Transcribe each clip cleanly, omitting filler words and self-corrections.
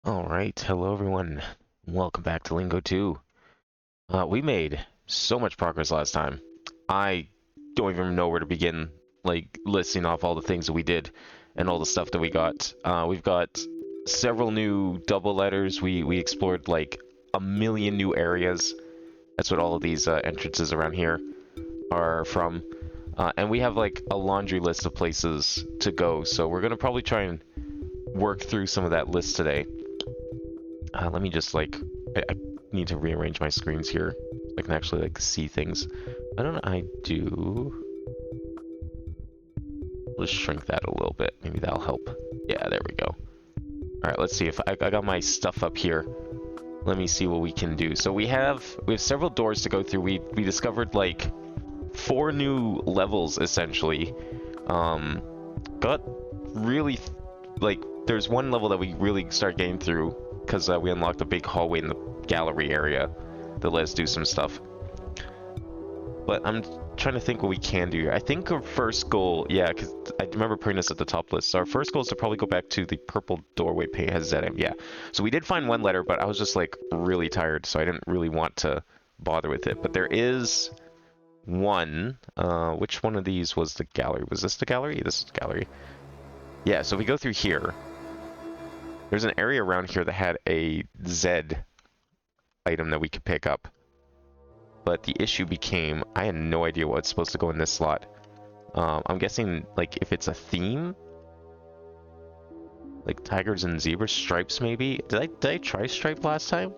Alright, hello everyone. Welcome back to Lingo 2. We made so much progress last time. I don't even know where to begin, like, listing off all the things that we did and all the stuff that we got. We've got several new double letters. We explored, like, a million new areas. That's what all of these entrances around here are from. And we have, like, a laundry list of places to go, so we're gonna probably try and work through some of that list today. Let me just I need to rearrange my screens here so I can actually like see things. Why don't I do? Let's shrink that a little bit. Maybe that'll help. Yeah, there we go. All right, let's see if I got my stuff up here. Let me see what we can do. So we have several doors to go through. We discovered like 4 new levels essentially. Got really like there's one level that we really start getting through because we unlocked a big hallway in the gallery area that let us do some stuff. But I'm trying to think what we can do. I think our first goal, yeah, because I remember putting this at the top list. So our first goal is to probably go back to the purple doorway pane has ZM. Yeah. So we did find one letter, but I was just like really tired, so I didn't really want to bother with it. But there is one. Which one of these was the gallery? Was this the gallery? This is the gallery. Yeah, so if we go through here, there's an area around here that had a Z item that we could pick up. But the issue became, I had no idea what's supposed to go in this slot. I'm guessing, like, if it's a theme? Like tigers and zebras, stripes maybe? Did I try stripe last time?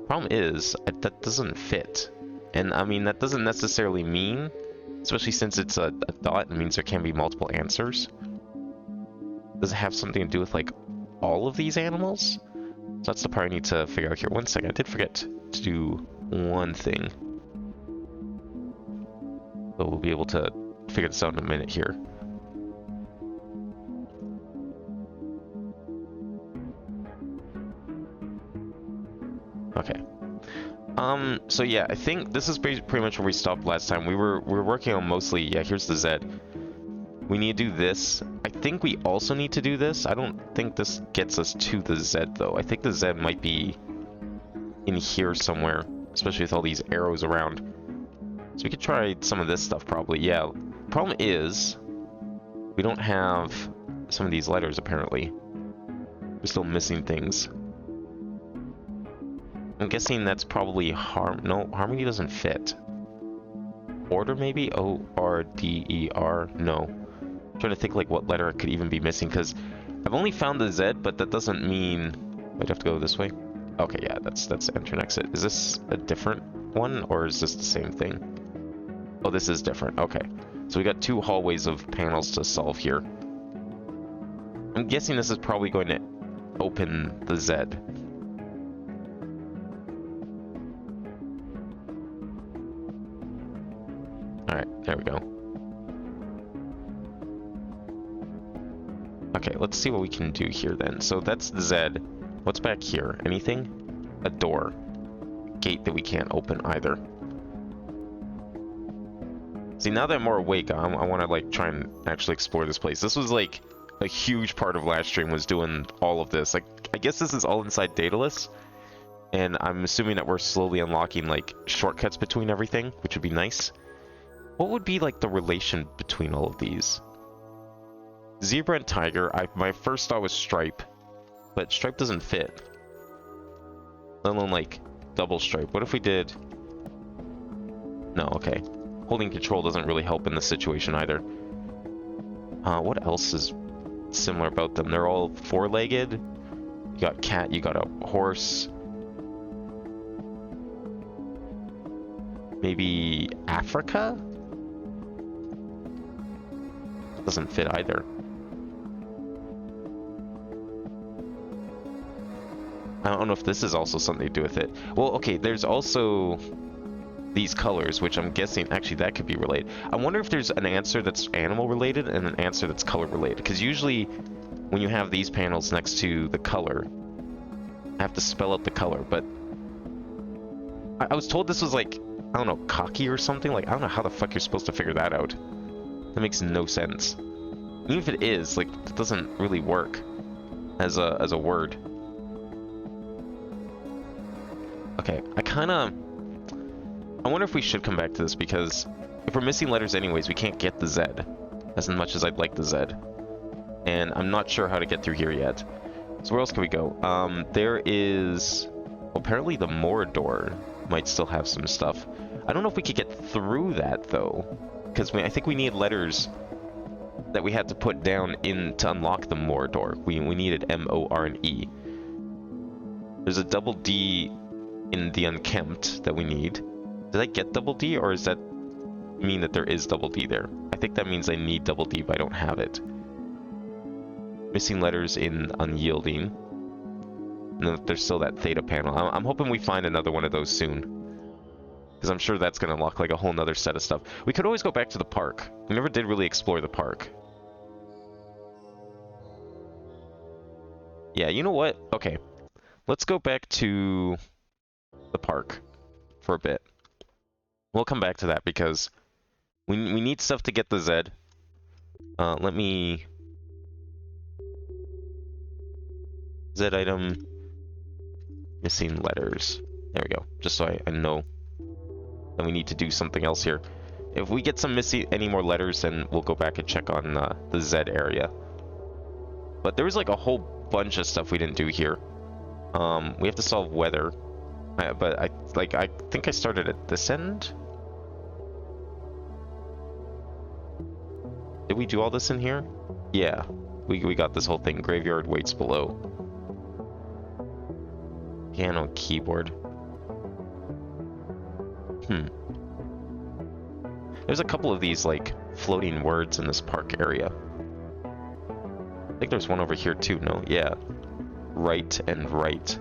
Problem is, that doesn't fit. And, I mean, that doesn't necessarily mean, especially since it's a dot, it means there can be multiple answers. Does it have something to do with, like, all of these animals? So that's the part I need to figure out here. One second, I did forget to do one thing. So we'll be able to figure this out in a minute here. Okay. So yeah, I think this is pretty much where we stopped last time. We were working on mostly, yeah, here's the Z. We need to do this. I think we also need to do this. I don't think this gets us to the Z though. I think the Z might be in here somewhere, especially with all these arrows around. So we could try some of this stuff probably. Yeah. Problem is, we don't have some of these letters apparently. We're still missing things. I'm guessing that's probably no, harmony doesn't fit. Order maybe? O-R-D-E-R? No. I'm trying to think like what letter it could even be missing because I've only found the Z, but that doesn't mean I'd have to go this way. Okay, yeah, that's enter and exit. Is this a different one or is this the same thing? Oh, this is different. Okay. So we got 2 hallways of panels to solve here. I'm guessing this is probably going to open the Z. Alright, there we go. Okay, let's see what we can do here then. So that's the Z. What's back here? Anything? A door. Gate that we can't open either. See, now that I'm more awake, I want to like try and actually explore this place. This was like a huge part of last stream was doing all of this. Like, I guess this is all inside Daedalus, and I'm assuming that we're slowly unlocking like shortcuts between everything, which would be nice. What would be like the relation between all of these? Zebra and tiger. My first thought was stripe, but stripe doesn't fit. Let alone like double stripe. What if we did? No, okay. Holding control doesn't really help in this situation either. What else is similar about them? They're all 4-legged. You got cat, you got a horse. Maybe Africa? Doesn't fit either. I don't know if this is also something to do with it. Well, okay, there's also these colors, which I'm guessing, actually that could be related. I wonder if there's an answer that's animal related and an answer that's color related. Because usually when you have these panels next to the color, I have to spell out the color, but I was told this was like, I don't know, cocky or something. Like, I don't know how the fuck you're supposed to figure that out. That makes no sense. Even if it is, like, it doesn't really work as a word. Okay, I wonder if we should come back to this, because if we're missing letters anyways, we can't get the Z. As much as I'd like the Z. And I'm not sure how to get through here yet. So where else can we go? There is... Well, apparently the Moor door might still have some stuff. I don't know if we could get through that, though. Because I think we need letters that we had to put down to unlock the Moor door. We needed M-O-R and E. There's a double D in the unkempt that we need. Did I get double D, or does that mean that there is double D there? I think that means I need double D, but I don't have it. Missing letters in unyielding. And there's still that theta panel. I'm hoping we find another one of those soon. Because I'm sure that's going to unlock like a whole nother set of stuff. We could always go back to the park. We never did really explore the park. Yeah, you know what? Okay. Let's go back to the park for a bit. We'll come back to that because we need stuff to get the Z. Let me... Z item... Missing letters. There we go. Just so I know that we need to do something else here. If we get any more letters, then we'll go back and check on the Z area. But there was like a whole bunch of stuff we didn't do here. We have to solve weather. But I think I started at this end. Did we do all this in here? Yeah. We got this whole thing. Graveyard waits below. Piano keyboard. There's a couple of these, like, floating words in this park area. I think there's one over here, too, no? Yeah. Right and right.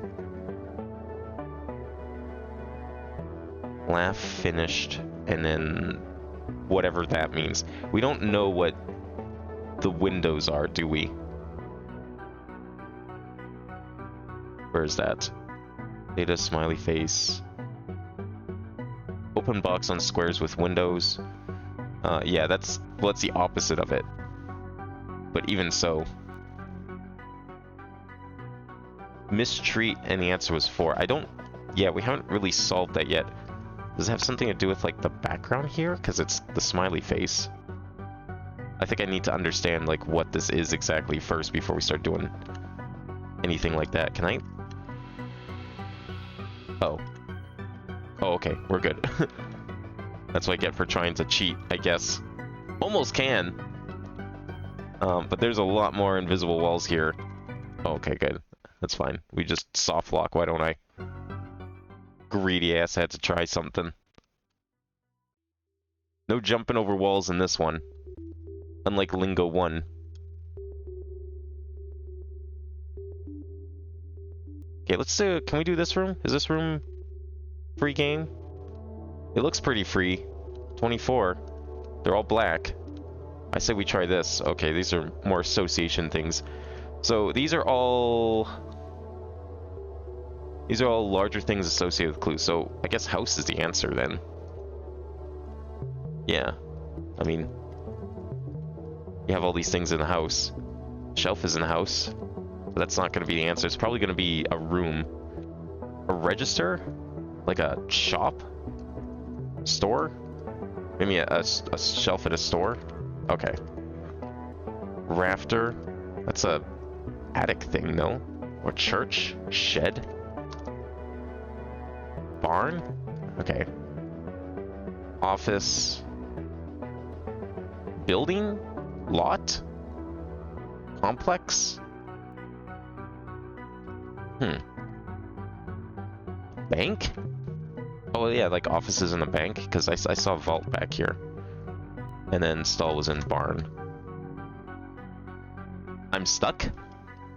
Laugh, finished, and then whatever that means. We don't know what the windows are, do we? Where is that? Data, smiley face. Open box on squares with windows. Yeah, that's the opposite of it. But even so. Mistreat, and the answer was 4. Yeah, we haven't really solved that yet. Does it have something to do with, like, the background here? Because it's the smiley face. I think I need to understand, like, what this is exactly first before we start doing anything like that. Can I? Oh. Oh, okay. We're good. That's what I get for trying to cheat, I guess. Almost can. But there's a lot more invisible walls here. Oh, okay, good. That's fine. We just soft lock. Why don't I? Greedy ass had to try something. No jumping over walls in this one. Unlike Lingo 1. Okay, let's do... Can we do this room? Is this room free game? It looks pretty free. 24. They're all black. I say we try this. Okay, these are more association things. So these are all larger things associated with clues. So I guess house is the answer then. Yeah. I mean, you have all these things in the house. Shelf is in the house. But that's not going to be the answer. It's probably going to be a room. A register? Like a shop? Store? Maybe a shelf at a store? Okay. Rafter? That's a attic thing, no? Or church? Shed? Barn? Okay. Office? Building? Lot? Complex? Bank? Oh yeah, like offices in a bank, because I saw vault back here. And then stall was in barn. I'm stuck?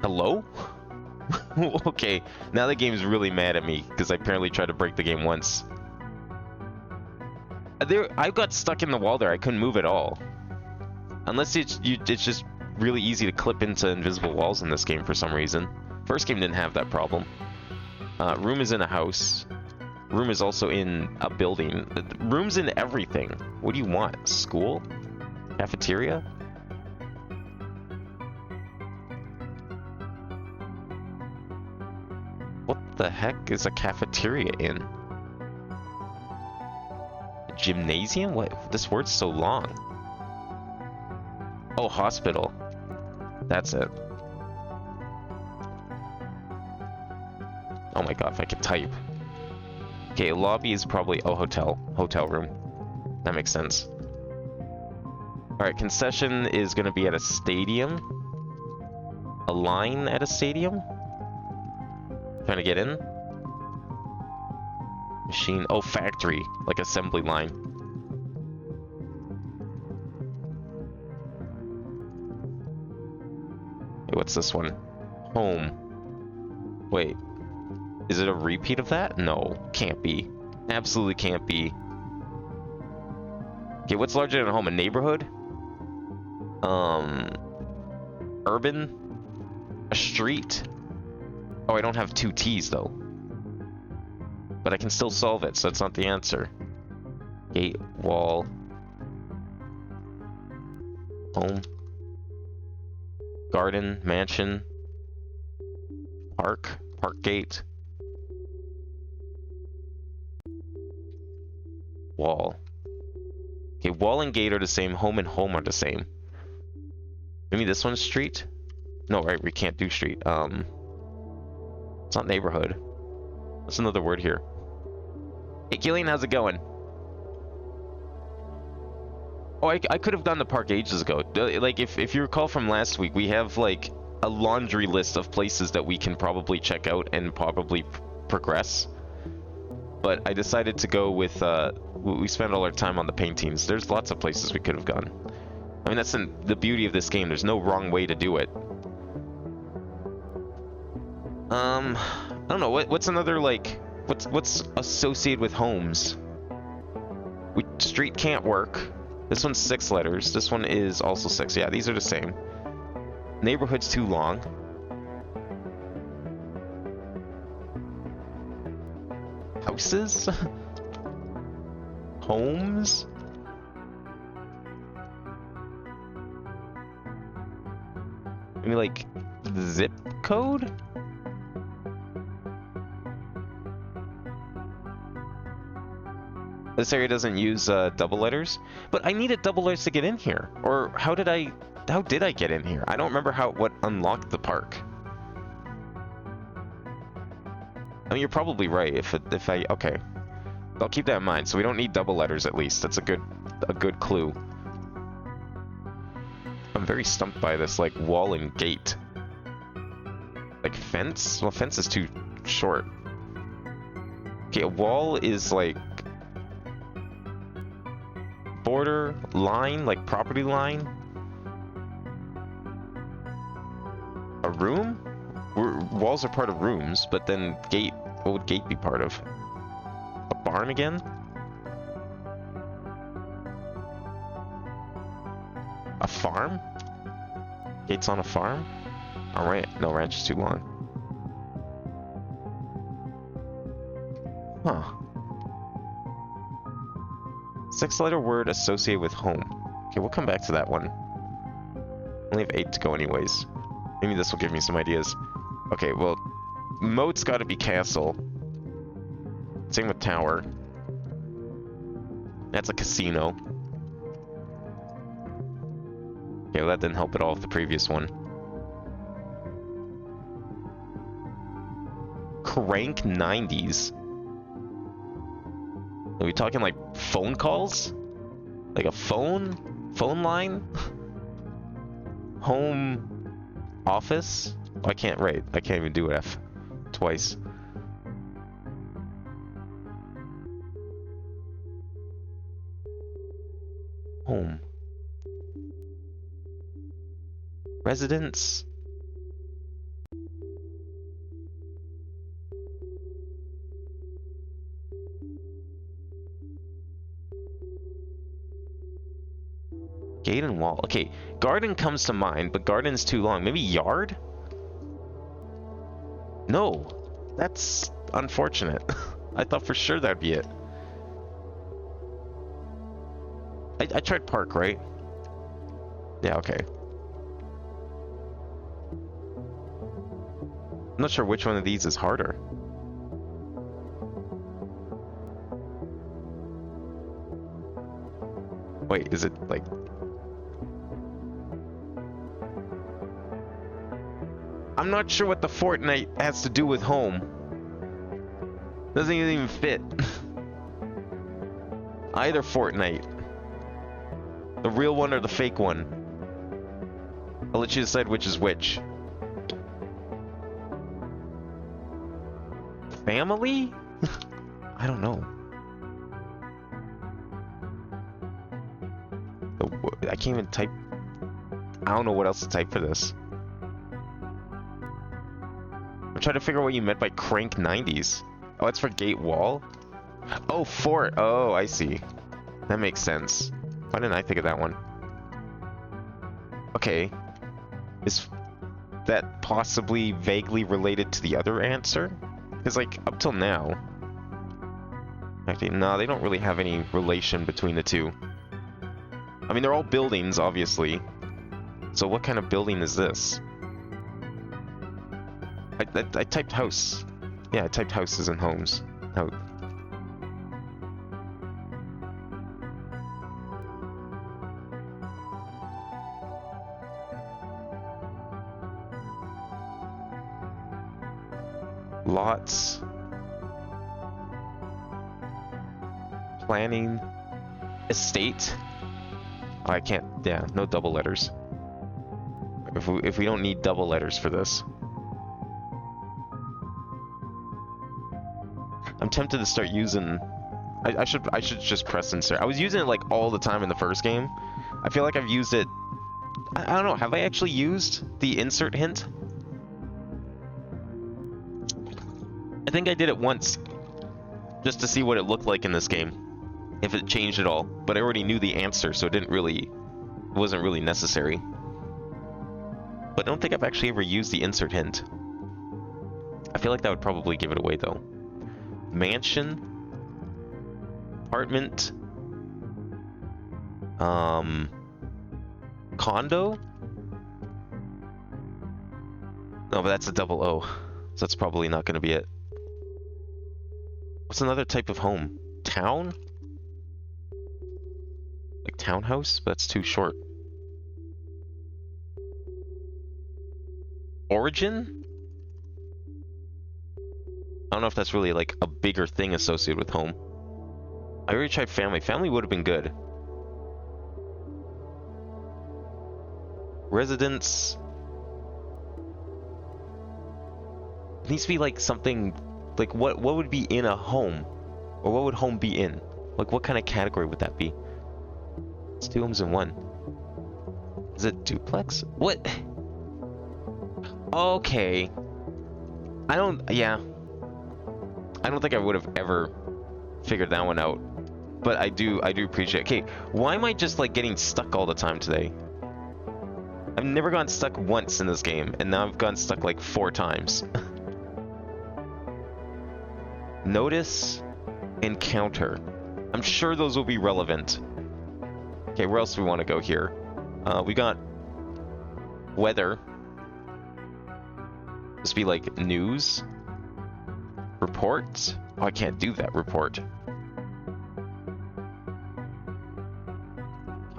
Hello? Okay, now the game's really mad at me, because I apparently tried to break the game once. I got stuck in the wall there, I couldn't move at all. Unless it's just really easy to clip into invisible walls in this game for some reason. First game didn't have that problem. Room is in a house. Room is also in a building. Room's in everything. What do you want? School? Cafeteria? the heck is a cafeteria in? A gymnasium? What? This word's so long. Oh, hospital. That's it. Oh my god, if I could type. Okay, lobby is probably... Oh, hotel. Hotel room. That makes sense. Alright, concession is gonna be at a stadium. A line at a stadium? Trying to get in? Machine. Oh, factory. Like assembly line. Hey, what's this one? Home. Wait. Is it a repeat of that? No. Can't be. Absolutely can't be. Okay, what's larger than a home? A neighborhood? Urban? A street? Oh, I don't have two T's, though. But I can still solve it, so that's not the answer. Gate, wall. Home. Garden, mansion. Park. Park gate. Wall. Okay, wall and gate are the same. Home and home are the same. Maybe this one's street? No, right, we can't do street. It's not neighborhood. What's another word here? Hey, Killian, how's it going? Oh, I could have done the park ages ago. Like, if you recall from last week, we have, like, a laundry list of places that we can probably check out and probably progress. But I decided to go with, we spent all our time on the paintings. There's lots of places we could have gone. I mean, that's the beauty of this game. There's no wrong way to do it. I don't know. What's another, like, what's associated with homes? Street can't work. This one's 6 letters. This one is also 6. Yeah, these are the same. Neighborhood's too long. Houses? Homes? Maybe like zip code? This area doesn't use double letters, but I needed double letters to get in here. Or how did I get in here? I don't remember what unlocked the park. I mean, you're probably right. Okay, I'll keep that in mind. So we don't need double letters at least. That's a good clue. I'm very stumped by this, like, wall and gate. Like fence? Well, fence is too short. Okay, a wall is like border line, like property line. A room? Walls are part of rooms, but then gate, what would gate be part of? A barn again? A farm? Gates on a farm? Alright, no, ranch is too long. Huh. 6-letter word associated with home. Okay, we'll come back to that one. Only have 8 to go anyways. Maybe this will give me some ideas. Okay, well, moat's gotta be castle. Same with tower. That's a casino. Okay, well, that didn't help at all with the previous one. Crank 90s. Are we talking like phone calls? Like a phone line? Home office? Oh, I can't write. I can't even do F twice. Home. Residence. Gate and wall. Okay, garden comes to mind, but garden's too long. Maybe yard? No. That's unfortunate. I thought for sure that'd be it. I tried park, right? Yeah, okay. I'm not sure which one of these is harder. Wait, is it like... I'm not sure what the Fortnite has to do with home. Doesn't even fit. Either Fortnite. The real one or the fake one. I'll let you decide which is which. Family? I don't know. I can't even type. I don't know what else to type for this. I'm trying to figure out what you meant by crank 90s. Oh, it's for gate wall? Oh, fort. Oh, I see. That makes sense. Why didn't I think of that one? Okay. Is that possibly vaguely related to the other answer? Because, like, up till now... Actually, no, they don't really have any relation between the two. I mean, they're all buildings, obviously. So what kind of building is this? I typed house. Yeah, I typed houses and homes. How... Lots. Planning. Estate. Oh, I can't. Yeah, no double letters. If we don't need double letters for this. I'm tempted to start using... I should just press insert. I was using it like all the time in the first game. I feel like I've used it... I don't know, have I actually used the insert hint? I think I did it once, just to see what it looked like in this game, if it changed at all. But I already knew the answer, so it wasn't really necessary. But I don't think I've actually ever used the insert hint. I feel like that would probably give it away, though. Mansion, apartment, condo? No, but that's a double O, so that's probably not going to be it. What's another type of home? Town? Like townhouse? But that's too short. Origin? I don't know if that's really like a bigger thing associated with home. I already tried family. Family would have been good. Residence. It needs to be like something, like what would be in a home? Or what would home be in? Like what kind of category would that be? It's 2 homes in 1. Is it duplex? What? Okay. Yeah. I don't think I would have ever figured that one out. But I do appreciate it. Okay, why am I just like getting stuck all the time today? I've never gotten stuck once in this game, and now I've gotten stuck like 4 times. Notice, encounter. I'm sure those will be relevant. Okay, where else do we want to go here? We got weather. This be like news. Report? Oh, I can't do that. Report.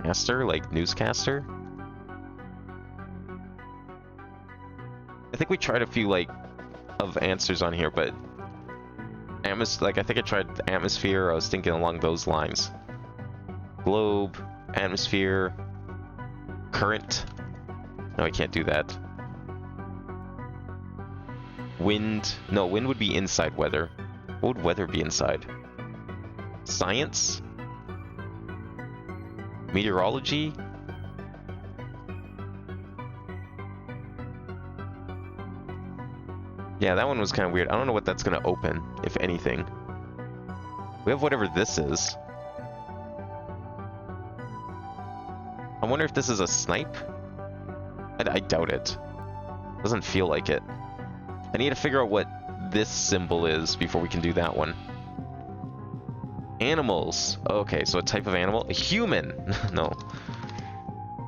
Caster? Like newscaster? I think we tried a few like of answers on here, but like I think I tried atmosphere. I was thinking along those lines. Globe, atmosphere, current. No, I can't do that. Wind. No, wind would be inside weather. What would weather be inside? Science? Meteorology? Yeah, that one was kind of weird. I don't know what that's going to open, if anything. We have whatever this is. I wonder if this is a snipe? I doubt it. Doesn't feel like it. I need to figure out what this symbol is before we can do that one. Animals. Okay, so a type of animal. A human. No.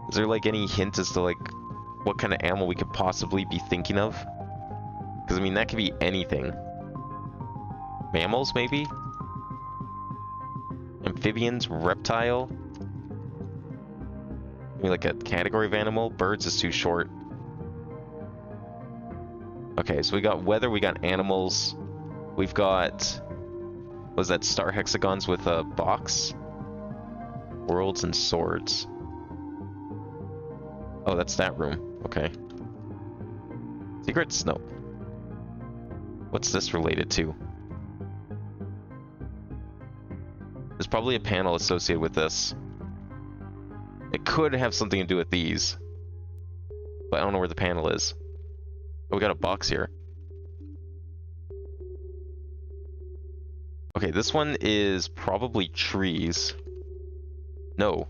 Is there like any hint as to like what kind of animal we could possibly be thinking of? Because I mean that could be anything. Mammals maybe? Amphibians, reptile. Maybe like a category of animal. Birds is too short. Okay, so we got weather, we got animals. We've got... Was that star hexagons with a box? Worlds and swords. Oh, that's that room. Okay. Secrets? No. What's this related to? There's probably a panel associated with this. It could have something to do with these. But I don't know where the panel is. Oh, we got a box here. Okay, this one is probably trees. No.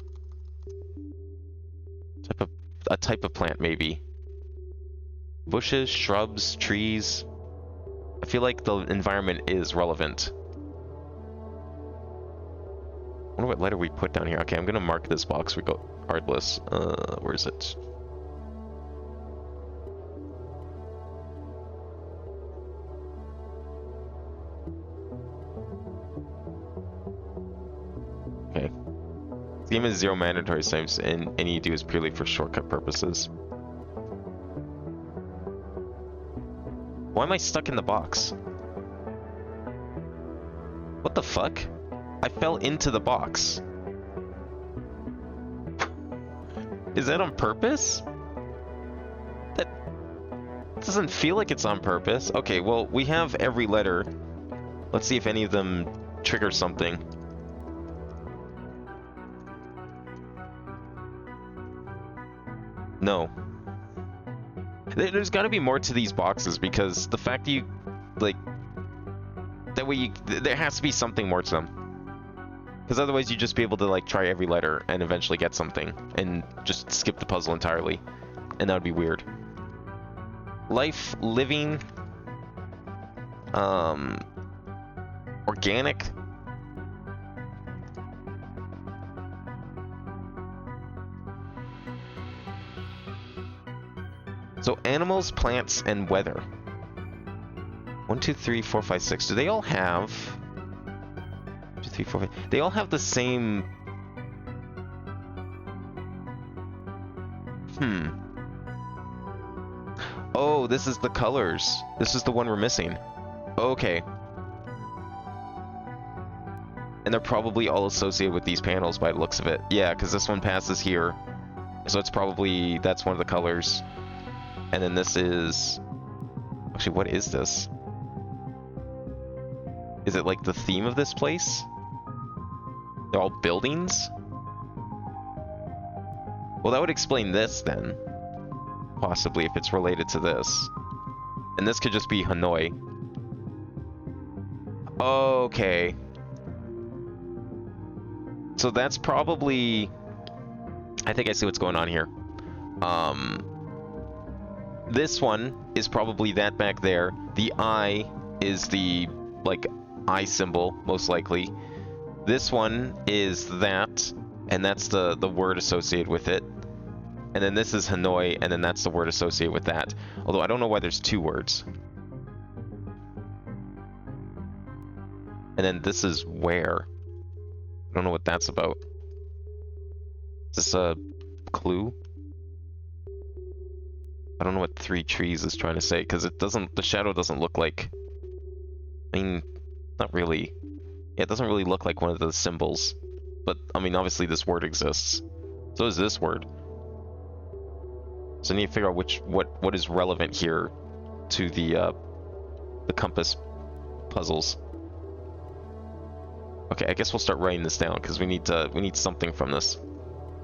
A type of plant, maybe. Bushes, shrubs, trees. I feel like the environment is relevant. I wonder what letter we put down here. Okay, I'm gonna mark this box regardless. Where is it? Okay. This game has 0 mandatory saves, and any you do is purely for shortcut purposes. Why am I stuck in the box? What the fuck? I fell into the box. Is that on purpose? That doesn't feel like it's on purpose. Okay, well, we have every letter. Let's see if any of them trigger something. No. There's got to be more to these boxes, because the fact that you, like, that way you, there has to be something more to them. Because otherwise you'd just be able to, like, try every letter and eventually get something and just skip the puzzle entirely. And that would be weird. Life, living, organic. So animals, plants, and weather. 1, 2, 3, 4, 5, 6. Do they all have... 1, 2, 3, 4, 5... They all have the same... Oh, this is the colors. This is the one we're missing. Okay. And they're probably all associated with these panels by the looks of it. Yeah, because this one passes here. So it's probably... That's one of the colors. And then this is... Actually, what is this? Is it like the theme of this place? They're all buildings? Well, that would explain this then. Possibly, if it's related to this. And this could just be Hanoi. Okay. So that's probably... I think I see what's going on here. This one is probably that back there. The eye is the, like, eye symbol, most likely. This one is that, and that's the word associated with it. And then this is Hanoi, and then that's the word associated with that. Although I don't know why there's 2 words. And then this is where. I don't know what that's about. Is this a clue? I don't know what 3 trees is trying to say, because it doesn't, the shadow doesn't look like, I mean, not really. Yeah, it doesn't really look like one of the symbols. But, I mean, obviously this word exists. So is this word. So I need to figure out what is relevant here to the compass puzzles. Okay, I guess we'll start writing this down, because we need something from this.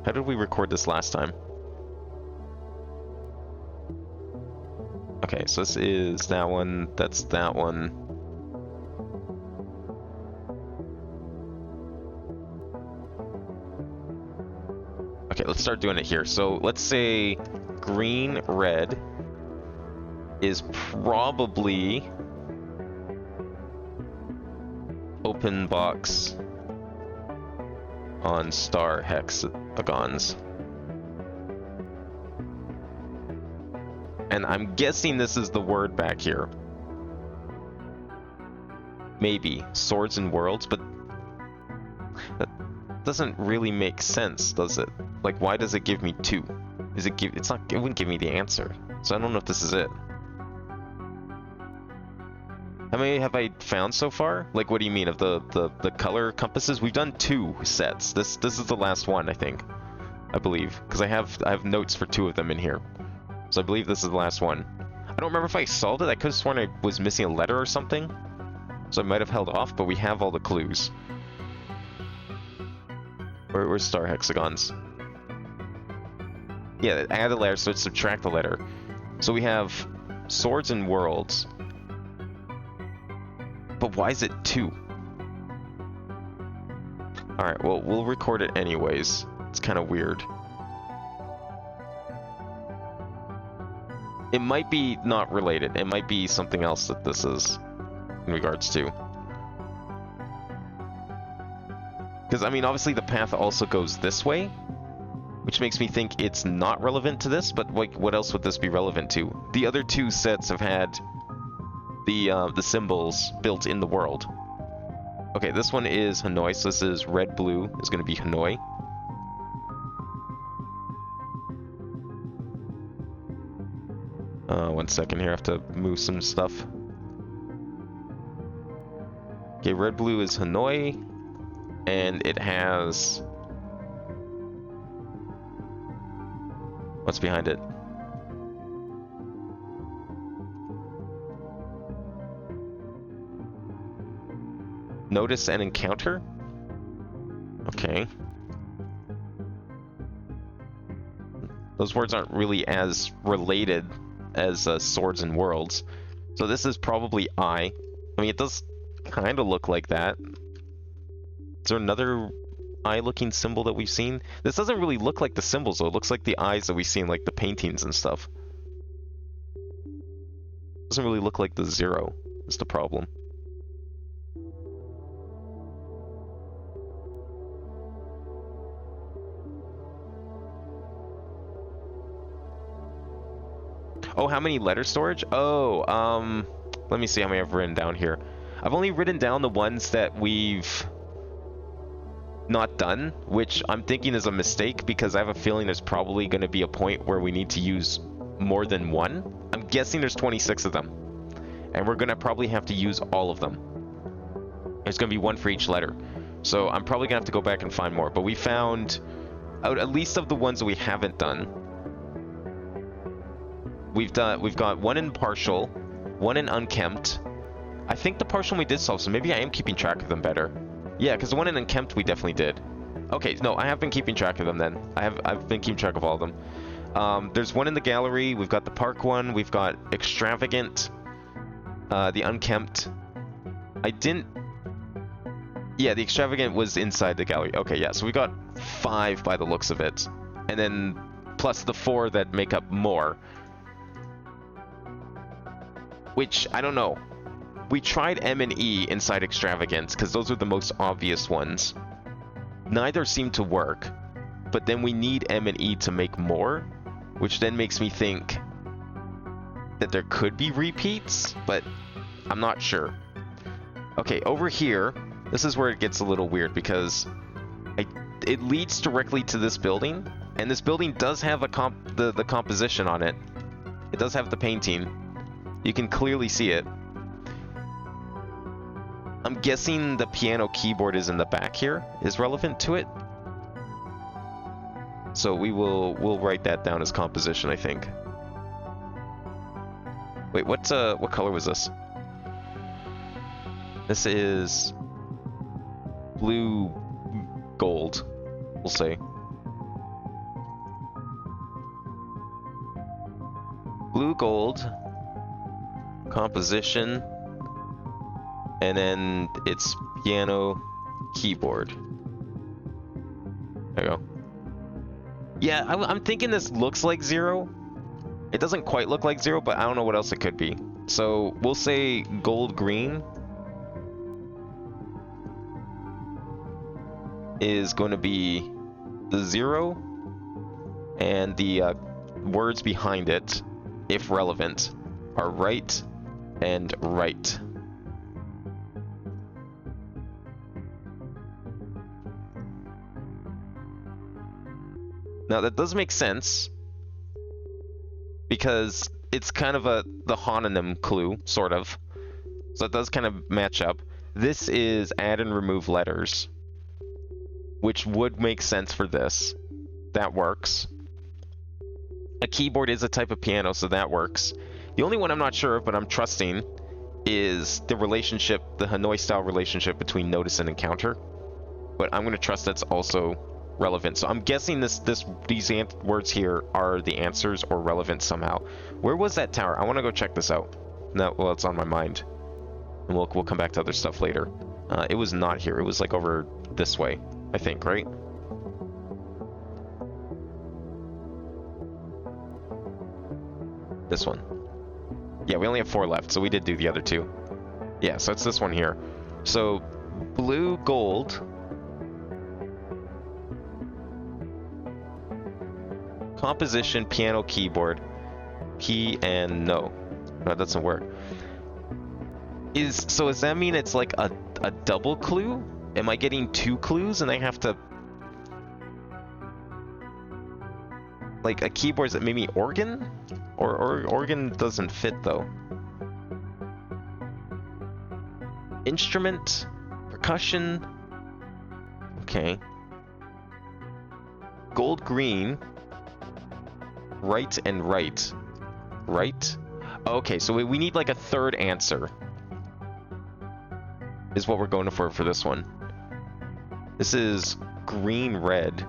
How did we record this last time? Okay, so this is that one, that's that one. Okay, let's start doing it here. So let's say green, red is probably open box on star hexagons. And I'm guessing this is the word back here. Maybe. Swords and worlds, but doesn't really make sense, does it? Like, why does it give me 2? It's not, it wouldn't give me the answer. So I don't know if this is it. How many have I found so far? Like, what do you mean of the color compasses? We've done 2 sets. This is the last one, I think. I believe, because I have notes for 2 of them in here. So I believe this is the last one. I don't remember if I solved it. I could have sworn I was missing a letter or something. So I might have held off, but we have all the clues. Where's star hexagons? Yeah, add a letter, so it's subtract the letter. So we have swords and worlds. But why is it 2? Alright, well, we'll record it anyways. It's kind of weird. It might be not related. It might be something else that this is in regards to. Because, I mean, obviously the path also goes this way, which makes me think it's not relevant to this, but like, what else would this be relevant to? The other 2 sets have had the symbols built in the world. Okay, this one is Hanoi, so this is red-blue is going to be Hanoi. One second here, I have to move some stuff. Okay, red-blue is Hanoi, and it has... What's behind it? Notice and encounter? Okay. Those words aren't really as related as swords and worlds. So this is probably I. I mean, it does kind of look like that. Is there another eye-looking symbol that we've seen? This doesn't really look like the symbols, though. It looks like the eyes that we see in, like, the paintings and stuff. Doesn't really look like the 0 is the problem. Oh, how many letter storage? Oh, let me see how many I've written down here. I've only written down the ones that we've not done, which I'm thinking is a mistake because I have a feeling there's probably going to be a point where we need to use more than one. I'm guessing there's 26 of them, and we're going to probably have to use all of them. There's going to be one for each letter. So I'm probably going to have to go back and find more, but we found out at least of the ones that we haven't done. We've got one in partial, one in unkempt. I think the partial we did solve, so maybe I am keeping track of them better. Yeah, because the one in unkempt we definitely did. Okay, no, I have been keeping track of them then. I've been keeping track of all of them. There's one in the gallery. We've got the park one. We've got extravagant, the unkempt. I didn't. Yeah, the extravagant was inside the gallery. Okay, yeah, so we got 5 by the looks of it, and then plus the 4 that make up more. Which, I don't know. We tried M and E inside Extravagance, because those are the most obvious ones. Neither seem to work, but then we need M and E to make more, which then makes me think that there could be repeats, but I'm not sure. Okay, over here, this is where it gets a little weird, because it leads directly to this building, and this building does have the composition on it. It does have the painting. You can clearly see it. I'm guessing the piano keyboard is in the back here, is relevant to it. So we'll write that down as composition, I think. Wait, what color was this? This is blue gold, we'll say. Blue gold. Composition, and then it's piano keyboard. There you go. Yeah, I'm thinking this looks like 0. It doesn't quite look like 0, but I don't know what else it could be. So we'll say gold green is going to be the 0, and the words behind it, if relevant, are right and right. Now that does make sense, because it's kind of the homonym clue, sort of. So it does kind of match up. This is add and remove letters, which would make sense for this. That works. A keyboard is a type of piano, so that works. The only one I'm not sure of, but I'm trusting, is the relationship, the Hanoi-style relationship between notice and encounter. But I'm going to trust that's also relevant. So I'm guessing these words here are the answers or relevant somehow. Where was that tower? I want to go check this out. No, well, it's on my mind. And we'll come back to other stuff later. It was not here. It was like over this way, I think, right? This one. Yeah, we only have 4 left, so we did do the other 2. Yeah, so it's this one here. So, blue, gold. Composition, piano, keyboard. Key, and no. No, that doesn't work. So does that mean it's like a double clue? Am I getting 2 clues and I have to... Like, a keyboard, is it maybe organ? Or organ doesn't fit, though. Instrument? Percussion? Okay. Gold, green. Right and right. Right? Okay, so we need like a third answer. Is what we're going for this one. This is green, red.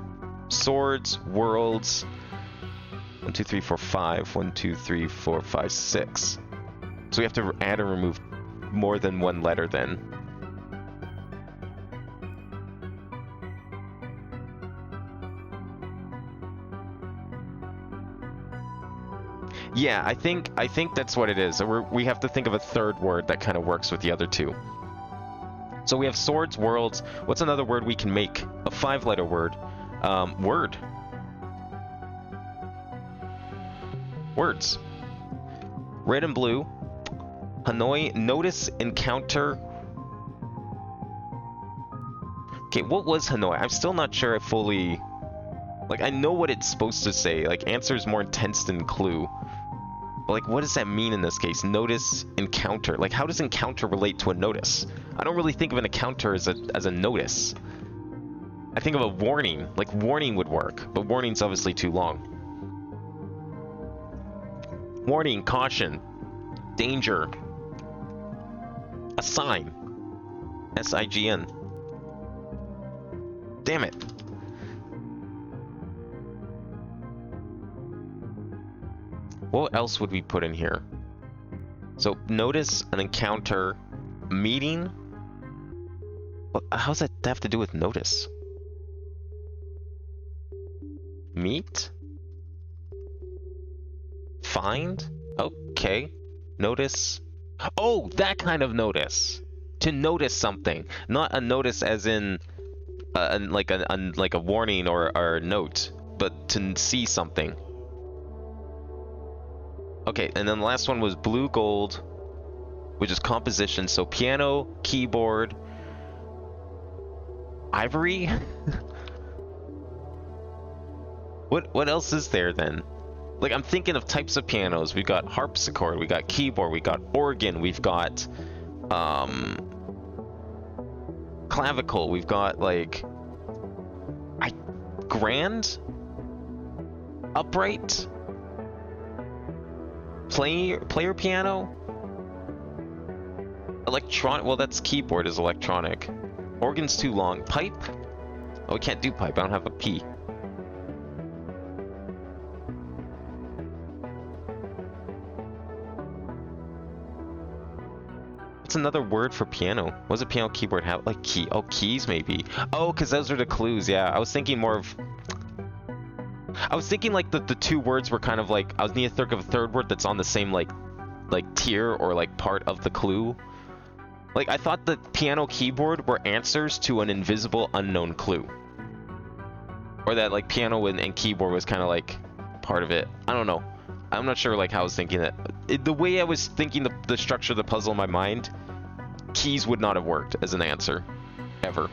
Swords, worlds. 1, 2, 3, 4, 5. 1, 2, 3, 4, 5, 6. So we have to add or remove more than 1 letter then. Yeah, I think that's what it is. We have to think of a third word that kind of works with the other 2. So we have swords, worlds. What's another word we can make? A 5-letter word. Word. Words. Red and blue. Hanoi, notice, encounter. Okay, what was Hanoi? I'm still not sure I fully... Like, I know what it's supposed to say. Like, answer is more intense than clue. But, like, what does that mean in this case? Notice, encounter. Like, how does encounter relate to a notice? I don't really think of an encounter as a notice. I think of a warning. Like, warning would work. But warning's obviously too long. Warning, caution, danger. A sign. S-I-G-N. Damn it. What else would we put in here? So, notice, an encounter, meeting. How's that have to do with notice? Meet? Find? Okay. Notice. Oh, that kind of notice. To notice something. Not a notice as in like a warning or a note, but to see something. Okay, and then the last one was blue, gold, which is composition. So piano, keyboard, ivory. What else is there then? Like, I'm thinking of types of pianos. We've got harpsichord, we got keyboard, we got organ, we've got clavicle, we've got like grand, upright, player piano, electronic. Well, that's keyboard is electronic. Organ's too long. Pipe. Oh, we can't do pipe. I don't have a P. What's another word for piano? What does a piano keyboard have? Like key? Oh, keys maybe. Oh, because those are the clues. Yeah, I was thinking more of... I was thinking like the 2 words were kind of like... I was needing to think of a third word that's on the same like tier or like part of the clue. Like, I thought the piano keyboard were answers to an invisible unknown clue. Or that like piano and keyboard was kind of like part of it. I don't know. I'm not sure like how I was thinking that. The way I was thinking the structure of the puzzle in my mind, keys would not have worked as an answer. Ever.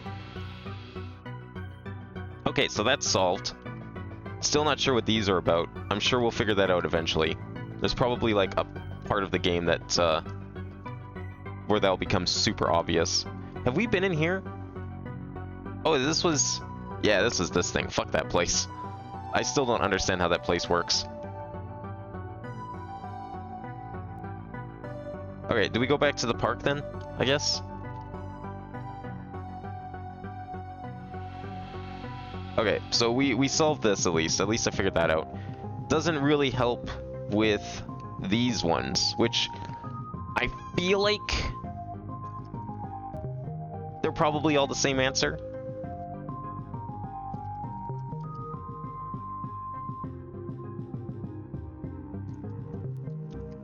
Okay, so that's solved. Still not sure what these are about. I'm sure we'll figure that out eventually. There's probably like a part of the game that where that'll become super obvious. Have we been in here? Oh, this was... Yeah, this is this thing. Fuck that place. I still don't understand how that place works. Okay, do we go back to the park then, I guess? Okay, so we solved this at least. At least I figured that out. Doesn't really help with these ones, which I feel like they're probably all the same answer.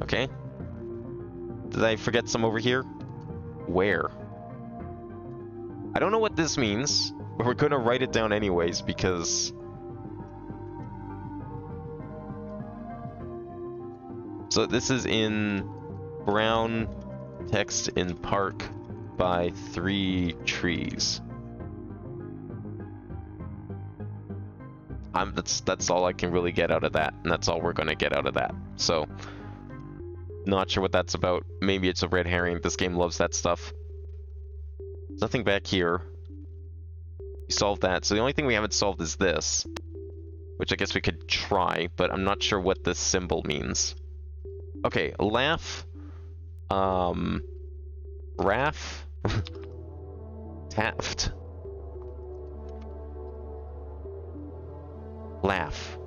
Okay. Did I forget some over here? Where? I don't know what this means, but we're gonna write it down anyways because... So this is in brown text in park by 3 trees. That's all I can really get out of that, and that's all we're gonna get out of that. So, not sure what that's about. Maybe it's a red herring. This game loves that stuff. There's nothing back here. We solved that. So the only thing we haven't solved is this, which I guess we could try, but I'm not sure what this symbol means. Okay, laugh, raff, taft, laugh,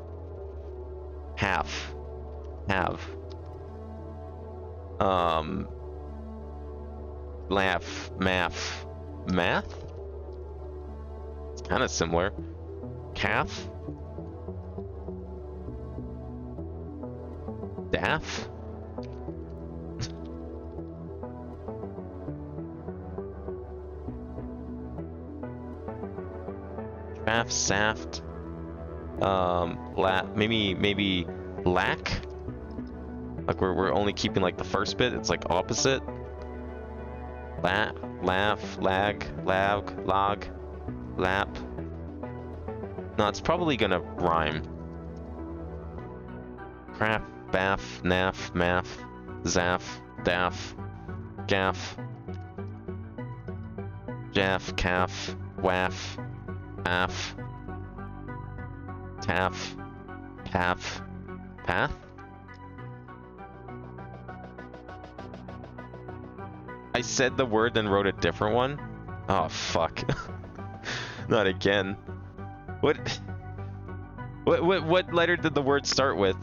half, have, laugh, math, math? It's kind of similar. Calf, daff. Draft, saft, maybe lack? Like we're only keeping like the first bit, it's like opposite. Laugh, lag, log, lap. No, it's probably gonna rhyme. Crap, baff, naff, maff, zaff, daff, gaff, jaff, calf, waff, aff, taff, path, path? I said the word then wrote a different one? Oh, fuck. Not again. What letter did the word start with?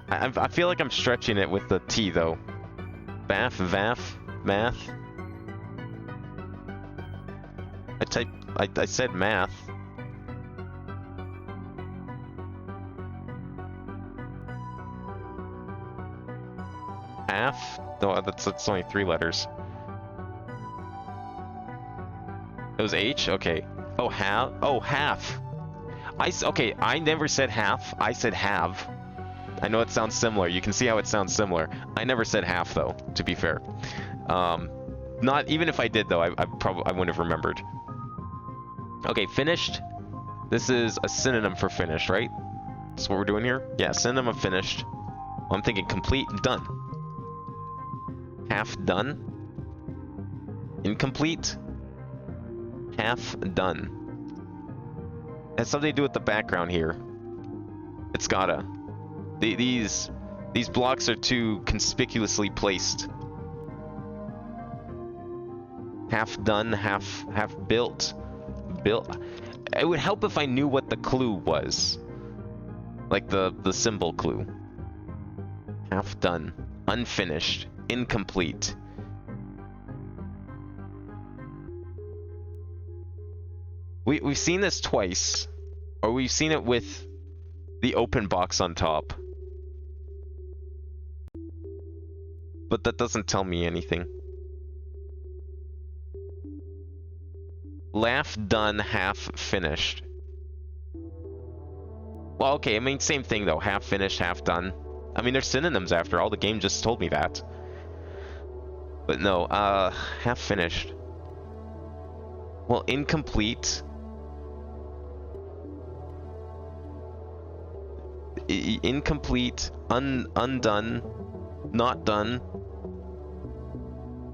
I feel like I'm stretching it with the T though. Baff, vaff, math. I said math. Half? No, that's only 3 letters. It was H? Okay. Oh, half? Oh, half. Okay, I never said half. I said have. I know it sounds similar. You can see how it sounds similar. I never said half, though, to be fair. Not even if I did, though, I wouldn't have remembered. Okay, finished. This is a synonym for finished, right? That's what we're doing here? Yeah, synonym of finished. Well, I'm thinking complete, done. Half done. Incomplete. Half done. It has something to do with the background here. It's gotta. These blocks are too conspicuously placed. Half done, half built. It would help if I knew what the clue was. Like the symbol clue. Half done. Unfinished. Incomplete. We've seen this twice. Or we've seen it with the open box on top. But that doesn't tell me anything. Laugh done, half finished. Well, okay, I mean, same thing though. Half finished, half done. I mean, they're synonyms after all. The game just told me that. But no, half finished. Well, incomplete. Incomplete, undone, not done,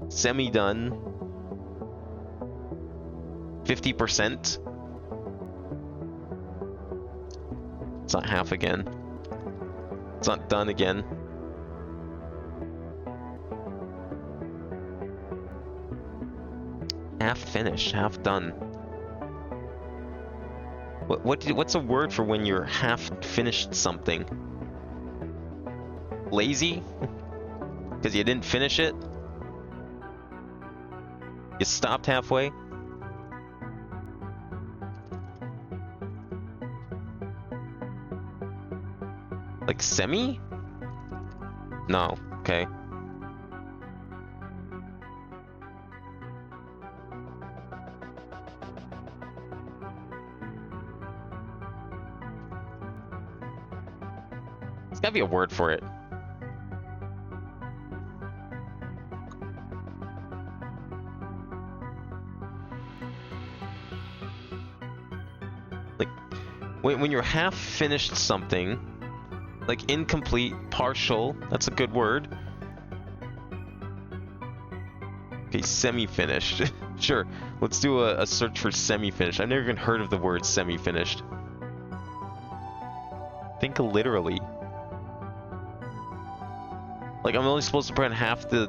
semi-done, 50%. It's not half again. It's not done again. Half finished, half done. What's a word for when you're half finished something? Lazy? Because you didn't finish it? You stopped halfway? Like semi? No, okay. There's gotta be a word for it. Like, when you're half finished something, like incomplete, partial, that's a good word. Okay, semi-finished. Sure, let's do a search for semi-finished. I've never even heard of the word semi-finished. Think literally. Like, I'm only supposed to put in half the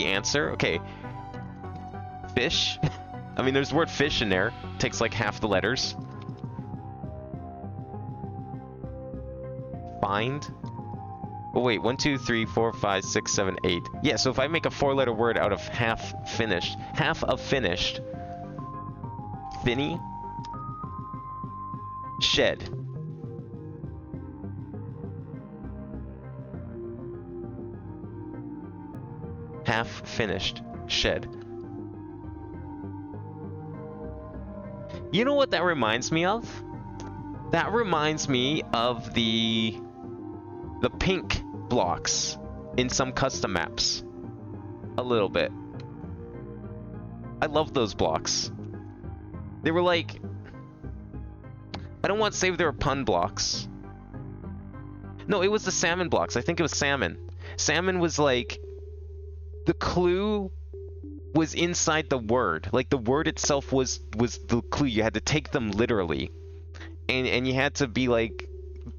answer? Okay. Fish? I mean, there's the word fish in there. Takes like half the letters. Find? Oh wait, 1, 2, 3, 4, 5, 6, 7, 8. Yeah, so if I make a 4-letter word out of half finished, half of finished, finny, shed. Half finished, shed. You know what that reminds me of? That reminds me of the pink blocks in some custom maps. A little bit. I love those blocks. They were like... I don't want to say they were pun blocks. No, it was the salmon blocks. I think it was salmon. Salmon was like... The clue was inside the word. Like, the word itself was the clue. You had to take them literally. And you had to be like...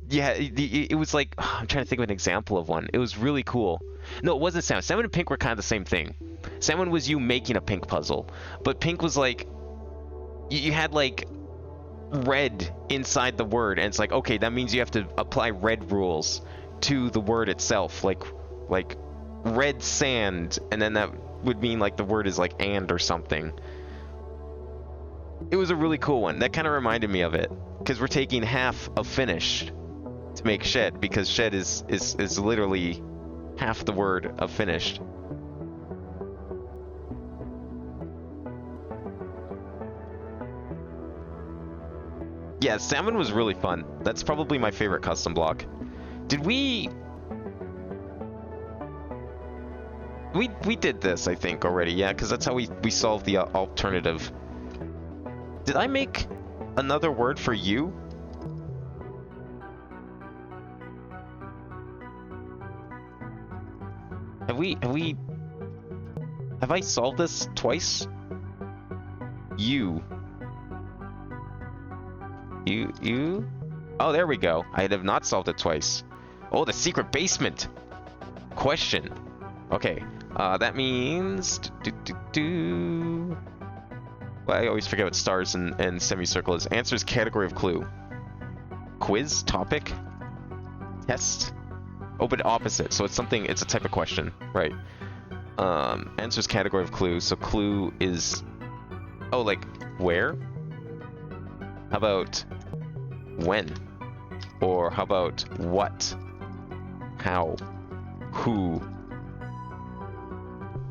Yeah, it was like... I'm trying to think of an example of one. It was really cool. No, it wasn't salmon. Salmon and pink were kind of the same thing. Salmon was you making a pink puzzle. But pink was like... You had like... red inside the word. And it's like, okay, that means you have to apply red rules to the word itself. Like red sand, and then that would mean like the word is like and or something. It was a really cool one. That kind of reminded me of it, because we're taking half of finished to make shed, because shed is literally half the word of finished. Yeah, salmon was really fun. That's probably my favorite custom block. Did we did this, I think, already, yeah, because that's how we solved the alternative. Did I make another word for you? Have I solved this twice? You. Oh, there we go. I have not solved it twice. Oh, the secret basement. Question. Okay. That means... Well, I always forget what stars and semicircle is. Answers category of clue. Quiz? Topic? Test? Oh, but opposite. So it's something... It's a type of question. Right. Answers category of clue. So clue is... Oh, like, where? How about when? Or how about what? How? Who?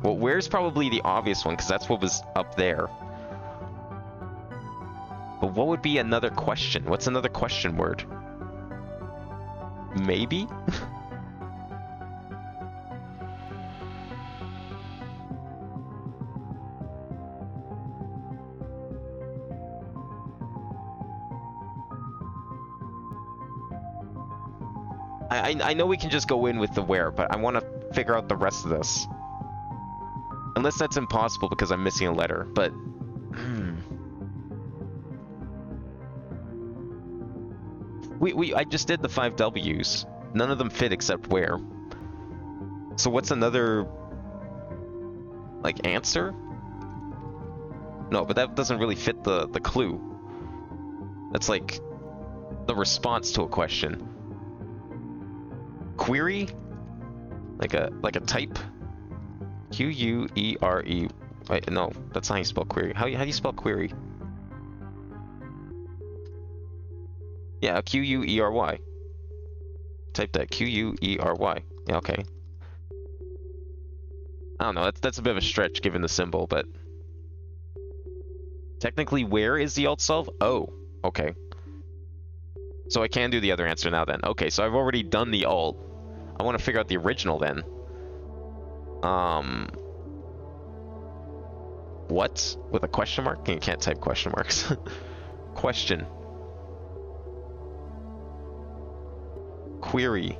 Well, where's probably the obvious one, because that's what was up there. But what would be another question? What's another question word? Maybe? I know we can just go in with the where, but I want to figure out the rest of this. Unless that's impossible because I'm missing a letter, but... I just did the 5 W's. None of them fit except where. So what's another... like, answer? No, but that doesn't really fit the clue. That's like the response to a question. Query? Like a type? Q-U-E-R-E. Wait, no, that's not how you spell query. How do you spell query? Yeah, Q-U-E-R-Y. Type that. Q-U-E-R-Y. Yeah, okay. I don't know, that's a bit of a stretch given the symbol, but... Technically, where is the alt solve? Oh, okay. So I can do the other answer now then. Okay, so I've already done the alt. I want to figure out the original then. What? With a question mark? You can't type question marks. Question. Query.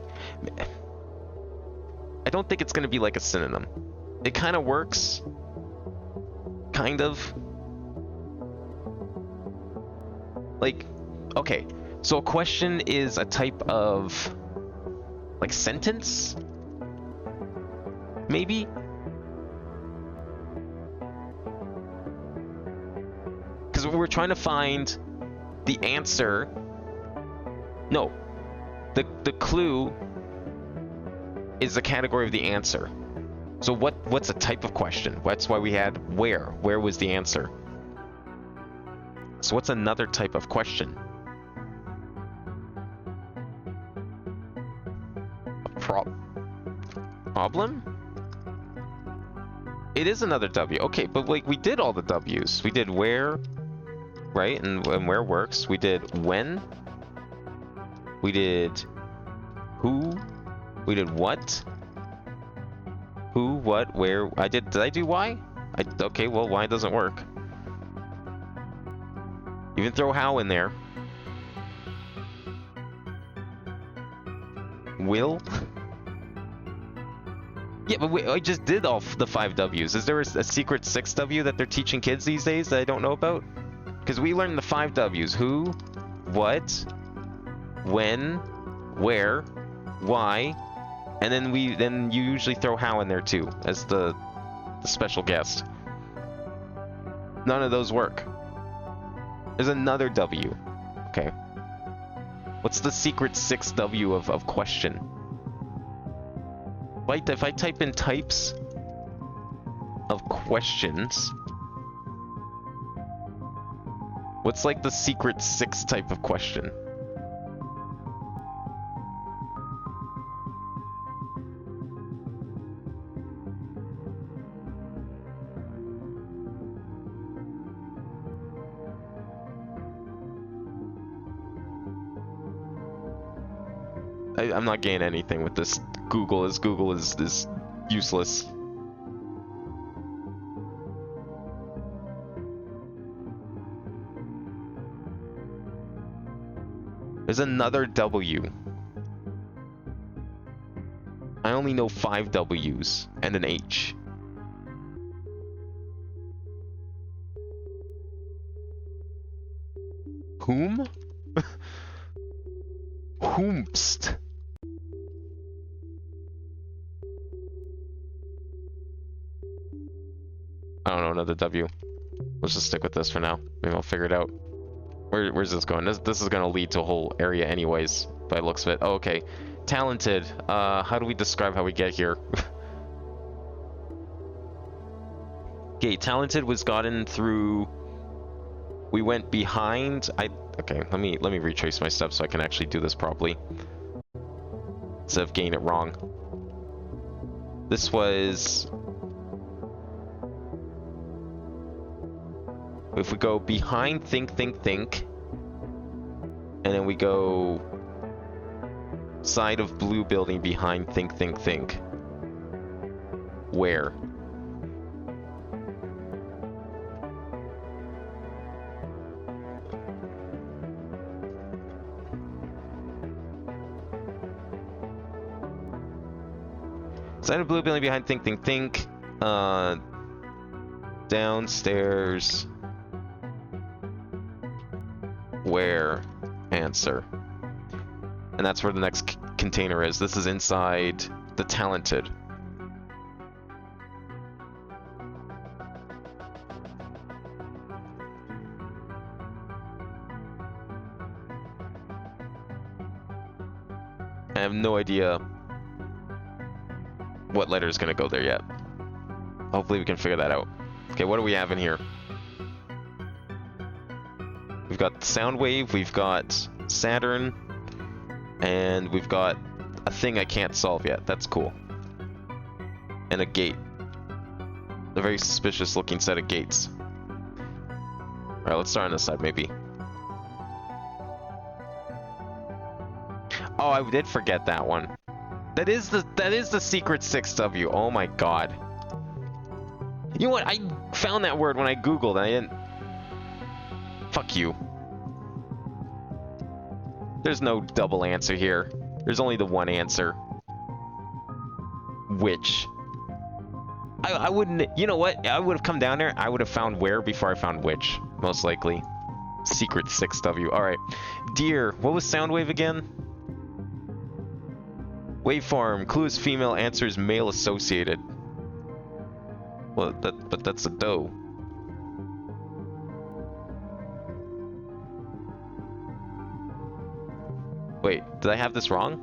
I don't think it's going to be like a synonym. It kind of works. Kind of. Like, okay. So a question is a type of, like, sentence? Maybe? Because we're trying to find the answer. No. The clue is the category of the answer. So what's a type of question? That's why we had where. Where was the answer? So what's another type of question? Problem? It is another W. Okay, but like we did all the W's. We did where, right? And where works. We did when. We did who. We did what. Who, what, where. Did I do why? Okay, well, why doesn't work. Even throw how in there. Will? Yeah, but I just did all the 5 W's. Is there a secret 6 W that they're teaching kids these days that I don't know about? Because we learned the 5 W's. Who, what, when, where, why, and then you usually throw how in there too, as the special guest. None of those work. There's another W. Okay. What's the secret 6 W of question? If I type in types of questions, what's like the secret 6 type of question? I'm not getting anything with this. Google is useless. There's another W. I only know 5 W's and an H. Whom? Whomst. I don't know another W. Let's just stick with this for now. Maybe I'll figure it out. Where's this going? This is gonna lead to a whole area anyways, by the looks of it. Oh, okay. Talented. How do we describe how we get here? Okay, talented was gotten through... We went behind... Okay, let me retrace my steps so I can actually do this properly. Instead of getting it wrong. This was... If we go behind think, and then we go side of blue building behind think. Where? Sign of blue building behind think, think, think. Downstairs. Where? Answer. And that's where the next container is. This is inside the talented. I have no idea what letter is going to go there yet. Hopefully we can figure that out. Okay, what do we have in here? We've got Soundwave, we've got Saturn, and we've got a thing I can't solve yet. That's cool. And a gate. A very suspicious looking set of gates. Alright, let's start on this side maybe. Oh, I did forget that one. That is the secret 6W. Oh my god. You know what? I found that word when I googled and I didn't. Fuck you. There's no double answer here. There's only the one answer. Which? I wouldn't. You know what? I would have come down there. I would have found where before I found which. Most likely. Secret 6W. Alright. Deer. What was Soundwave again? Waveform. Clue is female. Answer is male associated. Well, but that's a doe. Wait, did I have this wrong?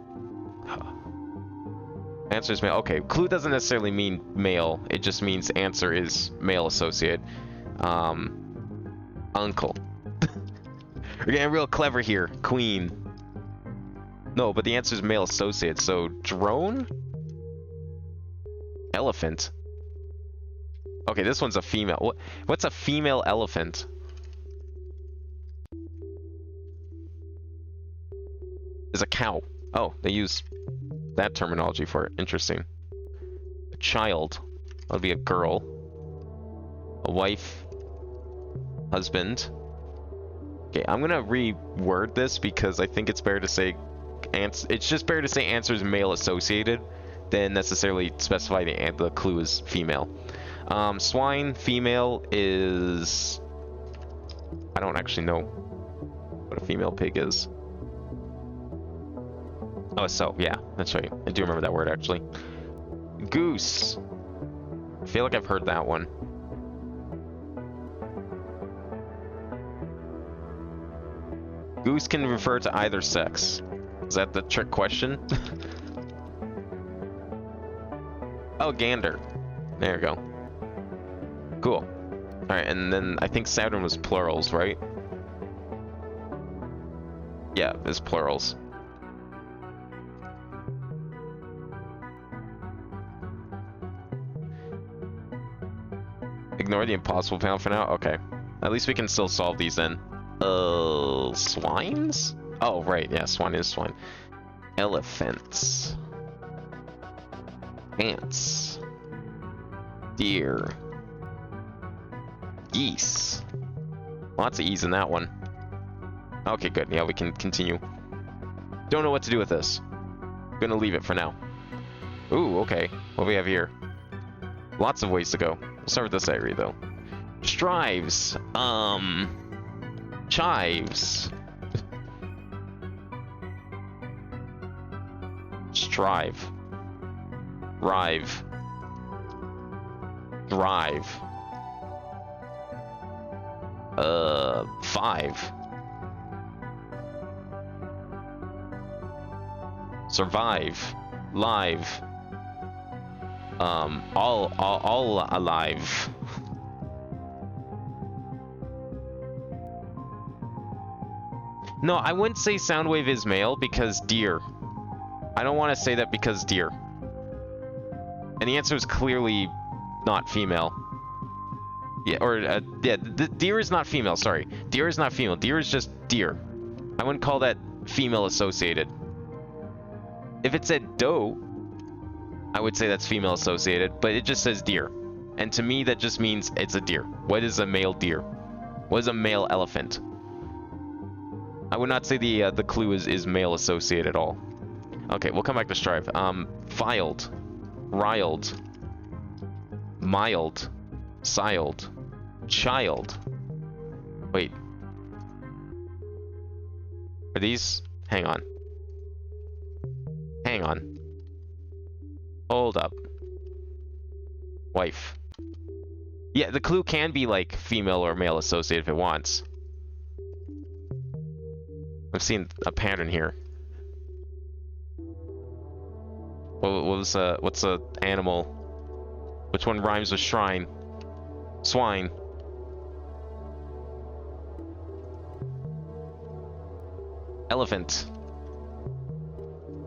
Answer is male. Okay, clue doesn't necessarily mean male. It just means answer is male associated. Uncle. We're getting real clever here. Queen. No, but the answer is male associate, so drone? Elephant. Okay, this one's a female. What's a female elephant? Is a cow. Oh, they use that terminology for it. Interesting. A child. That would be a girl. A wife. Husband. Okay, I'm gonna reword this because I think it's better to say it's just better to say answer is male associated than necessarily specify the clue is female. Swine, female is... I don't actually know what a female pig is. Oh, so, yeah, that's right. I do remember that word, actually. Goose. I feel like I've heard that one. Goose can refer to either sex. Is that the trick question? Oh, gander. There you go. Cool. Alright, and then I think Saturn was plurals, right? Yeah, it's plurals. Ignore the impossible panel for now? Okay. At least we can still solve these then. Swines? Oh, right, yeah, swine is swine. Elephants. Ants. Deer. Geese. Lots of E's in that one. Okay, good. Yeah, we can continue. Don't know what to do with this. Gonna leave it for now. Ooh, okay. What do we have here? Lots of ways to go. We'll start with this area, though. Strives. Chives. Strive. Rive. Thrive. 5. Survive. Live. All alive. No, I wouldn't say Soundwave is male because deer. I don't want to say that because deer. And the answer is clearly not female. Yeah, or, yeah, deer is not female, sorry. Deer is not female. Deer is just deer. I wouldn't call that female associated. If it said doe, I would say that's female associated, but it just says deer. And to me, that just means it's a deer. What is a male deer? What is a male elephant? I would not say the clue is male associated at all. Okay, we'll come back to strive. Filed. riled, mild, siled, child. Wait. Are these? Hang on. Hang on. Hold up. Wife. Yeah, the clue can be like female or male associated if it wants. I've seen a pattern here. What's a animal? Which one rhymes with shrine? Swine. Elephant.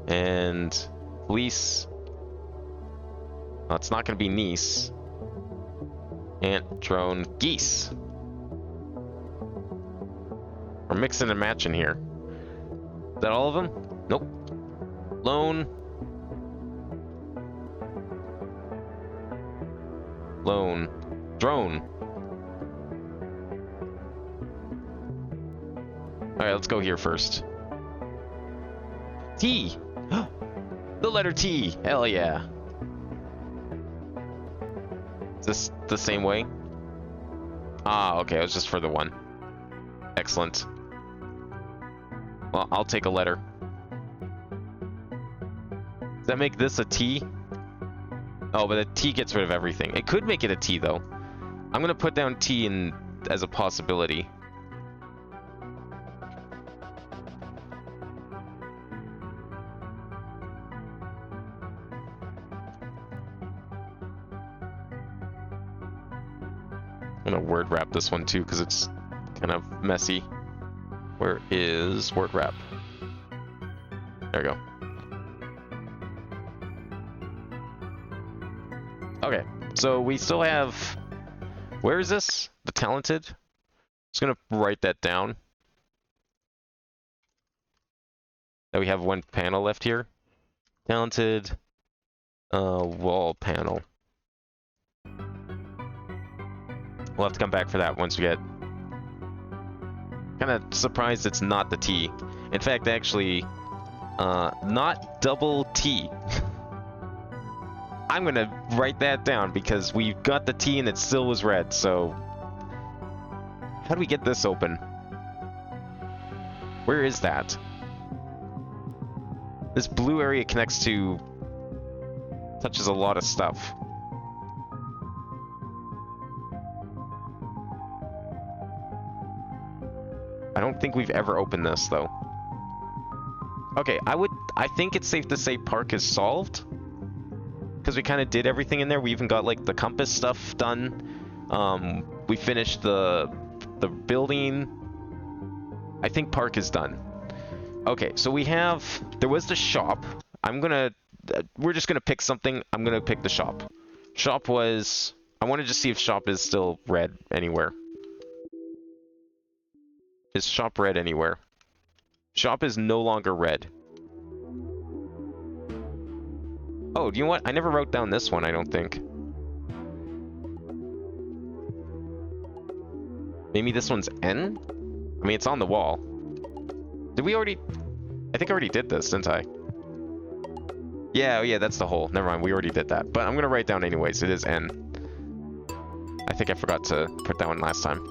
And lease. Oh, it's not gonna be niece. Ant, drone, geese. We're mixing and matching here. Is that all of them? Nope. Lone. Lone. Drone. Alright, let's go here first. T! The letter T! Hell yeah. Is this the same way? Ah, okay, it was just for the one. Excellent. Well, I'll take a letter. Does that make this a T? Oh, but a T gets rid of everything. It could make it a T, though. I'm gonna put down T in as a possibility. I'm gonna word wrap this one too, because it's kind of messy. Where is word wrap? There we go. Okay, so we still have... Where is this? The talented? Just gonna write that down. That we have one panel left here. Talented wall panel. We'll have to come back for that once we get... Kind of surprised it's not the T. In fact, actually, not double T. I'm gonna write that down because we got the T and it still was red, so... How do we get this open? Where is that? This blue area connects to... touches a lot of stuff. I don't think we've ever opened this, though. Okay, I think it's safe to say park is solved. Because we kind of did everything in there. We even got, like, the compass stuff done. We finished the building. I think park is done. Okay, so we have... There was the shop. We're just gonna pick something. I'm gonna pick the shop. Shop was... I wanted to see if shop is still red anywhere. Is shop red anywhere? Shop is no longer red. Oh, do you know what? I never wrote down this one, I don't think. Maybe this one's N? I mean, it's on the wall. Did we already... I think I already did this, didn't I? Yeah, that's the hole. Never mind, we already did that. But I'm gonna write down anyways, it is N. I think I forgot to put that one last time.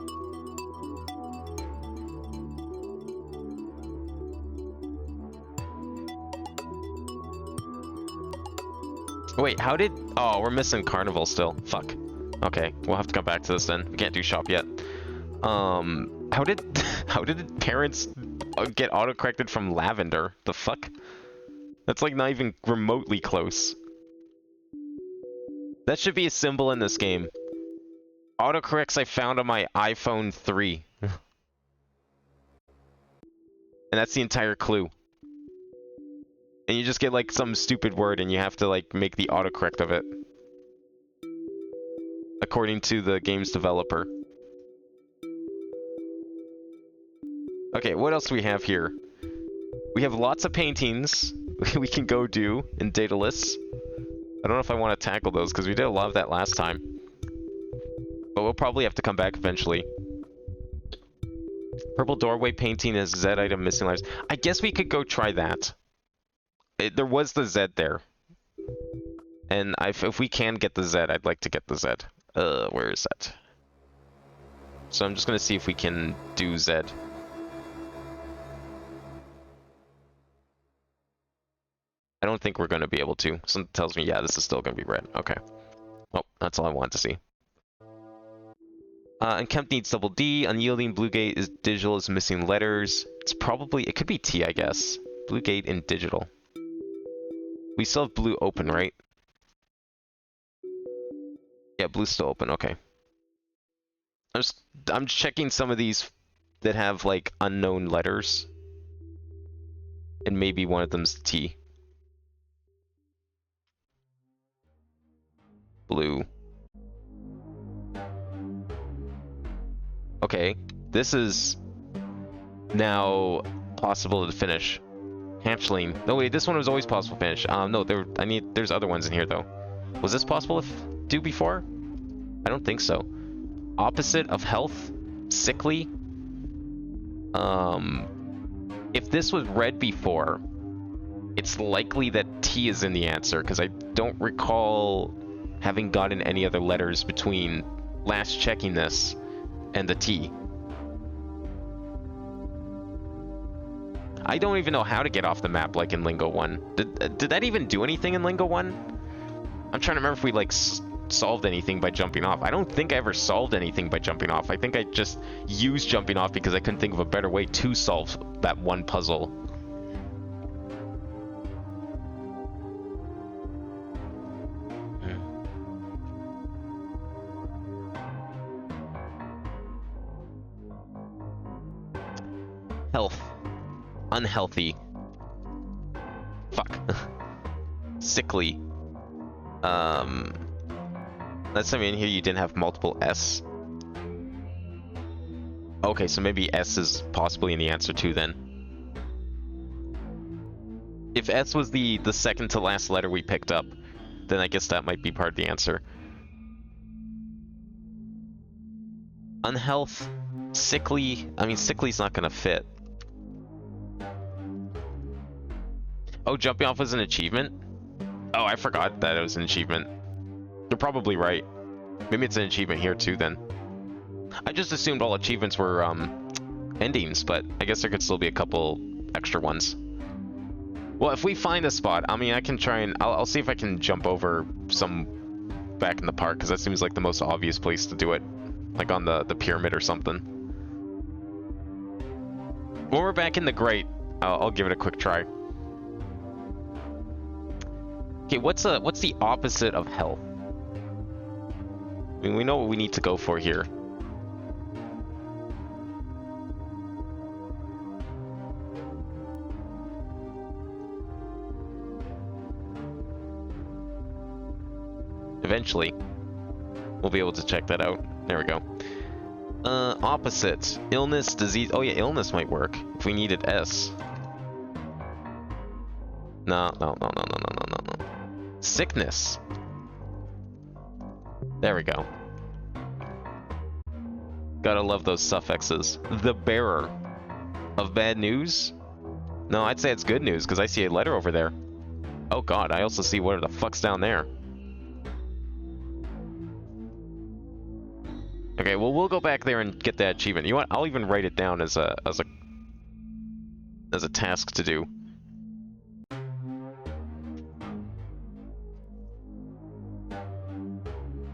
Wait, how did... Oh, we're missing Carnival still. Fuck. Okay, we'll have to come back to this then. We can't do shop yet. How did... How did parents get autocorrected from lavender? The fuck? That's like not even remotely close. That should be a symbol in this game. Autocorrects I found on my iPhone 3. And that's the entire clue. And you just get like some stupid word and you have to like make the autocorrect of it. According to the game's developer. Okay, what else do we have here? We have lots of paintings we can go do in Daedalus. I don't know if I want to tackle those because we did a lot of that last time. But we'll probably have to come back eventually. Purple doorway painting is Z item missing lives. I guess we could go try that. There was the Z there. And if we can get the Z, I'd like to get the Z. Where is that? So I'm just gonna see if we can do Z. I don't think we're gonna be able to. Something tells me, yeah, this is still gonna be red. Okay. Oh, that's all I wanted to see. Unkempt needs double D. Unyielding blue gate is digital, is missing letters. It's probably, it could be T, I guess. Blue gate in digital. We still have blue open, right? Yeah, blue's still open, okay. I'm checking some of these that have like unknown letters. And maybe one of them's T. Blue. Okay, this is now possible to finish. Hamstling. No wait, this one was always possible to finish. No, there's other ones in here though. Was this possible to do before? I don't think so. Opposite of health, sickly. If this was red before, it's likely that T is in the answer because I don't recall having gotten any other letters between last checking this and the T. I don't even know how to get off the map like in Lingo 1. Did that even do anything in Lingo 1? I'm trying to remember if we like solved anything by jumping off. I don't think I ever solved anything by jumping off. I think I just used jumping off because I couldn't think of a better way to solve that one puzzle. Health. Unhealthy. Fuck. Sickly. Last time in here you didn't have multiple S. Okay, so maybe S is possibly in the answer too then. If S was the second to last letter we picked up, then I guess that might be part of the answer. Unhealth. Sickly. I mean, sickly's not gonna fit. Oh, jumping off was an achievement? Oh, I forgot that it was an achievement. You're probably right. Maybe it's an achievement here too then. I just assumed all achievements were endings, but I guess there could still be a couple extra ones. Well, if we find a spot, I mean, I can try and... I'll see if I can jump over some back in the park, because that seems like the most obvious place to do it. Like on the pyramid or something. When we're back in the grate, I'll give it a quick try. Okay, what's the opposite of health? I mean, we know what we need to go for here. Eventually, we'll be able to check that out. There we go. Opposite. Illness, disease. Oh yeah, illness might work if we needed S. No. Sickness. There we go. Gotta love those suffixes. The bearer of bad news? No, I'd say it's good news because I see a letter over there. Oh god, I also see what the fuck's down there. Okay, well we'll go back there and get that achievement. You know what? I'll even write it down as a task to do.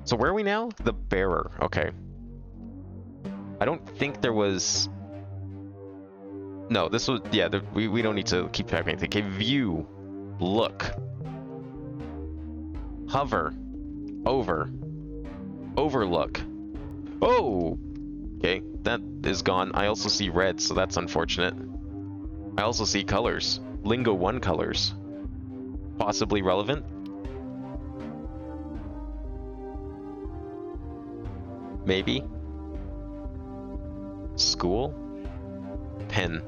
So where are we now? The bearer. Okay. I don't think there was... No, this was... Yeah, we don't need to keep track of anything. Okay, view. Look. Hover. Over. Overlook. Oh! Okay, that is gone. I also see red, so that's unfortunate. I also see colors. Lingo 1 colors. Possibly relevant. Maybe. School? Pen.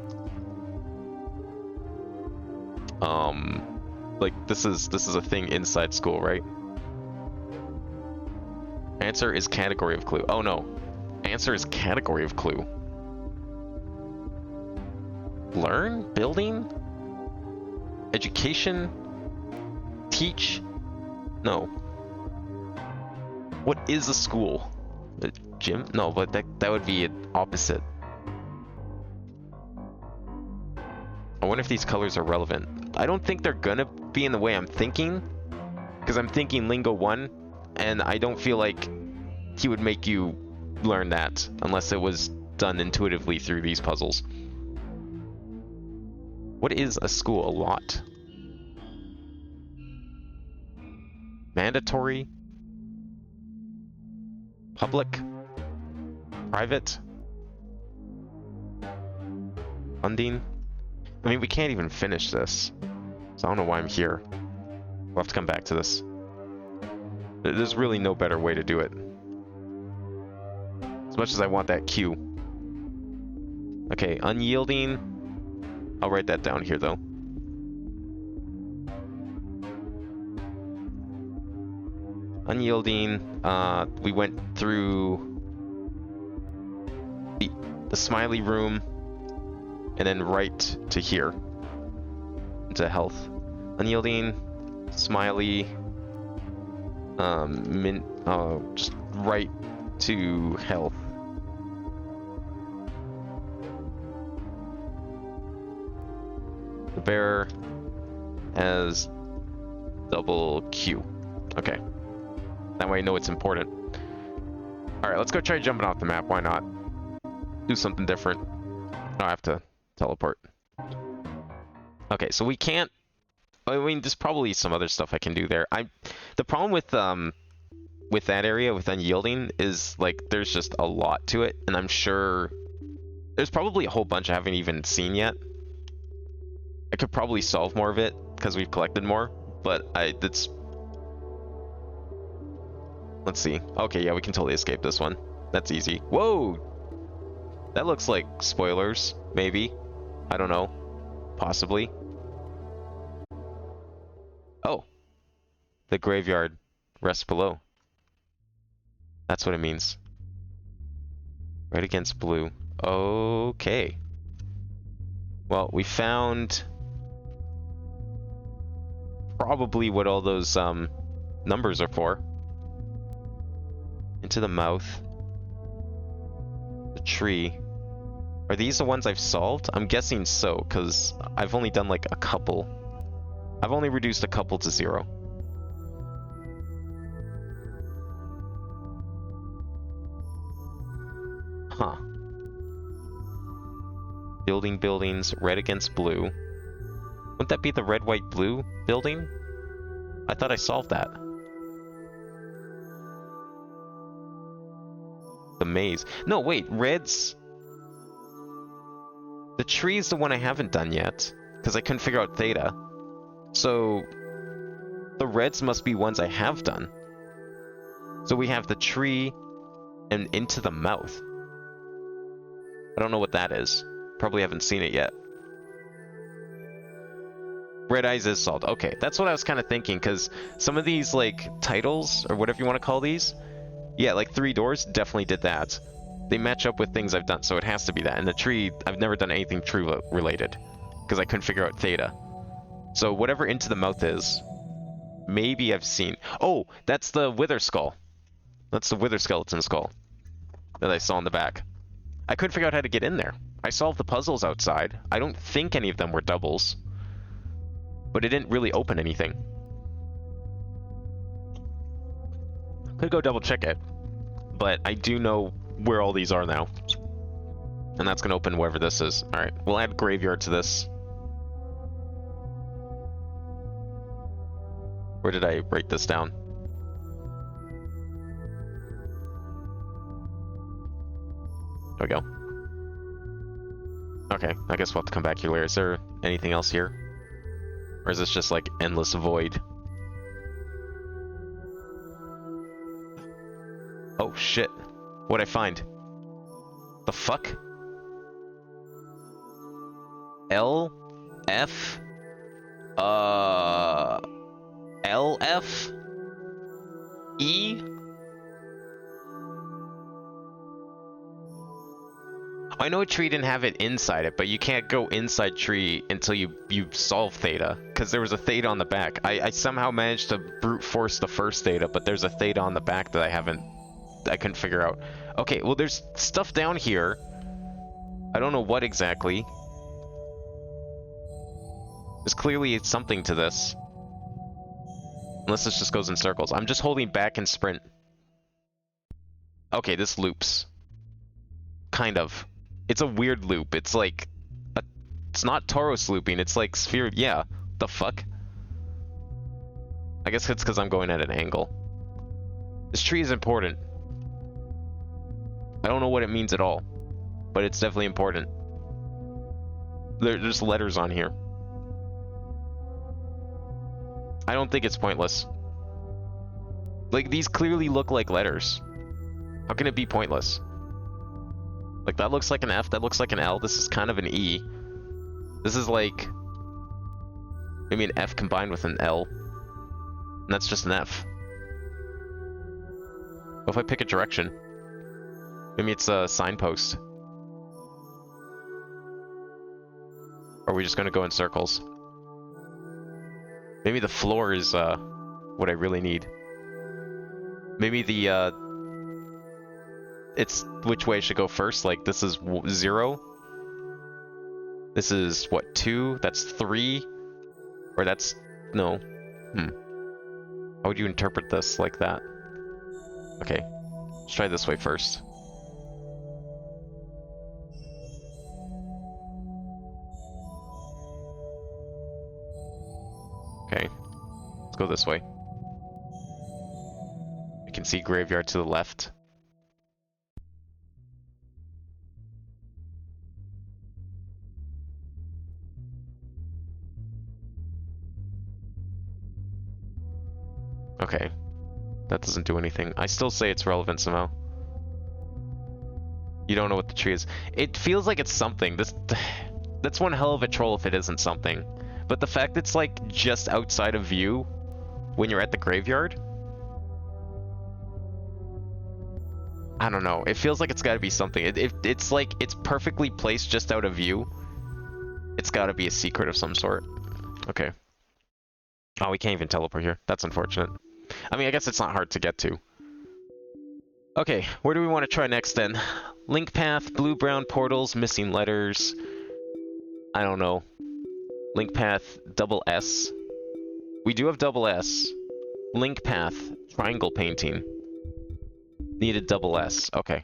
Like this is a thing inside school, right? Answer is category of clue. Oh no. Answer is category of clue. Learn? Building? Education? Teach? No. What is a school? A gym? No, but that would be opposite. I wonder if these colors are relevant. I don't think they're gonna be in the way I'm thinking, because I'm thinking Lingo 1, and I don't feel like he would make you learn that unless it was done intuitively through these puzzles. What is a school? A lot. Mandatory? Public? Private? Funding? I mean, we can't even finish this, so I don't know why I'm here. We'll have to come back to this. There's really no better way to do it. As much as I want that Q. Okay, unyielding. I'll write that down here, though. Unyielding. We went through the smiley room, and then right to here. Into health. Unyielding, smiley, just right to health. The bear has double Q. Okay. That way I know it's important. Alright, let's go try jumping off the map. Why not? Do something different. Oh, I have to teleport. Okay, so we can't... I mean, there's probably some other stuff I can do there. The problem with that area, with unyielding, is, like, there's just a lot to it, and I'm sure... There's probably a whole bunch I haven't even seen yet. I could probably solve more of it, because we've collected more, but it's... Let's see. Okay, yeah, we can totally escape this one. That's easy. Whoa! That looks like spoilers, maybe. I don't know. Possibly. Oh. The graveyard rests below. That's what it means. Right against blue. Okay. Well, we found... probably what all those numbers are for. Into the mouth. The tree. Are these the ones I've solved? I'm guessing so, because I've only done like a couple. I've only reduced a couple to 0. Huh. Building buildings, red against blue. Wouldn't that be the red, white, blue building? I thought I solved that. The maze. No, wait, red's... The tree is the one I haven't done yet, because I couldn't figure out theta. So, the reds must be ones I have done. So we have the tree and into the mouth. I don't know what that is. Probably haven't seen it yet. Red Eyes is solved. Okay, that's what I was kind of thinking, because some of these, like, titles, or whatever you want to call these, yeah, like 3 Doors definitely did that. They match up with things I've done, so it has to be that. And the tree, I've never done anything tree related, because I couldn't figure out theta. So whatever Into the Mouth is, maybe I've seen... Oh, that's the Wither Skull. That's the Wither Skeleton Skull that I saw in the back. I couldn't figure out how to get in there. I solved the puzzles outside. I don't think any of them were doubles. But it didn't really open anything. Could go double check it. But I do know where all these are now. And that's going to open wherever this is. Alright, we'll add graveyard to this. Where did I write this down? There we go. Okay, I guess we'll have to come back here later. Is there anything else here? Or is this just like endless void? Oh shit. What'd I find? The fuck? L? F? L? F? E? I know a tree didn't have it inside it, but you can't go inside tree until you solve theta, because there was a theta on the back. I somehow managed to brute force the first theta, but there's a theta on the back that I couldn't figure out. Okay, well there's stuff down here. I don't know what exactly. There's clearly something to this. Unless this just goes in circles. I'm just holding back and sprint. Okay, this loops. Kind of. It's a weird loop. It's like... it's not Tauros looping, it's like sphere... Yeah. The fuck? I guess it's because I'm going at an angle. This tree is important. I don't know what it means at all. But it's definitely important. There's letters on here. I don't think it's pointless. Like, these clearly look like letters. How can it be pointless? Like, that looks like an F, that looks like an L, this is kind of an E. This is like... maybe an F combined with an L. And that's just an F. What if I pick a direction? Maybe it's a signpost. Or are we just gonna go in circles? Maybe the floor is what I really need. Maybe the it's which way I should go first. Like this is 0. This is what, 2? That's 3? Or that's no. How would you interpret this like that? Okay, let's try this way first. Okay, let's go this way. I can see graveyard to the left. Okay, that doesn't do anything. I still say it's relevant somehow. You don't know what the tree is. It feels like it's something. That's one hell of a troll if it isn't something. But the fact it's like just outside of view when you're at the graveyard, I don't know. It feels like it's got to be something. It's like it's perfectly placed just out of view. It's got to be a secret of some sort. Okay. Oh, we can't even teleport here. That's unfortunate. I mean, I guess it's not hard to get to. Okay, where do we want to try next then? Link path, blue-brown portals, missing letters. I don't know. Link path, double S. We do have double S. Link path, triangle painting. Needed double S. Okay.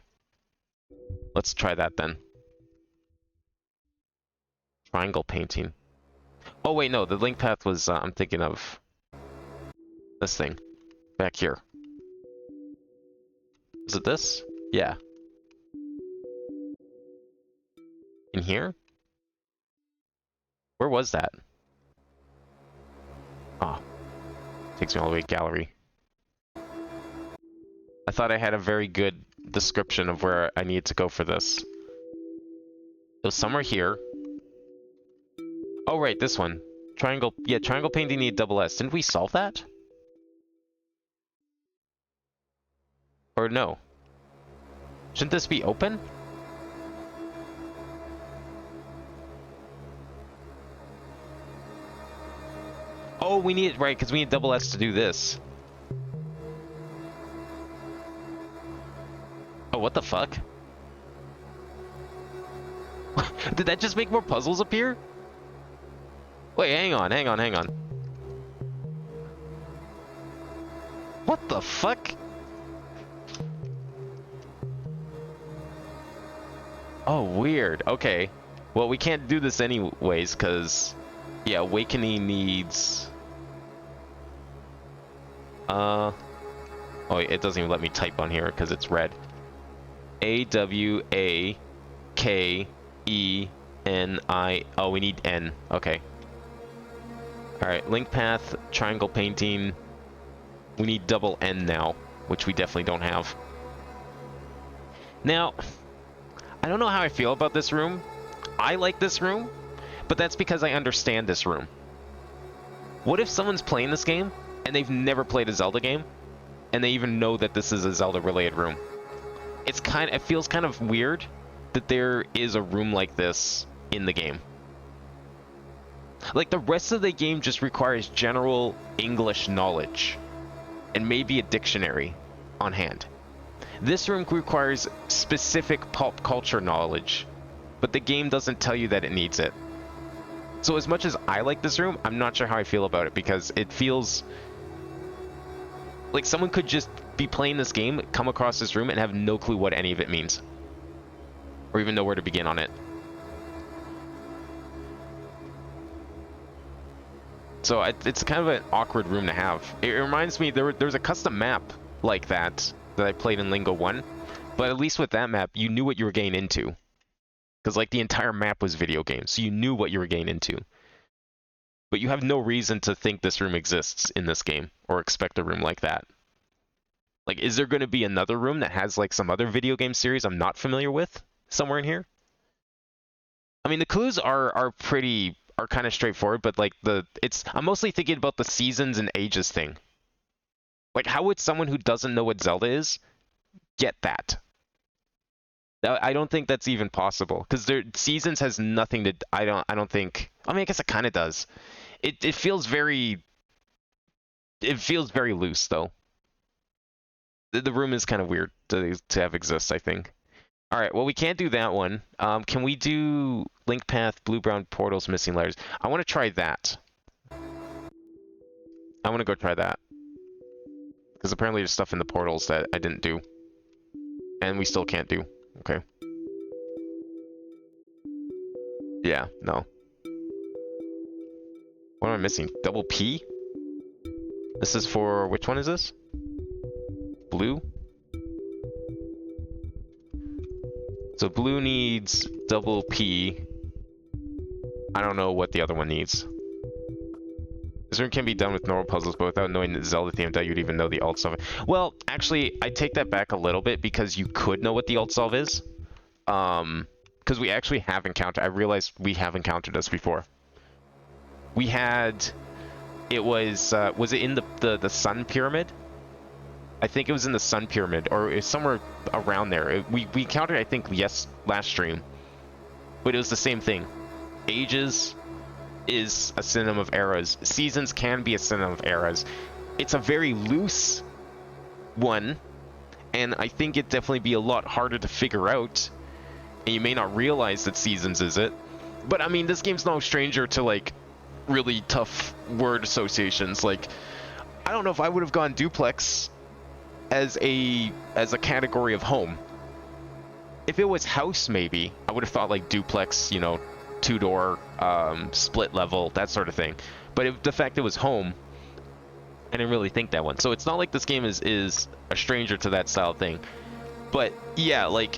Let's try that then. Triangle painting. Oh wait, no, the link path was, I'm thinking of this thing. Back here. Is it this? Yeah. In here? Where was that? Oh. Takes me all the way to gallery. I thought I had a very good description of where I needed to go for this. It was somewhere here. Oh, right, this one. Triangle, yeah, triangle painting need double S. Didn't we solve that? Or no? Shouldn't this be open? Oh, we need, right, because we need double S to do this. Oh, what the fuck? Did that just make more puzzles appear? Wait, hang on. What the fuck? Oh, weird. Okay. Well, we can't do this anyways, because... yeah, Awakening needs... Oh, it doesn't even let me type on here, because it's red. A-W-A-K-E-N-I... oh, we need N. Okay. Alright, link path, triangle painting. We need double N now, which we definitely don't have. Now, I don't know how I feel about this room. I like this room, but that's because I understand this room. What if someone's playing this game, and they've never played a Zelda game, and they even know that this is a Zelda-related room? It feels kind of weird that there is a room like this in the game. Like, the rest of the game just requires general English knowledge and maybe a dictionary on hand. This room requires specific pop culture knowledge, but the game doesn't tell you that it needs it. So as much as I like this room, I'm not sure how I feel about it, because it feels like someone could just be playing this game, come across this room, and have no clue what any of it means, or even know where to begin on it. So it's kind of an awkward room to have. It reminds me, there's a custom map like that I played in Lingo 1, but at least with that map, you knew what you were getting into. Because, like, the entire map was video games, so you knew what you were getting into. But you have no reason to think this room exists in this game, or expect a room like that. Like, is there going to be another room that has, like, some other video game series I'm not familiar with somewhere in here? I mean, the clues are kind of straightforward, but, like, I'm mostly thinking about the seasons and ages thing. Like, how would someone who doesn't know what Zelda is get that? I don't think that's even possible, because seasons has nothing to. I don't think. I mean, I guess it kind of does. It feels very. It feels very loose, though. The room is kind of weird to have exist, I think. All right, well, we can't do that one. Can we do link path, blue brown portals, missing letters? I want to try that. I want to go try that, because apparently there's stuff in the portals that I didn't do, and we still can't do. Okay. Yeah, no. What am I missing? Double P? This is for... which one is this? Blue? So blue needs double P. I don't know what the other one needs. This room can be done with normal puzzles, but without knowing the Zelda theme, that you'd even know the alt solve. Well, actually, I take that back a little bit, because you could know what the alt solve is. Because we actually have encountered... I realized we have encountered this before. We had... It was it in the Sun Pyramid? I think it was in the Sun Pyramid, or it was somewhere around there. We encountered, I think, last stream. But it was the same thing. Ages is a synonym of eras. Seasons can be a synonym of eras. It's a very loose one, and I think it'd definitely be a lot harder to figure out, and you may not realize that seasons is it. But I mean, this game's no stranger to, like, really tough word associations. Like, I don't know if I would have gone duplex as a category of home. If it was house, maybe I would have thought, like, duplex, you know, two-door, split level, that sort of thing. But the fact it was home, I didn't really think that one. So it's not like this game is a stranger to that style thing. But yeah, like,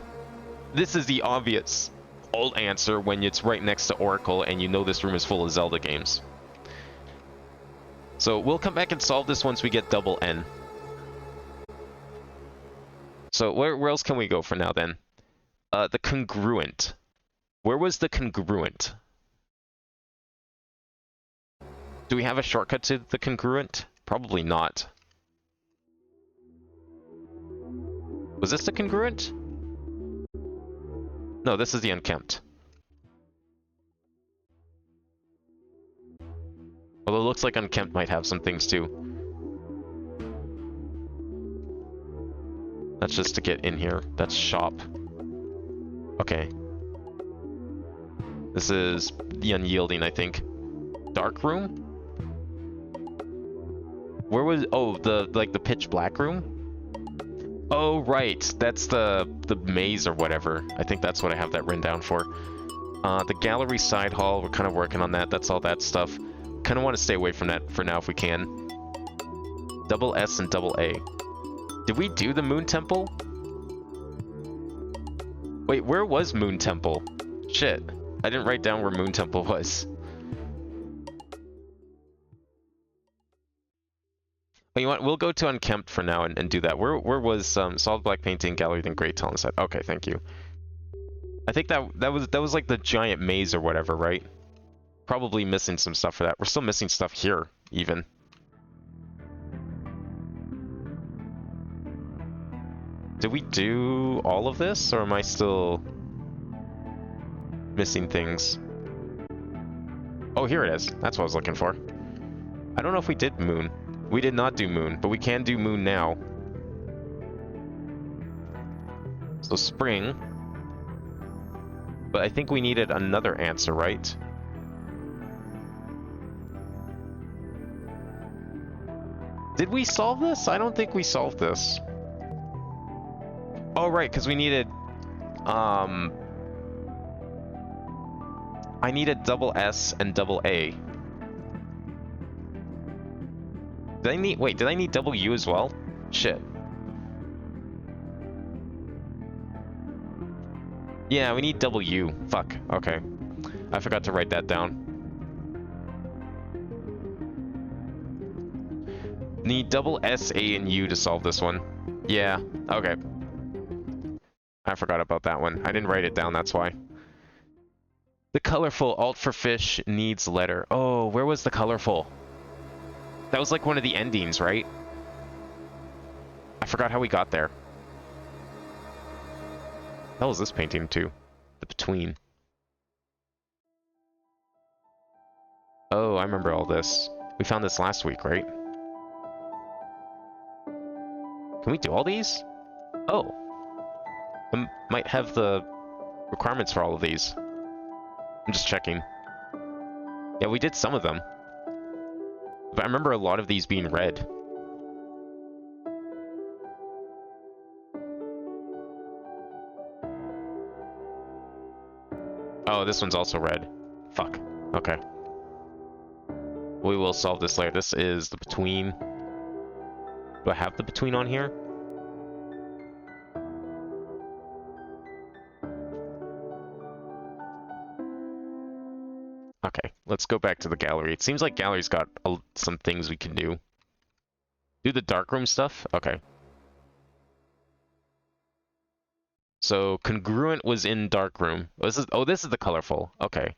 this is the obvious old answer when it's right next to Oracle and you know this room is full of Zelda games. So we'll come back and solve this once we get double N. So where else can we go for now then? The congruent. Where was the congruent? Do we have a shortcut to the congruent? Probably not. Was this the congruent? No, this is the unkempt. Although it looks like unkempt might have some things too. That's just to get in here. That's shop. Okay. This is the unyielding, I think. Dark room? Where was... oh, the pitch black room? Oh, right. That's the maze or whatever. I think that's what I have that written down for. The gallery side hall, we're kind of working on that. That's all that stuff. Kind of want to stay away from that for now if we can. Double S and double A. Did we do the Moon Temple? Wait, where was Moon Temple? Shit. I didn't write down where Moon Temple was. Oh, you know what? We'll go to unkempt for now and do that. Where was solid black painting, gallery, then gray tile inside? Okay, thank you. I think that was like the giant maze or whatever, right? Probably missing some stuff for that. We're still missing stuff here, even. Did we do all of this, or am I still... Missing things. Oh, here it is. That's what I was looking for. I don't know if we did moon. We did not do moon, but we can do moon now. So spring. But I think we needed another answer, right? Did we solve this? I don't think we solved this. Oh, right, because we needed... I needed double S and double A. Did I need... Wait, did I need double U as well? Shit. Yeah, we need double U. Fuck. Okay. I forgot to write that down. Need double S, A, and U to solve this one. Yeah, okay. I forgot about that one. I didn't write it down, that's why. The colorful alt for fish needs letter. Oh, where was the colorful? That was like one of the endings, right? I forgot how we got there. How was this painting too? The between. Oh, I remember all this. We found this last week, right? Can we do all these? Oh. I might have the requirements for all of these. I'm just checking. Yeah, we did some of them. But I remember a lot of these being red. Oh, this one's also red. Fuck. Okay. We will solve this later. This is the between. Do I have the between on here? Okay, let's go back to the gallery. It seems like gallery's got some things we can do. Do the darkroom stuff? Okay. So congruent was in darkroom. Oh, this is the colorful. Okay.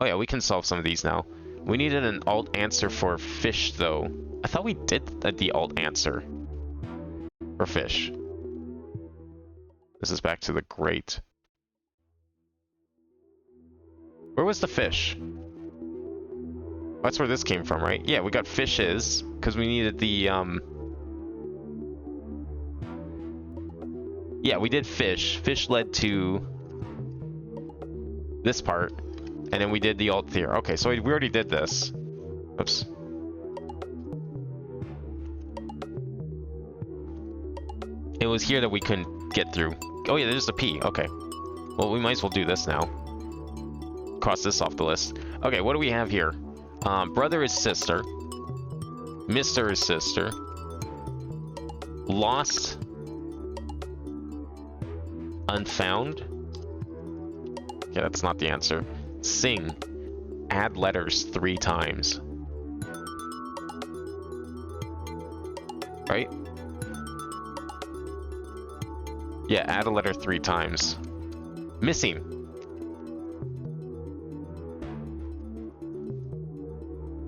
Oh yeah, we can solve some of these now. We needed an alt answer for fish, though. I thought we did the alt answer for fish. This is back to the grate. Where was the fish? That's where this came from, right? Yeah, we got fishes, because we needed the, Yeah, we did fish. Fish led to this part, and then we did the alt here. Okay, so we already did this. Oops. It was here that we couldn't get through. Oh yeah, there's the P. Okay. Well, we might as well do this now. Cross this off the list. Okay, what do we have here? Brother is sister. Mr. is sister. Lost. Unfound. Yeah, that's not the answer. Sing. Add letters 3 times. Right? Yeah, add a letter 3 times. Missing.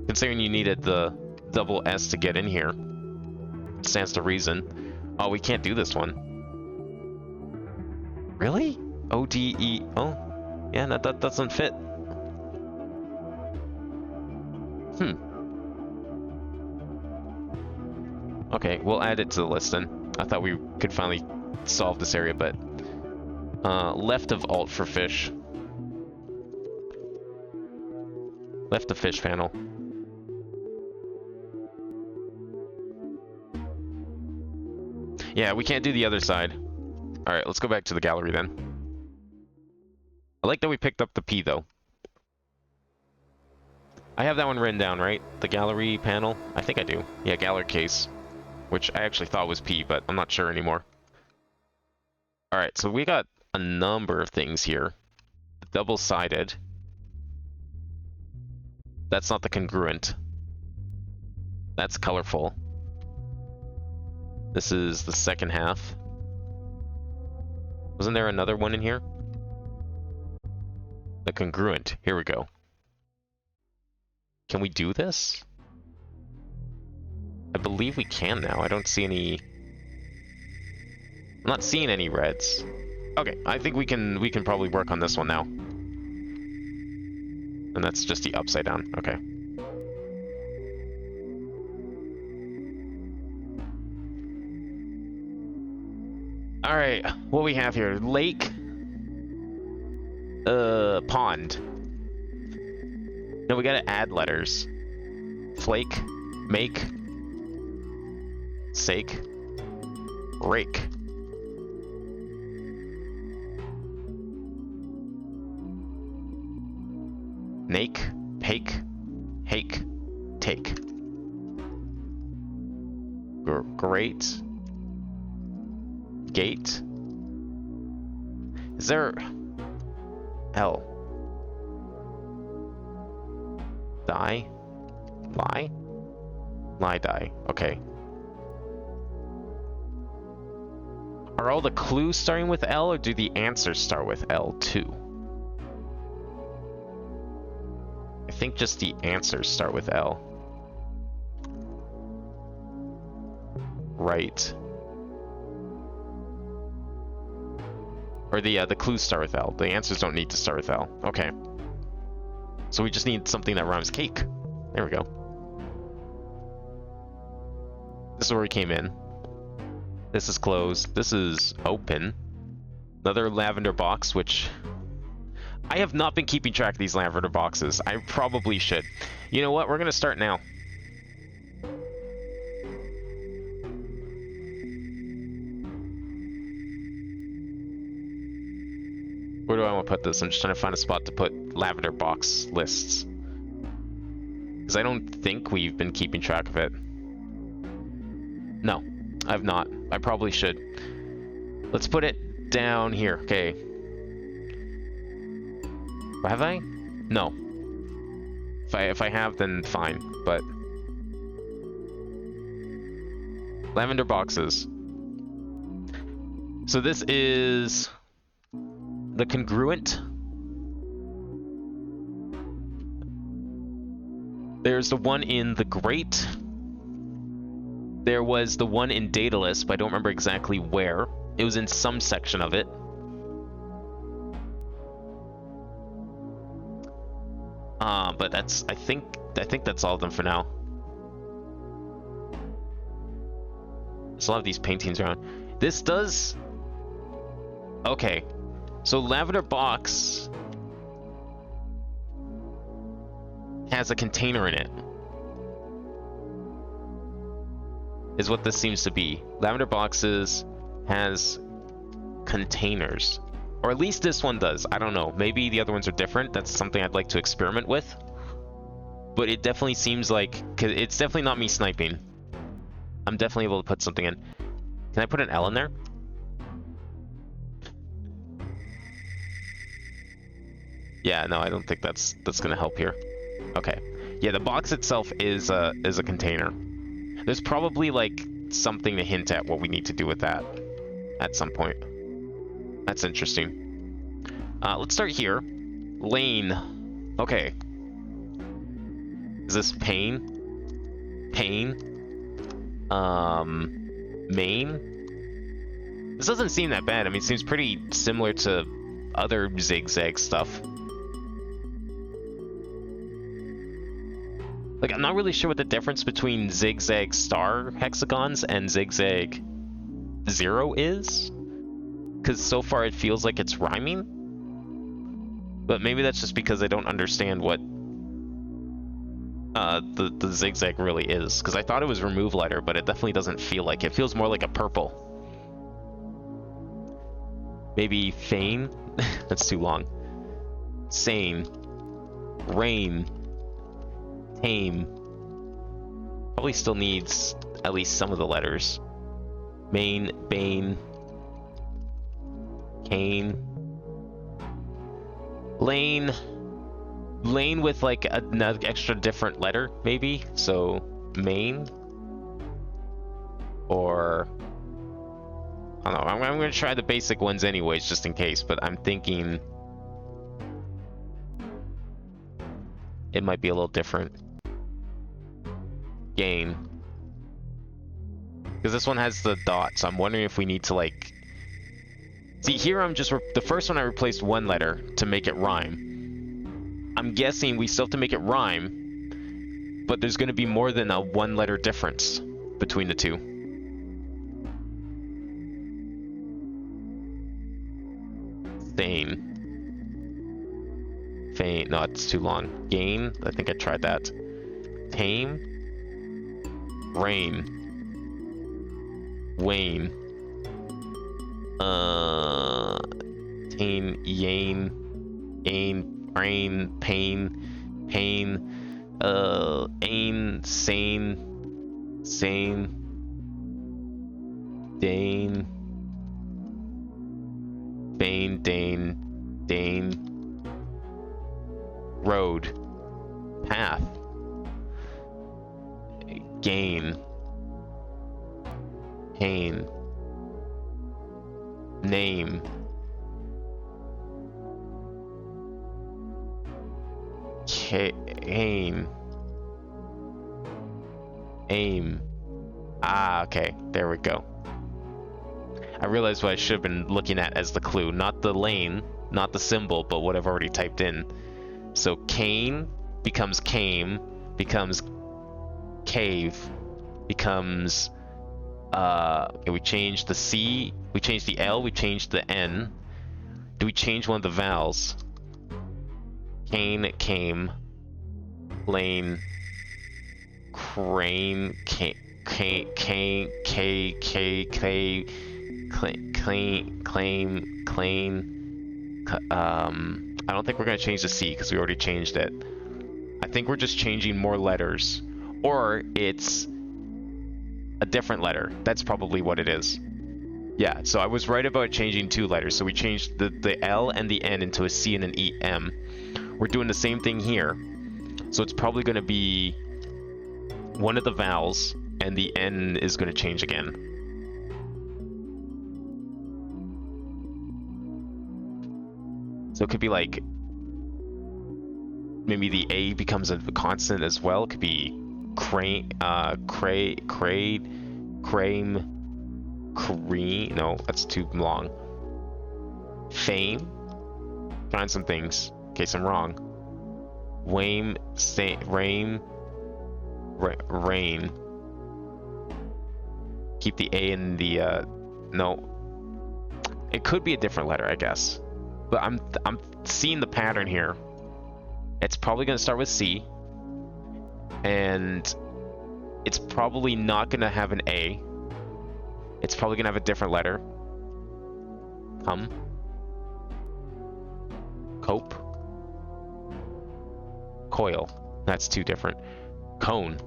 Considering you needed the double S to get in here. Stands to reason. Oh, we can't do this one. Really? O-D-E... Oh. Yeah, that doesn't fit. Okay, we'll add it to the list then. I thought we could finally solve this area, but... left of alt for fish. Left of fish panel. Yeah, we can't do the other side. Alright, let's go back to the gallery then. I like that we picked up the P, though. I have that one written down, right? The gallery panel? I think I do. Yeah, gallery case. Which I actually thought was P, but I'm not sure anymore. Alright, so we got a number of things here. Double-sided. That's not the congruent. That's colorful. This is the second half. Wasn't there another one in here? The congruent. Here we go. Can we do this? I believe we can now. I don't see any... I'm not seeing any reds. Okay, I think we can probably work on this one now. And that's just the upside down. Okay. All right, what we have here? Lake, pond. Now we gotta add letters. Flake, make, sake, rake. Nake, pake, hake, take. Great. Gate. Is there L? Die? Lie? Lie, die. Okay. Are all the clues starting with L, or do the answers start with L too? I think just the answers start with L. Right. Or the clues start with L. The answers don't need to start with L. Okay. So we just need something that rhymes cake. There we go. This is where we came in. This is closed. This is open. Another lavender box, which... I have not been keeping track of these lavender boxes. I probably should. You know what? We're gonna start now. Where do I want to put this? I'm just trying to find a spot to put lavender box lists. Because I don't think we've been keeping track of it. No, I've not. I probably should. Let's put it down here. Okay. Have I? No. If I have, then fine. But lavender boxes. So this is the congruent. There's the one in the Great. There was the one in Daedalus, but I don't remember exactly where. It was in some section of it. But that's I think that's all of them for now. There's a lot of these paintings around. This does. Okay, so lavender box has a container in it. Is what this seems to be. Lavender boxes has containers. Or at least this one does. I don't know. Maybe the other ones are different. That's something I'd like to experiment with. But it definitely seems like... Cause it's definitely not me sniping. I'm definitely able to put something in. Can I put an L in there? Yeah, no, I don't think that's gonna help here. Okay. Yeah, the box itself is a container. There's probably like something to hint at what we need to do with that at some point. That's interesting. Let's start here. Lane. Okay. Is this pain? Pain? Main? This doesn't seem that bad. I mean, it seems pretty similar to other zigzag stuff. Like, I'm not really sure what the difference between zigzag star hexagons and zigzag 0 is. Because so far it feels like it's rhyming. But maybe that's just because I don't understand what the zigzag really is. Because I thought it was remove letter, but it definitely doesn't feel like it. It feels more like a purple. Maybe feign? That's too long. Sane. Rain. Tame. Probably still needs at least some of the letters. Main, Bane. Kane. Lane. Lane with like another extra different letter, maybe? So, main? Or... I don't know, I'm going to try the basic ones anyways, just in case, but I'm thinking... it might be a little different. Gain. Because this one has the dot, so I'm wondering if we need to, like... See, here I'm just... the first one I replaced one letter to make it rhyme. I'm guessing we still have to make it rhyme, but there's going to be more than a one-letter difference between the two. Thane. Feign. No, it's too long. Gain. I think I tried that. Tame. Rain. Wayne. Tain. Yane. Ain. Rain. Pain. Pain. Ain. Sane. Sane. Dane. Bane. Dane. Dane. Road. Path. Gain. Pain. Name. Aim. Aim. Ah, okay. There we go. I realized what I should have been looking at as the clue. Not the lane, not the symbol, but what I've already typed in. So cane becomes came, becomes cave, becomes... okay, we changed the C, we changed the L, we changed the N. Do we change one of the vowels? Cane, came, lane, crane, cane, cane, cane, claim, claim. I don't think we're gonna change the C because we already changed it. I think we're just changing more letters, or it's a different letter. That's probably what it is. Yeah, so I was right about changing two letters. So we changed the L and the N into a C and an E M. We're doing the same thing here. So it's probably going to be one of the vowels, and the N is going to change again. So it could be like, maybe the A becomes a consonant as well. It could be crane, crane, no, that's too long. Fame. Find some things in case I'm wrong. Wame, rain. Keep the A in the no. It could be a different letter, I guess. But I'm seeing the pattern here. It's probably gonna start with C. And it's probably not gonna have an A. It's probably gonna have a different letter. Come. Cope. Coil. That's too different. Cone.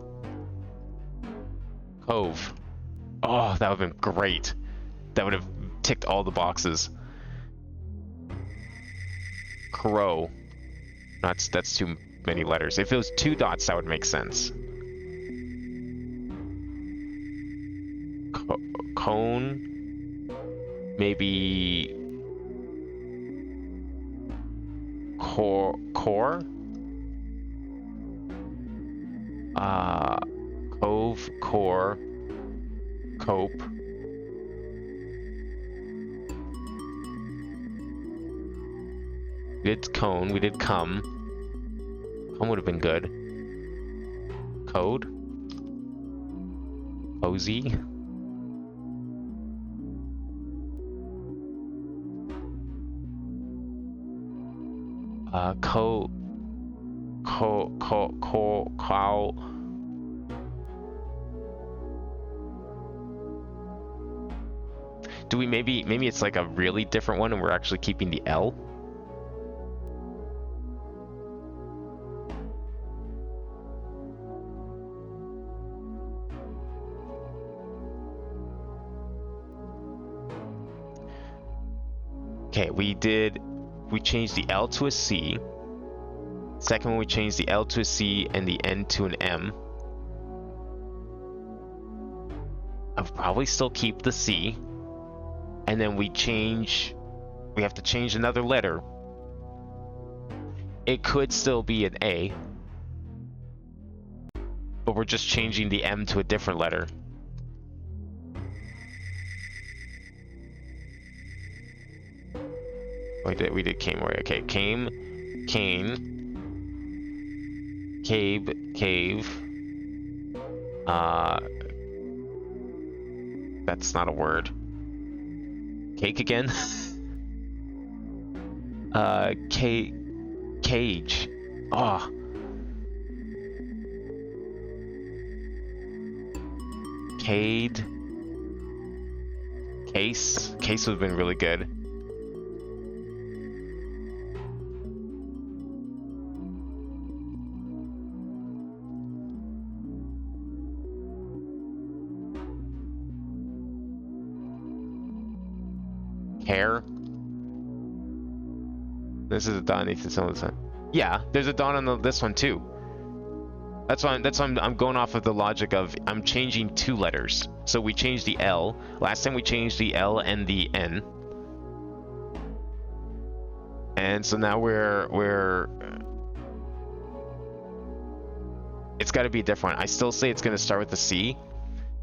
Cove. Oh, that would have been great. That would have ticked all the boxes. Crow. That's too many letters. If it was two dots, that would make sense. Cone. Maybe core. Cove, core, cope. We did cone, we did come. Come would have been good. Code. Cozy. Cow. Do we maybe it's like a really different one and we're actually keeping the L? Okay, we changed the L to a C. Second one, we changed the L to a C and the N to an M. I'll probably still keep the C. And then we have to change another letter. It could still be an A. But we're just changing the M to a different letter. We did came right. Okay, came, cane, cave, cave. That's not a word. Cake again? Cage. Oh. Cade. Case. Case would have been really good. Hair. This is a Don Nathan Silverson. Yeah, there's a Don on this one too. That's why I'm going off of the logic of I'm changing 2 letters. So we changed the L. Last time we changed the L and the N. And so now we're it's got to be different. I still say it's going to start with a C.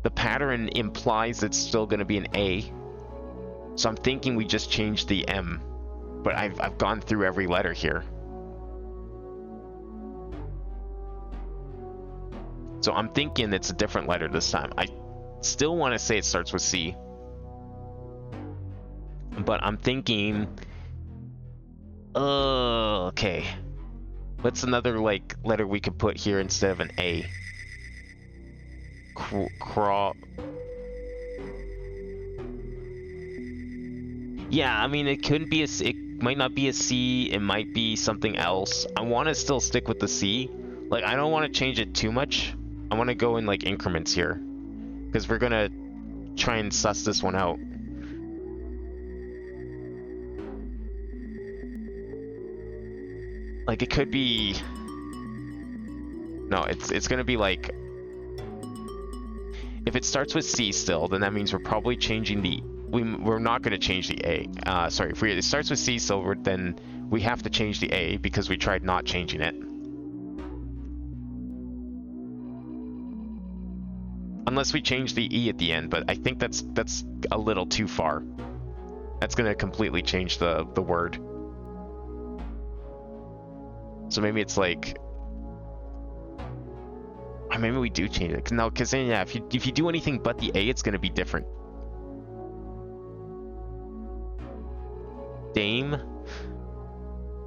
The pattern implies it's still going to be an A. So I'm thinking we just changed the M. But I've gone through every letter here. So I'm thinking it's a different letter this time. I still want to say it starts with C. But I'm thinking... okay. What's another, like, letter we could put here instead of an A? Yeah, I mean, it couldn't be it might not be a C, it might be something else. I want to still stick with the C. Like, I don't want to change it too much. I want to go in, like, increments here. Because we're gonna try and suss this one out. Like, it could be... No, it's gonna be, like... If it starts with C still, then that means we're probably changing the... We're not going to change the A. Sorry, if it starts with C still, then we have to change the A because we tried not changing it. Unless we change the E at the end, but I think that's a little too far. That's going to completely change the word. So maybe it's like... Or maybe we do change it. No, because then, yeah, if you do anything but the A, it's going to be different. Dame,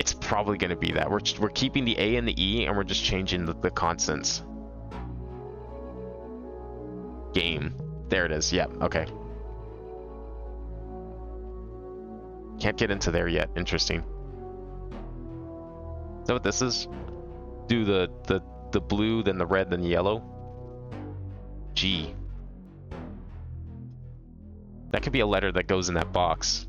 it's probably going to be that. We're keeping the A and the E, and we're just changing the consonants. Game. There it is. Yep. Okay. Can't get into there yet. Interesting. Is that what this is? Do the blue, then the red, then the yellow? G. That could be a letter that goes in that box.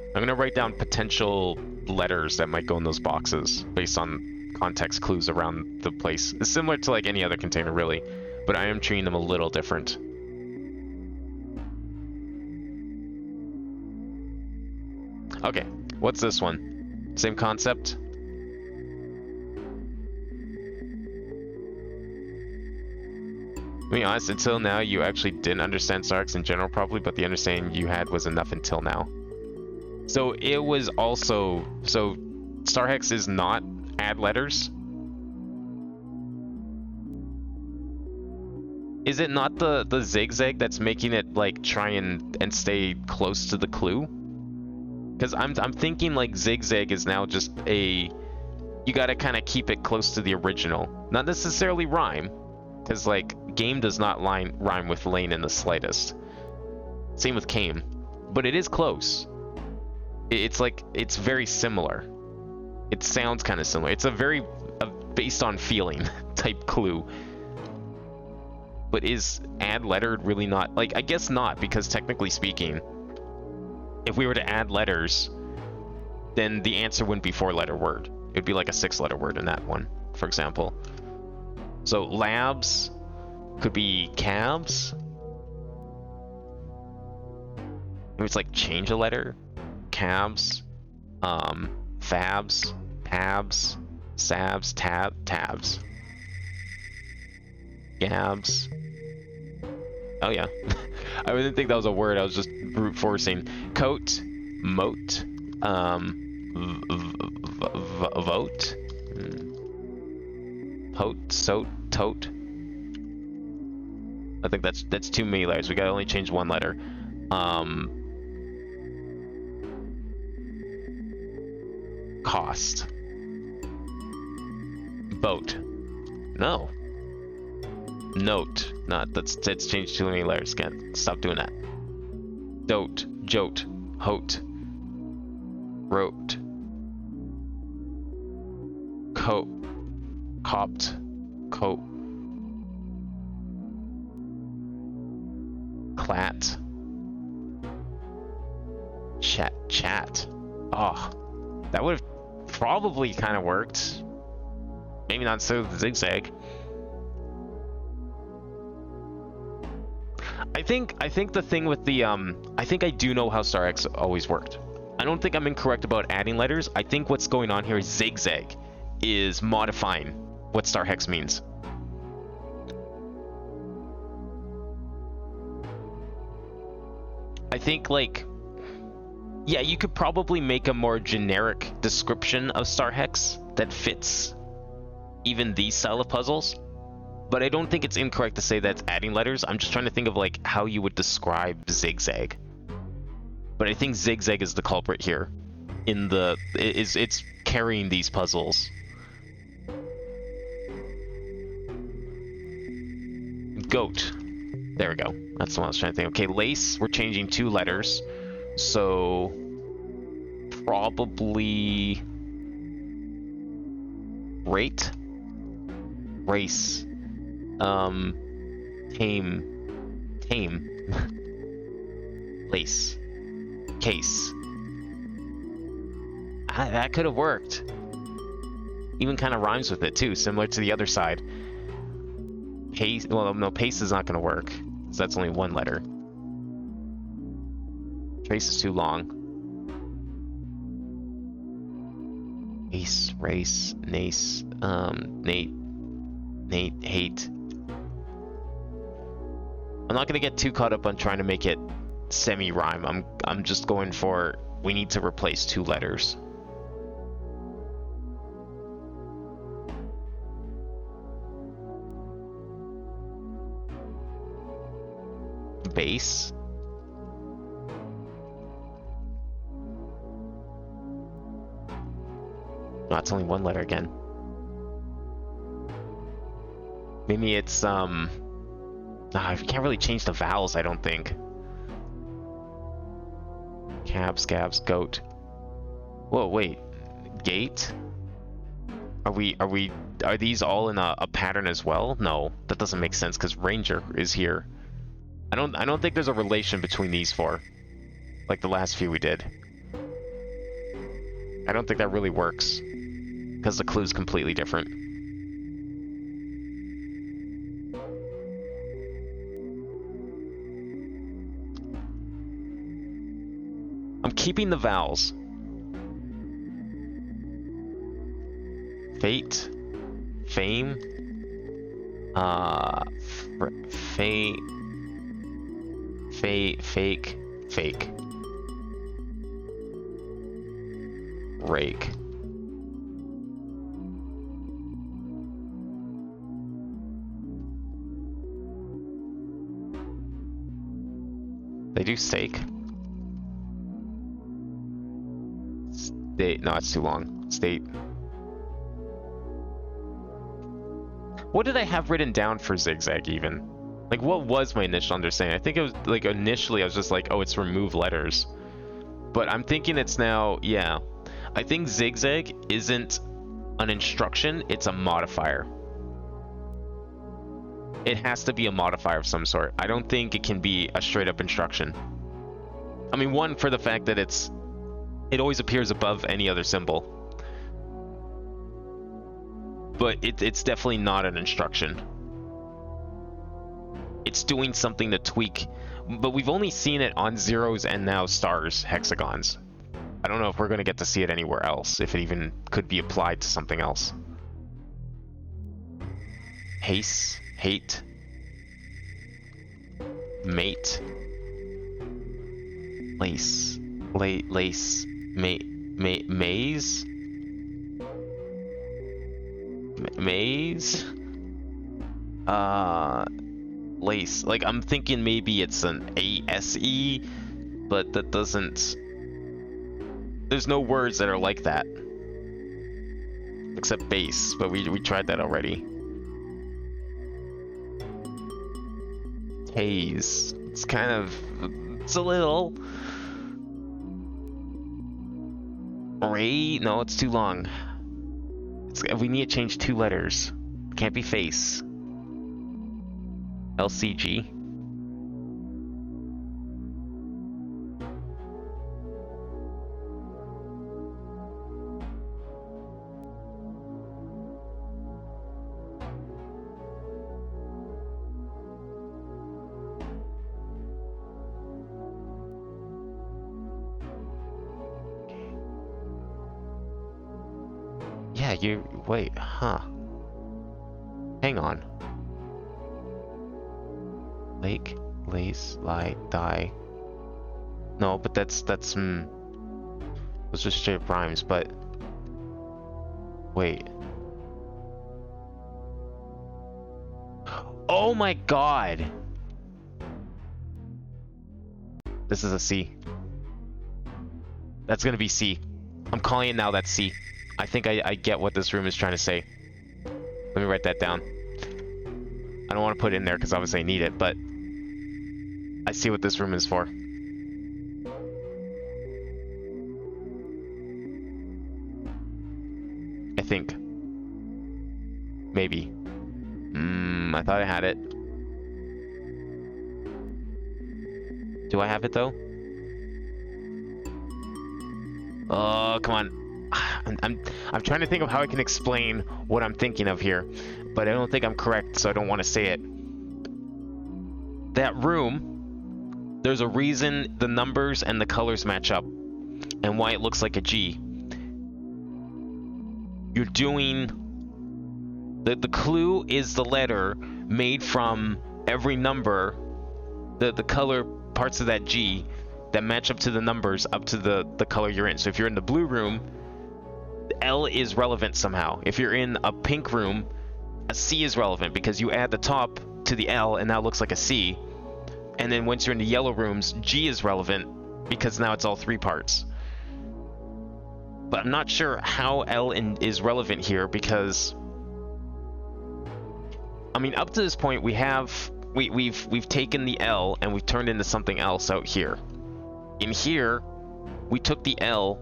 I'm going to write down potential letters that might go in those boxes based on context clues around the place. It's similar to like any other container, really, but I am treating them a little different. Okay, what's this one? Same concept? To be honest, until now, you actually didn't understand Starhex in general properly, but the understanding you had was enough until now. So it was also... So Starhex is not add letters? Is it not the zigzag that's making it like try and stay close to the clue? Because I'm thinking like zigzag is now just a... You gotta kind of keep it close to the original. Not necessarily rhyme, because like game does not rhyme with lane in the slightest. Same with came, but it is close. It's like, it's very similar. It sounds kind of similar. It's a very based on feeling type clue. But is add lettered really not? Like, I guess not, because technically speaking, if we were to add letters, then the answer wouldn't be 4-letter word. It would be like a 6-letter word in that one, for example. So labs could be cabs. Maybe it's like change a letter. Cabs, fabs, pabs, sabs, tabs, gabs. Oh yeah. I didn't think that was a word. I was just brute forcing. Coat, moat, vote, pote, soat, tote. I think that's too many letters. We gotta only change one letter. Cost. Boat. No. Note. Not that's changed too many letters. Can't stop doing that. Dote. Jote. Hote. Wrote. Coat. Copped. Coat. Clat. Chat. Oh. That would have probably kind of worked. Maybe not so zigzag. I think the thing with the I think I do know how star X always worked. I don't think I'm incorrect about adding letters. I think what's going on here is zigzag is modifying what star hex means. I think, like, yeah, you could probably make a more generic description of star hex that fits even these style of puzzles, but I don't think it's incorrect to say that's adding letters. I'm just trying to think of like how you would describe zigzag. But I think zigzag is the culprit here. It's carrying these puzzles. Goat. There we go. That's the one I was trying to think. Okay, lace, we're changing 2 letters. So probably rate, race, tame, lace, case. That could have worked. Even kind of rhymes with it too, similar to the other side. Pace, well, no, pace is not going to work, so that's only 1 letter. Trace is too long. Ace, race, nace, Nate, hate. I'm not gonna get too caught up on trying to make it semi-rhyme. I'm just going for, we need to replace 2 letters. Base. No, it's only 1 letter again. Maybe it's, I can't really change the vowels, I don't think. Cab, scabs, goat. Whoa, wait. Gate? Are these all in a pattern as well? No, that doesn't make sense because Ranger is here. I don't think there's a relation between these 4. Like the last few we did. I don't think that really works. Because the clue's completely different. I'm keeping the vowels. Fate. Fame. Fake. Rake. They do sake. State. No, it's too long. State. What did I have written down for zigzag even? Like, what was my initial understanding? I think it was, like, initially I was just like, oh, it's remove letters. But I'm thinking it's now, yeah. I think zigzag isn't an instruction, it's a modifier. It has to be a modifier of some sort. I don't think it can be a straight up instruction. I mean, one, for the fact that it always appears above any other symbol. But it's definitely not an instruction. It's doing something to tweak, but we've only seen it on zeros and now stars, hexagons. I don't know if we're going to get to see it anywhere else, if it even could be applied to something else. Haste, hate. mate. Lace. Lace. Maze? Maze? Lace. Like, I'm thinking maybe it's an ASE, but that doesn't... There's no words that are like that. Except base, but we tried that already. Haze. It's kind of... It's a little... Ray? No, it's too long. We need to change 2 letters. Can't be face. LCG. Yeah, wait, huh. Hang on. Lake, lace, lie, die. No, but that's those are straight up rhymes, but wait. Oh my god! This is a C. That's gonna be C. I'm calling it now, that's C. I think I get what this room is trying to say. Let me write that down. I don't want to put it in there because obviously I need it, but I see what this room is for. I think. Maybe. I thought I had it. Do I have it though? Oh, come on. I'm trying to think of how I can explain what I'm thinking of here, but I don't think I'm correct, so I don't want to say it. That room, there's a reason the numbers and the colors match up, and why it looks like a G. You're doing... The clue is the letter made from every number, the color parts of that G that match up to the numbers up to the color you're in. So if you're in the blue room, L is relevant somehow. If you're in a pink room, a C is relevant because you add the top to the L and now it looks like a C. And then once you're in the yellow rooms, G is relevant because now it's all 3 parts. But I'm not sure how L is relevant here because, I mean, up to this point we've taken the L and we've turned into something else out here. In here, we took the L,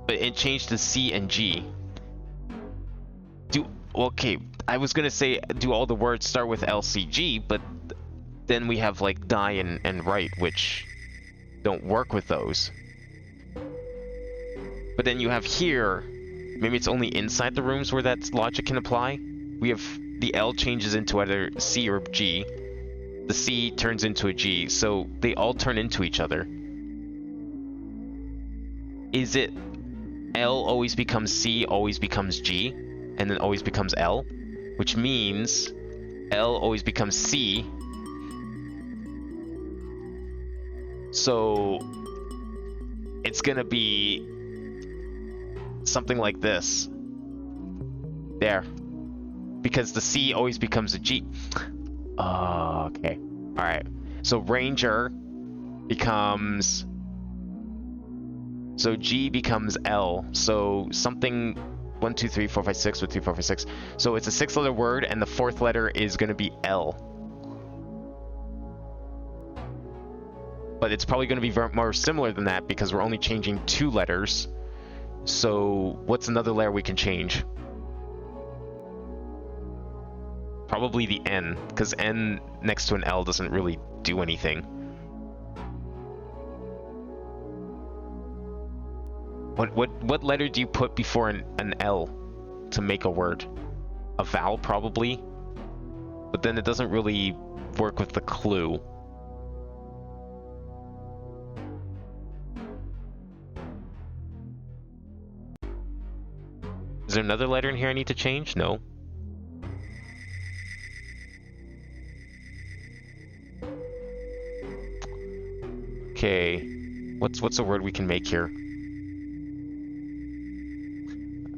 but it changed to C and G. Okay, I was gonna say do all the words start with LCG, but then we have like die and write, which don't work with those. But then you have here, maybe it's only inside the rooms where that logic can apply. We have the L changes into either C or G. The C turns into a G, so they all turn into each other. Is it L always becomes C, always becomes G, and then always becomes L? Which means L always becomes C. So it's gonna be something like this. There. Because the C always becomes a G. Oh, okay. Alright. So Ranger becomes... So G becomes L. So something 1, 2, 3, 4, 5, 6 with 3, 4, 5, 6. So it's a 6-letter word, and the 4th letter is going to be L. But it's probably going to be more similar than that because we're only changing 2 letters. So what's another letter we can change? Probably the N, because N next to an L doesn't really do anything. What letter do you put before an L to make a word? A vowel, probably. But then it doesn't really work with the clue. Is there another letter in here I need to change? No. Okay. What's a word we can make here?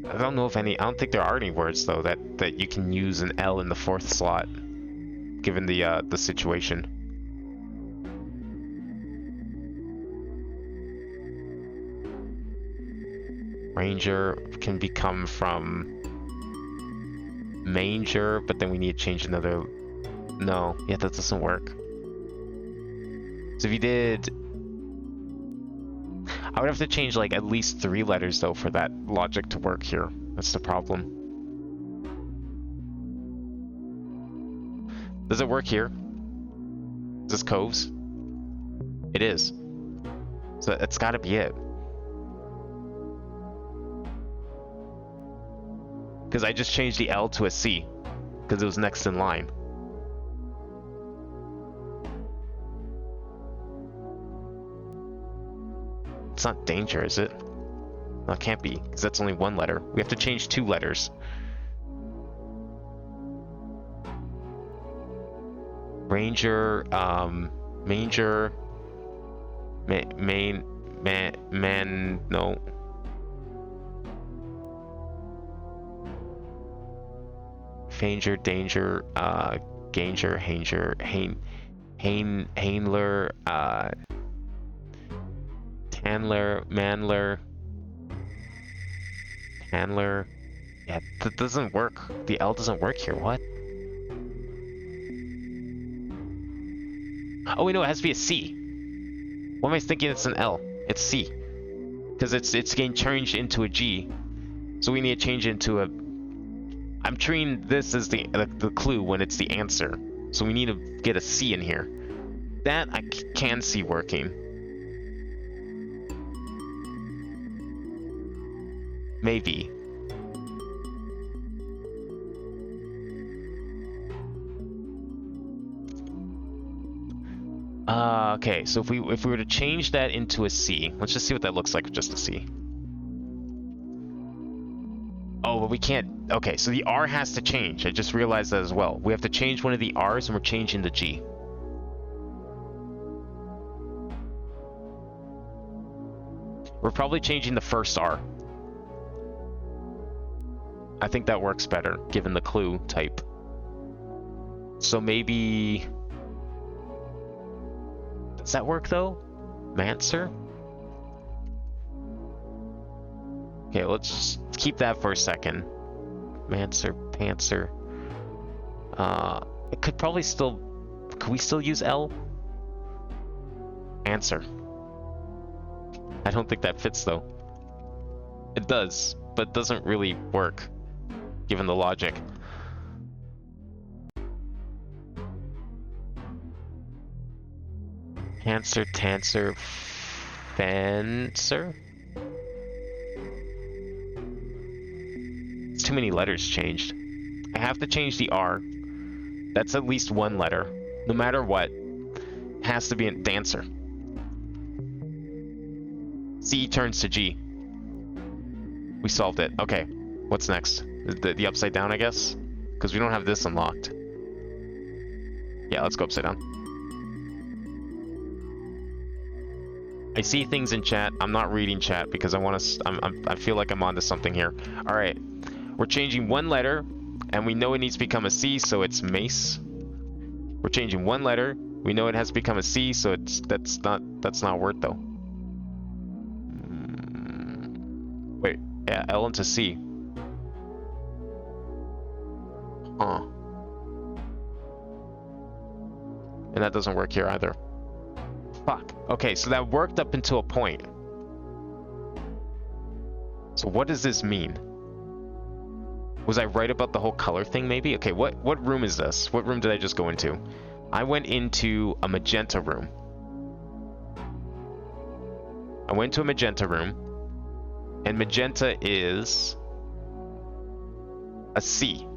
I don't know if any. I don't think there are any words though that you can use an L in the fourth slot, given the situation. Ranger can become from manger, but then we need to change another. No, yeah, that doesn't work. So if you did, I would have to change like at least 3 letters though for that logic to work here. That's the problem. Does it work here? Is this coves? It is. So it's gotta be it. Because I just changed the L to a C. Because it was next in line. It's not danger, is it? No, it can't be, because that's only 1 letter. We have to change 2 letters. Ranger, manger, no. Fanger, danger, ganger, hanger, hainler, Tanler, manler, handler. Yeah, that doesn't work. The L doesn't work here. What? Oh, wait, no, it has to be a C. What am I thinking? It's an L. It's C. Because it's getting changed into a G. So we need to change it into a... I'm treating this as the clue when it's the answer. So we need to get a C in here. That I can see working. Maybe. Okay, so if we were to change that into a C, let's just see what that looks like with just a C. Oh, but we can't. Okay, so the R has to change. I just realized that as well. We have to change one of the R's and we're changing the G. We're probably changing the first R. I think that works better, given the clue type. So maybe... Does that work, though? Mancer? Okay, let's just keep that for a second. Mancer, Pantser. It could probably still... Could we still use L? Answer. I don't think that fits, though. It does, but it doesn't really work, given the logic. Answer, Tancer, Fancer? It's too many letters changed. I have to change the R. That's at least 1 letter. No matter what, it has to be a dancer. C turns to G. We solved it. Okay, what's next? The upside down, I guess? Because we don't have this unlocked. Yeah, let's go upside down. I see things in chat. I'm not reading chat because I want to. I feel like I'm onto something here. All right, we're changing 1 letter, and we know it needs to become a C, so it's mace. We're changing 1 letter. We know it has to become a C, so that's not a word though. Wait, yeah, L into C. Huh. And that doesn't work here either. Fuck. Okay, so that worked up until a point. So what does this mean? Was I right about the whole color thing, maybe? Okay, what room is this? What room did I just go into? I went into a magenta room. I went to a magenta room. And magenta is a C.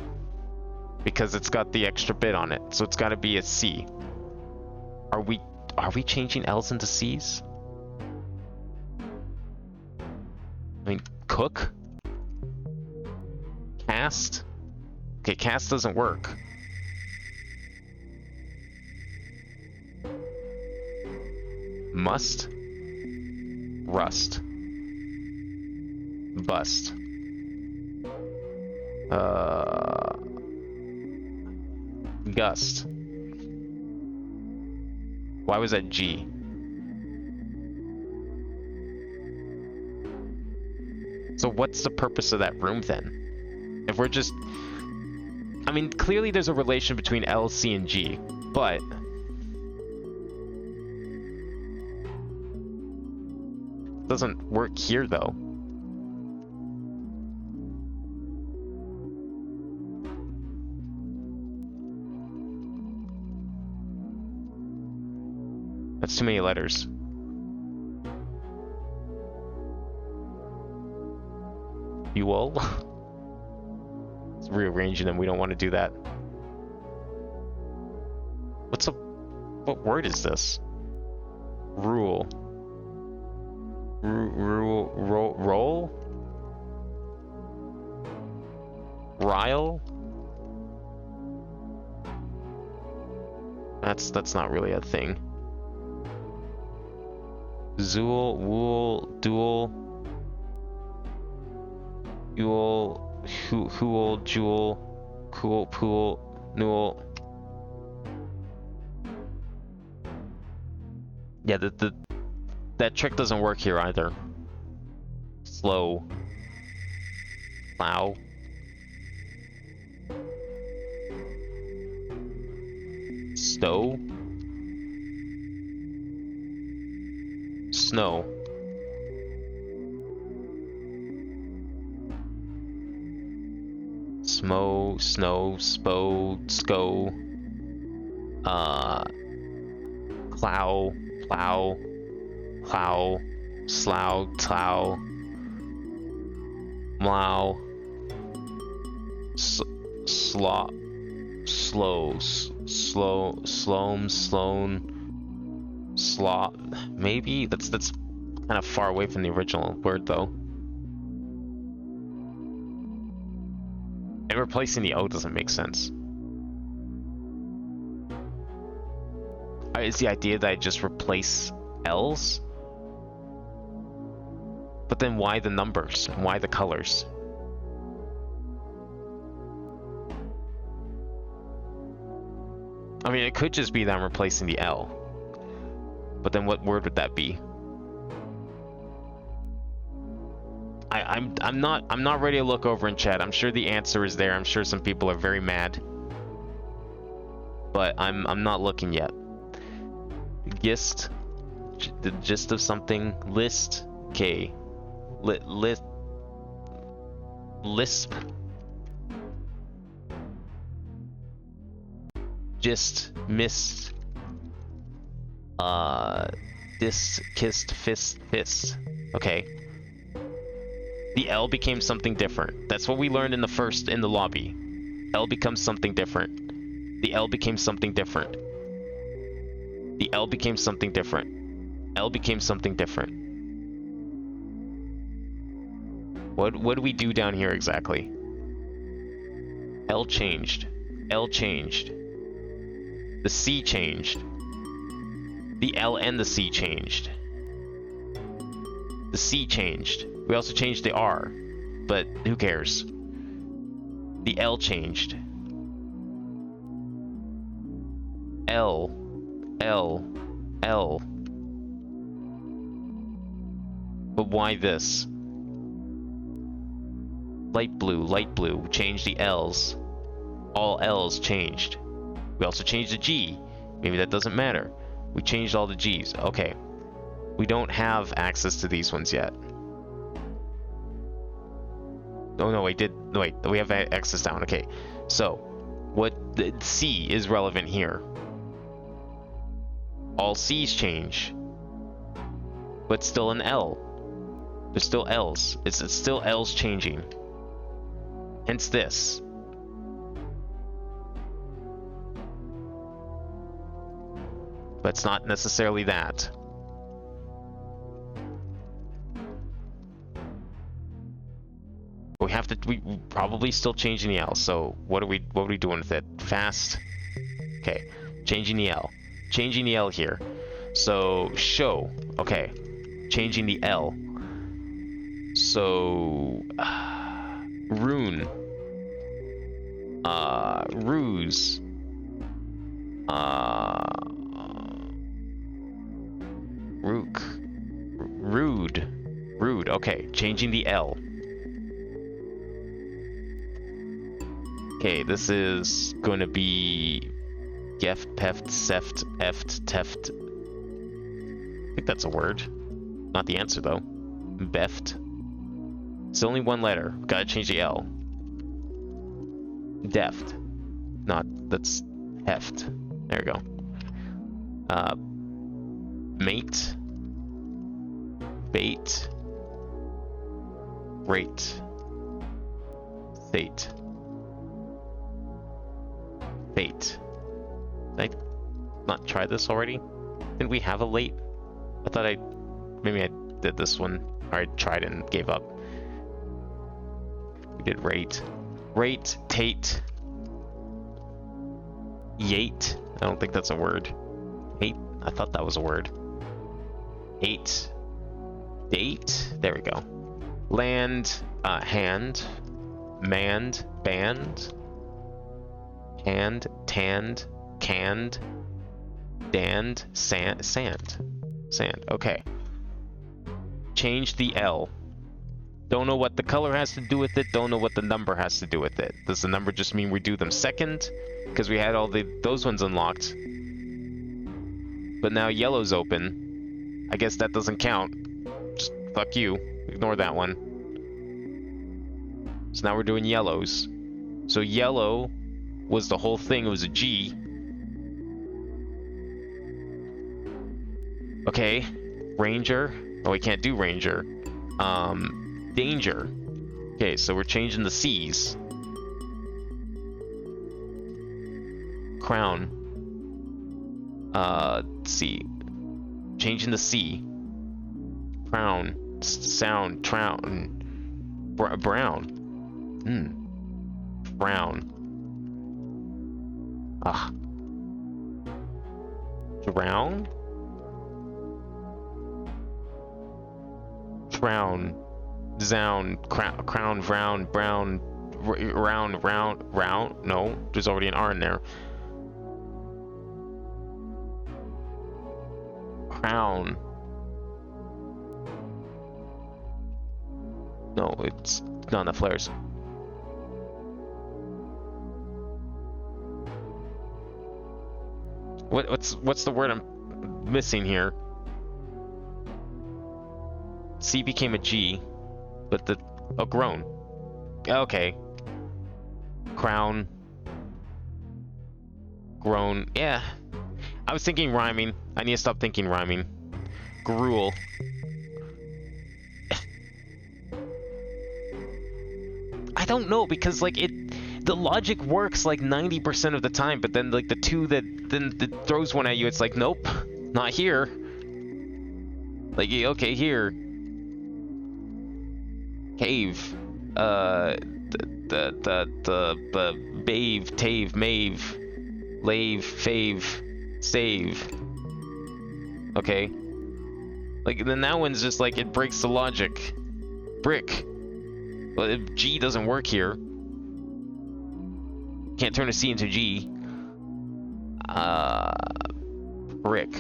Because it's got the extra bit on it. So it's got to be a C. Are we changing L's into C's? I mean, cook? Cast? Okay, cast doesn't work. Must. Rust. Bust. Gust. Why was that G? So what's the purpose of that room then? If we're just... I mean, clearly there's a relation between L, C, and G, but... It doesn't work here, though. That's too many letters. You all? It's rearranging them. We don't want to do that. What word is this? Rule. Roll? Rile? That's not really a thing. Zool, wool, dual, Yule, Hool, Jewel, Cool, Pool, Newell. Yeah, that trick doesn't work here either. Slow. Plow. Stow. Snow. Smo, snow, spo, sco. Plow, plow, plow, slough, plow, mlow, slow, sloam, sloan, slot. Maybe that's kind of far away from the original word though. And replacing the O doesn't make sense. Is the idea that I just replace L's? But then why the numbers? Why the colors? I mean, it could just be that I'm replacing the L. But then what word would that be? I'm not ready to look over in chat. I'm sure the answer is there. I'm sure some people are very mad. But I'm not looking yet. Gist, the gist of something. List, okay. Lisp. Gist, mist. Dis, kissed, fist. Okay. The L became something different. That's what we learned in the lobby. L becomes something different. The L became something different. The L became something different. L became something different. What do we do down here exactly? L changed. L changed. The C changed. The L and the C changed. The C changed. We also changed the R, but who cares? The L changed. L. But why this? Light blue, change the L's. All L's changed. We also changed the G. Maybe that doesn't matter. We changed all the G's. Okay. We don't have access to these ones yet. Oh no, we did. No, wait, we have access down. Okay. So, what the C is relevant here? All C's change. But still an L. There's still L's. It's still L's changing. Hence this. But it's not necessarily that. We probably still changing the L. So what are we doing with it? Fast. Okay, changing the L. Changing the L here. So, show. Okay. Changing the L. So, rune. Ruse. Rook. Rude. Rude. Okay, changing the L. Okay, this is going to be Geft, Peft, Seft, Eft, Teft. I think that's a word. Not the answer, though. Beft. It's only one letter. Gotta change the L. Deft. Not, that's heft. There we go. Mate. Bait. Rate. Fate. Fate. Did I not try this already? Didn't we have a late? I thought maybe I did this one. Or I tried and gave up. We did rate. Rate, Tate. Yate. I don't think that's a word. Hate. I thought that was a word. Eight. Date. There we go. Land. Hand. Manned. Band. Hand. Tanned. Canned. Danned. Sand. Sand. Okay. Change the L. Don't know what the color has to do with it. Don't know what the number has to do with it. Does the number just mean we do them second? Because we had all those ones unlocked. But now yellow's open. I guess that doesn't count. Just fuck you. Ignore that one. So now we're doing yellows. So yellow was the whole thing. It was a G. Okay. Ranger. Oh, we can't do ranger. Danger. Okay, so we're changing the C's. Crown. Let's see. Changing the C. Crown. Sound. Trown. Brown. Brown. Drown? Drown. Zound. Crown. Brown. Brown. Round. No, there's already an R in there. Crown. No, it's not enough letters. What's the word I'm missing here? C became a G, but grown. Okay. Crown. Grown. Yeah. I was thinking rhyming. I need to stop thinking rhyming. Gruel. I don't know, because like the logic works like 90% of the time, but then like the two that throws one at you, it's like, nope, not here. Like, okay, here. Cave. The bave, tave, mave, lave, fave, save. Okay. Like, then that one's just like, it breaks the logic. Brick. Well, if G doesn't work here. Can't turn a C into G. Brick.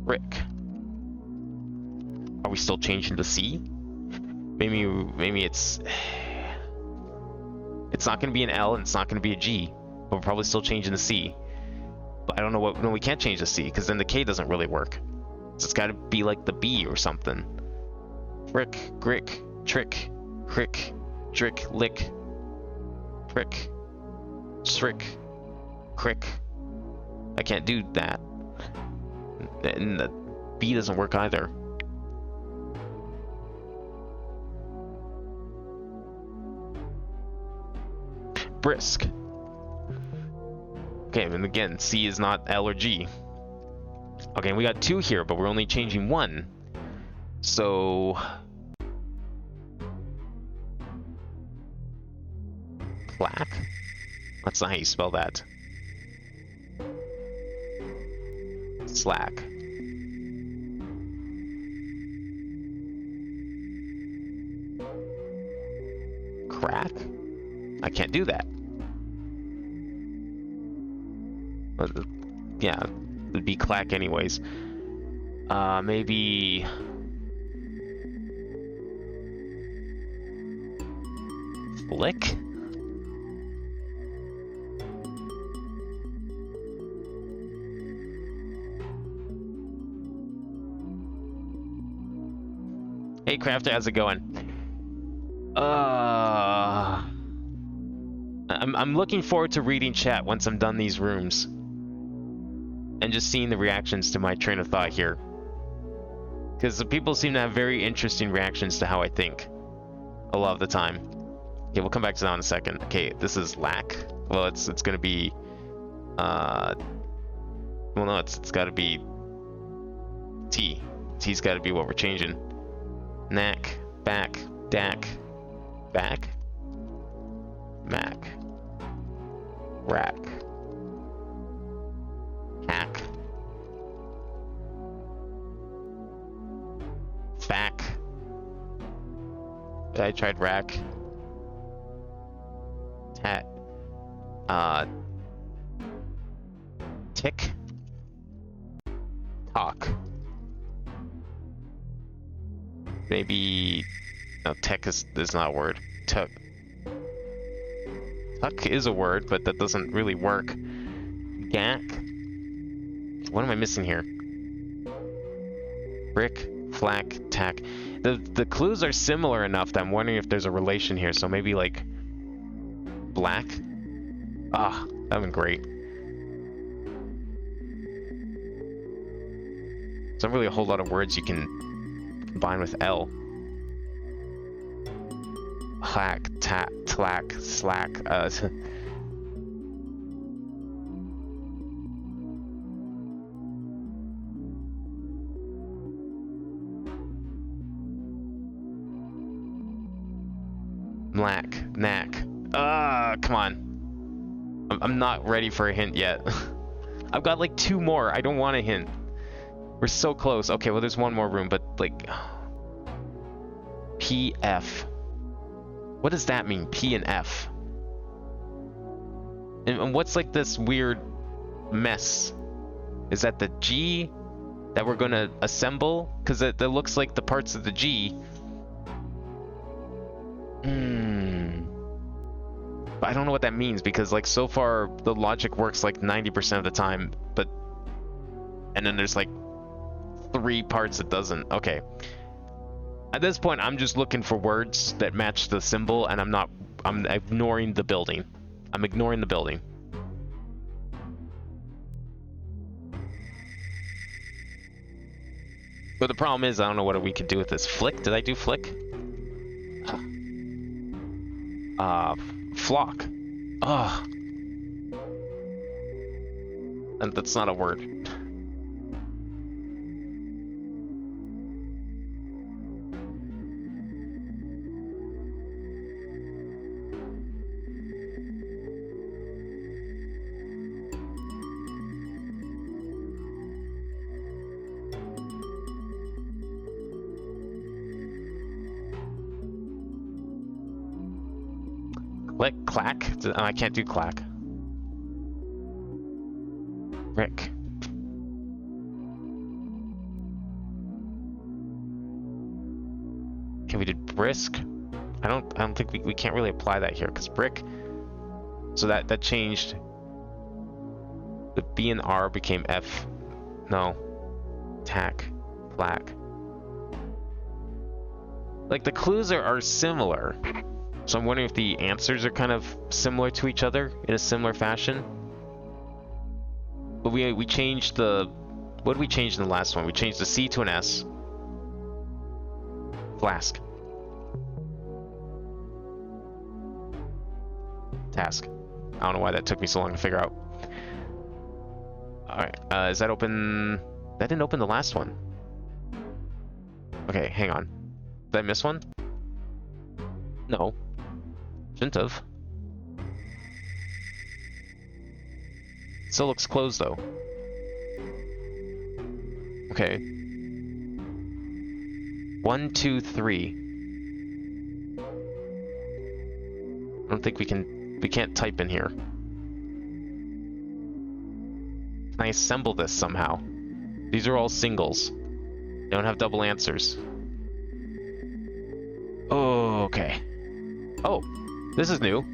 Brick. Are we still changing to C? Maybe it's not gonna be an L and it's not gonna be a G, but we're probably still changing to C. But I don't know what. No, we can't change to C because then the K doesn't really work. So it's got to be like the B or something. Frick, grick, trick, crick, drick, lick, prick, strick, crick. I can't do that. And the B doesn't work either. Brisk. Okay, and again, C is not L or G. Okay, we got two here, but we're only changing one. So... plaque? That's not how you spell that. Slack. Crack? I can't do that. Yeah, it'd be clack anyways. Maybe... Flick? Hey Crafter, how's it going? I'm looking forward to reading chat once I'm done these rooms. And just seeing the reactions to my train of thought here. Because the people seem to have very interesting reactions to how I think. A lot of the time. Okay, we'll come back to that in a second. Okay, this is lack. Well, it's gonna be... well, no, it's gotta be... T. T's gotta be what we're changing. Knack. Back. Dack. Back. Mac. Rack. Hack. Fack. I tried rack. Tat. Tick. Talk. Maybe... No, tech is not a word. Tuck. Tuck is a word, but that doesn't really work. Gack. What am I missing here? Brick, flack, tack. The clues are similar enough that I'm wondering if there's a relation here. So maybe like black. Ah, that'd been great. There's not really a whole lot of words you can combine with L. Hack, tat, tlack, slack. Black, knack. Come on. I'm not ready for a hint yet. I've got like 2 more. I don't want a hint. We're so close. Okay, well, there's one more room, but like... PF. What does that mean? P and F. And what's like this weird mess? Is that the G that we're gonna assemble? Because it looks like the parts of the G. But I don't know what that means because like so far the logic works like 90% of the time, but and then there's like 3 parts it doesn't. Okay. At this point, I'm just looking for words that match the symbol, and I'm ignoring the building. I'm ignoring the building. But the problem is, I don't know what we could do with this. Flick? Did I do flick? Flock. Ugh. And that's not a word. Click, clack. I can't do clack. Brick. Okay, we did brisk. I don't think we can't really apply that here because brick. So that changed. The B and R became F. No. Tack. Black. Like the clues are similar. So I'm wondering if the answers are kind of similar to each other in a similar fashion. But we changed the... What did we change in the last one? We changed the C to an S. Flask. Task. I don't know why that took me so long to figure out. Alright, is that open? That didn't open the last one. Okay, hang on. Did I miss one? No. Shouldn't have. Still looks closed though. Okay. 1, 2, 3. I don't think we can't type in here. Can I assemble this somehow? These are all singles. They don't have double answers. Oh, okay. Oh, this is new.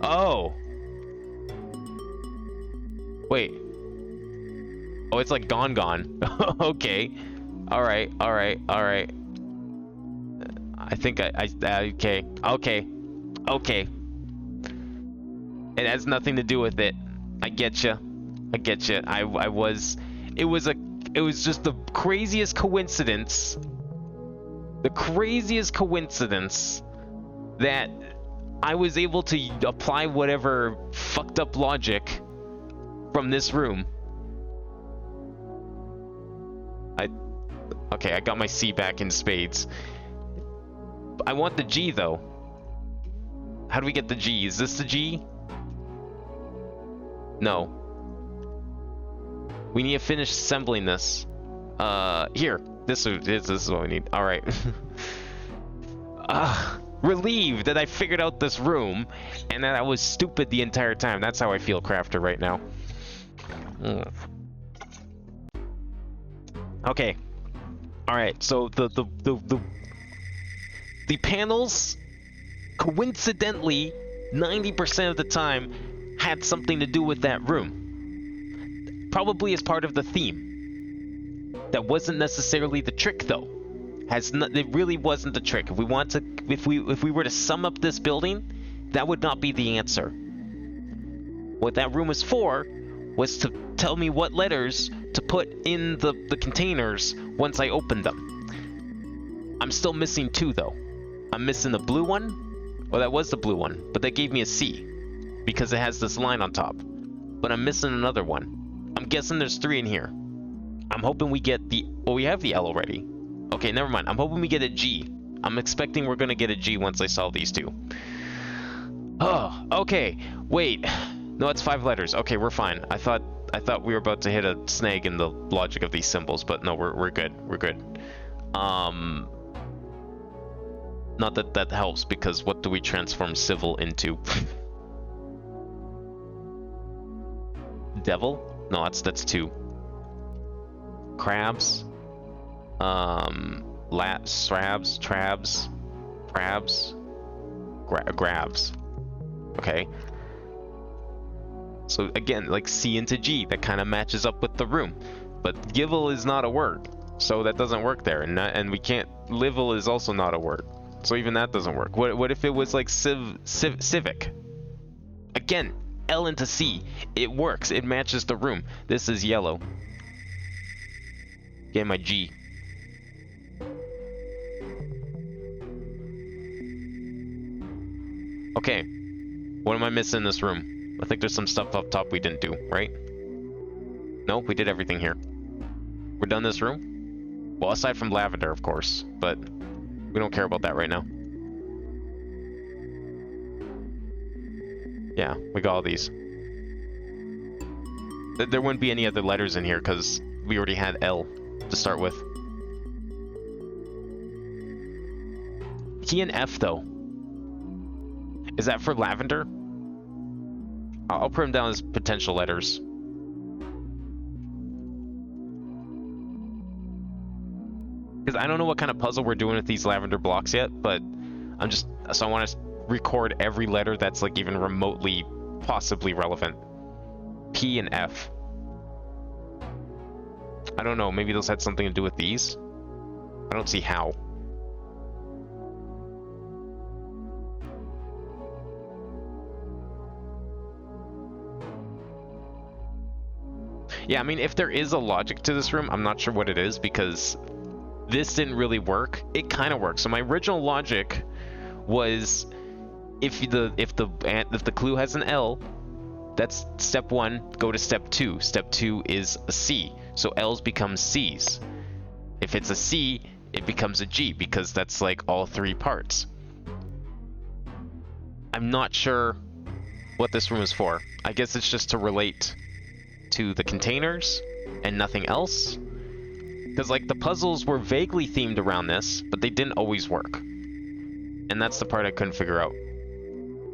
Oh. Wait. Oh, it's like gone. Okay. Alright. I think okay. Okay. It has nothing to do with it. I get you. It was just the craziest coincidence. The craziest coincidence that I was able to apply whatever fucked up logic from this room. Okay, I got my C back in spades. I want the G though. How do we get the G? Is this the G? No. We need to finish assembling this. Here. This is what we need. Alright. Relieved that I figured out this room and that I was stupid the entire time. That's how I feel, Crafter, right now. Okay. Alright, so the panels, coincidentally, 90% of the time, had something to do with that room. Probably as part of the theme. That wasn't necessarily the trick, though. It really wasn't the trick. If we were to sum up this building, that would not be the answer. What that room was for was to tell me what letters to put in the containers once I opened them. I'm still missing 2 though. I'm missing the blue one. Well, that was the blue one, but that gave me a C because it has this line on top. But I'm missing another one. I'm guessing there's 3 in here. I'm hoping we get the... Well, we have the L already. Okay, never mind. I'm hoping we get a G. I'm expecting we're gonna get a G once I solve these 2. Oh, okay. Wait. No, it's 5 letters. Okay, we're fine. I thought we were about to hit a snag in the logic of these symbols, but no, we're good. We're good. Not that that helps, because what do we transform civil into? Devil? No, that's 2. Crabs. Crabs. Grabs. Okay. So again, like C into G, that kind of matches up with the room. But givel is not a word, so that doesn't work there. And we can't... Livel is also not a word, so even that doesn't work. What if it was like civic? Again, L into C. It works. It matches the room. This is yellow. Get my G. Okay. What am I missing in this room? I think there's some stuff up top we didn't do, right? No, we did everything here. We're done this room? Well, aside from lavender, of course, but we don't care about that right now. Yeah, we got all these. There wouldn't be any other letters in here because we already had L to start with. T and F, though. Is that for lavender? I'll put them down as potential letters. Because I don't know what kind of puzzle we're doing with these lavender blocks yet, but I want to record every letter that's like even remotely possibly relevant. P and F. I don't know, maybe those had something to do with these? I don't see how. Yeah, I mean, if there is a logic to this room, I'm not sure what it is, because this didn't really work. It kind of works. So my original logic was if the clue has an L, that's step 1, go to step 2. Step 2 is a C. So L's become C's. If it's a C, it becomes a G, because that's like all 3 parts. I'm not sure what this room is for. I guess it's just to relate to the containers and nothing else. Because, like, the puzzles were vaguely themed around this, but they didn't always work. And that's the part I couldn't figure out.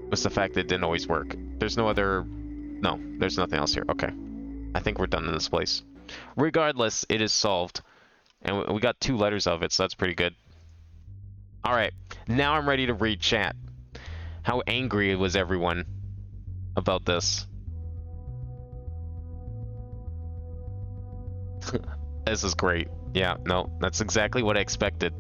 Was the fact that it didn't always work. There's no other... No, there's nothing else here. Okay. I think we're done in this place. Regardless, it is solved. And we got 2 letters of it, so that's pretty good. Alright, now I'm ready to read chat. How angry was everyone about this? This is great. Yeah, no, that's exactly what I expected.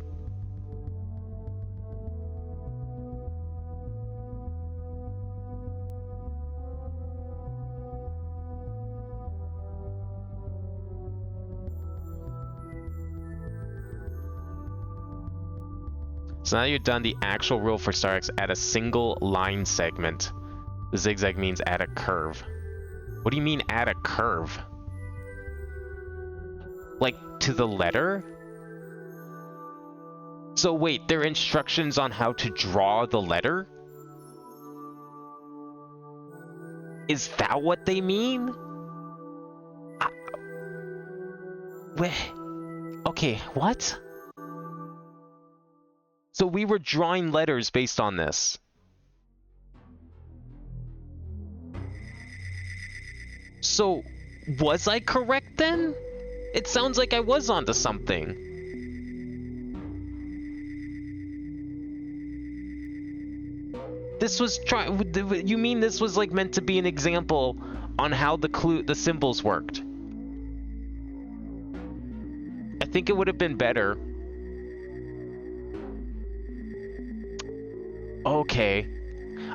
So now you've done the actual rule for star X, add a single line segment. The zigzag means add a curve. What do you mean add a curve? Like, to the letter? So wait, there are instructions on how to draw the letter? Is that what they mean? Wait. Okay, what? So we were drawing letters based on this. So, was I correct then? It sounds like I was onto something. This was you mean this was like meant to be an example on how the symbols worked? I think it would have been better. Okay.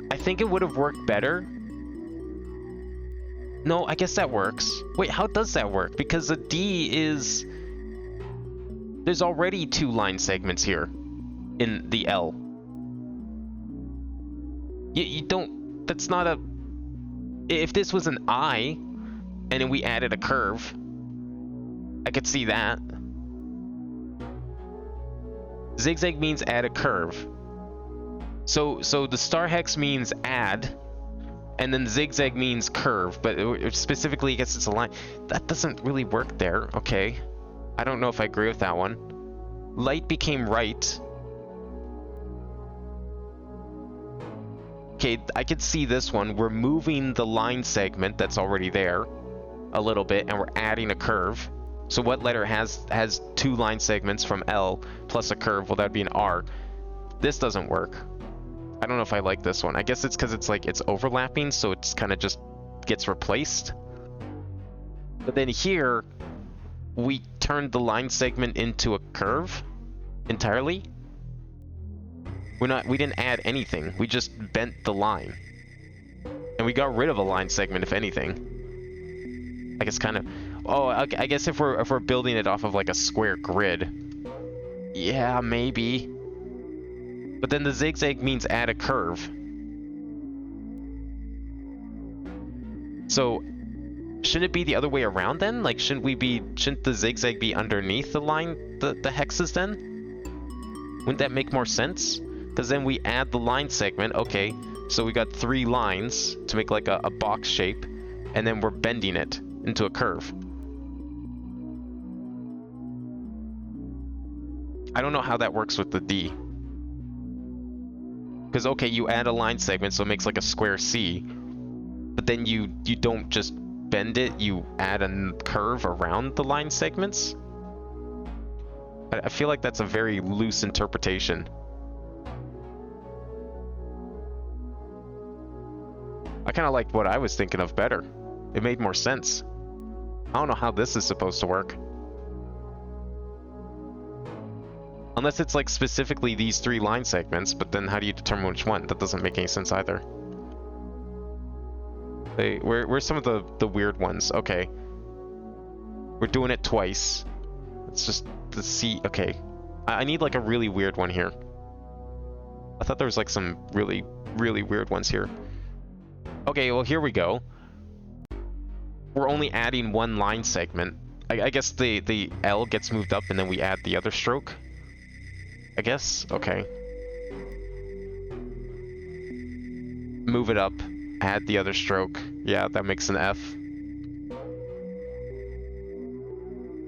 I think it would have worked better. No, I guess that works. Wait, how does that work? Because the D is... There's already 2 line segments here in the L. You don't... That's not a... If this was an I, and then we added a curve, I could see that. Zigzag means add a curve. So the star hex means add, and then zigzag means curve, but specifically I guess it's a line. That doesn't really work there. Okay. I don't know if I agree with that one. Light became right. Okay, I could see this one. We're moving the line segment that's already there a little bit, and we're adding a curve. So what letter has 2 line segments from L plus a curve? Well, that'd be an R. This doesn't work. I don't know if I like this one. I guess it's because it's like it's overlapping, so it's kind of just gets replaced. But then here, we turned the line segment into a curve entirely. We didn't add anything. We just bent the line, and we got rid of a line segment, if anything. Like it's kind of. Oh, I guess if we're building it off of like a square grid, yeah, maybe. But then the zigzag means add a curve. So, shouldn't it be the other way around then? Like, shouldn't the zigzag be underneath the line, the hexes then? Wouldn't that make more sense? Because then we add the line segment. Okay, so we got 3 lines to make like a box shape, and then we're bending it into a curve. I don't know how that works with the D. Because, okay, you add a line segment, so it makes like a square C. But then you don't just bend it, you add a curve around the line segments? I feel like that's a very loose interpretation. I kind of liked what I was thinking of better. It made more sense. I don't know how this is supposed to work. Unless it's like specifically these 3 line segments, but then how do you determine which one? That doesn't make any sense either. Where's some of the weird ones? Okay. We're doing it twice. It's just the C. Okay. I need like a really weird one here. I thought there was like some really, really weird ones here. Okay, well here we go. We're only adding 1 line segment. I guess the L gets moved up and then we add the other stroke. I guess? Okay. Move it up, add the other stroke. Yeah, that makes an F.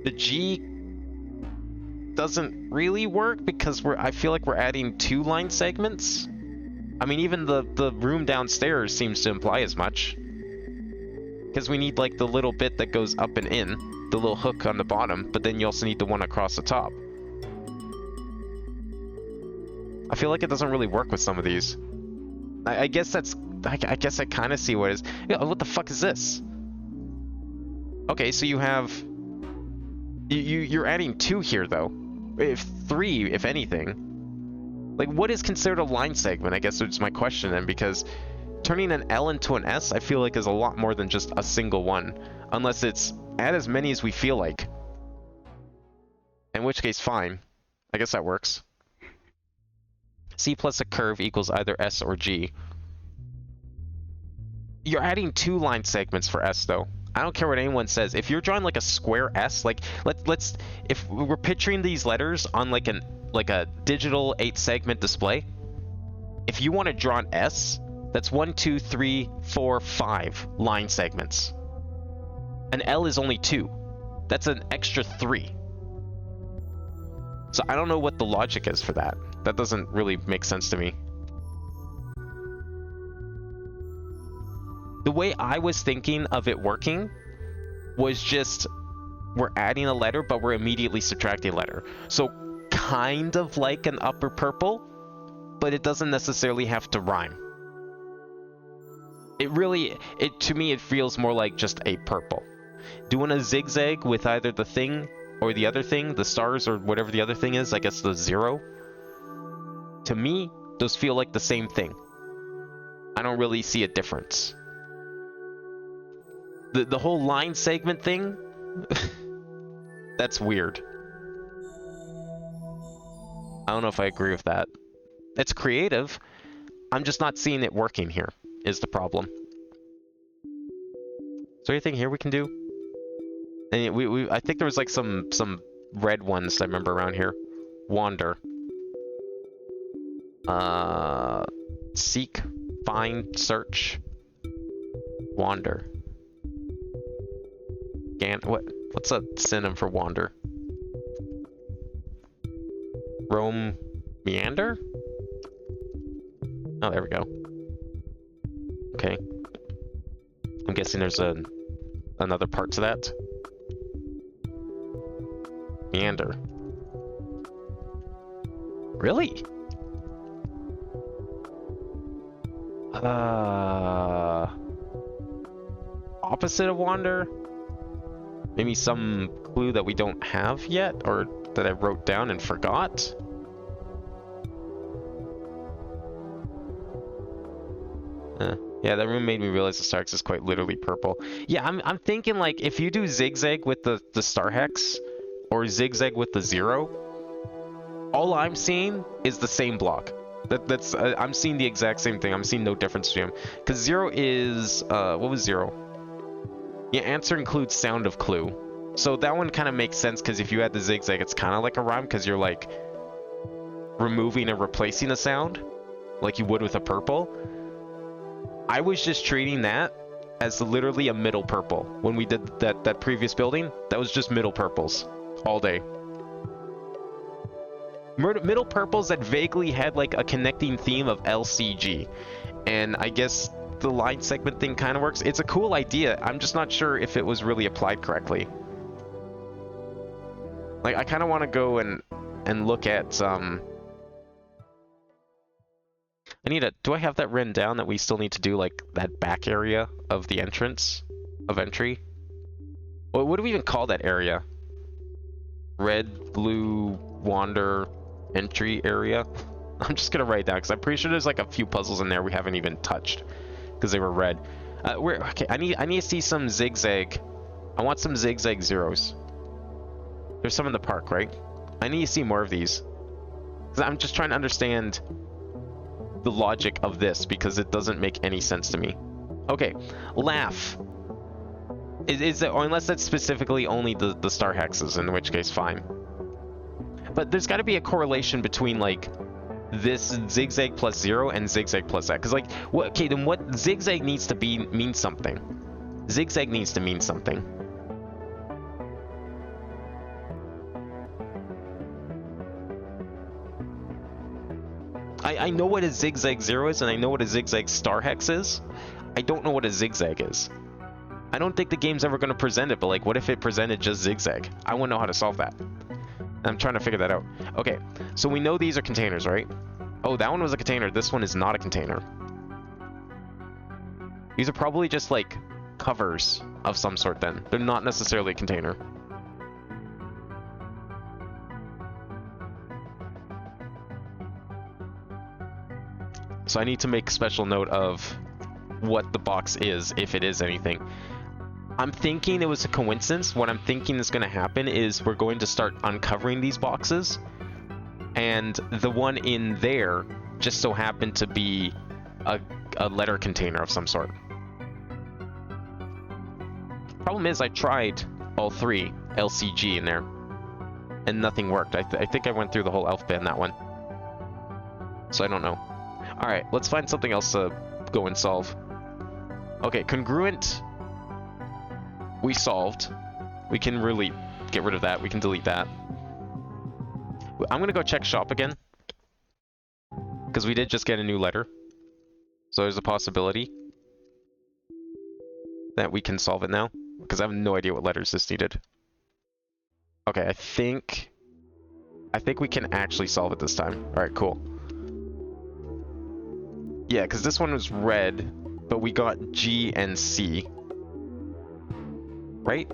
The G doesn't really work because I feel like we're adding 2 line segments. I mean, even the room downstairs seems to imply as much. Because we need like the little bit that goes up and in, the little hook on the bottom, but then you also need the one across the top. I feel like it doesn't really work with some of these. I guess that's... I guess I kind of see what it is. Yeah, what the fuck is this? Okay, so you have... You're adding 2 here, though. If 3, if anything. Like, what is considered a line segment? I guess it's my question then, because turning an L into an S, I feel like is a lot more than just a single one. Unless it's add as many as we feel like. In which case, fine. I guess that works. C plus a curve equals either S or G. You're adding 2 line segments for S, though. I don't care what anyone says. If you're drawing like a square S, like let's if we're picturing these letters on like a digital 8-segment display, if you want to draw an S, that's 1, 2, 3, 4, 5 line segments. An L is only 2. That's an extra 3. So I don't know what the logic is for that. That doesn't really make sense to me. The way I was thinking of it working was just we're adding a letter, but we're immediately subtracting a letter. So kind of like an upper purple, but it doesn't necessarily have to rhyme. To me, it feels more like just a purple. Doing a zigzag with either the thing or the other thing, the stars or whatever the other thing is, I guess the 0. To me, those feel like the same thing. I don't really see a difference. The whole line segment thing, that's weird. I don't know if I agree with that. It's creative. I'm just not seeing it working here, is the problem. Is there anything here we can do? And I think there was like some red ones I remember around here. Wander. Seek, find, search. Wander. What's a synonym for wander? Roam, meander? Oh, there we go. Okay. I'm guessing there's another part to that. Meander. Really? Opposite of wander? Maybe some clue that we don't have yet, or that I wrote down and forgot? Yeah, that room made me realize the star hex is quite literally purple. Yeah, I'm thinking like if you do zigzag with the star hex, or zigzag with the 0, all I'm seeing is the same block. I'm seeing the exact same thing. I'm seeing no difference between them. Because 0 is what was 0? Yeah, answer includes sound of clue. So that one kind of makes sense because if you add the zigzag, it's kind of like a rhyme because you're like removing and replacing a sound like you would with a purple. I was just treating that as literally a middle purple. When we did that previous building, that was just middle purples all day. Middle purples that vaguely had like a connecting theme of LCG. And I guess the line segment thing kind of works. It's a cool idea. I'm just not sure if it was really applied correctly. Like, I kind of want to go and look at do I have that written down that we still need to do like that back area of the entrance of entry? What do we even call that area? Red, blue, wander, entry area? I'm just gonna write it down because I'm pretty sure there's like a few puzzles in there we haven't even touched because they were red. Okay, I need to see some zigzag. I want some zigzag zeros. There's some in the park, right? I need to see more of these. Because I'm just trying to understand the logic of this because it doesn't make any sense to me. Okay, laugh. Is it, or unless that's specifically only the star hexes, in which case fine. But there's got to be a correlation between like this zigzag plus 0 and zigzag plus that. Because like, okay, then what zigzag needs to mean something. Zigzag needs to mean something. I know what a zigzag 0 is, and I know what a zigzag star hex is. I don't know what a zigzag is. I don't think the game's ever going to present it, but like, what if it presented just zigzag? I want to know how to solve that. I'm trying to figure that out. Okay, so we know these are containers, right? Oh, that one was a container. This one is not a container. These are probably just like covers of some sort then. They're not necessarily a container. So I need to make special note of what the box is, if it is anything. I'm thinking it was a coincidence. What I'm thinking is going to happen is we're going to start uncovering these boxes, and the one in there just so happened to be a letter container of some sort. Problem is, I tried all three LCG in there, and nothing worked. I think I went through the whole alphabet in that one. So I don't know. Alright, let's find something else to go and solve. Okay, congruent. We solved. We can really get rid of that. We can delete that. I'm going to go check shop again, because we did just get a new letter. So there's a possibility that we can solve it now, because I have no idea what letters this needed. Okay, I think we can actually solve it this time. Alright, cool. Yeah, because this one was red, but we got G and C. Right?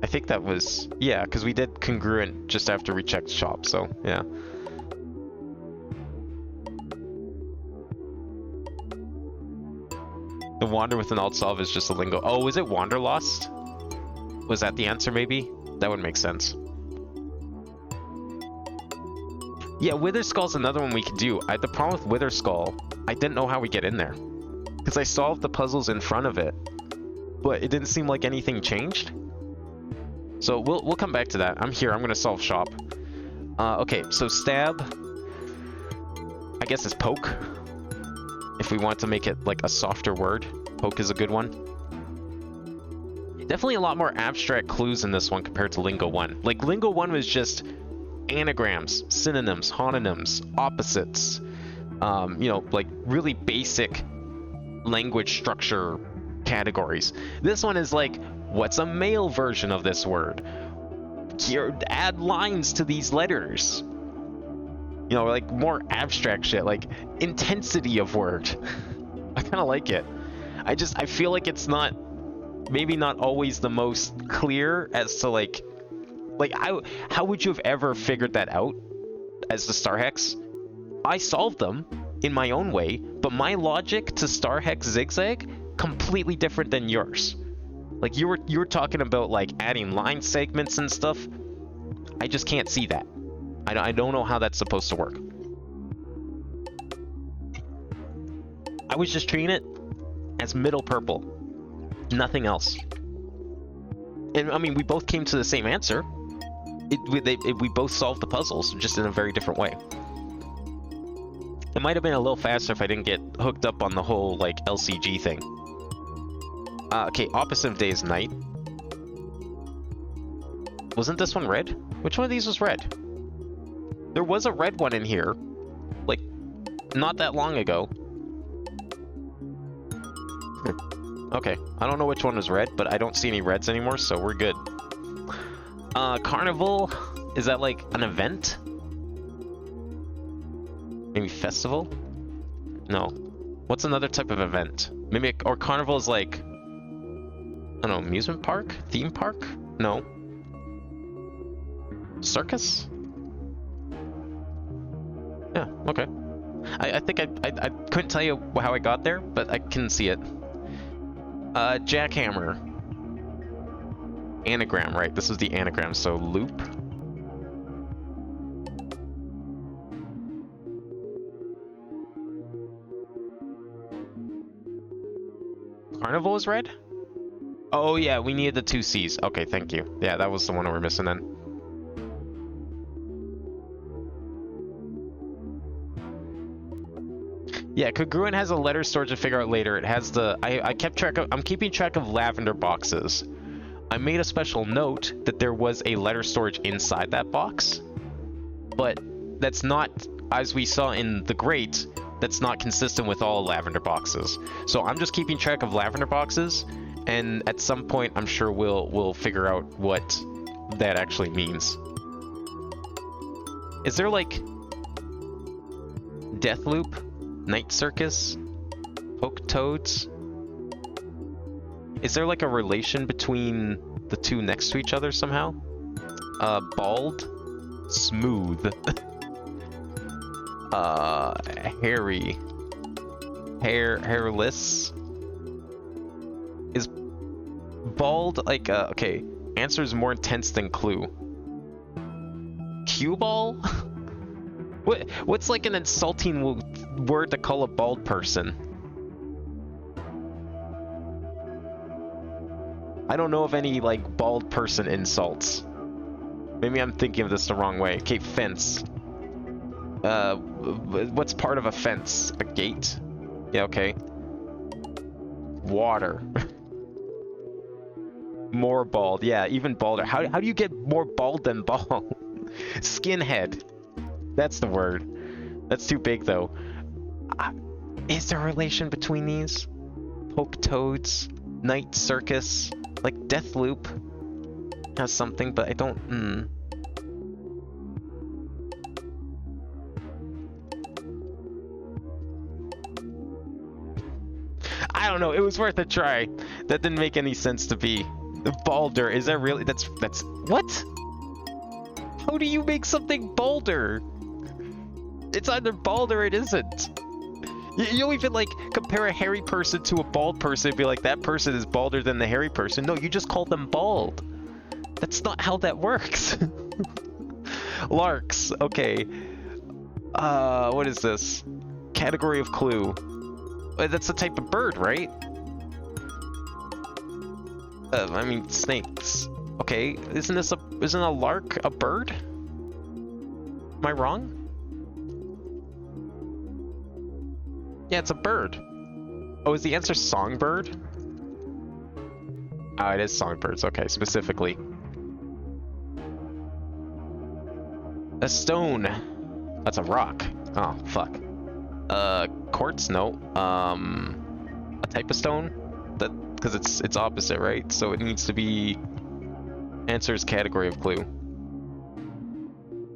I think that was... Yeah, because we did congruent just after we checked shop, so yeah. The wander with an alt solve is just a lingo. Oh, was it wanderlust? Was that the answer, maybe? That would make sense. Yeah, Wither Skull's another one we could do. The problem with Wither Skull, I didn't know how we get in there. Because I solved the puzzles in front of it, but it didn't seem like anything changed. So we'll come back to that. I'm here. I'm going to solve shop. Okay, so stab, I guess it's poke. If we want to make it like a softer word, poke is a good one. Definitely a lot more abstract clues in this one compared to Lingo 1. Like, Lingo 1 was just anagrams, synonyms, homonyms, opposites, you know, like really basic language structure categories. This one is like, what's a male version of this word? Here, add lines to these letters. You know, like more abstract shit, like intensity of word. I kind of like it. I feel like it's not, maybe not always the most clear as to like how would you have ever figured that out as the star hex? I solved them in my own way, but my logic to star hex zigzag completely different than yours. Like you were talking about like adding line segments and stuff. I just can't see that. I don't know how that's supposed to work. I was just treating it as middle purple, nothing else. And I mean, we both came to the same answer. We both solved the puzzles, just in a very different way. It might have been a little faster if I didn't get hooked up on the whole like LCG thing. Okay, opposite of day is night. Wasn't this one red? Which one of these was red? There was a red one in here, like, not that long ago. Okay, I don't know which one was red, but I don't see any reds anymore, so we're good. Carnival? Is that like an event? Maybe festival? No. What's another type of event? Maybe, or carnival is like, I don't know, amusement park? Theme park? No. Circus? Yeah, okay. I think I couldn't tell you how I got there, but I can see it. Jackhammer. Anagram, right? This is the anagram, so loop. Carnival is red? Oh yeah, we needed the 2 C's. Okay, thank you. Yeah, that was the one we were missing then. Yeah, congruent has a letter storage to figure out later. It has the... I'm keeping track of lavender boxes. I made a special note that there was a letter storage inside that box, but that's not as we saw in the Great, that's not consistent with all lavender boxes. So I'm just keeping track of lavender boxes, and at some point I'm sure we'll figure out what that actually means. Is there like Deathloop, Night Circus, Poke Toads? Is there like a relation between the two next to each other somehow? Bald, smooth, hairy, hairless. Is bald like okay? Answer is more intense than clue. Cue ball? What's like an insulting word to call a bald person? I don't know of any like bald person insults. Maybe I'm thinking of this the wrong way. Okay, fence. What's part of a fence? A gate? Yeah, okay. Water. More bald. Yeah, even balder. How do you get more bald than bald? Skinhead. That's the word. That's too big though. Is there a relation between these? Poke Toads, Night Circus, like Deathloop has something, but I don't. I don't know. It was worth a try. That didn't make any sense to me. Balder, is that really? That's what? How do you make something balder? It's either bald or it isn't. You don't even like compare a hairy person to a bald person and be like, that person is balder than the hairy person. No, you just call them bald. That's not how that works. Larks, okay. What is this? Category of clue. That's a type of bird, right? I mean, snakes. Okay, isn't a lark a bird? Am I wrong? Yeah, it's a bird. Oh, is the answer songbird? Oh, it is songbirds. Okay, specifically. A stone. That's a rock. Oh, fuck. Quartz? No. A type of stone? That, because it's opposite, right? So it needs to be... Answer is category of clue.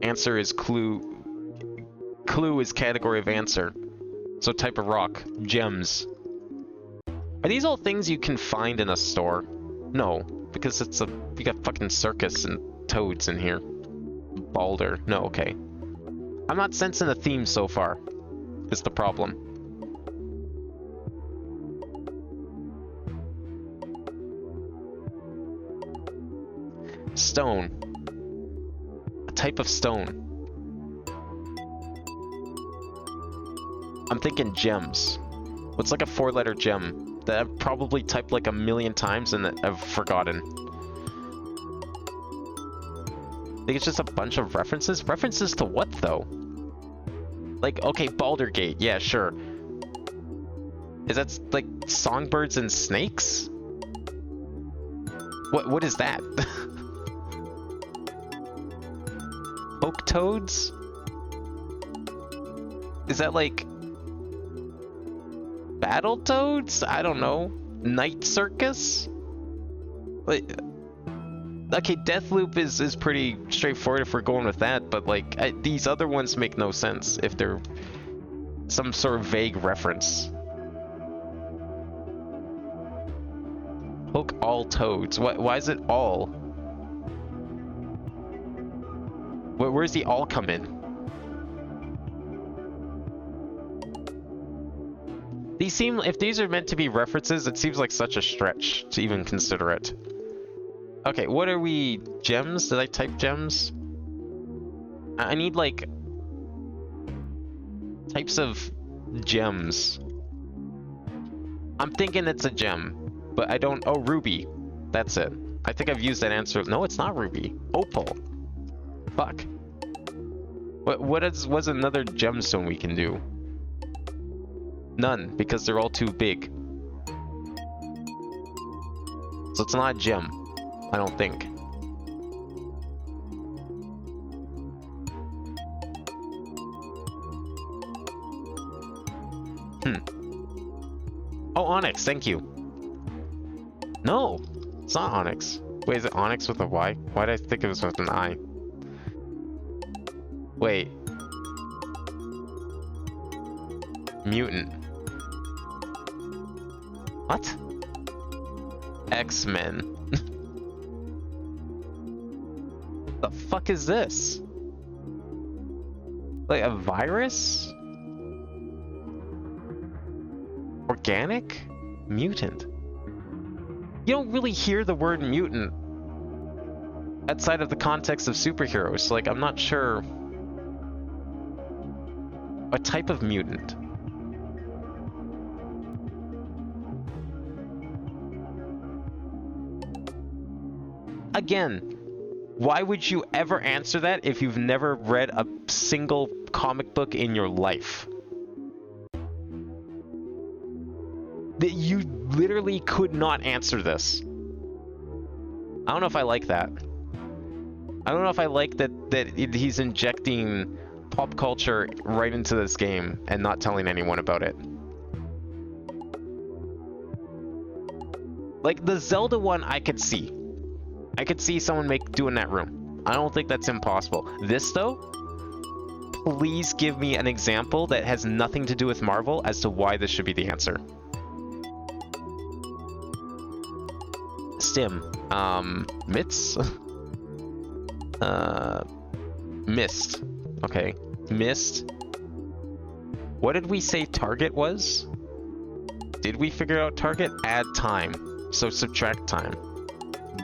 Answer is clue. Clue is category of answer. So type of rock. Gems. Are these all things you can find in a store? No, because you got fucking circus and toads in here. Balder. No, okay. I'm not sensing a theme so far. Is the problem. Stone. A type of stone. I'm thinking gems. What's like a 4-letter gem that I've probably typed like 1,000,000 times and that I've forgotten? I think it's just a bunch of references. References to what though? Like, okay, Baldergate. Yeah, sure. Is that like songbirds and snakes? What is that? Poke toads? Is that like battle toads? I don't know. Night circus? Like, okay, Deathloop is pretty straightforward if we're going with that, but like these other ones make no sense if they're some sort of vague reference. Poke all toads. Why is it all? Where's the all come in? These seem, if these are meant to be references, it seems like such a stretch to even consider it. Okay, what are we? Gems? Did I type gems? I need like types of gems. I'm thinking it's a gem, but I don't. Oh, ruby. That's it. I think I've used that answer. No, it's not ruby. Opal. Fuck. What's another gemstone we can do? None, because they're all too big. So it's not a gem, I don't think. Oh, onyx, thank you. No, it's not onyx. Wait, is it onyx with a Y? Why did I think it was with an I? Wait. Mutant. What? X-Men. The fuck is this? Like a virus? Organic? Mutant. You don't really hear the word mutant outside of the context of superheroes. Like, I'm not sure what type of mutant. Again, why would you ever answer that if you've never read a single comic book in your life? That you literally could not answer this. I don't know if I like that. I don't know if I like that he's injecting pop culture right into this game and not telling anyone about it. Like the Zelda one, I could see. I could see someone doing that room. I don't think that's impossible. This though, please give me an example that has nothing to do with Marvel as to why this should be the answer. Stim. Mitts? Mist. Okay. Mist. What did we say target was? Did we figure out target? Add time. So subtract time.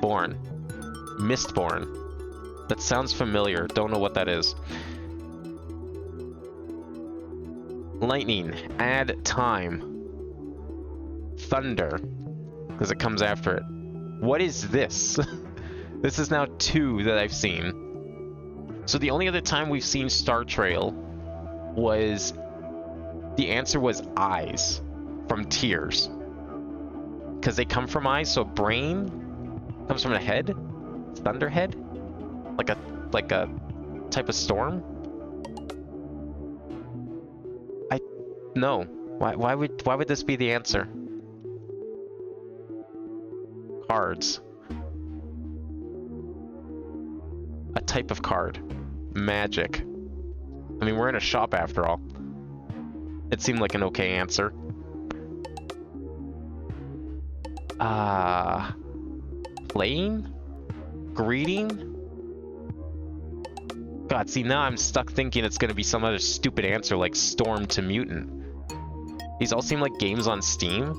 Born. Mistborn. That sounds familiar. Don't know what that is. Lightning. Add time. Thunder. Because it comes after it. What is this? This is now 2 that I've seen. So the only other time we've seen Star Trail was... the answer was eyes from tears. Because they come from eyes, so brain comes from a head? Thunderhead? Like a type of storm? No. Why would this be the answer? Cards. A type of card. Magic. I mean, we're in a shop after all. It seemed like an okay answer. Playing? Greeting? God, see, now I'm stuck thinking it's gonna be some other stupid answer like Storm to Mutant. These all seem like games on Steam.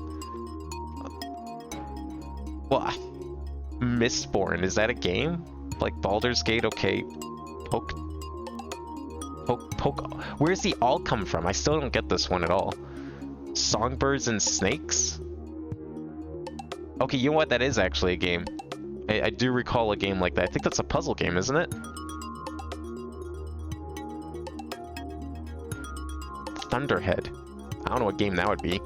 Well, Mistborn, is that a game? Like Baldur's Gate, okay. Poke. Where's the all come from? I still don't get this one at all. Songbirds and snakes? Okay, you know what? That is actually a game. I do recall a game like that. I think that's a puzzle game, isn't it? Thunderhead. I don't know what game that would be.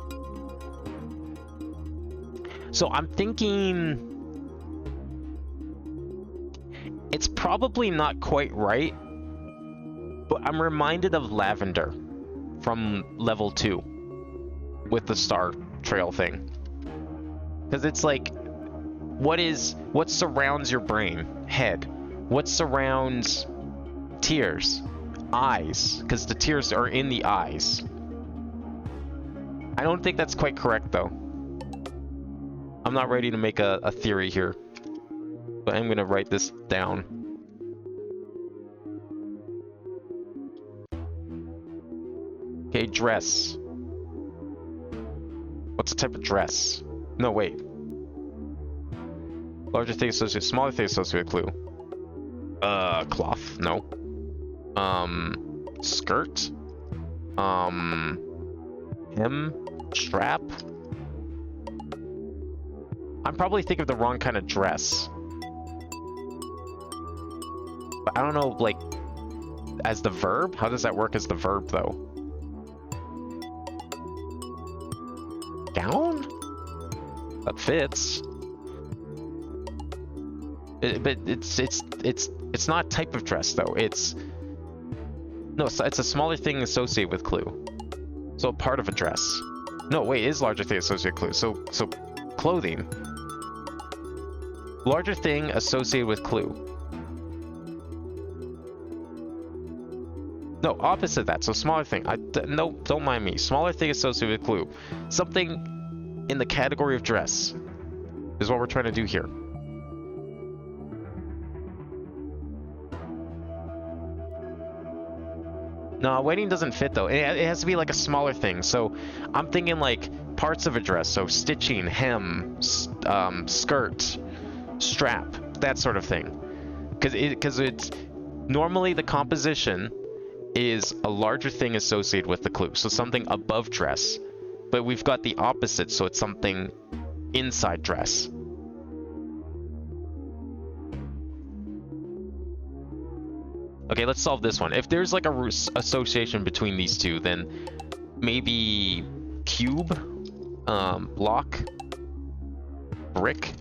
So I'm thinking... it's probably not quite right, but I'm reminded of Lavender from level 2 with the Star Trail thing. Because it's like, what surrounds your brain? Head. What surrounds tears? Eyes. Because the tears are in the eyes. I don't think that's quite correct though. I'm not ready to make a theory here. But I'm gonna write this down. Okay, dress. What's the type of dress? No, wait. Larger thing associated, smaller thing associated with clue. Cloth? No. Skirt? Hem? Strap? I'm probably thinking of the wrong kind of dress. But I don't know, like, as the verb? How does that work as the verb, though? Gown? That fits. But it's not a type of dress, though. It's a smaller thing associated with clue. So a part of a dress. No, wait, is larger thing associated with clue. So clothing. Larger thing associated with clue. No, opposite that. So smaller thing. No, don't mind me. Smaller thing associated with clue. Something in the category of dress is what we're trying to do here. No, wedding doesn't fit though. It has to be like a smaller thing. So I'm thinking like parts of a dress. So stitching, hem, skirt, strap, that sort of thing. Because it's normally the composition is a larger thing associated with the clue. So something above dress. But we've got the opposite. So it's something inside dress. Okay, let's solve this one. If there's like a association between these two, then maybe cube, block, brick,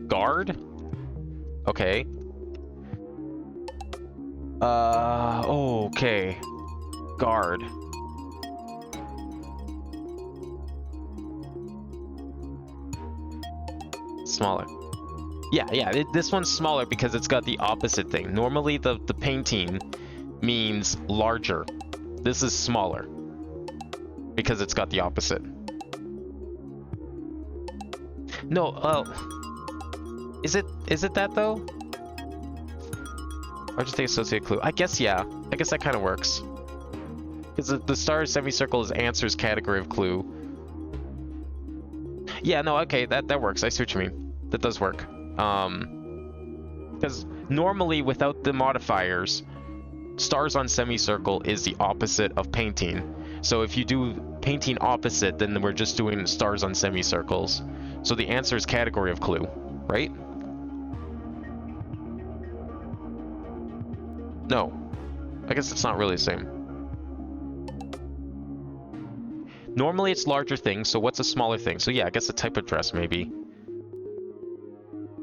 guard. Okay. Okay. Guard. Smaller. Yeah, this one's smaller because it's got the opposite thing. Normally the painting means larger. This is smaller because it's got the opposite. No, is it that though? Larger thing associated clue. I guess, yeah. I guess that kind of works. Because the star semicircle is answers category of clue. Yeah, no, okay, that works. I see what you mean. That does work. Because normally without the modifiers, stars on semicircle is the opposite of painting. So if you do painting opposite, then we're just doing stars on semicircles. So the answer is category of clue, right? No. I guess it's not really the same. Normally it's larger things, so what's a smaller thing? So yeah, I guess a type of dress maybe.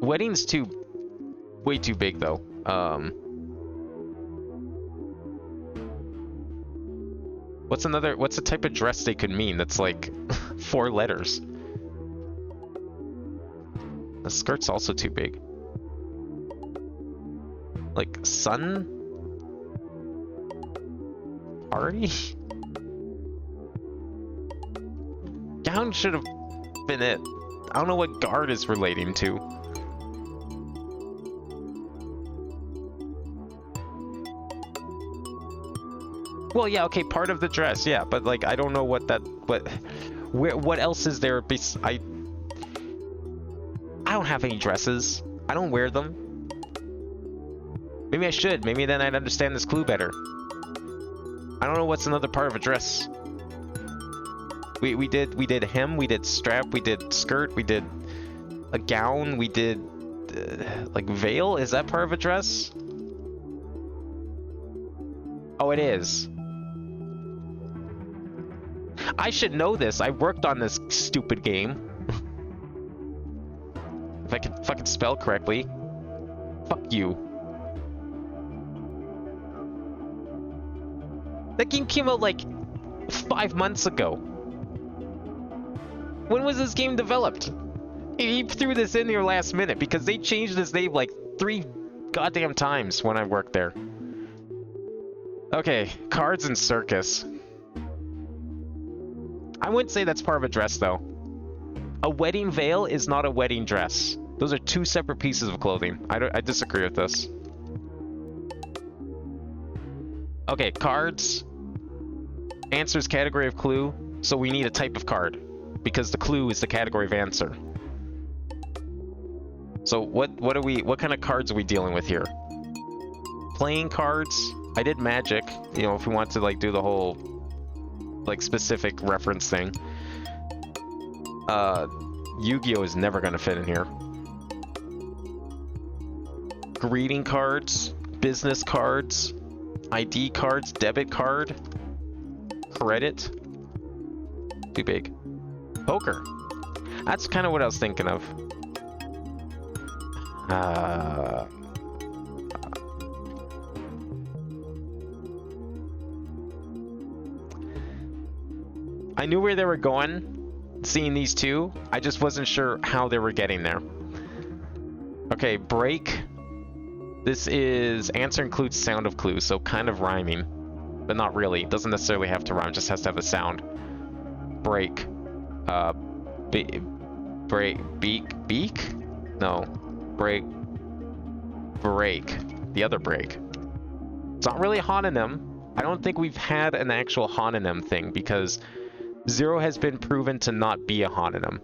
Wedding's way too big though. What's a type of dress they could mean that's like 4 letters? The skirt's also too big. Like sun? Party? Gown should have been it. I don't know what guard is relating to. Well, yeah, okay, part of the dress, yeah, but like I don't know what else is there? I don't have any dresses. I don't wear them. Maybe I should. Maybe then I'd understand this clue better. I don't know what's another part of a dress. We did hem, we did strap, we did skirt, we did a gown, we did like veil. Is that part of a dress? Oh, it is. I should know this. I worked on this stupid game. If I can fucking spell correctly. Fuck you. That game came out like 5 months ago. When was this game developed? He threw this in here last minute because they changed this name like 3 goddamn times when I worked there. Okay, cards and circus. I wouldn't say that's part of a dress though. A wedding veil is not a wedding dress. Those are 2 separate pieces of clothing. I disagree with this. Okay, cards. Answers category of clue. So we need a type of card. Because the clue is the category of answer. So what kind of cards are we dealing with here? Playing cards. I did magic, you know, if we want to like do the whole like specific reference thing. Yu-Gi-Oh is never gonna fit in here. Greeting cards, business cards, ID cards, debit card, credit. Too big. Poker. That's kind of what I was thinking of. I knew where they were going, seeing these two. I just wasn't sure how they were getting there. Okay, break. This is answer includes sound of clue, so kind of rhyming, but not really. It doesn't necessarily have to rhyme, just has to have a sound. Break. Beak? No. Break. The other break. It's not really a homonym. I don't think we've had an actual homonym thing because 0 has been proven to not be a homonym.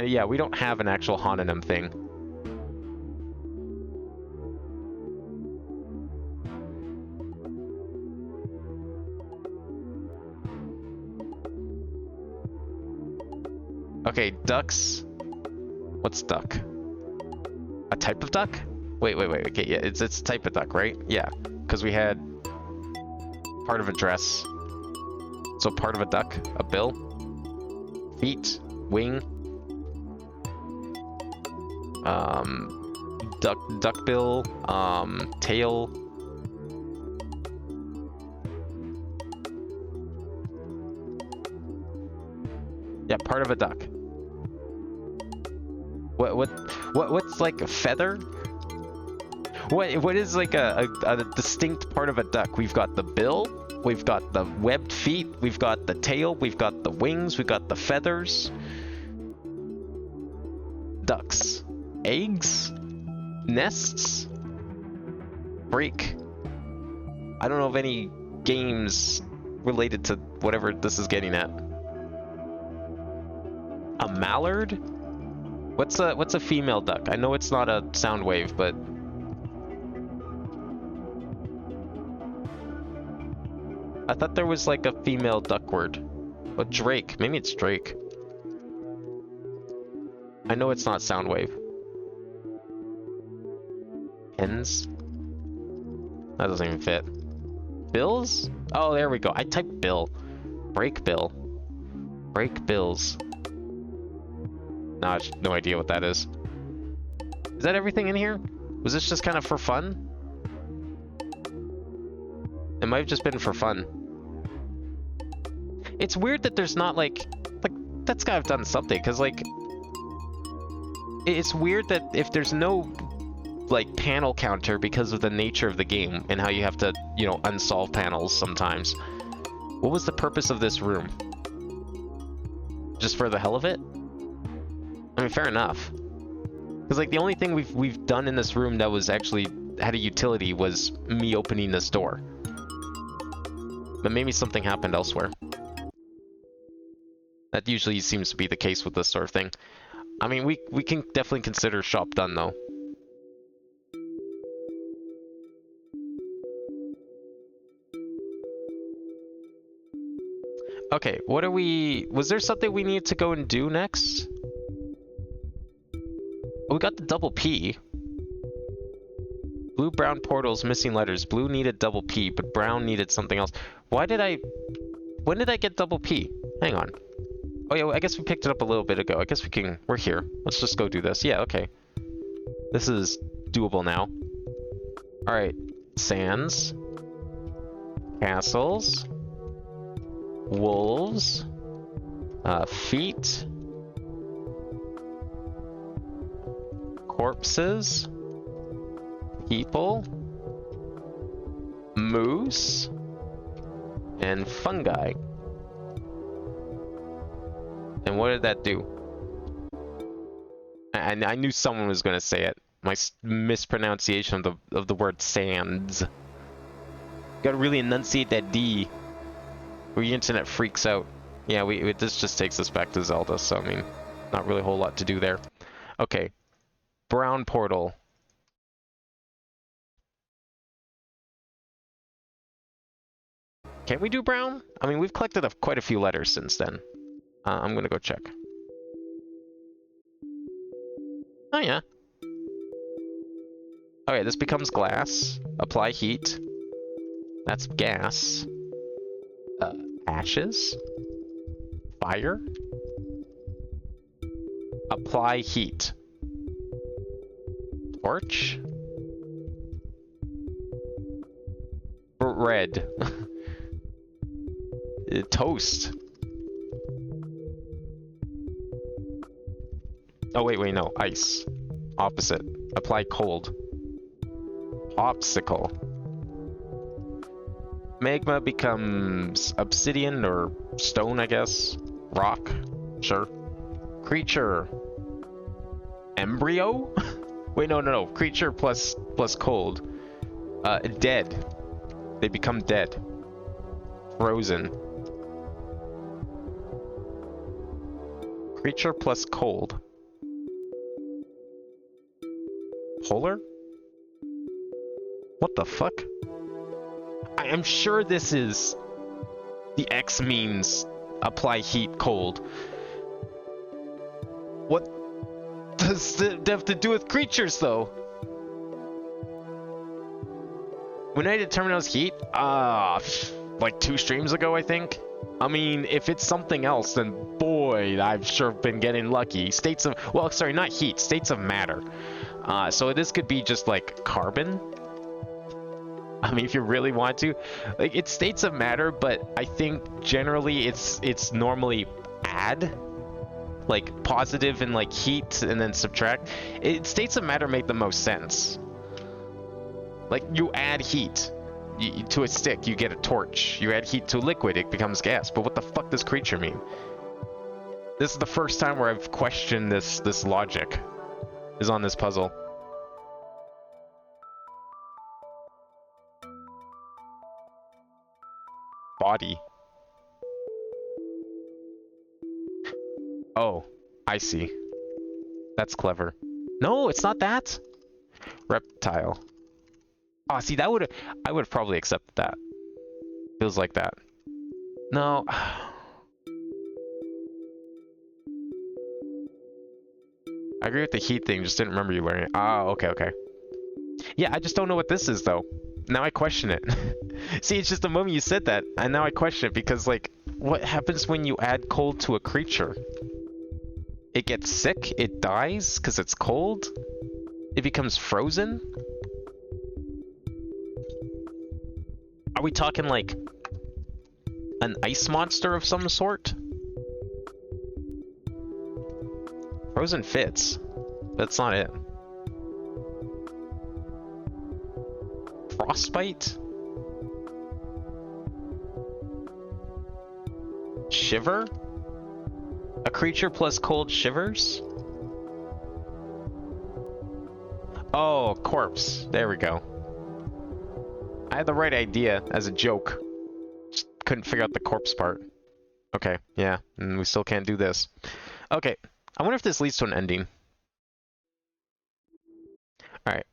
Yeah, we don't have an actual homonym thing. Okay, ducks. What's duck? A type of duck? Wait. Okay, yeah, it's a type of duck, right? Yeah, because we had part of a dress. So part of a duck, a bill, feet, wing, duck bill, tail. Yeah, part of a duck. What's like a feather? What is like a distinct part of a duck? We've got the bill, we've got the webbed feet, we've got the tail, we've got the wings, we've got the feathers. Ducks. Eggs? Nests? Break. I don't know of any games related to whatever this is getting at. A mallard? What's a female duck? I know it's not a sound wave, but I thought there was like a female duck word. But drake. Maybe it's drake. I know it's not Soundwave. Hens? That doesn't even fit. Bills? Oh, there we go. I typed bill. Break bill. Break bills. No, I have no idea what that is. Is that everything in here? Was this just kind of for fun? It might have just been for fun. It's weird that there's not like that's gotta have done something, because like it's weird that if there's no like panel counter because of the nature of the game and how you have to, you know, unsolve panels sometimes. What was the purpose of this room? Just for the hell of it? I mean, fair enough. Because like the only thing we've done in this room that was actually had a utility was me opening this door. But maybe something happened elsewhere. That usually seems to be the case with this sort of thing. I mean, we can definitely consider shop done though. Okay, what are we... Was there something we needed to go and do next? Oh, we got the double P. Blue, brown portals, missing letters. Blue needed double P, but brown needed something else. Why did I... When did I get double P? Hang on. Oh yeah, well, I guess we picked it up a little bit ago. I guess we can... We're here. Let's just go do this. Yeah, okay. This is doable now. Alright. Sands. Castles. Wolves. Feet. Corpses. People. Moose. And fungi. And what did that do? And I knew someone was going to say it. My mispronunciation of the word sands. Gotta really enunciate that D, or your internet freaks out. Yeah, this just takes us back to Zelda, so I mean, not really a whole lot to do there. Okay, brown portal. Can we do brown? I mean, we've collected quite a few letters since then. I'm gonna go check. Oh yeah. Okay, this becomes glass. Apply heat. That's gas. Ashes. Fire. Apply heat. Torch. Red. Toast. Oh, wait, no. Ice. Opposite. Apply cold. Popsicle. Magma becomes obsidian or stone, I guess. Rock. Sure. Creature. Embryo? Wait, no. Creature plus cold. Dead. They become dead. Frozen. Creature plus cold. Polar? What the fuck? I am sure this is... The X means apply heat cold. What does it have to do with creatures, though? When I determined it was heat? Like 2 streams ago, I think? I mean, if it's something else, then boy, I've sure been getting lucky. States of... Well, sorry, not heat. States of matter. So this could be just, like, carbon? I mean, if you really want to. Like, it's states of matter, but I think generally it's normally add. Like, positive and, like, heat, and then subtract. States of matter make the most sense. Like, you add heat to a stick, you get a torch. You add heat to a liquid, it becomes gas. But what the fuck does creature mean? This is the first time where I've questioned this logic. Is on this puzzle. Body. Oh, I see. That's clever. No, it's not that. Reptile. Oh, see, I would have probably accepted that. Feels like that. No. I agree with the heat thing, just didn't remember you learning it. Oh, okay. Yeah, I just don't know what this is, though. Now I question it. See, it's just the moment you said that, and now I question it, because, like, what happens when you add cold to a creature? It gets sick? It dies because it's cold? It becomes frozen? Are we talking, like, an ice monster of some sort? Frozen fits. That's not it. Frostbite? Shiver? A creature plus cold shivers? Oh, corpse. There we go. I had the right idea as a joke. Just couldn't figure out the corpse part. Okay, yeah, and we still can't do this. Okay, I wonder if this leads to an ending. Alright,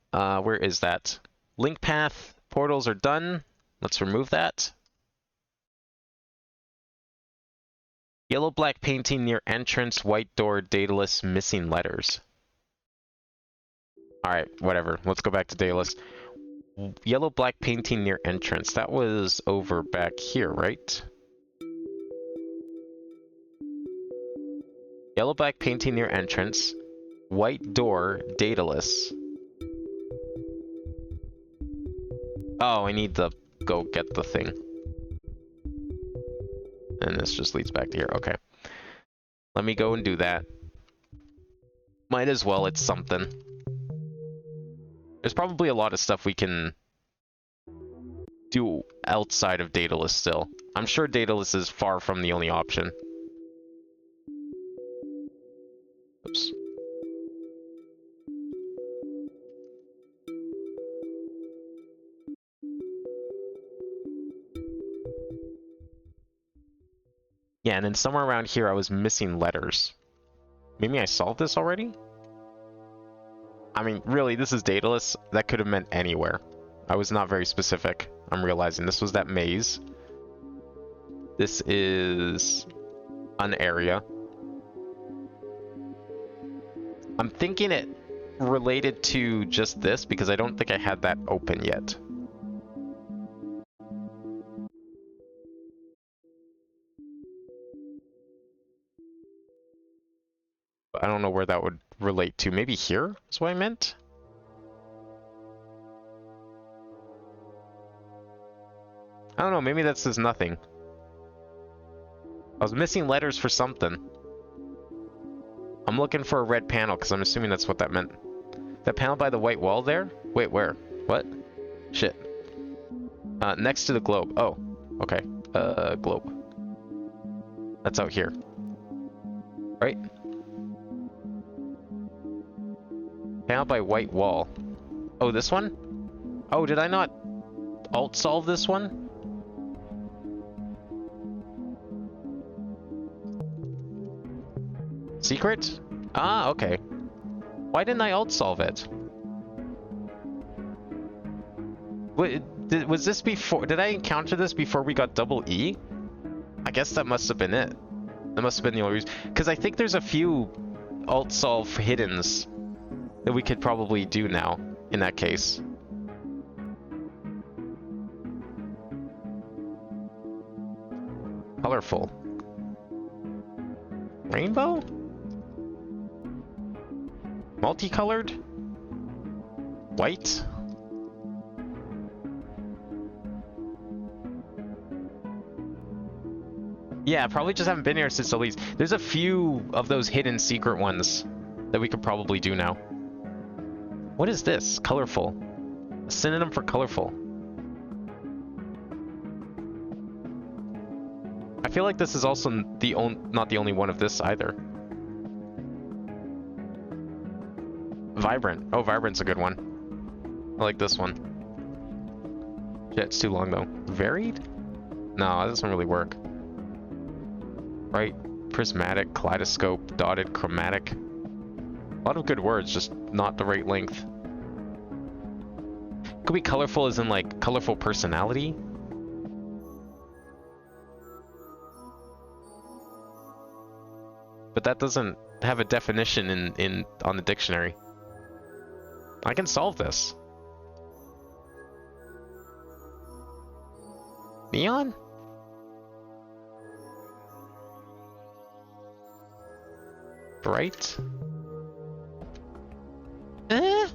where is that? Link path, portals are done. Let's remove that. Yellow-black painting near entrance, white door, Daedalus, missing letters. Alright, whatever. Let's go back to Daedalus. Yellow-black painting near entrance. That was over back here, right? Yellow-black painting near entrance. White door, Daedalus. Oh, I need to go get the thing. And this just leads back to here. Okay. Let me go and do that. Might as well, it's something. There's probably a lot of stuff we can do outside of Daedalus still. I'm sure Daedalus is far from the only option. Oops. Yeah, and then somewhere around here I was missing letters. Maybe I solved this already? I mean, really, this is Daedalus. That could have meant anywhere. I was not very specific. I'm realizing this was that maze. This is an area. I'm thinking it related to just this because I don't think I had that open yet. I don't know where that would relate to. Maybe here is what I meant? I don't know, maybe that says nothing. I was missing letters for something. I'm looking for a red panel because I'm assuming that's what that meant. That panel by the white wall there? Wait, where? What? Shit. Next to the globe. Oh, okay. Globe. That's out here. Right? Panel by white wall. Oh, this one? Oh, did I not alt solve this one? Secret? Ah, okay. Why didn't I alt solve it? Was this before? Did I encounter this before we got double E? I guess that must have been it. That must have been the only reason. Because I think there's a few alt solve hiddens that we could probably do now in that case. Colorful. Rainbow? Multicolored? White? Yeah, probably just haven't been here since the lease. There's a few of those hidden secret ones that we could probably do now. What is this? Colorful. A synonym for colorful. I feel like this is also not the only one of this either. Vibrant. Oh, Vibrant's a good one. I like this one. Yeah, it's too long though. Varied? No, that doesn't really work. Right? Prismatic, kaleidoscope, dotted, chromatic. A lot of good words, just not the right length. Could be colorful as in like colorful personality. But that doesn't have a definition on the dictionary. I can solve this. Neon? Bright? Eh?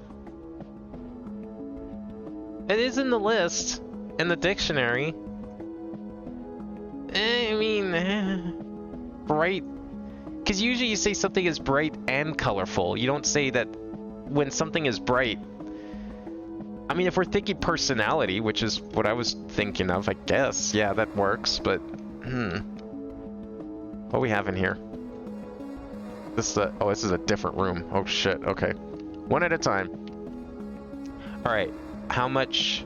It is in the list, in the dictionary. I mean, bright. Because usually you say something is bright and colorful. You don't say that when something is bright. I mean, if we're thinking personality, which is what I was thinking of, I guess. Yeah, that works, but... What do we have in here? This is a different room. Oh shit, okay. One at a time. Alright, how much?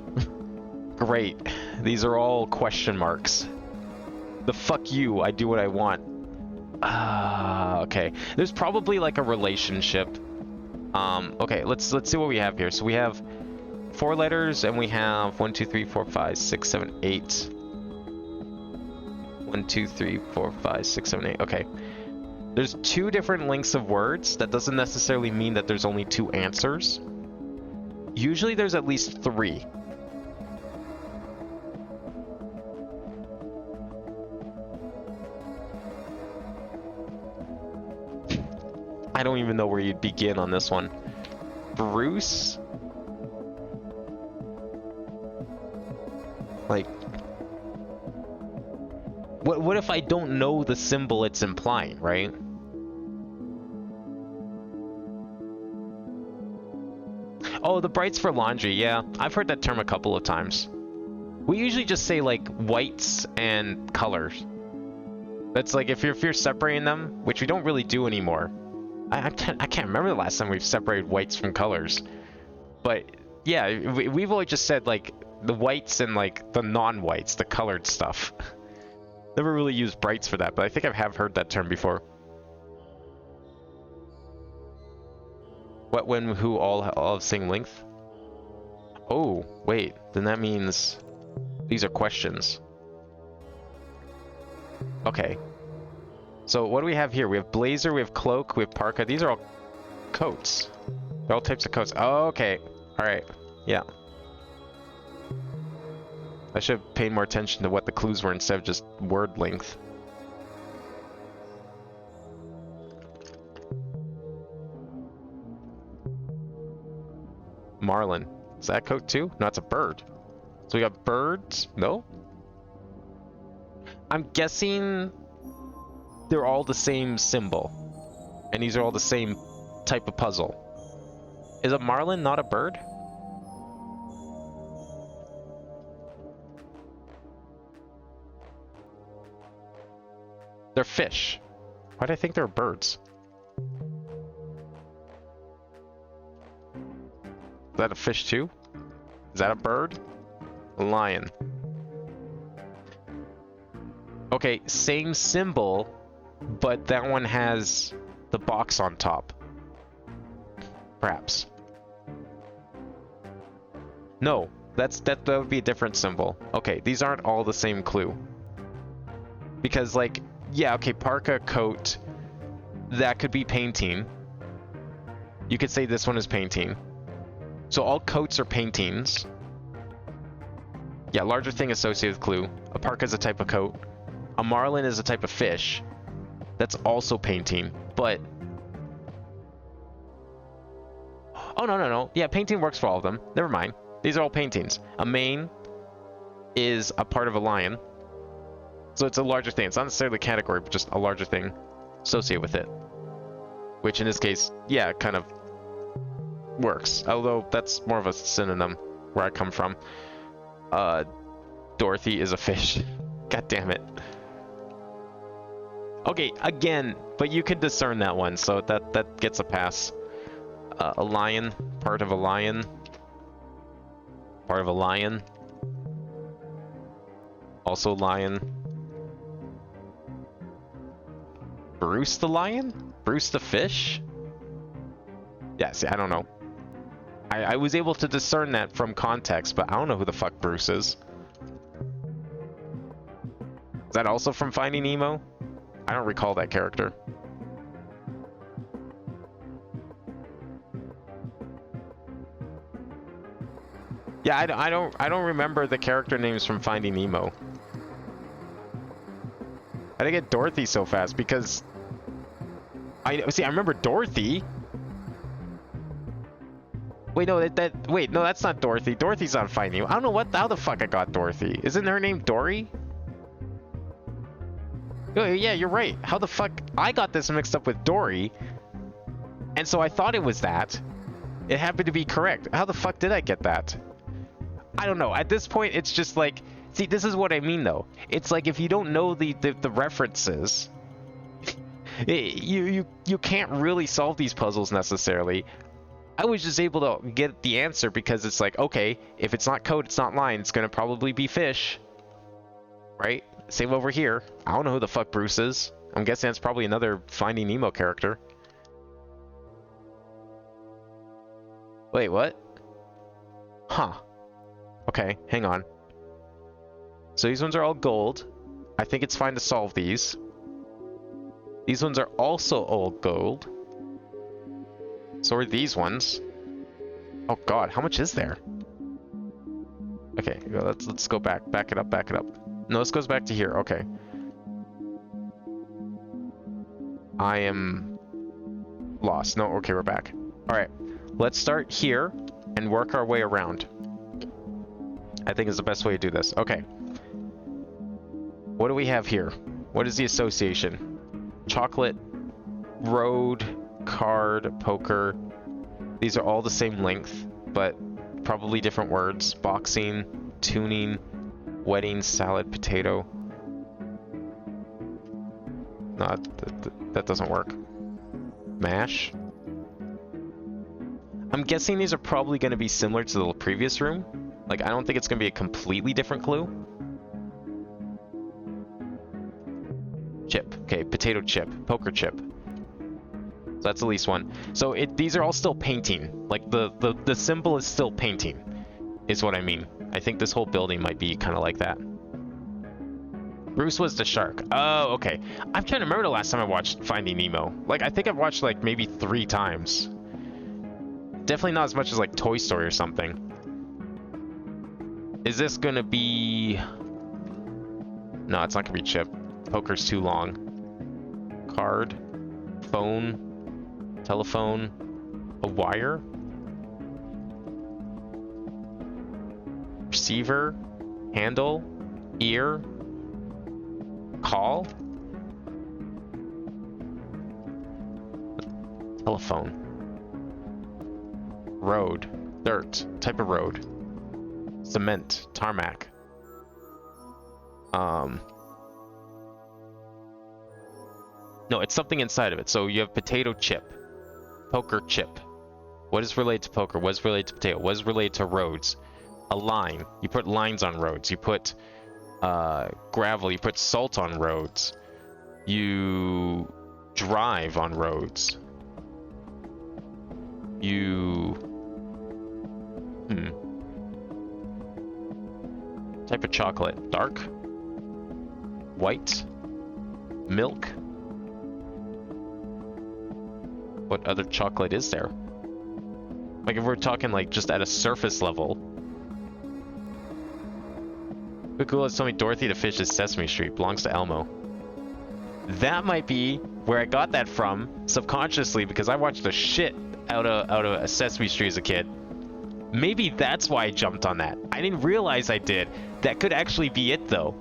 Great. These are all question marks. The fuck you, I do what I want. Okay. There's probably like a relationship. Okay, let's see what we have here. So we have 4 letters and we have 1, 2, 3, 4, 5, 6, 7, 8. 1, 2, 3, 4, 5, 6, 7, 8. Okay. There's 2 different lengths of words. That doesn't necessarily mean that there's only 2 answers. Usually there's at least 3. I don't even know where you'd begin on this one. Bruce? Like... What if I don't know the symbol it's implying, right? Oh, the brights for laundry, yeah. I've heard that term a couple of times. We usually just say like whites and colors. That's like if you're separating them, which we don't really do anymore. I can't remember the last time we've separated whites from colors. But yeah, we've always just said like the whites and like the non-whites, the colored stuff. Never really used brights for that, but I think I have heard that term before. What, when, who, all of the same length? Oh, wait. Then that means these are questions. Okay. So what do we have here? We have blazer, we have cloak, we have parka. These are all coats. They're all types of coats. Oh, okay. All right. Yeah. I should have paid more attention to what the clues were instead of just word length. Marlin. Is that a coat too? No, it's a bird. So we got birds. No? I'm guessing they're all the same symbol. And these are all the same type of puzzle. Is a marlin not a bird? They're fish. Why do I think they're birds? Is that a fish too? Is that a bird? A lion. Okay, same symbol, but that one has the box on top. Perhaps. No, that would be a different symbol. Okay, these aren't all the same clue. Because like, yeah, okay, parka, coat, that could be painting. You could say this one is painting. So all coats are paintings. Yeah, larger thing associated with clue. A parka is a type of coat. A marlin is a type of fish. That's also painting, but... Oh, no. Yeah, painting works for all of them. Never mind. These are all paintings. A mane is a part of a lion. So it's a larger thing. It's not necessarily a category, but just a larger thing associated with it. Which in this case, yeah, kind of works. Although that's more of a synonym where I come from. Dorothy is a fish. God damn it. Okay, again, but you can discern that one, so that gets a pass. A lion, part of a lion. Part of a lion. Also lion. Bruce the lion? Bruce the fish? Yeah, see, I don't know. I was able to discern that from context, but I don't know who the fuck Bruce is. Is that also from Finding Nemo? I don't recall that character. Yeah, I don't remember the character names from Finding Nemo. I didn't get Dorothy so fast because I remember Dorothy. Wait, no, wait, no, that's not Dorothy. Dorothy's on Finding Nemo. I don't know how the fuck I got Dorothy. Isn't her name Dory? Oh, yeah, you're right. How the fuck I got this mixed up with Dory, and so I thought it was that. It happened to be correct. How the fuck did I get that? I don't know. At this point, it's just like, see, this is what I mean, though. It's like if you don't know the references, you can't really solve these puzzles necessarily. I was just able to get the answer because it's like, okay, if it's not coat, it's not line, it's gonna probably be fish, right? Same over here. I don't know who the fuck Bruce is. I'm guessing that's probably another Finding Nemo character. Wait, what? Huh. Okay, hang on. So these ones are all gold. I think it's fine to solve these. These ones are also all gold. So are these ones. Oh god, how much is there? Okay, let's go back. Back it up, back it up. No, this goes back to here. Okay. I am lost. No, okay, we're back. Alright, let's start here and work our way around. I think is the best way to do this. Okay. What do we have here? What is the association? Chocolate, road, card, poker. These are all the same length, but probably different words. Boxing, tuning, wedding, salad, potato. No, that doesn't work. Mash. I'm guessing these are probably going to be similar to the previous room. Like, I don't think it's going to be a completely different clue. Chip. Okay, potato chip. Poker chip. So that's at least one. So these are all still painting. Like, the symbol is still painting, is what I mean. I think this whole building might be kind of like that. Bruce was the shark. Oh, okay. I'm trying to remember the last time I watched Finding Nemo. Like, I think I've watched, like, maybe 3 times. Definitely not as much as, like, Toy Story or something. Is this gonna be... No, it's not gonna be chip. Poker's too long. Card. Phone. Telephone. A wire. Receiver. Handle. Ear. Call. Telephone. Road. Dirt. Type of road. Cement. Tarmac. No, it's something inside of it. So you have potato chip. Poker chip. What is related to poker? What is related to potato? What is related to roads? A line. You put lines on roads. You put gravel. You put salt on roads. You drive on roads. You... Type of chocolate. Dark? White? Milk? What other chocolate is there? Like if we're talking like just at a surface level. Google told me Dorothy the fish is Sesame Street, belongs to Elmo. That might be where I got that from subconsciously because I watched the shit out of Sesame Street as a kid. Maybe that's why I jumped on that. I didn't realize I did. That could actually be it though.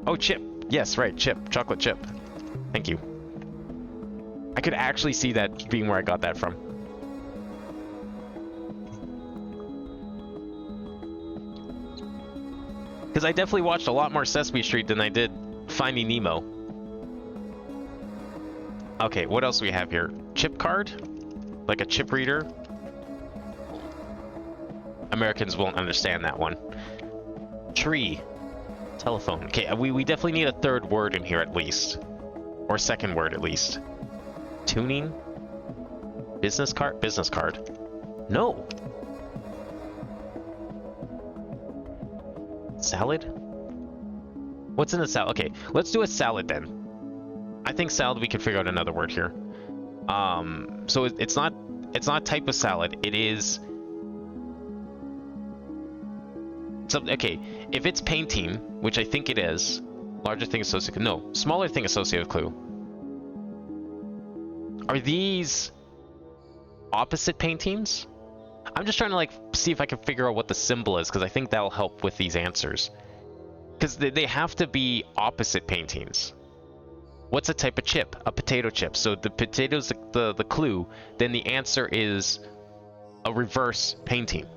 Oh, chip. Yes, right, chip. Chocolate chip. Thank you. I could actually see that being where I got that from. Because I definitely watched a lot more Sesame Street than I did Finding Nemo. Okay, what else do we have here? Chip card? Like a chip reader? Americans won't understand that one. Tree. Telephone. Okay, we definitely need a third word in here at least. Or second word at least. Tuning? Business card? Business card. No! Salad? What's in the salad? Okay, let's do a salad then. I think salad we can figure out another word here. So it's not type of salad. It is... okay, if it's painting, which I think it is, larger thing associated... No, smaller thing associated with clue. Are these opposite paintings? I'm just trying to like see if I can figure out what the symbol is because I think that'll help with these answers. Because they have to be opposite paintings. What's a type of chip? A potato chip. So the potato's the clue, then the answer is a reverse painting.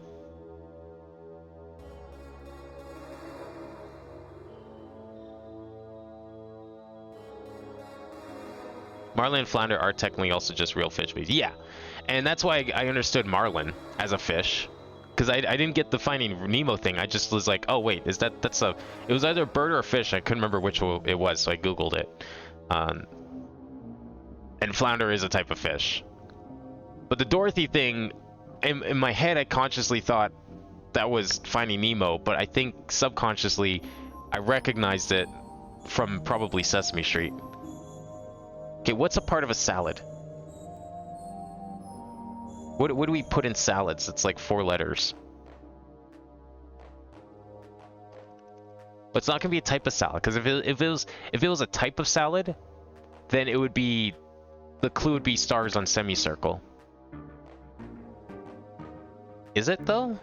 Marlin and flounder are technically also just real fish species. Yeah, and that's why I understood marlin as a fish, because I didn't get the Finding Nemo thing. I just was like, oh wait, that's a? It was either a bird or a fish. I couldn't remember which one it was, so I googled it. And flounder is a type of fish. But the Dorothy thing, in my head, I consciously thought that was Finding Nemo, but I think subconsciously I recognized it from probably Sesame Street. Okay, what's a part of a salad? What do we put in salads? It's like 4 letters. But it's not gonna be a type of salad, because if it was a type of salad, then it would be, the clue would be stars on semicircle. Is it though?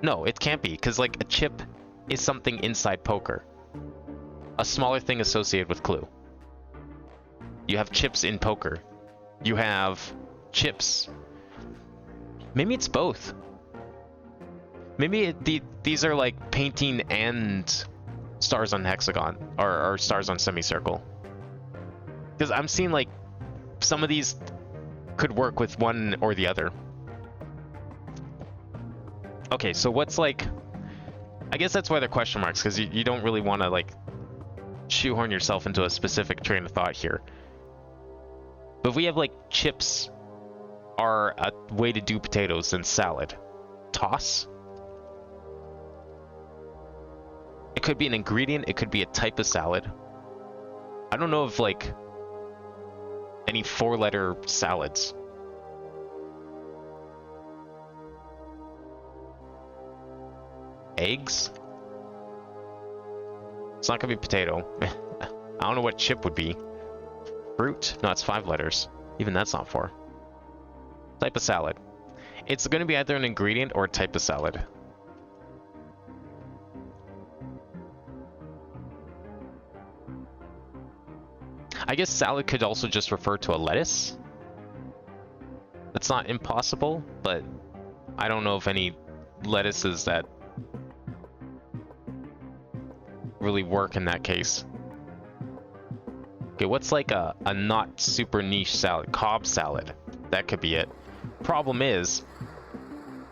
No, it can't be, because like a chip is something inside poker. A smaller thing associated with clue. You have chips in poker. You have chips. Maybe it's both. Maybe these are like painting and stars on hexagon, or stars on semicircle. Because I'm seeing like some of these could work with one or the other. Okay, so what's like... I guess that's why they're question marks, because you don't really want to like shoehorn yourself into a specific train of thought here. But if we have like chips are a way to do potatoes in salad. Toss? It could be an ingredient, it could be a type of salad. I don't know if like any 4-letter salads. Eggs? It's not gonna be potato. I don't know what chip would be. Fruit? No, it's 5 letters. Even that's not 4. Type of salad. It's going to be either an ingredient or a type of salad. I guess salad could also just refer to a lettuce. It's not impossible, but I don't know of any lettuces that really work in that case. Okay, what's like a not super niche salad? Cobb salad. That could be it. Problem is,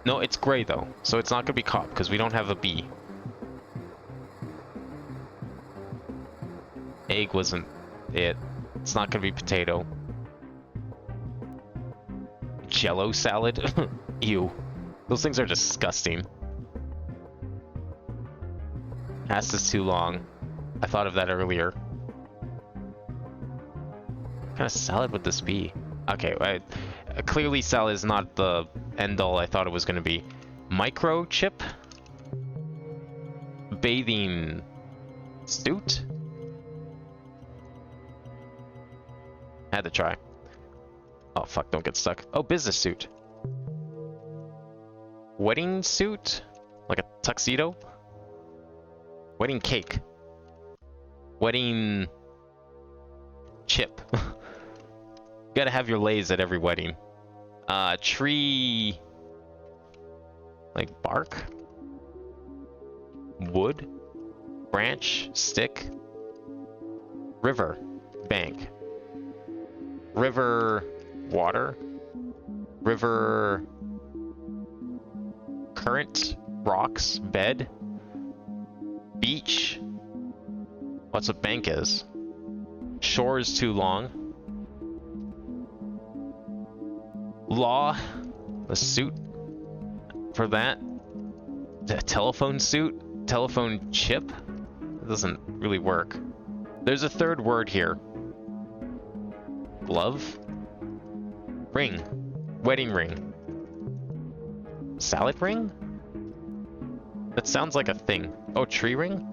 no, it's gray though, so it's not gonna be Cobb because we don't have a B. Egg wasn't it. It's not gonna be potato. Jello salad? Ew. Those things are disgusting. Past is too long. I thought of that earlier. What kind of salad would this be? Okay, clearly salad is not the end-all I thought it was going to be. Microchip? Bathing suit? Had to try. Oh, fuck, don't get stuck. Oh, business suit. Wedding suit? Like a tuxedo? Wedding cake. Wedding chip. You gotta have your lays at every wedding. Tree... like bark? Wood? Branch? Stick? River. Bank. River... water? River... current? Rocks? Bed? Beach? What's a bank is? Shore is too long. Law? A suit for that? The telephone suit? Telephone chip? It doesn't really work. There's a third word here. Glove? Ring. Wedding ring. Salad ring? That sounds like a thing. Oh, tree ring?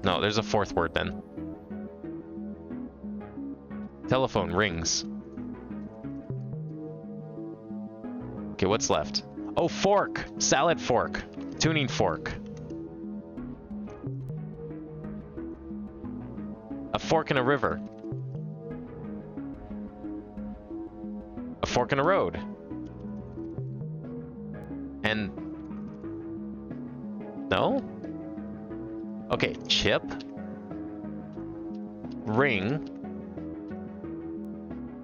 No, there's a fourth word then. Telephone rings. Okay, what's left? Oh, fork! Salad fork. Tuning fork. A fork in a river. A fork in a road. And... no? Okay, chip. Ring.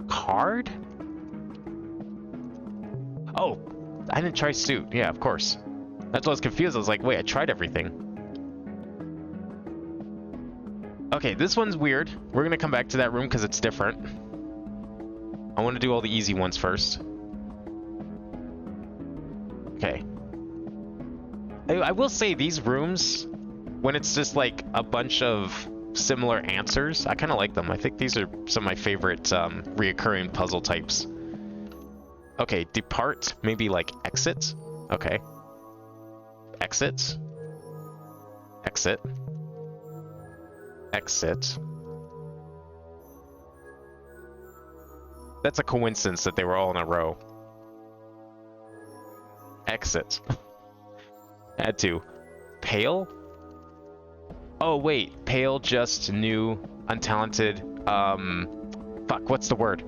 Card? Oh, I didn't try suit. Yeah, of course. That's why I was confused. I was like, wait, I tried everything. Okay, this one's weird. We're gonna come back to that room because it's different. I want to do all the easy ones first. Okay. I will say these rooms, when it's just like a bunch of similar answers, I kind of like them. I think these are some of my favorite reoccurring puzzle types. Okay, depart, maybe like exit. Okay. Exit. Exit. Exit. That's a coincidence that they were all in a row. Exit. Had to. Pale? Oh, wait. Pale, just, new, untalented, fuck, what's the word?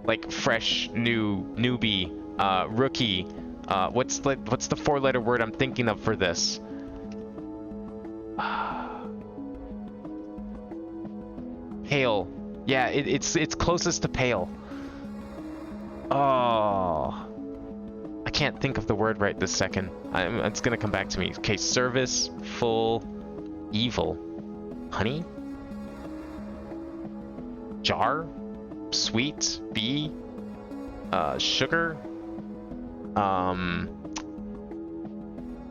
Like, fresh, new, newbie, rookie, what's the four-letter word I'm thinking of for this? Pale. Yeah, it's closest to pale. Oh. I can't think of the word right this second. It's gonna come back to me. Okay, service, full, evil. Honey? Jar? Sweet? Bee? Sugar?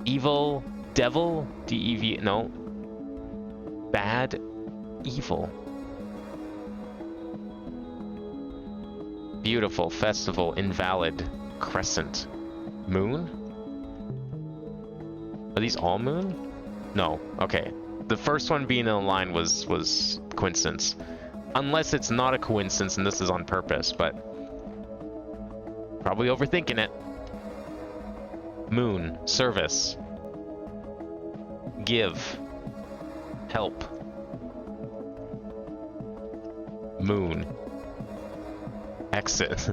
Evil? Devil? D-E-V... no. Bad? Evil. Beautiful. Festival. Invalid. Crescent. Moon? Are these all moon? No. Okay. The first one being in a line was coincidence. Unless it's not a coincidence and this is on purpose, but probably overthinking it. Moon. Service. Give. Help. Moon. Exit.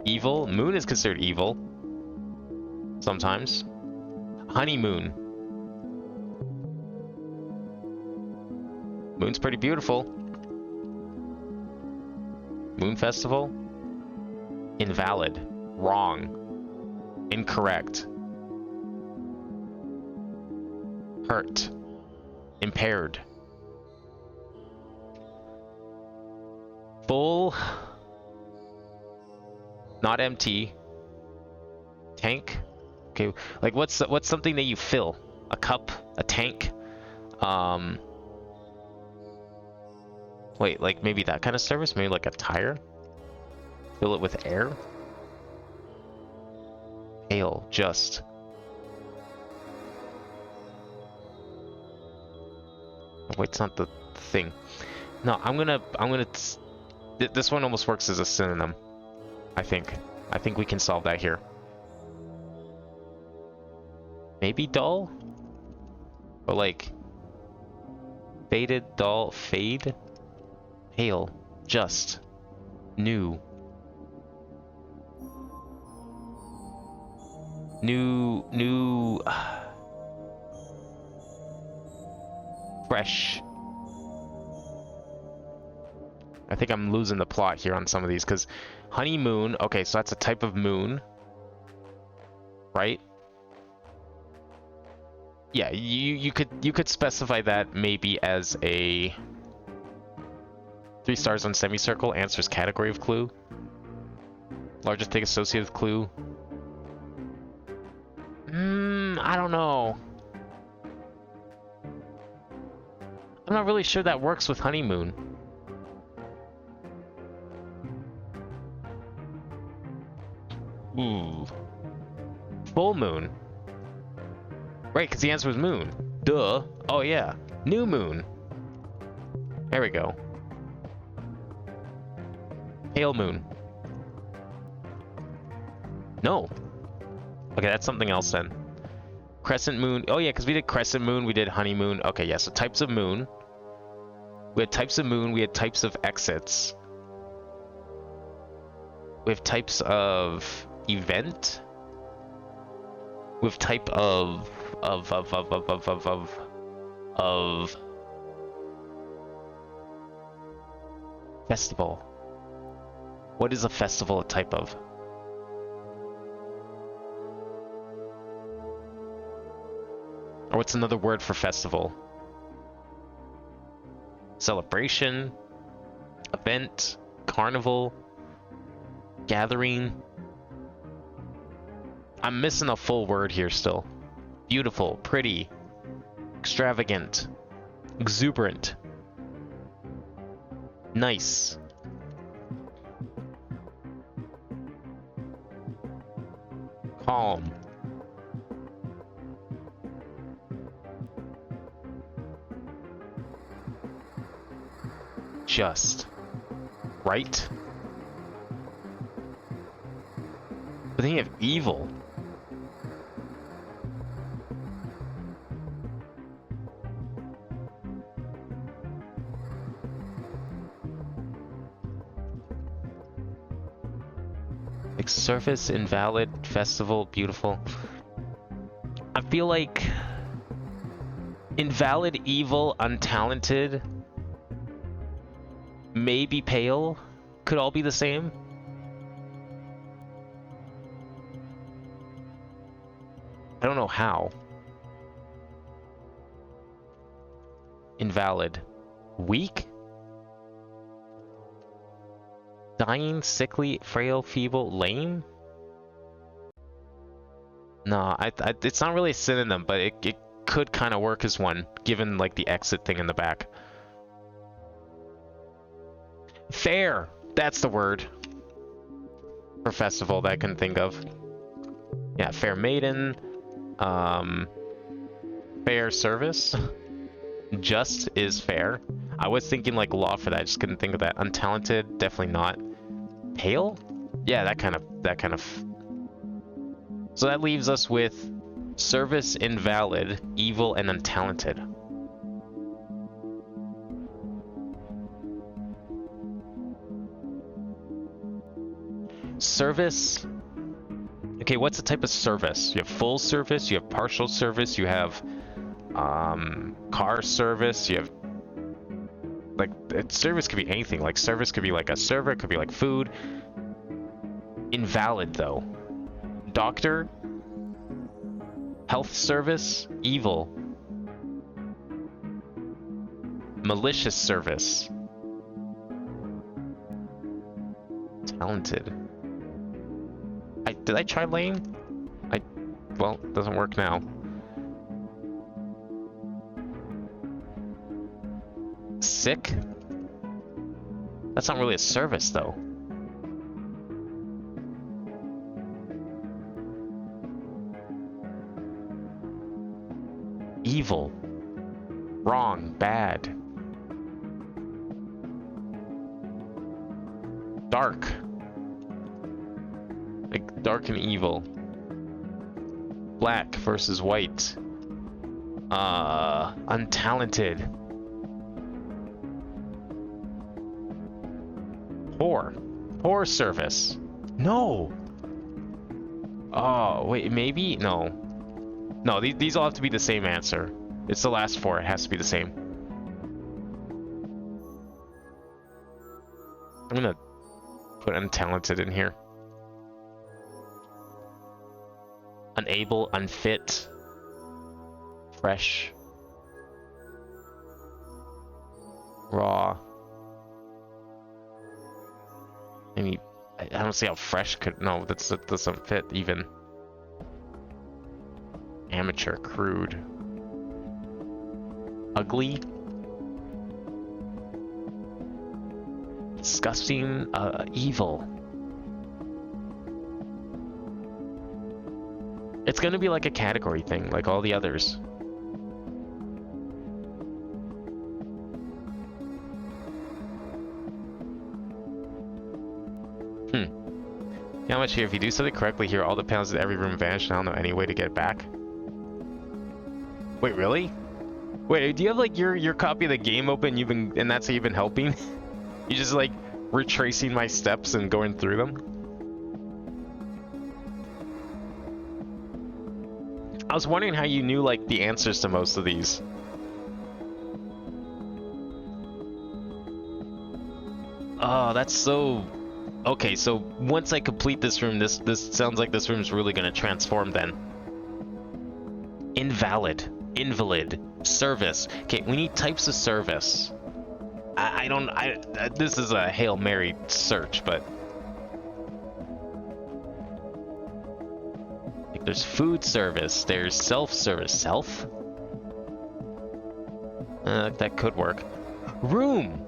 Evil. Moon is considered evil. Sometimes. Honeymoon. Moon's pretty beautiful. Moon festival. Invalid. Wrong. Incorrect. Hurt. Impaired. Full. Not empty. Tank. Okay, like what's something that you fill? A cup? A tank? Wait, like maybe that kind of service? Maybe like a tire? Fill it with air? Ale, just. Wait, it's not the thing. No, I'm gonna this one almost works as a synonym. I think we can solve that here. Maybe dull? Or like faded, dull, fade? Pale, just, new. New, fresh. I think I'm losing the plot here on some of these, because honeymoon, okay, so that's a type of moon, right? Yeah, you could specify that maybe as a 3 stars on semicircle, answers category of clue. Largest thing associated with clue. I don't know. I'm not really sure that works with honeymoon. Ooh. Full moon. Right, because the answer was moon. Duh. Oh yeah. New moon. There we go. Pale moon. No. Okay, that's something else then. Crescent moon. Oh yeah, because we did crescent moon, we did honeymoon. Okay, yeah, so types of moon. We had types of moon, we had types of exits. We have types of event. We have type of festival. What is a festival a type of? Or what's another word for festival? Celebration, event, carnival, gathering. I'm missing a full word here still. Beautiful, pretty, extravagant, exuberant, nice. Calm. Just. Right? But then you have evil. Like surface, invalid, festival, beautiful. I feel like invalid, evil, untalented, maybe pale could all be the same. I don't know how. Invalid. Weak? Dying, sickly, frail, feeble, lame? No, it's not really a synonym, but it could kind of work as one, given like the exit thing in the back. Fair! That's the word. For festival that I can think of. Yeah, fair maiden. Fair service. Just is fair. I was thinking like law for that, I just couldn't think of that. Untalented, definitely not. Pale? Yeah, that kind of. So that leaves us with service, invalid, evil, and untalented. Service. Okay, what's the type of service? You have full service, you have partial service, you have car service, you have like service could be anything. Like service could be like a server, it could be like food. Invalid though. Doctor. Health service. Evil. Malicious service. Talented. Did I try lane? Well, it doesn't work now. Sick? That's not really a service though. Evil. Wrong. Bad. Dark. Like dark and evil. Black versus white. Untalented. Poor. Poor service. No. Oh, wait, maybe? No. No, these all have to be the same answer. It's the last four. It has to be the same. I'm gonna put untalented in here. Unable, unfit, fresh, raw. I don't see how fresh could. No, that doesn't fit even. Amateur, crude, ugly, disgusting, evil. It's gonna be like a category thing, like all the others. How much here? If you do something correctly here, all the panels in every room vanish, and I don't know any way to get it back. Wait, really? Wait, do you have like your copy of the game open? And that's how you've been helping? You just like retracing my steps and going through them? I was wondering how you knew like the answers to most of these. Oh, that's so... Okay, so once I complete this room, this sounds like this room's really gonna transform then. Invalid, invalid, service. Okay, we need types of service. This is a Hail Mary search, but... Like, there's food service, there's self-service. Self? That could work. Room!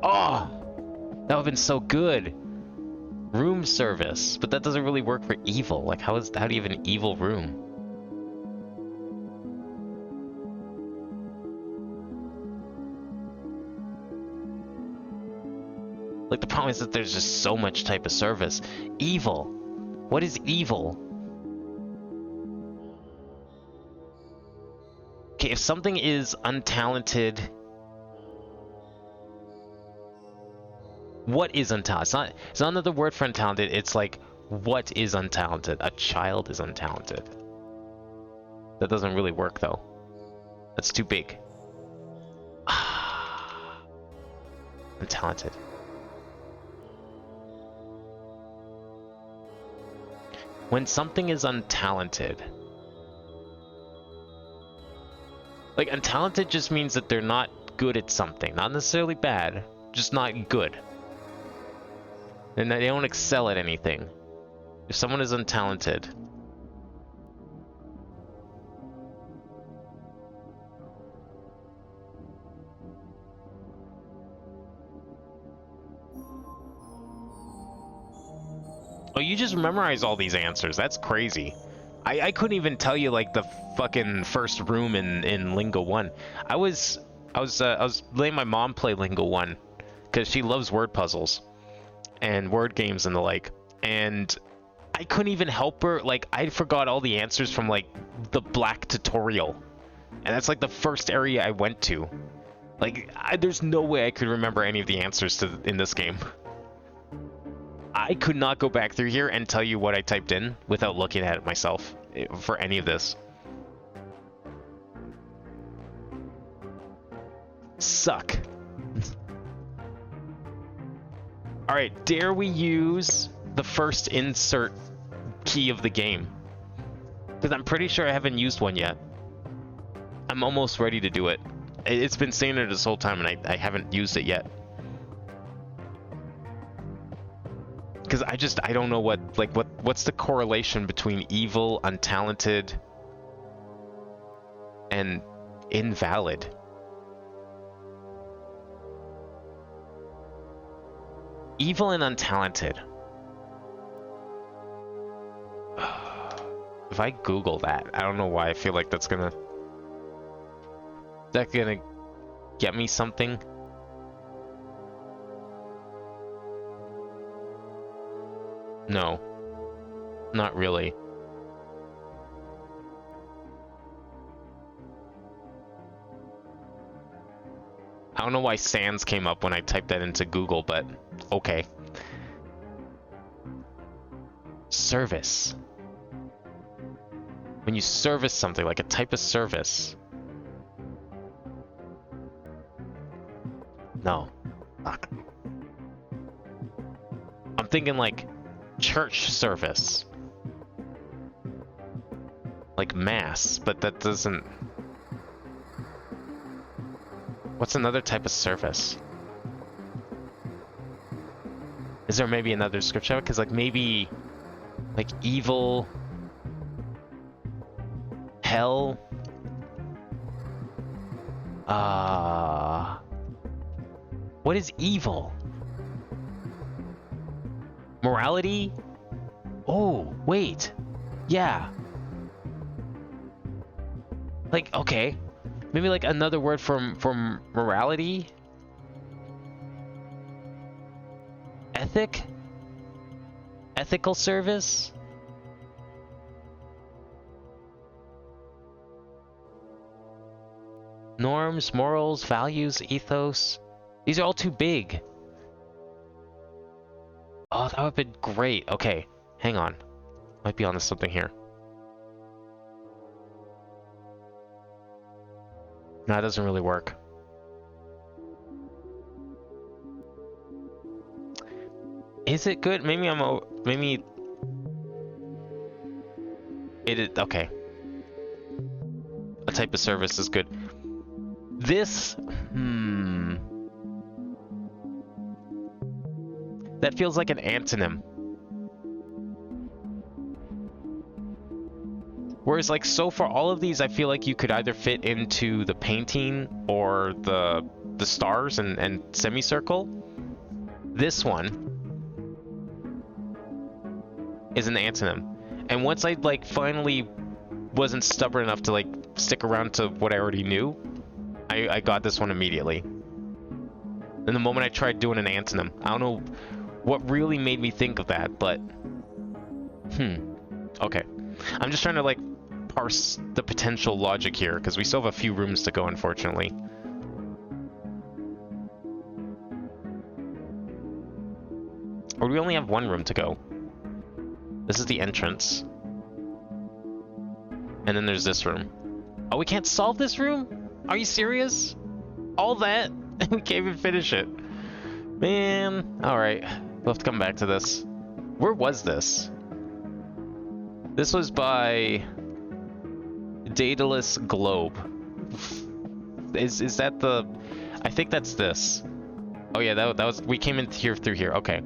Oh! That would have been so good. Room service, but that doesn't really work for evil. Like, how do you have an evil room? Like, the problem is that there's just so much type of service. Evil. What is evil? Okay, if something is untalented... What is untalented? It's not another word for untalented. It's like, what is untalented? A child is untalented. That doesn't really work, though. That's too big. Untalented. When something is untalented... Like, untalented just means that they're not good at something. Not necessarily bad, just not good. And they don't excel at anything. If someone is untalented... Oh, you just memorize all these answers. That's crazy. I couldn't even tell you like the fucking first room in Lingo 1. I was letting my mom play Lingo 1 because she loves word puzzles and word games and the like, and I couldn't even help her. Like, I forgot all the answers from like the black tutorial, and that's like the first area I went to. Like, there's no way I could remember any of the answers in this game. I could not go back through here and tell you what I typed in without looking at it myself for any of this. Suck. Alright, dare we use the first insert key of the game? Because I'm pretty sure I haven't used one yet. I'm almost ready to do it. It's been saying it this whole time and I haven't used it yet. Because I don't know what's the correlation between evil, untalented, and invalid? Evil and untalented. If I Google that, I don't know why I feel like that's gonna get me something. No, not really. I don't know why Sans came up when I typed that into Google, but okay. Service. When you service something, like a type of service. No. Fuck. I'm thinking like church service. Like mass, but that doesn't... What's another type of service? Is there maybe another description of it? Because like maybe like evil, hell, what is evil? Morality? Oh, wait. Yeah. Like, okay. Maybe like another word from morality? Ethic? Ethical service? Norms, morals, values, ethos. These are all too big. Oh, that would have been great. Okay, hang on. Might be onto something here. No, that doesn't really work. Is it good? Maybe maybe okay. A type of service is good. This, that feels like an antonym. Whereas like so for all of these, I feel like you could either fit into the painting or the stars and semicircle. This one is an antonym. And once I like finally wasn't stubborn enough to like stick around to what I already knew, I got this one immediately. And the moment I tried doing an antonym, I don't know what really made me think of that, but okay. I'm just trying to like parse the potential logic here because we still have a few rooms to go, unfortunately. Or do we only have one room to go? This is the entrance. And then there's this room. Oh, we can't solve this room? Are you serious? All that? We can't even finish it. Man. Alright. We'll have to come back to this. Where was this? This was by Daedalus Globe. Is that the... I think that's this. Oh yeah, that was... We came in here through here. Okay.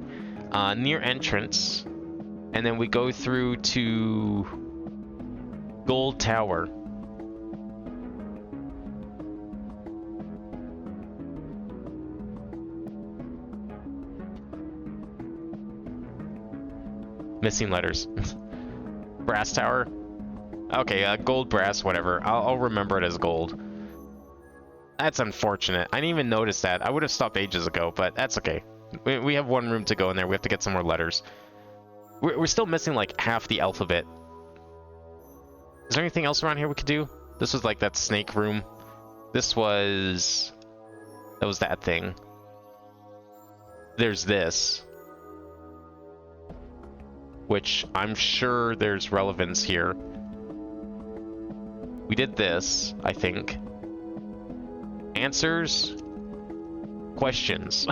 Near entrance. And then we go through to Gold Tower. Missing letters. Brass Tower. Okay, gold, brass, whatever. I'll remember it as gold. That's unfortunate. I didn't even notice that. I would have stopped ages ago, but that's okay. We have one room to go in there. We have to get some more letters. We're still missing like half the alphabet. Is there anything else around here we could do? This was like that snake room. This was... That was that thing. There's this. which I'm sure there's relevance here. We did this, I think. Answers, questions.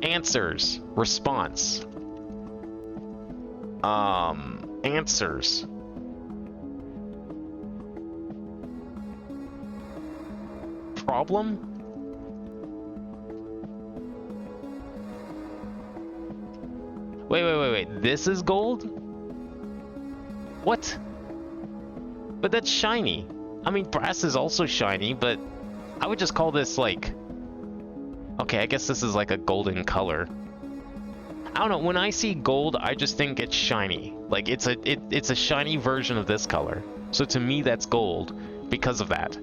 Answers, response. Answers. Problem? Wait. This is gold? What? But that's shiny. I mean, brass is also shiny, but I would just call this like... Okay, I guess this is like a golden color. I don't know, when I see gold, I just think it's shiny. Like, it's a shiny version of this color. So to me, that's gold because of that.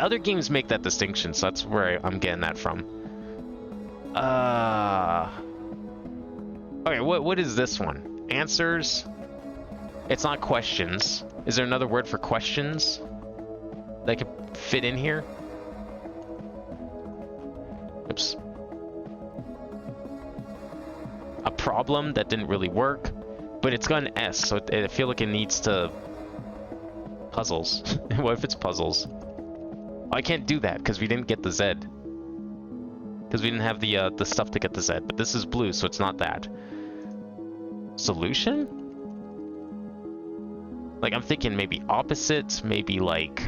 Other games make that distinction, so that's where I'm getting that from. Okay, what is this one? Answers? It's not questions. Is there another word for questions that could fit in here? Oops. A problem that didn't really work, but it's got an S, so I feel like it needs to... Puzzles. What if it's puzzles? Oh, I can't do that because we didn't get the Z. Because we didn't have the stuff to get the Z, but this is blue, so it's not that. Solution? Like, I'm thinking maybe opposite, maybe like...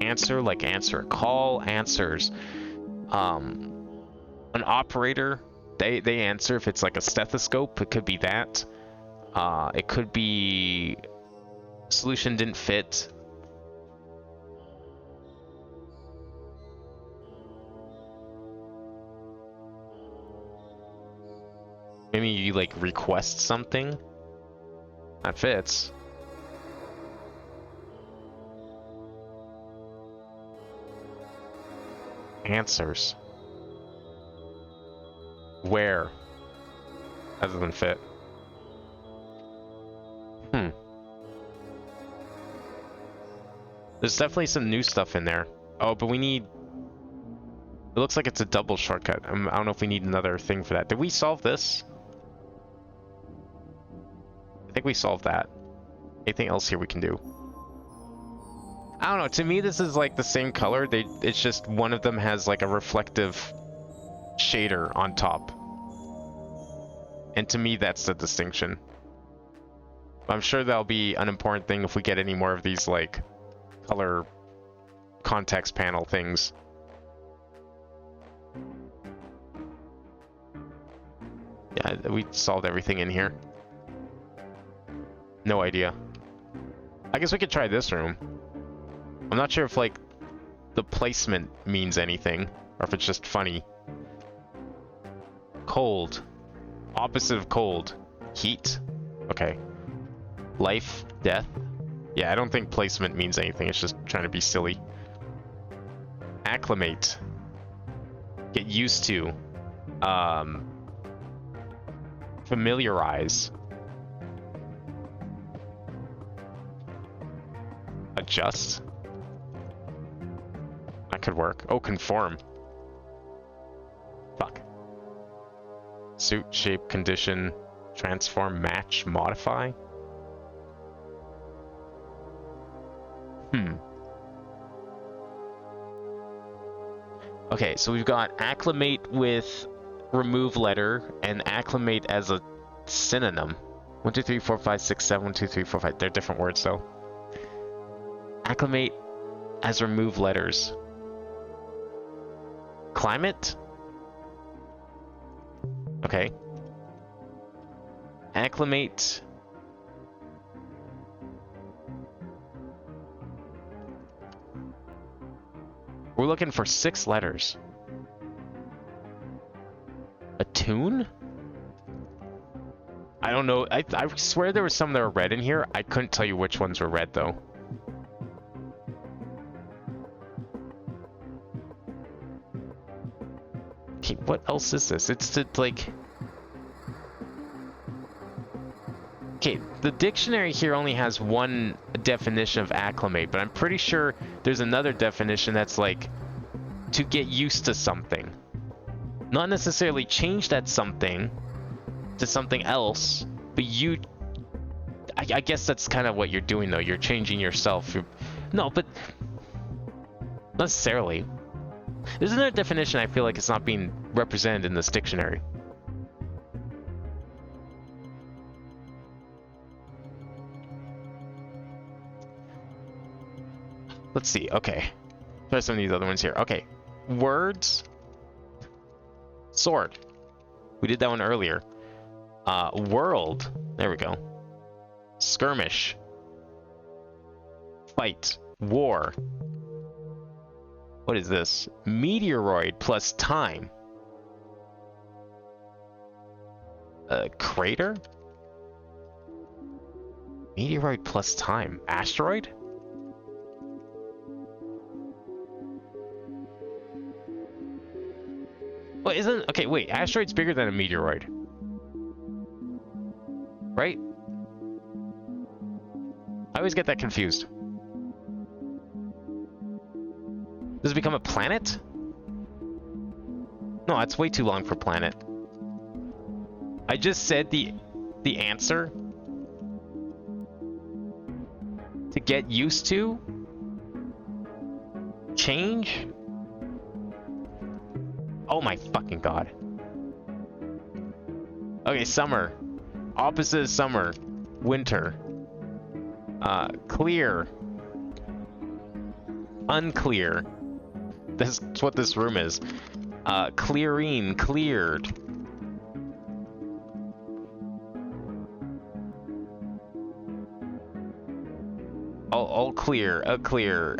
Answer, like answer a call, answers. An operator, they answer if it's like a stethoscope, it could be that. It could be... Solution didn't fit. Maybe you like request something. That fits. Answers. Where? That doesn't fit. There's definitely some new stuff in there. Oh, but we need... It looks like it's a double shortcut. I don't know if we need another thing for that. Did we solve this? I think we solved that. Anything else here we can do? I don't know. To me, this is like the same color. It's just one of them has like a reflective shader on top. And to me, that's the distinction. I'm sure that'll be an important thing if we get any more of these like color context panel things. Yeah, we solved everything in here. No idea. I guess we could try this room. I'm not sure if like the placement means anything or if it's just funny. Cold. Opposite of cold. Heat. Okay. Life. Death. Yeah, I don't think placement means anything. It's just trying to be silly. Acclimate. Get used to. Familiarize. Adjust. That could work. Oh, conform. Fuck. Suit, shape, condition, transform, match, modify. Okay, so we've got acclimate with remove letter and acclimate as a synonym. 1, 2, 3, 4, 5, 6, 7, 1, 2, 3, 4, 5. They're different words though. Acclimate as remove letters. Climate? Okay. Acclimate. We're looking for 6 letters. Attune? I don't know. I swear there were some that were red in here. I couldn't tell you which ones were red though. Okay, what else is this? It's to like... Okay, the dictionary here only has one definition of acclimate, but I'm pretty sure there's another definition that's like to get used to something. Not necessarily change that something to something else, but you... I guess that's kind of what you're doing, though. You're changing yourself. No, but... not necessarily. There's another definition I feel like it's not being represented in this dictionary. Let's see. Okay. Try some of these other ones here. Okay. Words. Sword. We did that one earlier. World. There we go. Skirmish. Fight. War. What is this? Meteoroid plus time. Crater? Meteoroid plus time. Asteroid? Well, isn't... okay, wait. Asteroid's bigger than a meteoroid. Right? I always get that confused. Does it become a planet? No, that's way too long for planet. I just said the answer to get used to, change. Oh my fucking god. Okay, summer. Opposite of summer. Winter. Clear. Unclear. That's what this room is. Clearing. Cleared. All clear. Clear.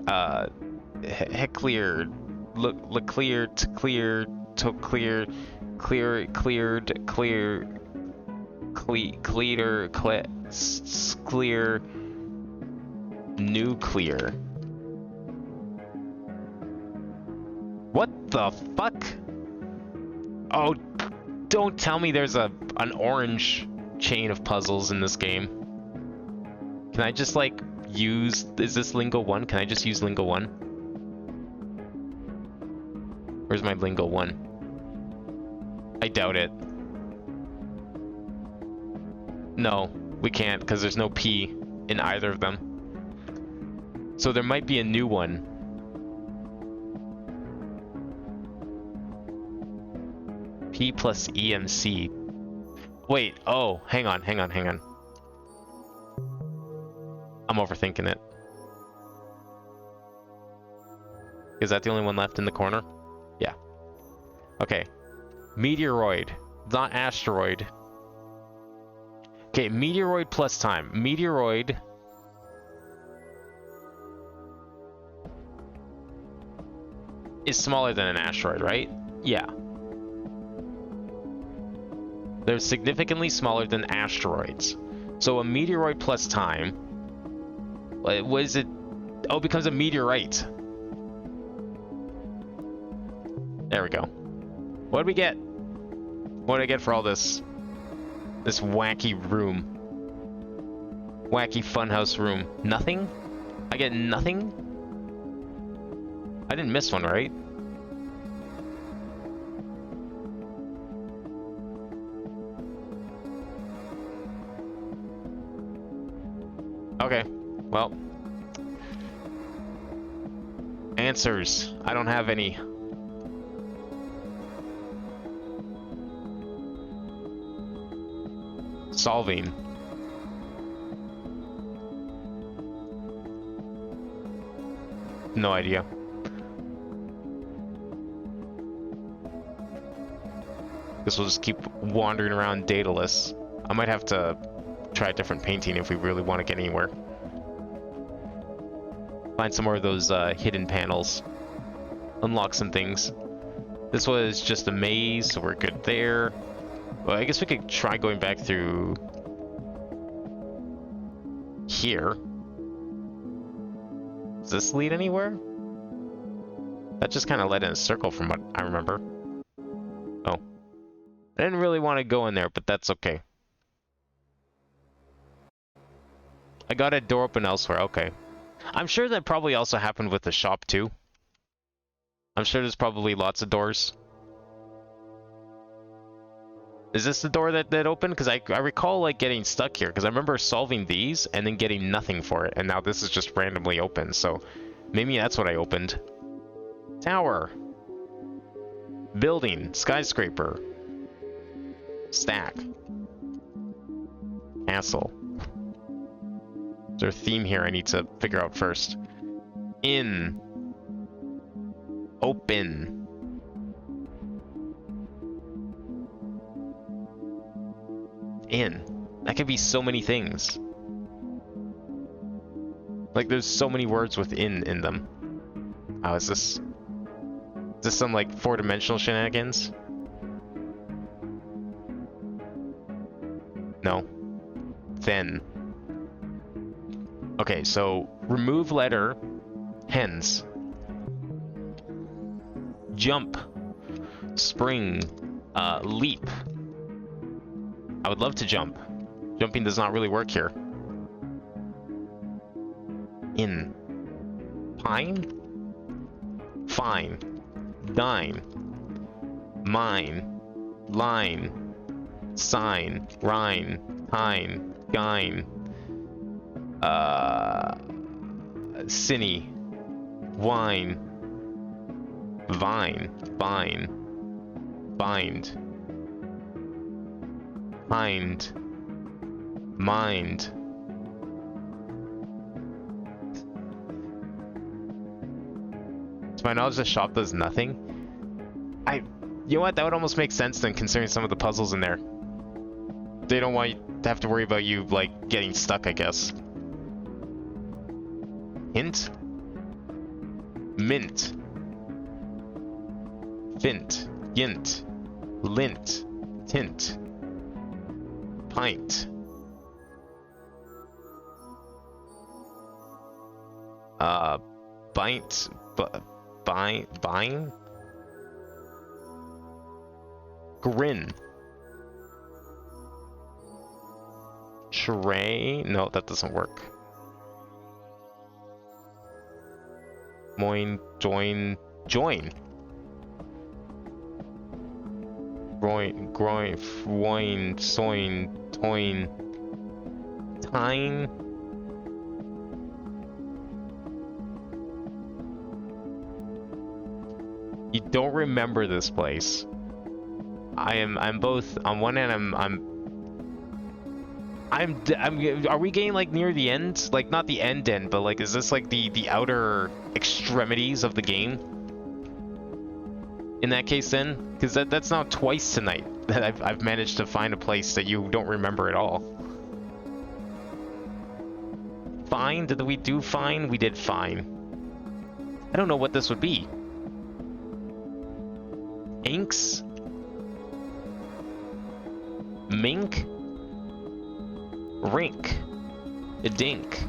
Cleared. Look cleared. Clear. To clear. Clear. Cleared. Clear. Clear. Clear. Nuclear. What the fuck? Oh, don't tell me there's an orange chain of puzzles in this game. Can I just like use... is this Lingo 1? Can I just use Lingo 1? Where's my Lingo 1? I doubt it. No, we can't because there's no P in either of them. So there might be a new one. P plus EMC. Wait, oh, hang on. I'm overthinking it. Is that the only one left in the corner? Yeah. Okay. Meteoroid, not asteroid. Okay, meteoroid plus time. Meteoroid... is smaller than an asteroid, right? Yeah. They're significantly smaller than asteroids. So a meteoroid plus time... what is it? Oh, it becomes a meteorite. There we go. What did we get? What did I get for all this? This wacky room. Wacky funhouse room. Nothing? I get nothing? I didn't miss one, right? Okay, well. Answers. I don't have any. Solving. No idea. Guess we'll just keep wandering around dataless. I might have to try a different painting if we really want to get anywhere. Find some more of those hidden panels. Unlock some things. This was just a maze, so we're good there. Well, I guess we could try going back through here. Does this lead anywhere? That just kind of led in a circle from what I remember. Oh. I didn't really want to go in there, but that's okay. I got a door open elsewhere, okay. I'm sure that probably also happened with the shop too. I'm sure there's probably lots of doors. Is this the door that opened? Because I recall like getting stuck here, because I remember solving these and then getting nothing for it, and now this is just randomly open, so maybe that's what I opened. Tower. Building. Skyscraper. Stack. Castle. Is there a theme here I need to figure out first? In. Open. In. That could be so many things. Like, there's so many words with in them. Oh, is this some, like, four-dimensional shenanigans? No. Then. Okay, so, remove letter, hens. Jump. Spring. Leap. I would love to jump. Jumping does not really work here. In. Pine? Fine. Dine. Mine. Line. Sign. Rhine. Pine. Gine. Cine. Wine. Vine. Vine. Bind. Hind. Mind. To my knowledge, the shop does nothing. You know what? That would almost make sense then, considering some of the puzzles in there. They don't want you to have to worry about you, like, getting stuck, I guess. Hint? Mint. Fint. Yint. Lint. Tint. Pint. Bite. Bine. Grin. Tray. No, that doesn't work. Moin. Join. Join. Groin. Foin. Soin. Toin. Tine. You don't remember this place. I'm both, on one hand, are we getting like near the end? Like not the end, but like, is this like the outer extremities of the game? In that case then, because that's now twice tonight that I've managed to find a place that you don't remember at all. Fine, did we do fine? We did fine. I don't know what this would be. Inks? Mink? Rink? A dink?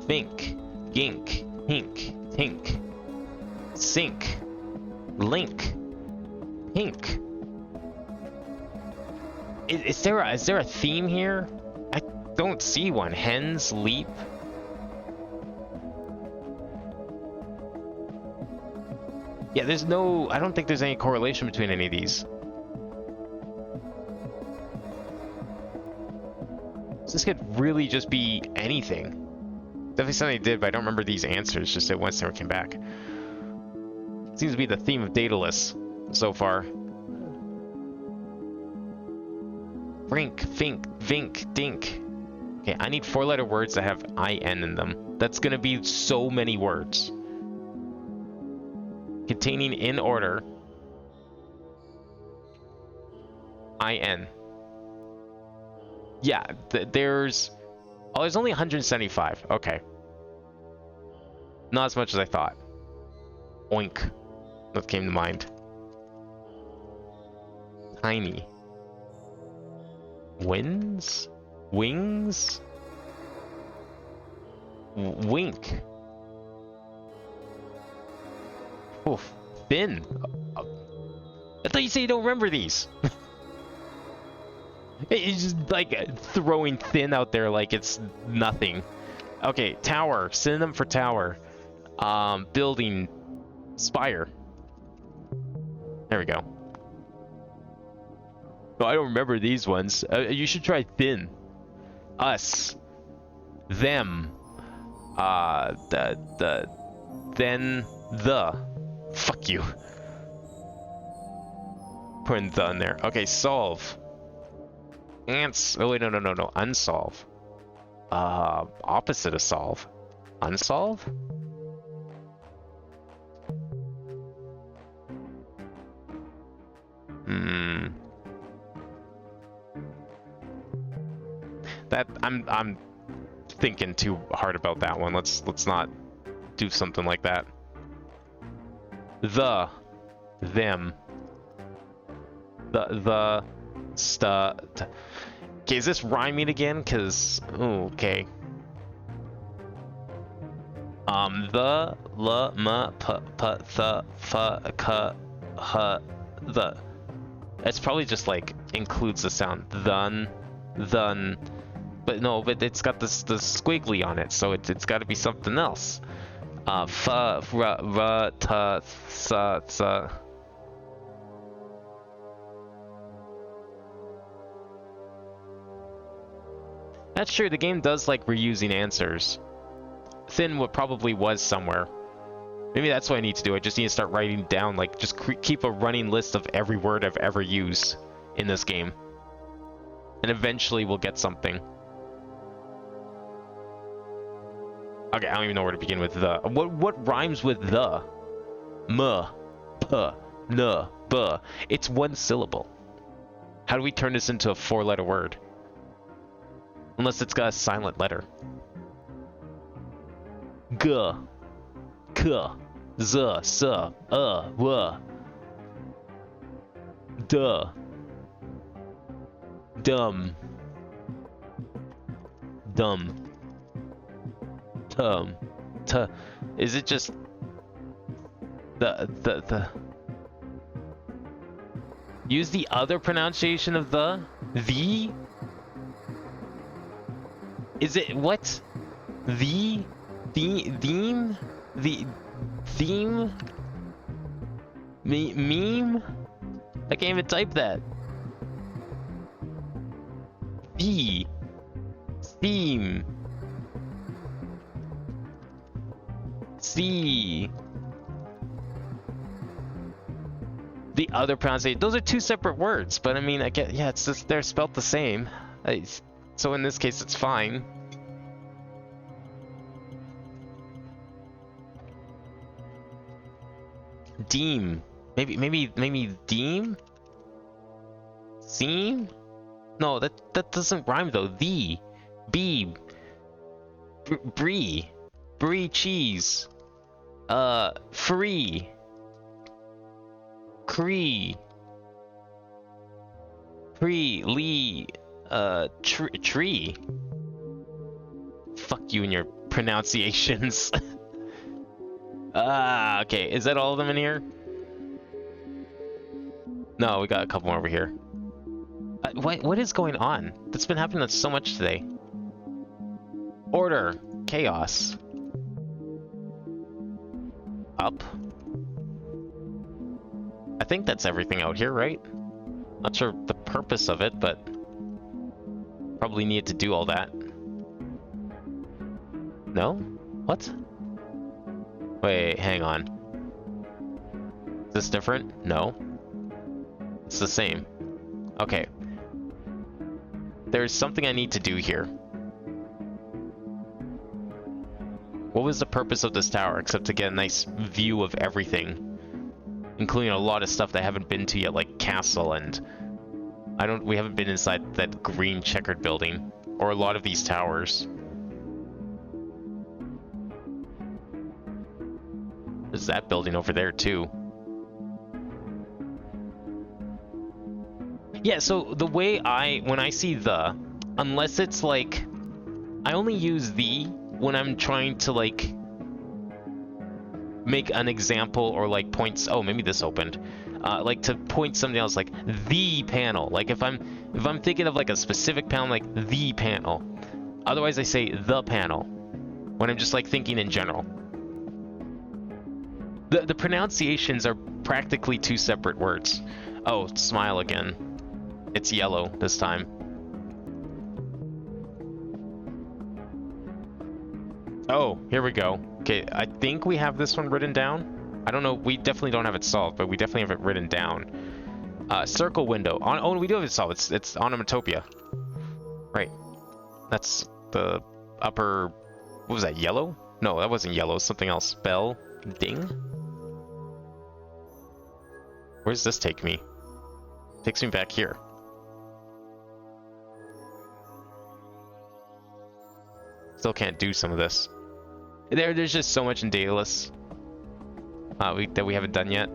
Think? Gink? Hink? Tink? Sink? Link? Pink? Is there a theme here? I don't see one. Hens? Leap? Yeah, there's no... I don't think there's any correlation between any of these. So this could really just be anything. Definitely something they did, but I don't remember these answers, just it once never came back. Seems to be the theme of Daedalus so far. Rink, fink, vink, dink. Okay, I need four-letter words that have IN in them. That's gonna be so many words. Containing in order IN. Yeah, there's only 175. Okay. Not as much as I thought. Oink. That came to mind. Tiny. Winds? Wings? Wink. Oof. Thin. I thought you said you don't remember these. It's just like throwing thin out there like it's nothing. Okay, tower. Synonym for tower. Building. Spire. There we go. Oh, I don't remember these ones. You should try thin. Us. Them. Then. The. Fuck you. Putting the in there. Okay, solve. Ants. Oh, wait, no. Unsolve. Opposite of solve. Unsolve? That I'm thinking too hard about that one. Let's not do something like that. The, them, the, okay, is this rhyming again? Cause okay. The, the. It's probably just like includes the sound thun, but no, but it's got the squiggly on it, so it's got to be something else. That's true. The game does like reusing answers. Thin what probably was somewhere. Maybe that's what I need to do. I just need to start writing down, like, just keep a running list of every word I've ever used in this game. And eventually we'll get something. Okay, I don't even know where to begin with the. What rhymes with the? M, p, n, b. It's one syllable. How do we turn this into a 4-letter word? Unless it's got a silent letter. G, k, z, s, w, d, dumb, t. Is it just the use the other pronunciation of the? Is it what? Theme? The theme? Meme? I can't even type that. The theme. C. The other pronunciation. Those are two separate words, but I mean, I get, yeah, it's just they're spelled the same. So in this case, it's fine. Deem. Maybe deem? Seem? No, that doesn't rhyme though. The. Beeb. Brie. Brie cheese. Free. Cree. Cree. Lee. Tree. Fuck you and your pronunciations. Okay. Is that all of them in here? No, we got a couple more over here. What is going on? That's been happening so much today. Order. Chaos. Up. I think that's everything out here, right? Not sure the purpose of it, but probably needed to do all that. No? What? Wait, hang on. Is this different? No. It's the same. Okay. There's something I need to do here. What was the purpose of this tower except to get a nice view of everything, including a lot of stuff that I haven't been to yet, like castle, and we haven't been inside that green checkered building or a lot of these towers. There's that building over there too. Yeah, so the way when I see the, unless it's like, I only use the when I'm trying to like make an example or like points. Oh, maybe this opened. Like to point something else, like the panel. Like if I'm thinking of like a specific panel, like the panel. Otherwise, I say the panel when I'm just like thinking in general. The pronunciations are practically two separate words. Oh, smile again. It's yellow this time. Oh, here we go. Okay, I think we have this one written down. I don't know. We definitely don't have it solved, but we definitely have it written down. Circle window. Oh, we do have it solved. It's onomatopoeia. Right. That's the upper... What was that, yellow? No, that wasn't yellow. Something else. Bell. Ding? Where does this take me? Takes me back here. Still can't do some of this. There's just so much in Daedalus that we haven't done yet.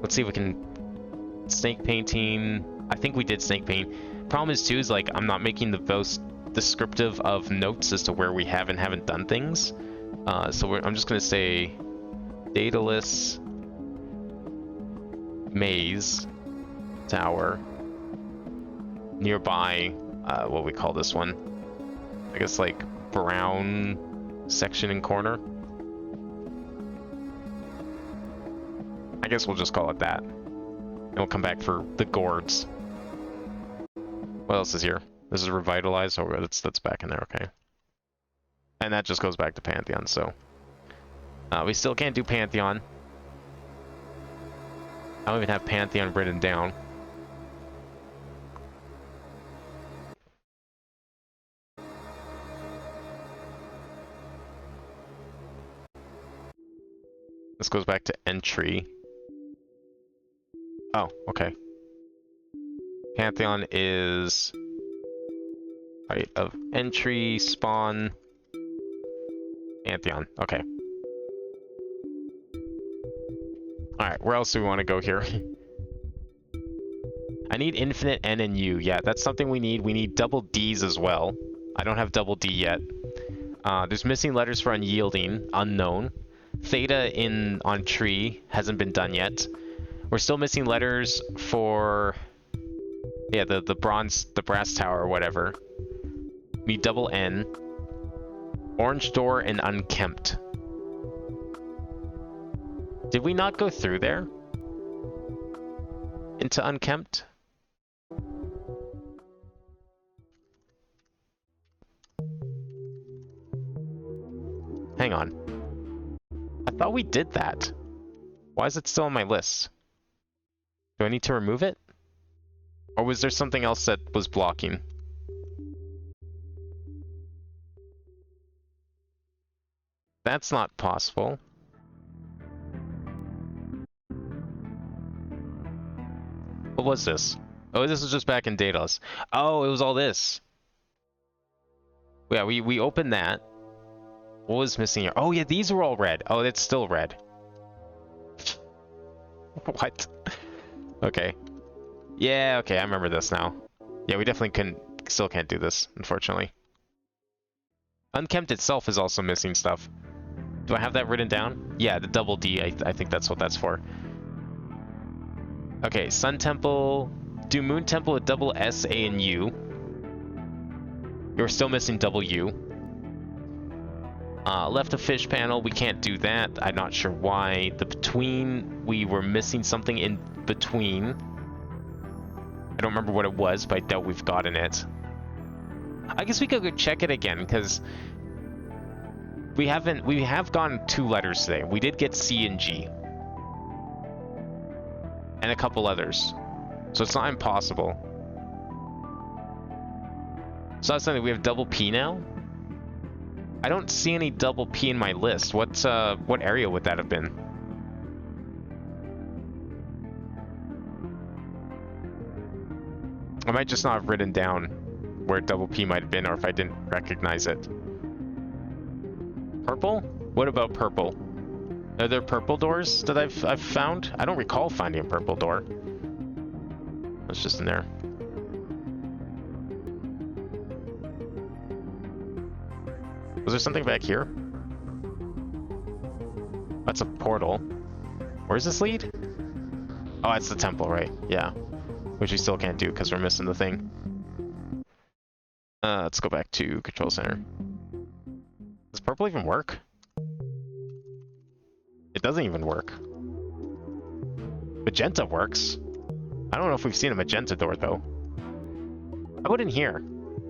Let's see if we can... Snake painting... I think we did snake paint. Problem is too, is like I'm not making the most descriptive of notes as to where we have and haven't done things. So I'm just gonna say Daedalus Maze Tower nearby. What we call this one? I guess like brown section and corner. I guess we'll just call it that. And we'll come back for the gourds. What else is here? This is revitalized. Oh, that's back in there. Okay. And that just goes back to Pantheon. So we still can't do Pantheon. I don't even have Pantheon written down. This goes back to entry. Oh, okay. Pantheon is right of entry, spawn, Pantheon. Okay. Alright, where else do we want to go here? I need infinite N and U. Yeah, that's something we need. We need double D's as well. I don't have double D yet. There's missing letters for unyielding, unknown. Theta on tree hasn't been done yet. We're still missing letters for the brass tower or whatever. We need double N. Orange door and unkempt. Did we not go through there? Into unkempt? Hang on. I thought we did that. Why is it still on my list? Do I need to remove it? Or was there something else that was blocking? That's not possible. What was this? Oh, this was just back in Daedalus. Oh, it was all this. Yeah, we opened that. What was missing here? Oh yeah, these were all red. Oh, it's still red. What? Okay. Yeah, okay, I remember this now. Yeah, we definitely still can't do this, unfortunately. Unkempt itself is also missing stuff. Do I have that written down? Yeah, the double D, I think that's what that's for. Okay, Sun Temple. Do Moon Temple with double S, A, and U. You're still missing double U. Left a fish panel, we can't do that. I'm not sure why. The between, we were missing something in between. I don't remember what it was, but I doubt we've gotten it. I guess we could go check it again, because we have gotten 2 letters today. We did get C and G. And a couple others. So it's not impossible. So that's something, we have double P now? I don't see any double P in my list. What area would that have been? I might just not have written down where double P might have been, or if I didn't recognize it. Purple? What about purple? Are there purple doors that I've found? I don't recall finding a purple door. It's just in there. Was there something back here? That's a portal. Where's this lead? Oh, it's the temple, right? Yeah. Which we still can't do because we're missing the thing. Let's go back to Control Center. Does purple even work? It doesn't even work. Magenta works. I don't know if we've seen a magenta door, though. How about in here?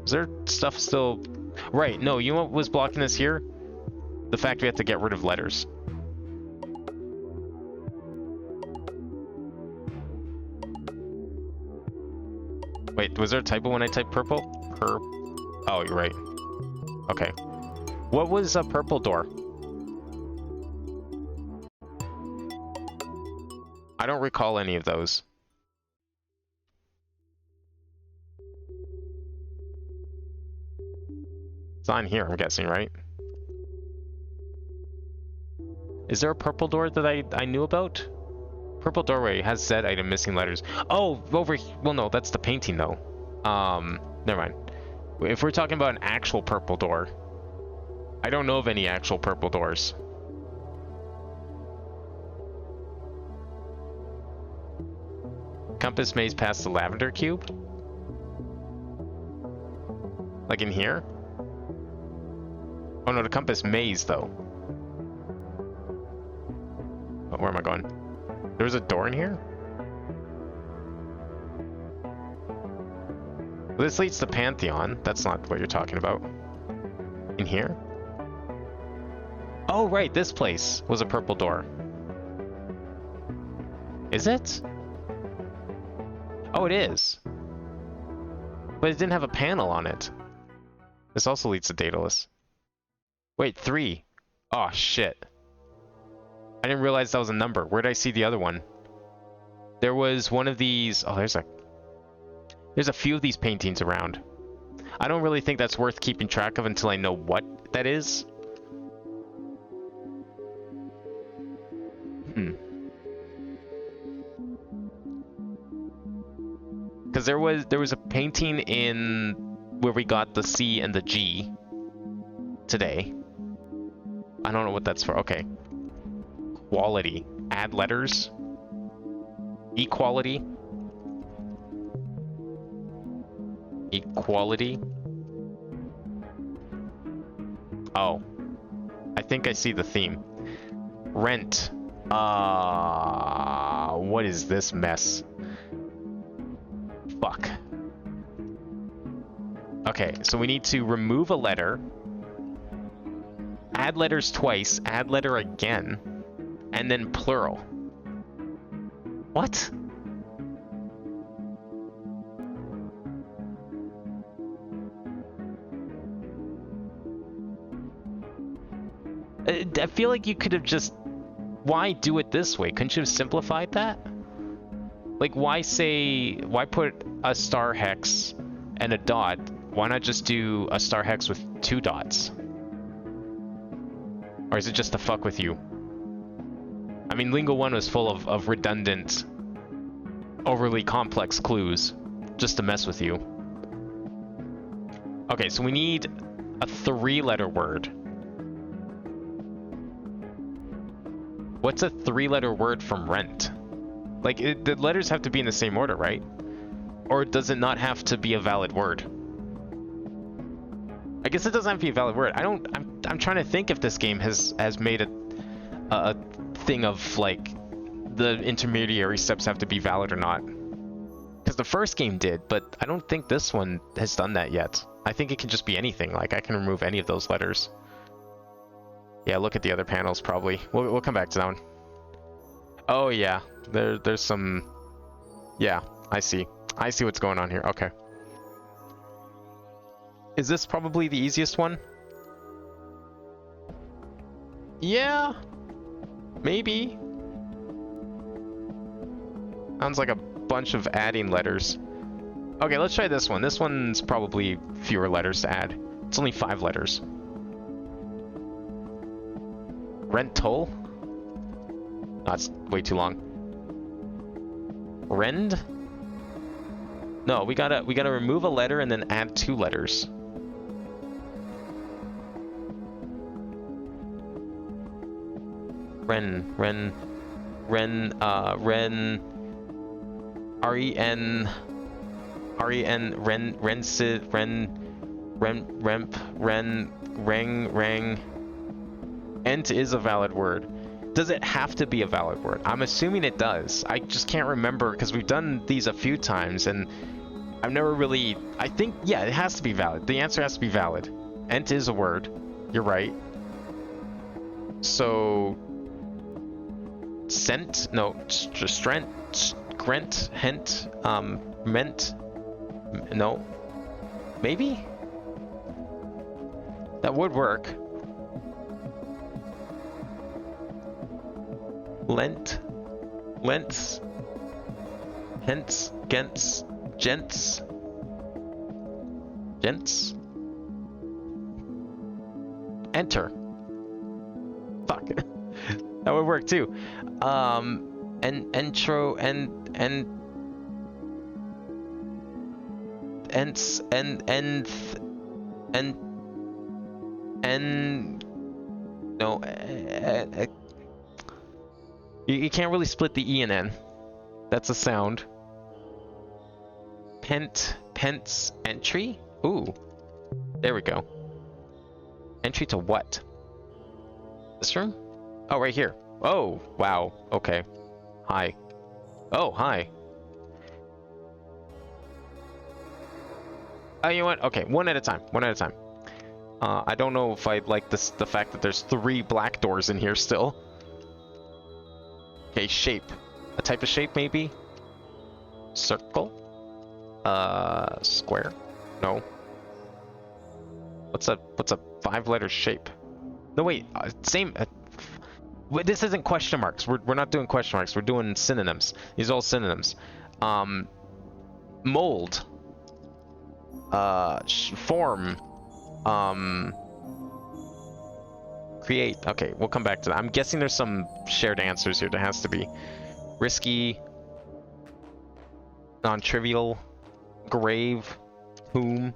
Is there stuff still... Right, no, you know what was blocking us here? The fact we have to get rid of letters. Wait, was there a typo when I typed purple? Oh, you're right. Okay. What was a purple door? I don't recall any of those. It's on here, I'm guessing, right? Is there a purple door that I knew about? Purple doorway has Z item missing letters. Oh, over here. Well, no, that's the painting, though. Never mind. If we're talking about an actual purple door, I don't know of any actual purple doors. Compass maze past the lavender cube? Like in here? Oh no, the compass maze, though. Oh, where am I going? There's a door in here? Well, this leads to Pantheon. That's not what you're talking about. In here? Oh, right, this place was a purple door. Is it? Oh, it is. But it didn't have a panel on it. This also leads to Daedalus. Wait, 3. Oh, shit. I didn't realize that was a number. Where did I see the other one? There was one of these... Oh, there's a few of these paintings around. I don't really think that's worth keeping track of until I know what that is. Because there was a painting in where we got the C and the G today. I don't know what that's for. Okay. Quality. Add letters. Equality. Equality. Oh. I think I see the theme. Rent. What is this mess? Fuck. Okay, so we need to remove a letter. Add letters twice. Add letter again. And then plural. What? I feel like you could have just... Why do it this way? Couldn't you have simplified that? Like, why put a star hex and a dot? Why not just do a star hex with 2 dots? Or is it just to fuck with you? I mean, Lingo 1 was full of redundant, overly complex clues, just to mess with you. Okay, so we need a 3-letter word. What's a 3-letter word from rent? Like, the letters have to be in the same order, right? Or does it not have to be a valid word? I guess it doesn't have to be a valid word. I'm trying to think if this game has made a thing of, like, the intermediary steps have to be valid or not. Because the first game did, but I don't think this one has done that yet. I think it can just be anything. Like, I can remove any of those letters. Yeah, look at the other panels, probably. We'll come back to that one. Oh, yeah. There's some... Yeah, I see. I see what's going on here. Okay. Is this probably the easiest one? Yeah. Maybe. Sounds like a bunch of adding letters. Okay, let's try this one. This one's probably fewer letters to add. It's only 5 letters. Rental? That's way too long. Rend? No, we gotta remove a letter and then add 2 letters. Ren, R-E-N, Rensid, Remp, Reng, Reng. Ent is a valid word. Does it have to be a valid word? I'm assuming it does. I just can't remember because we've done these a few times and I've never really... I think, yeah, it has to be valid. The answer has to be valid. Ent is a word. You're right. So... Sent? No. Strent? Grent? Hent? Meant? No. Maybe? That would work. Lent? Lents? Hence? Gents? Gents? Gents? Enter. Fuck. That would work too. Intro and ents and no. You can't really split the E and N. That's a sound. Pence, entry? Ooh. There we go. Entry to what? This room? Oh, right here. Oh, wow. Okay. Hi. Oh, hi. Oh, you know what? Okay, one at a time. One at a time. I don't know if I like the fact that there's 3 black doors in here still. Okay, shape. A type of shape, maybe? Circle? Square? No. What's a 5-letter shape? No, wait. Same. This isn't question marks. We're not doing question marks. We're doing synonyms. These are all synonyms. Mold. Form. Create. Okay, we'll come back to that. I'm guessing there's some shared answers here. There has to be. Risky. Non-trivial. Grave. Whom.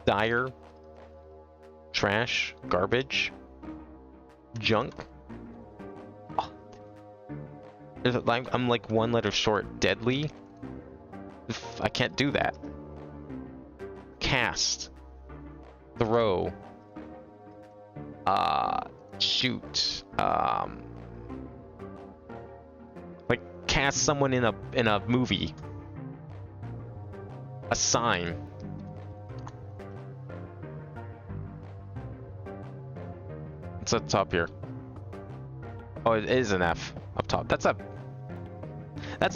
Dire. Trash. Garbage. Junk. Oh. I'm like 1 letter short. Deadly. I can't do that. Cast. Throw. Shoot. Like cast someone in a movie. Assign. What's up top here? Oh, it is an F up top. That's a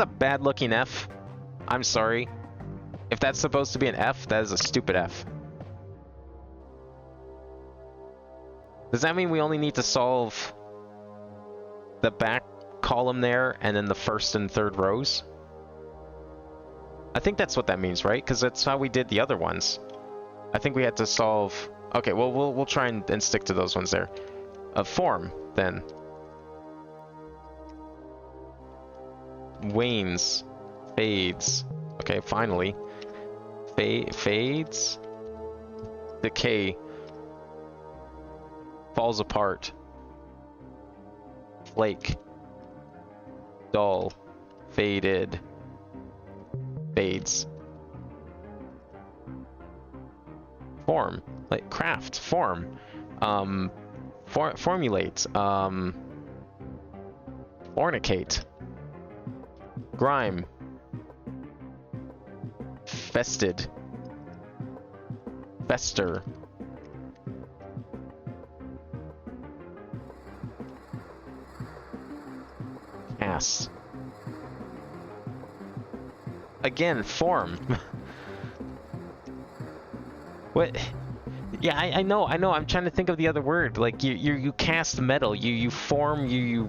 bad looking F. I'm sorry. If that's supposed to be an F, that is a stupid F. Does that mean we only need to solve the back column there and then the first and third rows? I think that's what that means, right? Because that's how we did the other ones. I think we had to solve... Okay, well, we'll try and stick to those ones there. Form, then. Wanes. Fades. Okay, finally. Fades. Decay. Falls apart. Flake. Dull. Faded. Fades. Form. Like craft. Form. Formulate. Fornicate. Grime. Fested. Fester. Cast. Again, form. What? Yeah, I know. I'm trying to think of the other word. Like you cast metal. You form. You.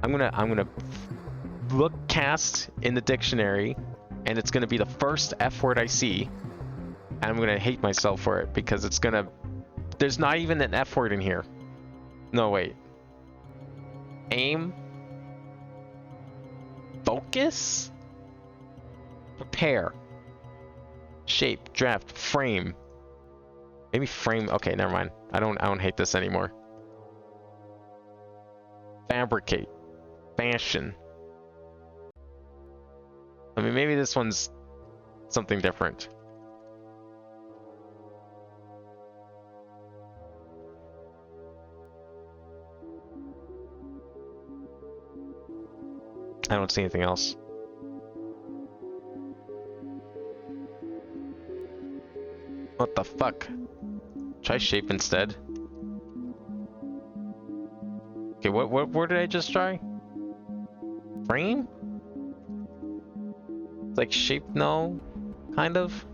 I'm gonna look cast in the dictionary, and it's gonna be the first F word I see, and I'm gonna hate myself for it because it's gonna. There's not even an F word in here. No, wait. Aim. Focus. Prepare. Shape. Draft. Frame. Maybe frame. Okay, never mind. I don't hate this anymore. Fabricate. Fashion. I mean, maybe this one's something different. I don't see anything else. What the fuck? Try shape instead. Okay, what did I just try? Frame? It's like shape, no? Kind of?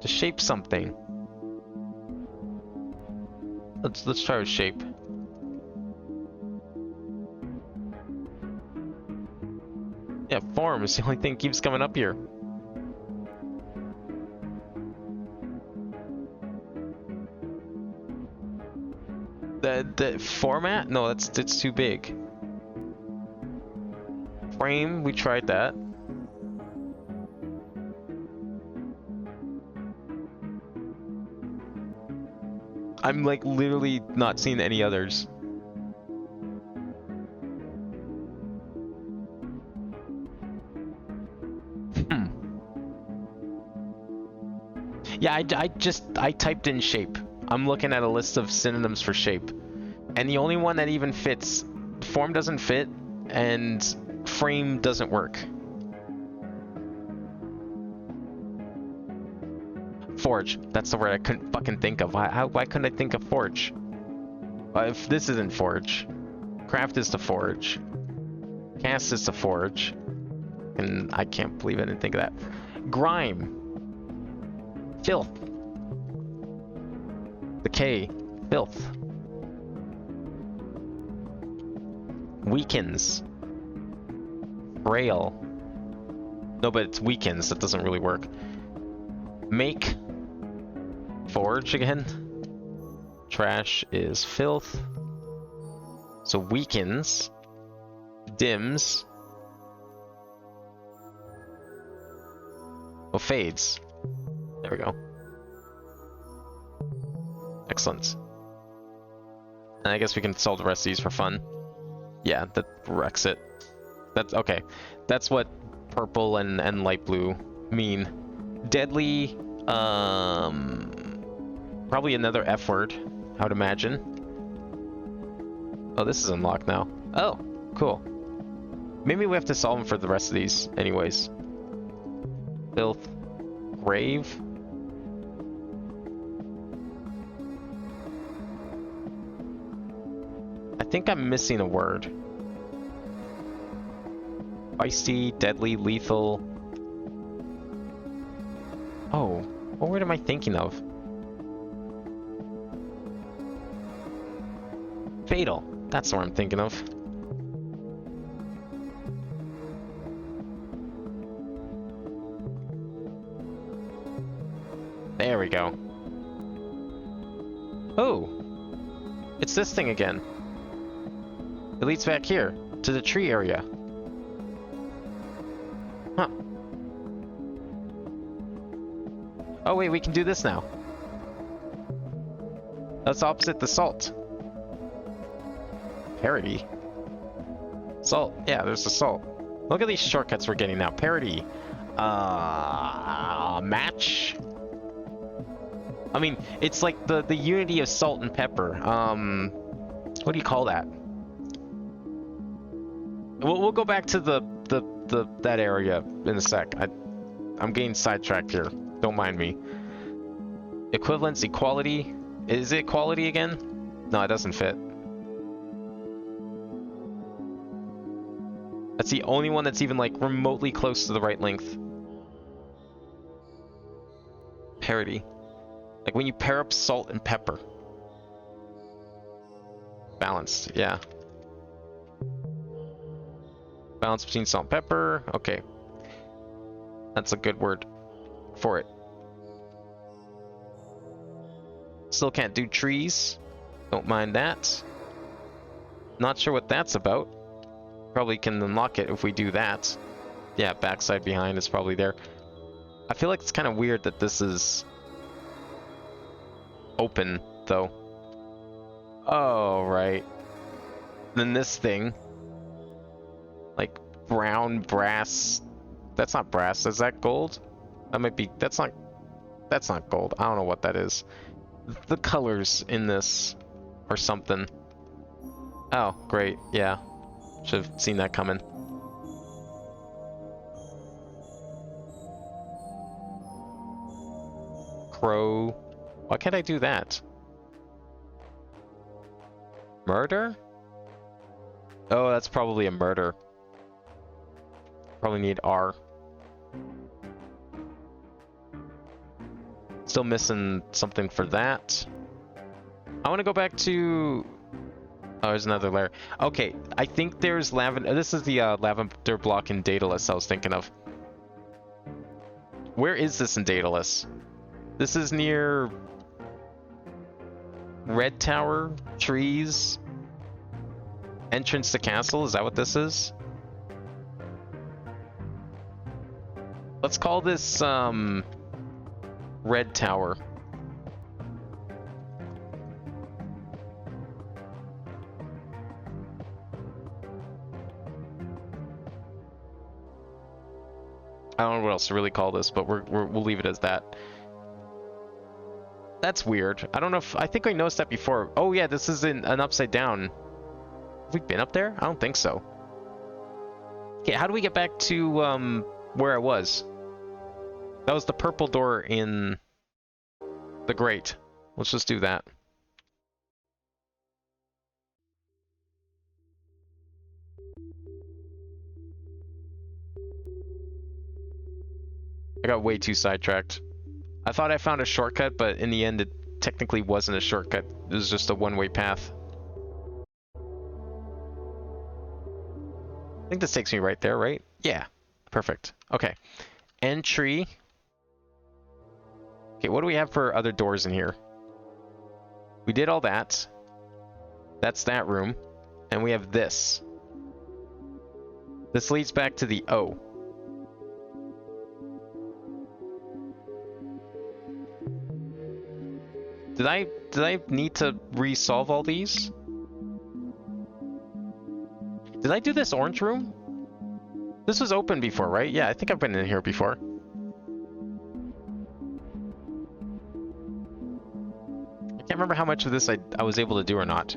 To shape something. Let's try with shape. Yeah, form is the only thing that keeps coming up here. The format? No, it's too big. Frame, we tried that. I'm like literally not seeing any others. Yeah, I typed in shape. I'm looking at a list of synonyms for shape. And the only one that even fits, form doesn't fit, and frame doesn't work. Forge, that's the word I couldn't fucking think of. Why couldn't I think of forge? If this isn't forge. Craft is to forge. Cast is to forge. And I can't believe I didn't think of that. Grime. Filth. Decay. Filth. Weakens. Frail. No, but it's weakens. That doesn't really work. Make. Forge again. Trash is filth. So weakens. Dims. Oh, fades. There we go. Excellent. And I guess we can solve the rest of these for fun. Yeah, that wrecks it. That's okay. That's what purple and light blue mean. Deadly, probably another F word, I would imagine. Oh, this is unlocked now. Oh, cool. Maybe we have to solve them for the rest of these anyways. Filth. Grave. I think I'm missing a word. Feisty, deadly, lethal. Oh, what word am I thinking of? Fatal. That's what I'm thinking of. There we go. Oh! It's this thing again. It leads back here, to the tree area. Huh. Oh wait, we can do this now. That's opposite the salt. Parody. Salt. Yeah, there's the salt. Look at these shortcuts we're getting now. Parody. Match. I mean, it's like the unity of salt and pepper. What do you call that? We'll go back to that area in a sec. I'm getting sidetracked here. Don't mind me. Equivalence, equality. Is it equality again? No, it doesn't fit. That's the only one that's even like remotely close to the right length. Parity. Like when you pair up salt and pepper. Balanced, yeah. Balance between salt and pepper. Okay. That's a good word for it. Still can't do trees. Don't mind that. Not sure what that's about. Probably can unlock it if we do that. Yeah, backside behind is probably there. I feel like it's kind of weird that this is open, though. Oh, right. Then this thing. Like, brown brass. That's not brass. Is that gold? That might be... That's not gold. I don't know what that is. The colors in this or something. Oh, great. Yeah. Should have seen that coming. crow. Why can't I do that? Murder? Oh, that's probably a murder. Probably need R. Still missing something for that. I want to go back to... Oh, there's another layer. Okay, I think there's lavender... This is the lavender block in Daedalus I was thinking of. Where is this in Daedalus? This is near... Red Tower? Trees? Entrance to castle? Is that what this is? Let's call this, Red Tower. I don't know what else to really call this, but we'll leave it as that. That's weird. I don't know if... I think I noticed that before. Oh yeah, this is an upside down. Have we been up there? I don't think so. Okay, how do we get back to, where I was? That was the purple door in the grate. Let's just do that. I got way too sidetracked. I thought I found a shortcut, but in the end it technically wasn't a shortcut. It was just a one-way path. I think this takes me right there, right? Yeah. Perfect. Okay. Entry. Okay, what do we have for other doors in here? We did all that. That's that room. And we have this. This leads back to the O. Did I need to resolve all these? Did I do this orange room? This was open before, right? Yeah, I think I've been in here before. I can't remember how much of this I was able to do or not.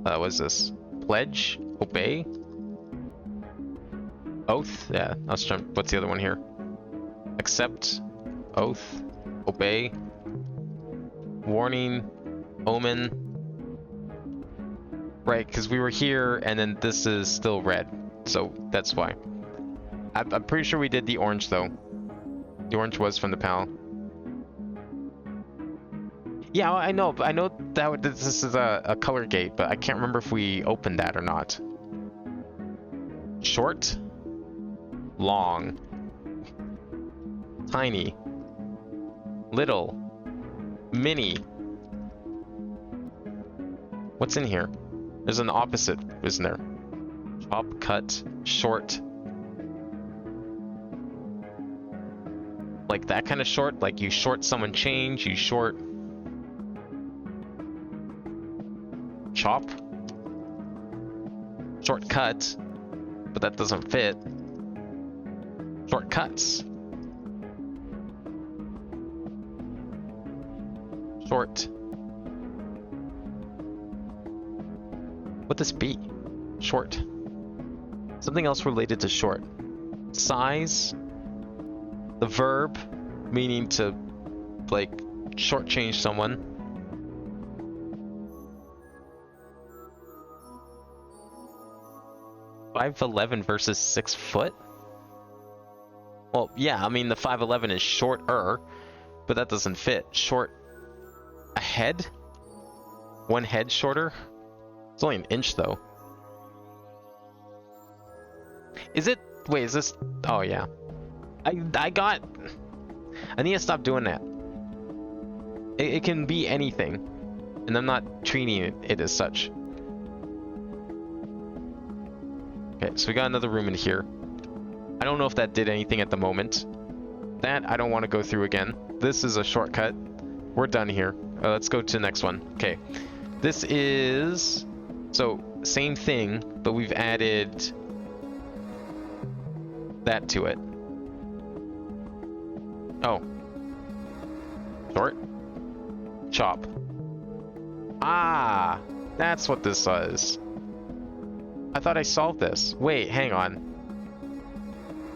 What is this? Pledge? Obey? Oath? Yeah, I was trying... What's the other one here? Accept? Oath? Obey? Warning? Omen? Right, because we were here, and then this is still red. So, that's why. I'm pretty sure we did the orange, though. The orange was from the PAL. Yeah, I know that this is a color gate, but I can't remember if we opened that or not. Short? Long? Tiny? Little? Mini? What's in here? There's an opposite, isn't there? Chop, cut, short. Like that kind of short? Like you short someone change, you short... Chop? Shortcut. But that doesn't fit. Shortcuts. Short. What this be? Short. Something else related to short. Size. The verb, meaning to, like, shortchange someone. .5'11" versus 6 foot? Well, yeah, I mean the 5'11" is shorter, but that doesn't fit. Short a head? One head shorter? It's only an inch though. Is it? Wait, is this? Oh yeah. I need to stop doing that. It can be anything, and I'm not treating it as such. Okay, so we got another room in here. I don't know if that did anything at the moment. That I don't want to go through again. This is a shortcut. We're done here. Let's go to the next one. Okay, this is... So, same thing, but we've added that to it. Oh. Short. Chop. Ah! That's what this is. I thought I solved this. Wait, hang on.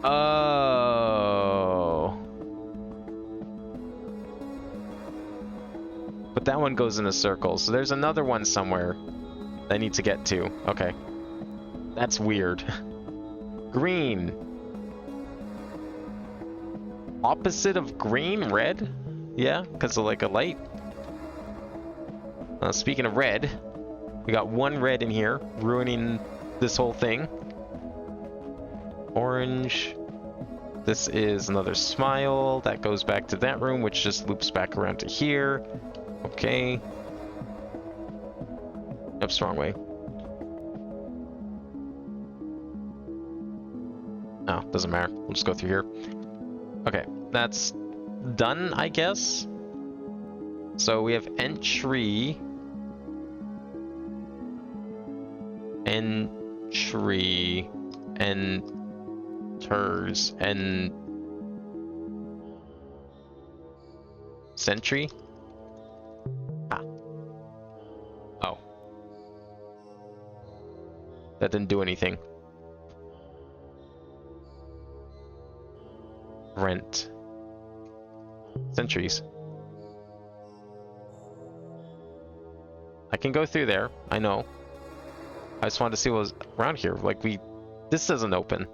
Oh. But that one goes in a circle, so there's another one somewhere I need to get to. Okay. That's weird. Green. Opposite of green? Red? Yeah, because of like a light. Speaking of red, we got one red in here, ruining this whole thing. Orange. This is another smile. That goes back to that room, which just loops back around to here. Okay. Oops, wrong way. Oh, doesn't matter. We'll just go through here. Okay, that's done, I guess. So we have entry. Entry. Enters. And... Sentry? Ah. Oh. That didn't do anything. Rent. Sentries. I can go through there, I know. I just wanted to see what was around here. Like, this doesn't open.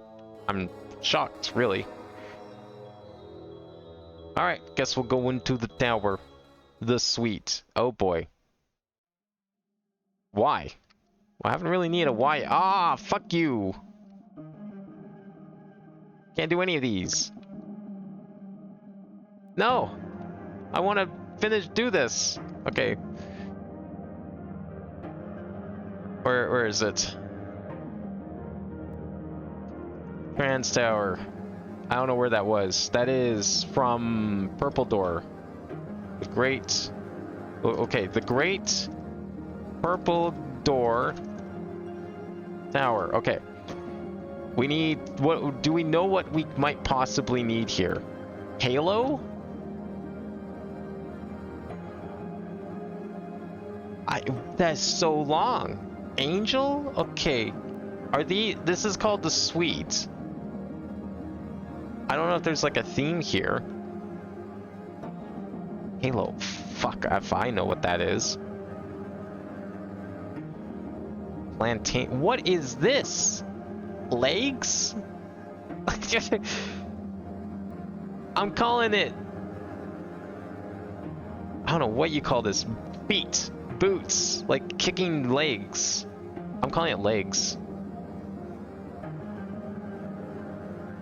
I'm shocked, really. Alright, guess we'll go into the tower. The suite. Oh boy. Why? Well, I haven't really needed a why. Ah, fuck you! Can't do any of these. No! I want to do this. Okay. Where is it? Trans Tower. I don't know where that was. That is from Purple Door. The Great... Okay, the Great Purple Door Tower. Okay. We need... What do we know what we might possibly need here? Halo? That's so long. Angel? Okay. This is called the suite. I don't know if there's like a theme here. Halo. Fuck if I know what that is. Plantain. What is this? Legs? I'm calling it... I don't know what you call this. Feet. Boots. Like kicking legs. I'm calling it legs.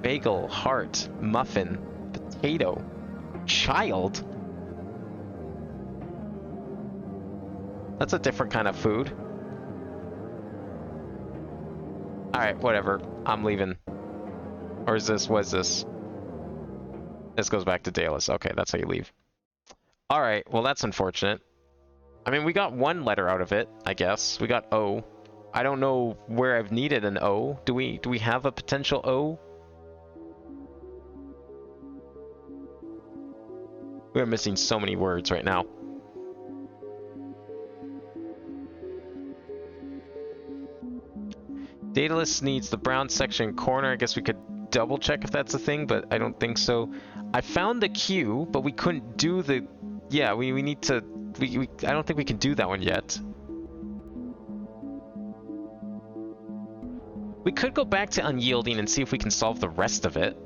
Bagel, heart, muffin, potato, child. That's a different kind of food. Alright, whatever. I'm leaving. Or is this, what is this? This goes back to Dallas. Okay, that's how you leave. Alright, well that's unfortunate. I mean, we got one letter out of it, I guess. We got O. I don't know where I've needed an O. Do we have a potential O? We're missing so many words right now. Daedalus needs the brown section corner. I guess we could double check if that's a thing, but I don't think so. I found the Q, but we couldn't do the... Yeah, we need to... I don't think we can do that one yet. We could go back to unyielding and see if we can solve the rest of it.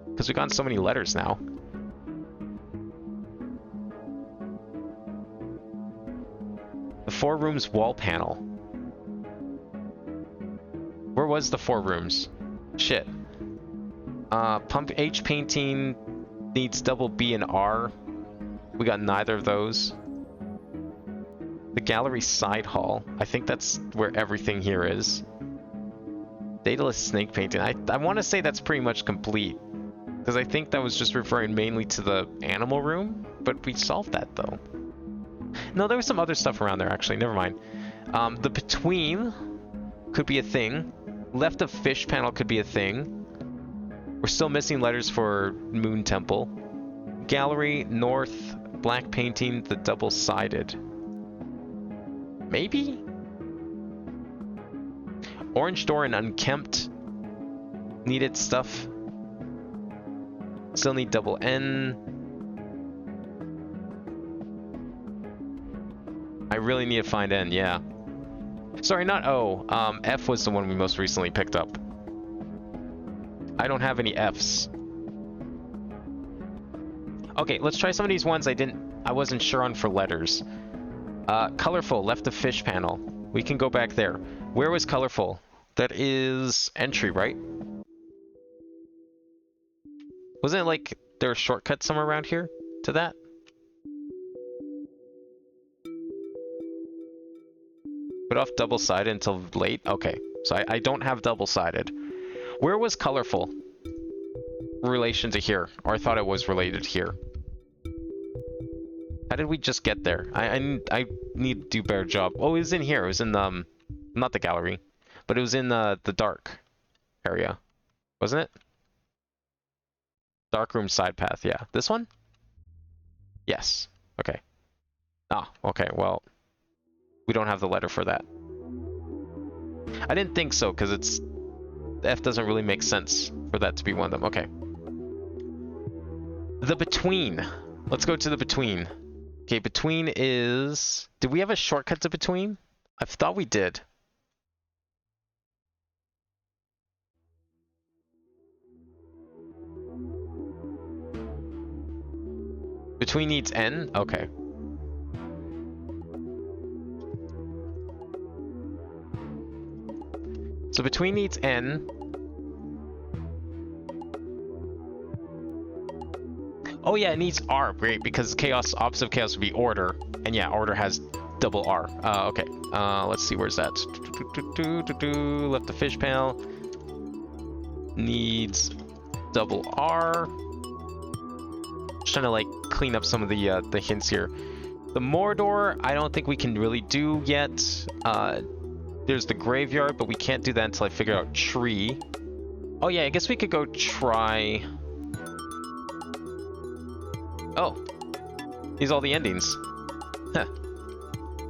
Because we've gotten so many letters now. The 4 rooms wall panel. Where was the 4 rooms? Shit. Pump H painting needs double B and R. We got neither of those. The gallery side hall. I think that's where everything here is. Daedalus snake painting. I want to say that's pretty much complete. Because I think that was just referring mainly to the animal room. But we solved that though. No, there was some other stuff around there actually. Never mind. The between could be a thing. Left of fish panel could be a thing. We're still missing letters for Moon Temple. Gallery, north, black painting, the double-sided. Maybe? Orange door and unkempt. Needed stuff. Still need double N. I really need to find N, yeah. Sorry, not O. F was the one we most recently picked up. I don't have any Fs. Okay, let's try some of these ones I wasn't sure on for letters. Colorful, left the fish panel. We can go back there. Where was colorful? That is entry, right? Wasn't it like there a shortcut somewhere around here to that? Put off double-sided until late? Okay, so I don't have double-sided. Where was colorful? In relation to here, or I thought it was related here. How did we just get there? I need to do a better job. Oh, it was in here. It was in not the gallery, but it was in the dark area, wasn't it? Dark room side path. Yeah, this one. Yes. Okay. Ah. Okay. Well, we don't have the letter for that. I didn't think so because it's F doesn't really make sense for that to be one of them. Okay. The between. Let's go to the between. Okay, between is... Did we have a shortcut to between? I thought we did. Between needs N? Okay. So between needs N. Oh yeah, it needs R, great, because chaos, opposite of chaos would be order. And yeah, order has double R. Okay, let's see, where's that? Left the fish panel. Needs double R. Just trying to like clean up some of the hints here. The Mordor, I don't think we can really do yet. There's the graveyard, but we can't do that until I figure out tree. Oh yeah, I guess we could go try... Oh, these are all the endings. Huh.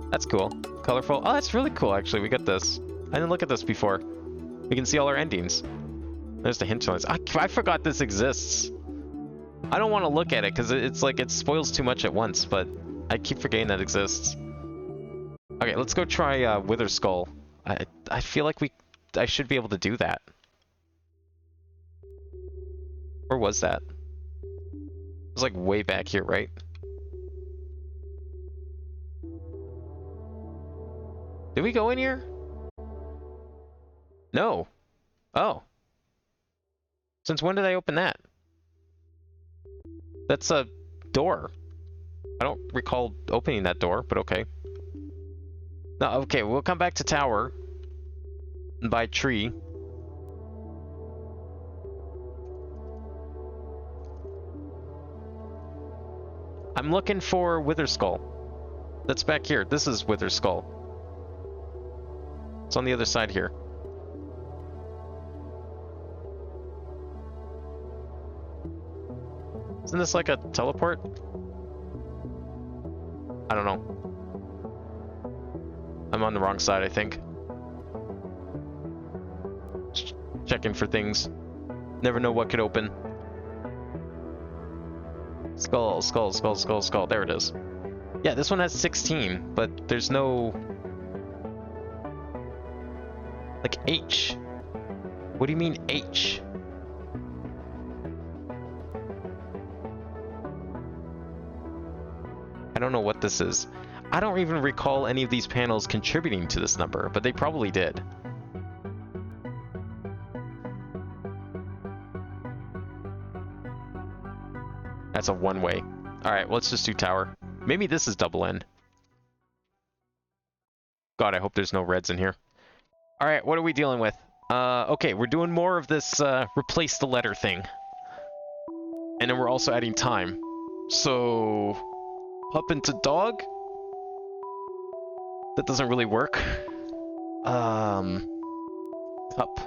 That's cool. Colorful. Oh, that's really cool, actually. We got this. I didn't look at this before. We can see all our endings. There's the hint lines. I forgot this exists. I don't want to look at it because it's like it spoils too much at once, but I keep forgetting that exists. Okay, let's go try Wither Skull. I feel like I should be able to do that. Where was that? It was like way back here, right? Did we go in here? No. Oh. Since when did I open that? That's a door. I don't recall opening that door, but okay. No, okay, we'll come back to tower. And buy tree. I'm looking for Wither Skull. That's back here. This is Wither Skull. It's on the other side here. Isn't this like a teleport? I don't know. I'm on the wrong side, I think. Just checking for things. Never know what could open. Skull, skull, skull, skull, skull. There it is. Yeah, this one has 16, but there's no... Like H. What do you mean H? I don't know what this is. I don't even recall any of these panels contributing to this number, but they probably did. That's a one-way. Alright, let's just do tower. Maybe this is double N. God, I hope there's no reds in here. Alright, what are we dealing with? Okay, we're doing more of this replace the letter thing. And then we're also adding time. So... Up into dog? That doesn't really work. Cup.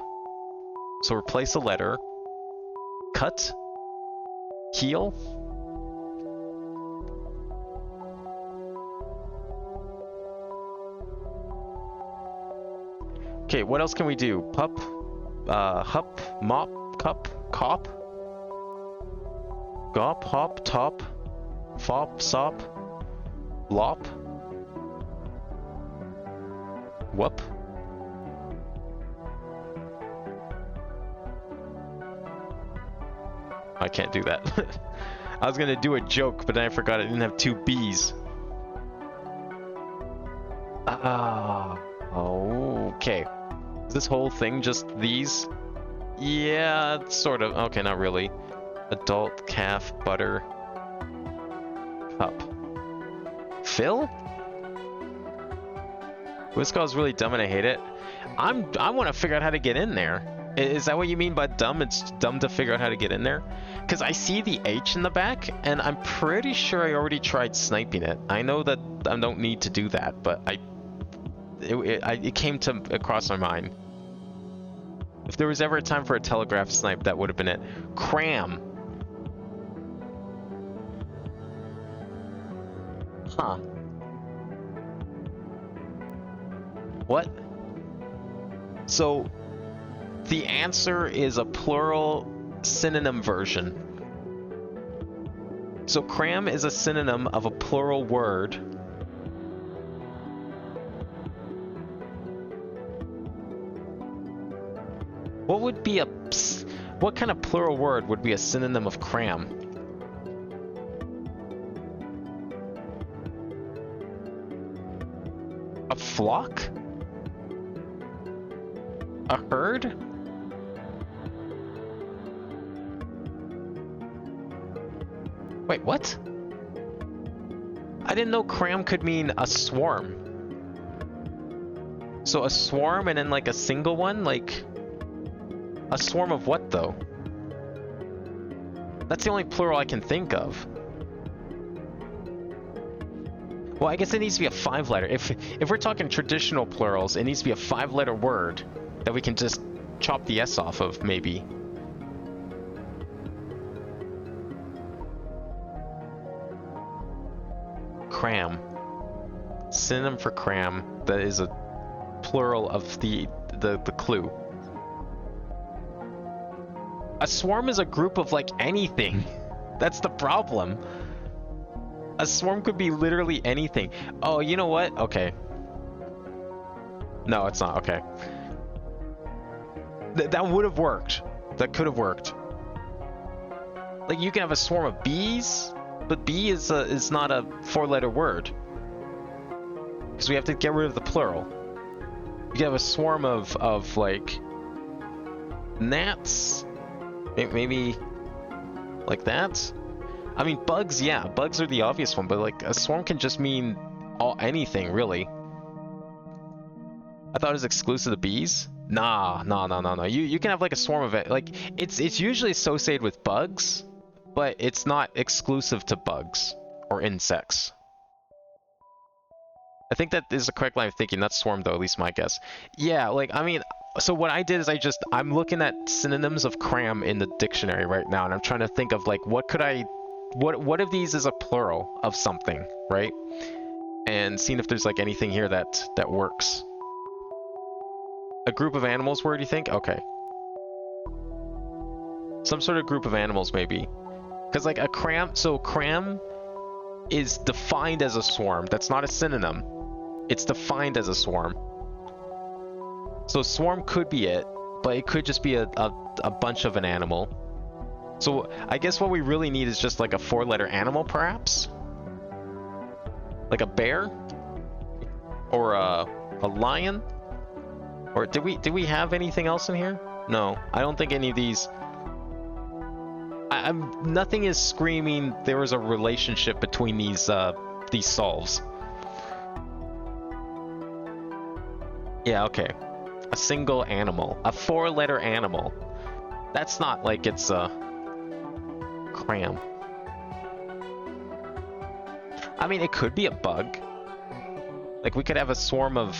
So replace a letter. Cut. Heal. Okay, what else can we do? Pup. Hup. Mop. Cup. Cop. Gop. Hop. Top. Fop. Sop. Lop. Whoop. I can't do that. I was gonna do a joke, but then I forgot I didn't have two B's. Ah, okay. Is this whole thing just these? Yeah, sort of. Okay, not really. Adult, calf, butter, cup. Fill? Whiskall is really dumb and I hate it. I want to figure out how to get in there. Is that what you mean by dumb? It's dumb to figure out how to get in there? Because I see the H in the back, and I'm pretty sure I already tried sniping it. I know that I don't need to do that, but it came across my mind. If there was ever a time for a telegraph snipe, that would have been it. Cram. Huh. What? So, the answer is a plural synonym version. So cram is a synonym of a plural word. What kind of plural word would be a synonym of cram? A flock? A herd? Wait, what? I didn't know cram could mean a swarm. So a swarm and then like a single one? Like, a swarm of what though? That's the only plural I can think of. Well, I guess it needs to be a 5-letter. If we're talking traditional plurals, it needs to be a 5-letter word that we can just chop the S off of, maybe. Cram. Synonym for cram. That is a plural of the clue. A swarm is a group of like anything. That's the problem. A swarm could be literally anything. Oh, you know what? Okay. No, it's not. Okay. That would have worked. That could have worked. Like you can have a swarm of bees, but bee is not a 4-letter word. Because we have to get rid of the plural. You can have a swarm of like gnats. Maybe like that. I mean, bugs, yeah. Bugs are the obvious one, but like a swarm can just mean anything, really. I thought it was exclusive to bees. Nah. You can have like a swarm of it. Like it's usually associated with bugs, but it's not exclusive to bugs or insects. I think that is the correct line of thinking. Not swarm though, at least my guess. Yeah, like I mean, so what I did is I'm looking at synonyms of cram in the dictionary right now, and I'm trying to think of like what of these is a plural of something, right? And seeing if there's like anything here that works. A group of animals word, you think? Okay. Some sort of group of animals, maybe. Because like a cram, so cram is defined as a swarm. That's not a synonym. It's defined as a swarm. So swarm could be it, but it could just be a bunch of an animal. So I guess what we really need is just like a 4-letter animal, perhaps? Like a bear? Or a lion? Or did we have anything else in here? No, I don't think any of these. Nothing is screaming there was a relationship between these solves. Yeah, okay. A single animal, a 4-letter animal. That's not like it's a cram. I mean, it could be a bug. Like we could have a swarm of.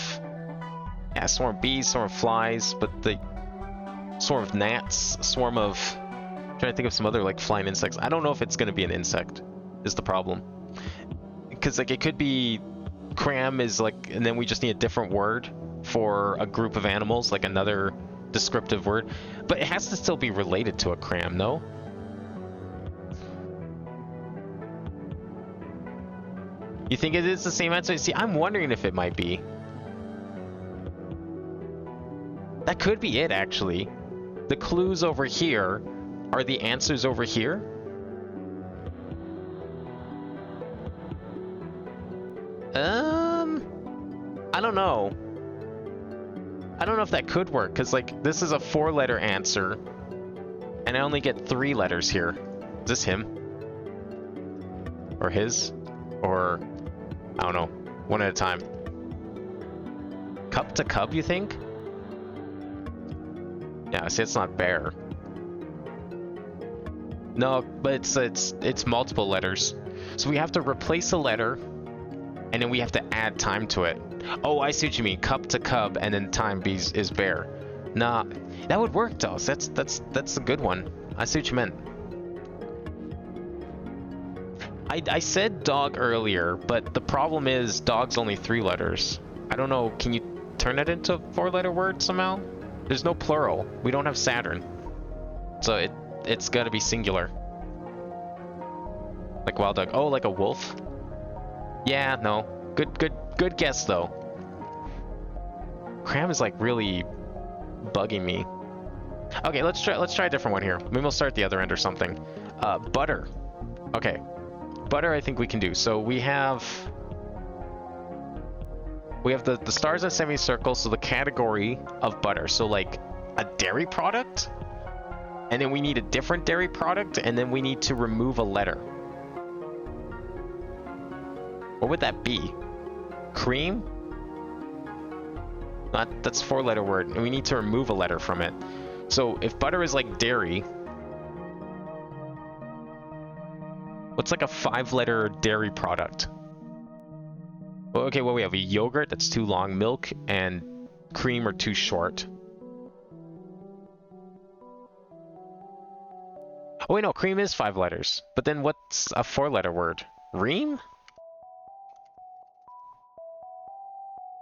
Yeah, swarm of bees, swarm of flies, but the swarm of gnats, swarm of. I'm trying to think of some other like flying insects. I don't know if it's gonna be an insect. Is the problem? Because like it could be cram is like, and then we just need a different word for a group of animals, like another descriptive word. But it has to still be related to a cram, no? You think it is the same answer? See, I'm wondering if it might be. That could be it, actually. The clues over here are the answers over here? I don't know. I don't know if that could work, because, like, this is a 4-letter answer, and I only get 3 letters here. Is this him? Or his? Or, I don't know. One at a time. Cup to cub, you think? Yeah, see, it's not bear. No, but it's multiple letters. So we have to replace a letter, and then we have to add time to it. Oh, I see what you mean. Cup to cub, and then time is bear. Nah, that would work, though. That's a good one. I see what you meant. I said dog earlier, but the problem is dog's only 3 letters. I don't know. Can you turn it into a 4-letter word somehow? There's no plural. We don't have Saturn, so it's got to be singular. Like wild dog. Oh, like a wolf. Yeah, no. Good guess though. Cram is like really bugging me. Okay, let's try a different one here. Maybe we'll start at the other end or something. Butter. Okay, butter. I think we can do. So we have the stars and semicircles. So the category of butter. So like a dairy product, and then we need a different dairy product, and then we need to remove a letter. What would that be? Cream? That's 4-letter word, and we need to remove a letter from it. So if butter is like dairy, what's like a 5-letter dairy product? Okay, well, we have a yogurt, that's too long. Milk and cream are too short. Oh wait, no, cream is 5 letters. But then what's a 4-letter word? Ream?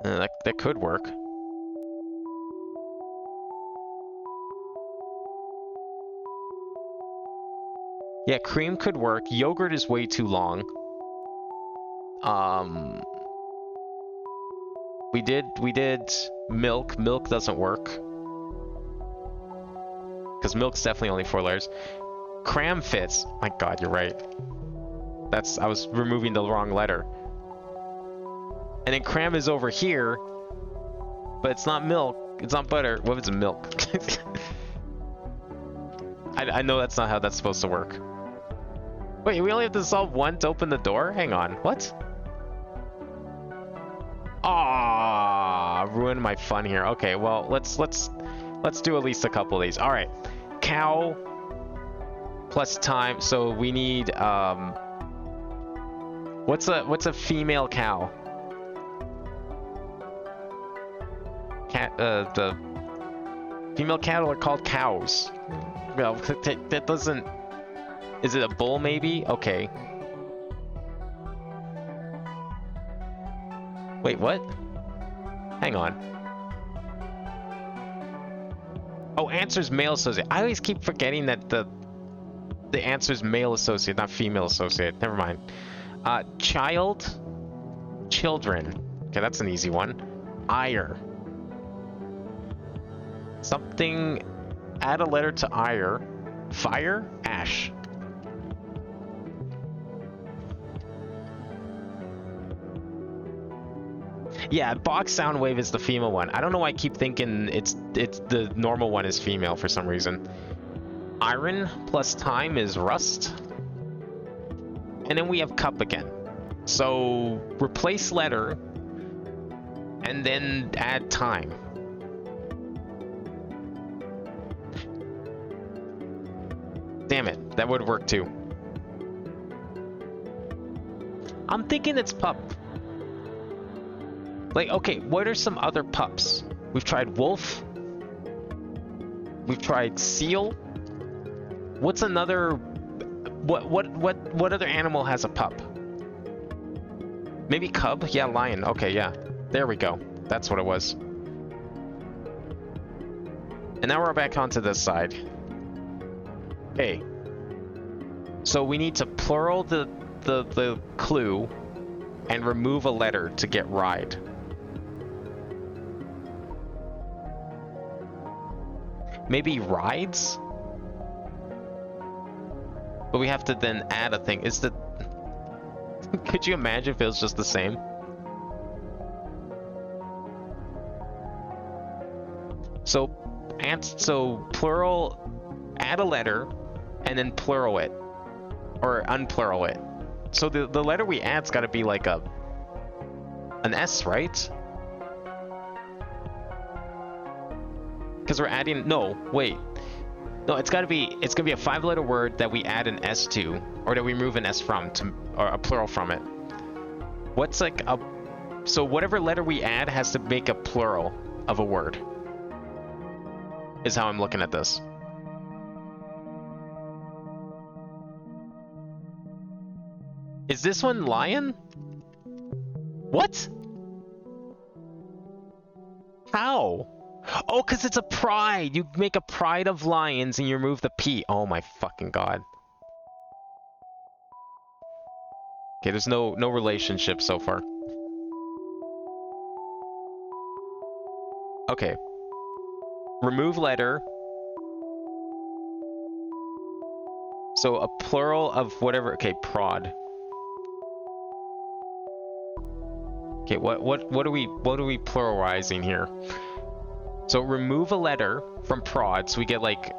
That could work. Yeah, cream could work. Yogurt is way too long. We did milk. Milk doesn't work. Because milk's definitely only 4 letters. Cram fits. My god, you're right. I was removing the wrong letter. And then cram is over here, but it's not milk. It's not butter. What if it's milk? I know that's not how that's supposed to work. Wait, we only have to solve one to open the door? Hang on. What? Ah, ruined my fun here. Okay, well, let's do at least a couple of these. All right. Cow plus time. So we need what's a female cow? The female cattle are called cows. Well, that doesn't... Is it a bull, maybe? Okay. Wait, what? Hang on. Oh, answer's male associate. I always keep forgetting that the answer's male associate, not female associate. Never mind. Child. Children. Okay, that's an easy one. Ire. Something... Add a letter to ire. Fire? Ash. Yeah, box sound wave is the female one. I don't know why I keep thinking it's the normal one is female for some reason. Iron plus time is rust. And then we have cup again. So replace letter and then add time. Damn it, that would work too. I'm thinking it's pup. Like, okay, what are some other pups? We've tried wolf. We've tried seal. What's another... What other animal has a pup? Maybe cub? Yeah, lion. Okay, yeah. There we go. That's what it was. And now we're back onto this side. Okay. So we need to plural the clue and remove a letter to get ride. Maybe rides? But we have to then add a thing. Is the... Could you imagine if it was just the same? So plural, add a letter, and then plural it. Or unplural it. So the letter we add's gotta be like an S, right? Because we're adding, no, wait. No, it's gonna be a 5-letter word that we add an S to, or that we remove an S from, or a plural from it. What's like a... So whatever letter we add has to make a plural of a word. Is how I'm looking at this. Is this one lion? What? How? Oh, because it's a pride. You make a pride of lions and you remove the P. Oh my fucking god. Okay, there's no relationship so far. Okay. Remove letter. So a plural of whatever. Okay, prod. Okay, what are we pluralizing here? So remove a letter from prod, so we get like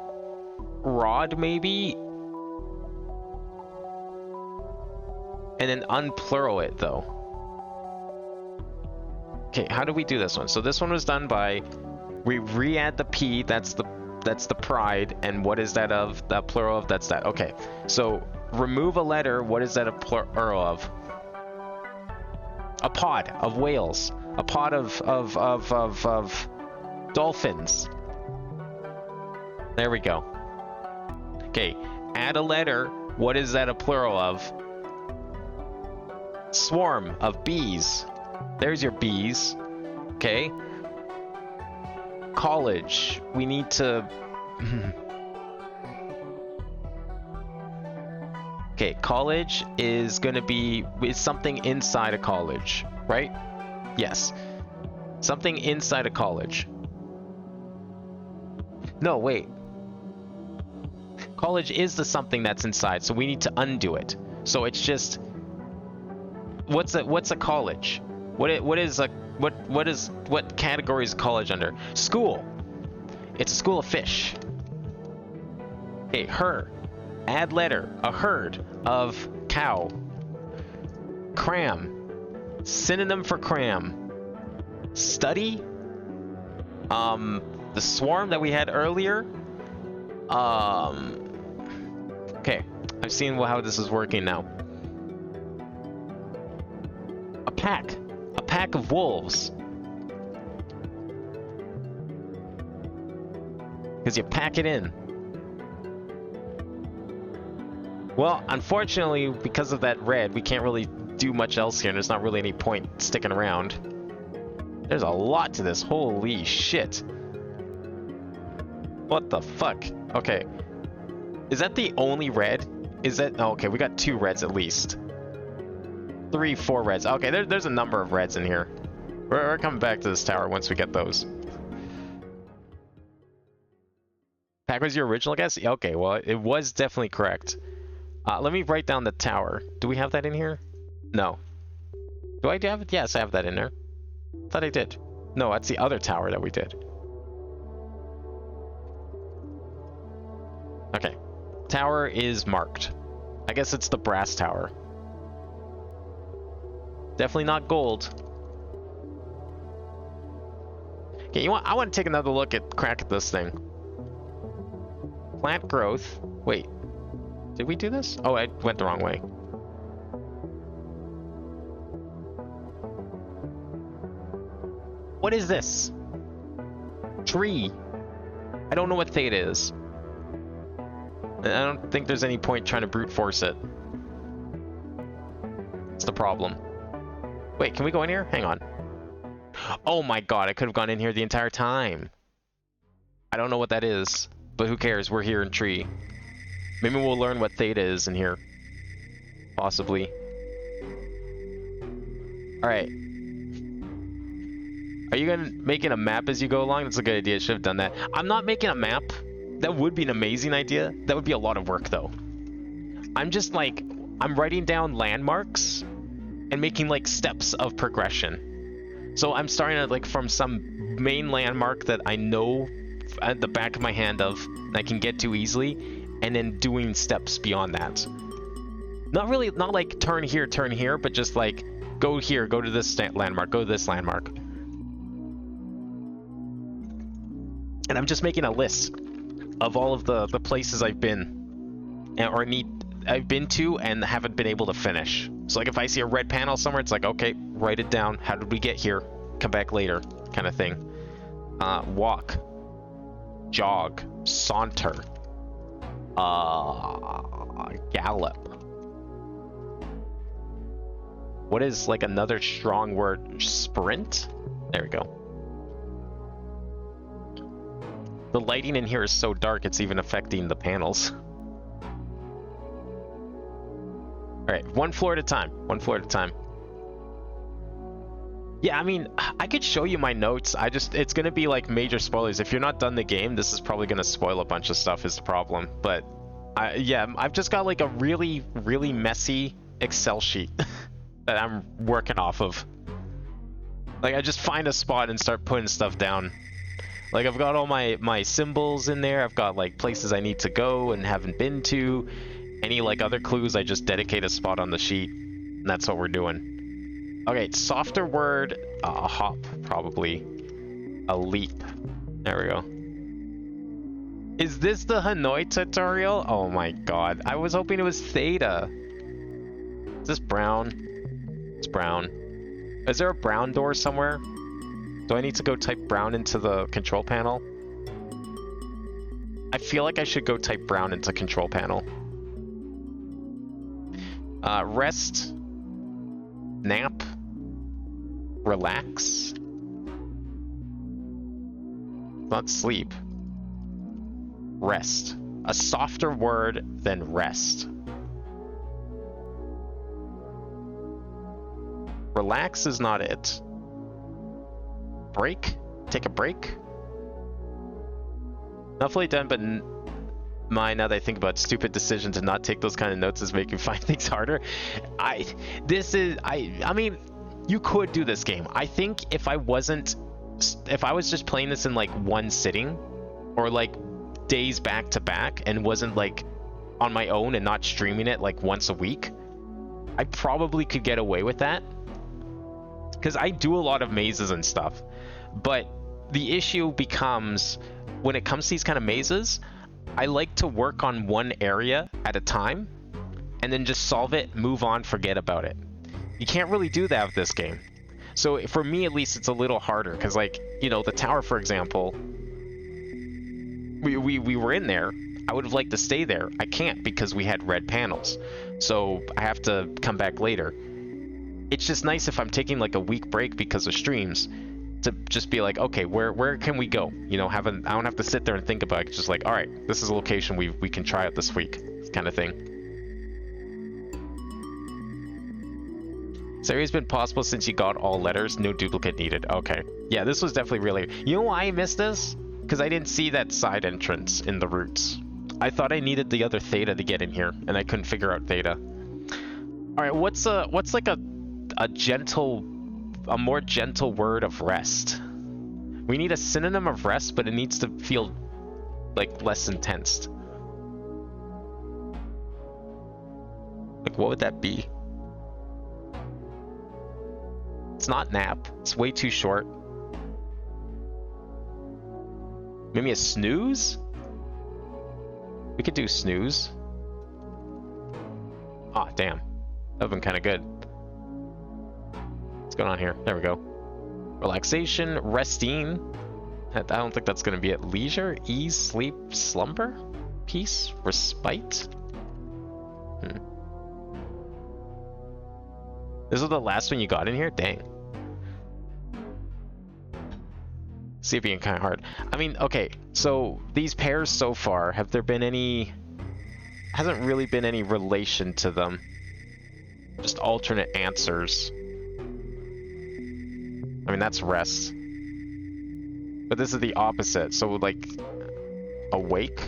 rod maybe, and then unplural it though. Okay, how do we do this one? So this one was done by we re-add the P. That's the pride, and what is that of? The plural of that's that. Okay, so remove a letter. What is that a plural of? A pod of whales. A pod of dolphins. There we go. Okay, add a letter. What is that a plural of? Swarm of bees. There's your bees. Okay. College. We need to... Okay, college is going to be... It's something inside a college, right? Yes. Something inside a college. No, wait. College is the something that's inside, so we need to undo it. So it's just... What's a college? What category is college under? School. It's a school of fish. Okay, her. Add letter. A herd of cow. Cram. Synonym for cram. Study. The swarm that we had earlier. Okay, I've seen how this is working now. A pack of wolves. Because you pack it in. Well, unfortunately, because of that red, we can't really do much else here, and there's not really any point sticking around. There's a lot to this. Holy shit. What the fuck? Okay. Is that the only red? Is that... Oh, okay, we got 2 reds at least. 3, 4 reds. Okay, there's a number of reds in here. We're coming back to this tower once we get those. Pack was your original guess? Okay, well, it was definitely correct. Let me write down the tower. Do we have that in here? No. Do I have it? Yes, I have that in there. Thought I did. No, that's the other tower that we did. Okay. Tower is marked. I guess it's the brass tower. Definitely not gold. Okay, I want to take another crack at this thing. Plant growth. Wait. Did we do this? Oh, I went the wrong way. What is this? Tree. I don't know what theta is. I don't think there's any point trying to brute force it. It's the problem. Wait, can we go in here? Hang on. Oh my god, I could have gone in here the entire time. I don't know what that is, but who cares? We're here in tree. Maybe we'll learn what theta is in here. Possibly. Alright. Are you gonna making a map as you go along? That's a good idea. I should have done that. I'm not making a map. That would be an amazing idea. That would be a lot of work though. I'm just like, I'm writing down landmarks and making like steps of progression. So I'm starting at like from some main landmark that I know at the back of my hand of, and I can get to easily, and then doing steps beyond that. Not really, not like turn here, but just like go here, go to this landmark, go to this landmark. And I'm just making a list of all of the places I've been or I've been to and haven't been able to finish. So like if I see a red panel somewhere, it's like, okay, write it down. How did we get here? Come back later, kind of thing. Walk, jog, saunter, gallop. What is like another strong word? Sprint? There we go. The lighting in here is so dark, it's even affecting the panels. All right, one floor at a time. One floor at a time. Yeah, I mean, I could show you my notes. It's gonna be like major spoilers. If you're not done the game, this is probably gonna spoil a bunch of stuff is the problem. But yeah, I've just got like a really, really messy Excel sheet that I'm working off of. Like I just find a spot and start putting stuff down. Like I've got all my symbols in there. I've got like places I need to go and haven't been to. Any like other clues, I just dedicate a spot on the sheet. And that's what we're doing. Okay, softer word, a hop, probably. A leap. There we go. Is this the Hanoi tutorial? Oh my god. I was hoping it was theta. Is this brown? It's brown. Is there a brown door somewhere? Do I need to go type brown into the control panel? I feel like I should go type brown into control panel. Rest, nap, relax, not sleep, rest. A softer word than rest. Relax is not it. Break, take a break. Not fully done, but now that I think about stupid decision to not take those kind of notes is making find things harder. I mean, you could do this game. I think if I was just playing this in like one sitting or like days back to back and wasn't like on my own and not streaming it like once a week, I probably could get away with that. Because I do a lot of mazes and stuff. But the issue becomes when it comes to these kind of mazes, I like to work on one area at a time and then just solve it, move on, forget about it. You can't really do that with this game. So for me, at least, it's a little harder because, like, you know, the tower, for example, we were in there. I would have liked to stay there. I can't because we had red panels. So I have to come back later. It's just nice if I'm taking like a week break because of streams to just be like, okay, where can we go? You know, I don't have to sit there and think about it. It's just like, all right, this is a location we can try out this week, kind of thing. This area's been possible since you got all letters, no duplicate needed. Okay, yeah, this was definitely really. You know why I missed this? Because I didn't see that side entrance in the roots. I thought I needed the other theta to get in here, and I couldn't figure out theta. All right, what's like a more gentle word of rest? We need a synonym of rest, but it needs to feel like less intense. Like, what would that be? It's not nap. It's way too short. Maybe a snooze? We could do snooze. Ah, damn. That would've been kind of good. What's going on here? There we go. Relaxation, resting. I don't think that's going to be it. Leisure, ease, sleep, slumber, peace, respite. This is the last one you got in here? Dang. See it being kind of hard. I mean, okay, so these pairs so far, have there been any... Hasn't really been any relation to them. Just alternate answers. I mean, that's rest. But this is the opposite. So like awake.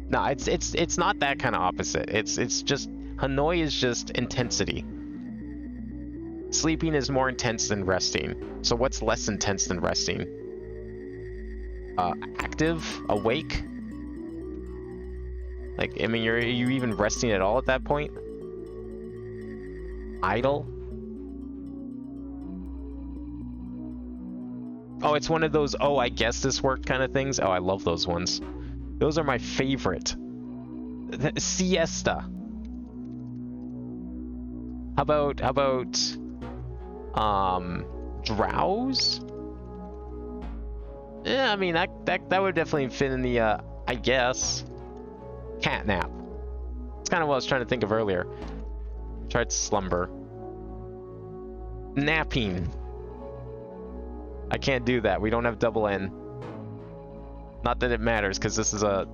No, it's not that kind of opposite. It's just Hanoi is just intensity. Sleeping is more intense than resting. So what's less intense than resting? Active, awake. Like, I mean, are you even resting at all at that point? Idle. Oh, it's one of those, oh, I guess this worked kind of things. Oh, I love those ones. Those are my favorite. Siesta. How about drowse? Yeah, I mean that would definitely fit in the I guess. Cat nap. That's kind of what I was trying to think of earlier. Tried slumber. Napping. I can't do that. We don't have double N. Not that it matters, because this is a...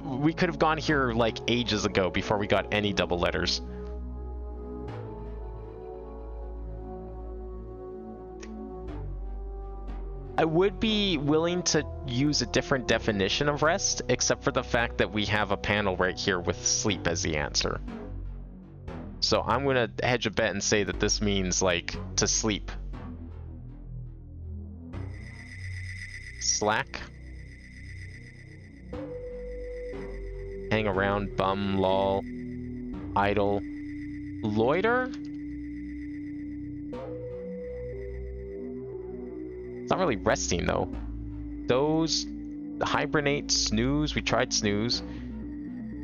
We could have gone here, like, ages ago before we got any double letters. I would be willing to use a different definition of rest, except for the fact that we have a panel right here with sleep as the answer. So I'm going to hedge a bet and say that this means, like, to sleep. Slack. Hang around, bum, lol, idle, loiter? It's not really resting though. Doze, hibernate, snooze, we tried snooze.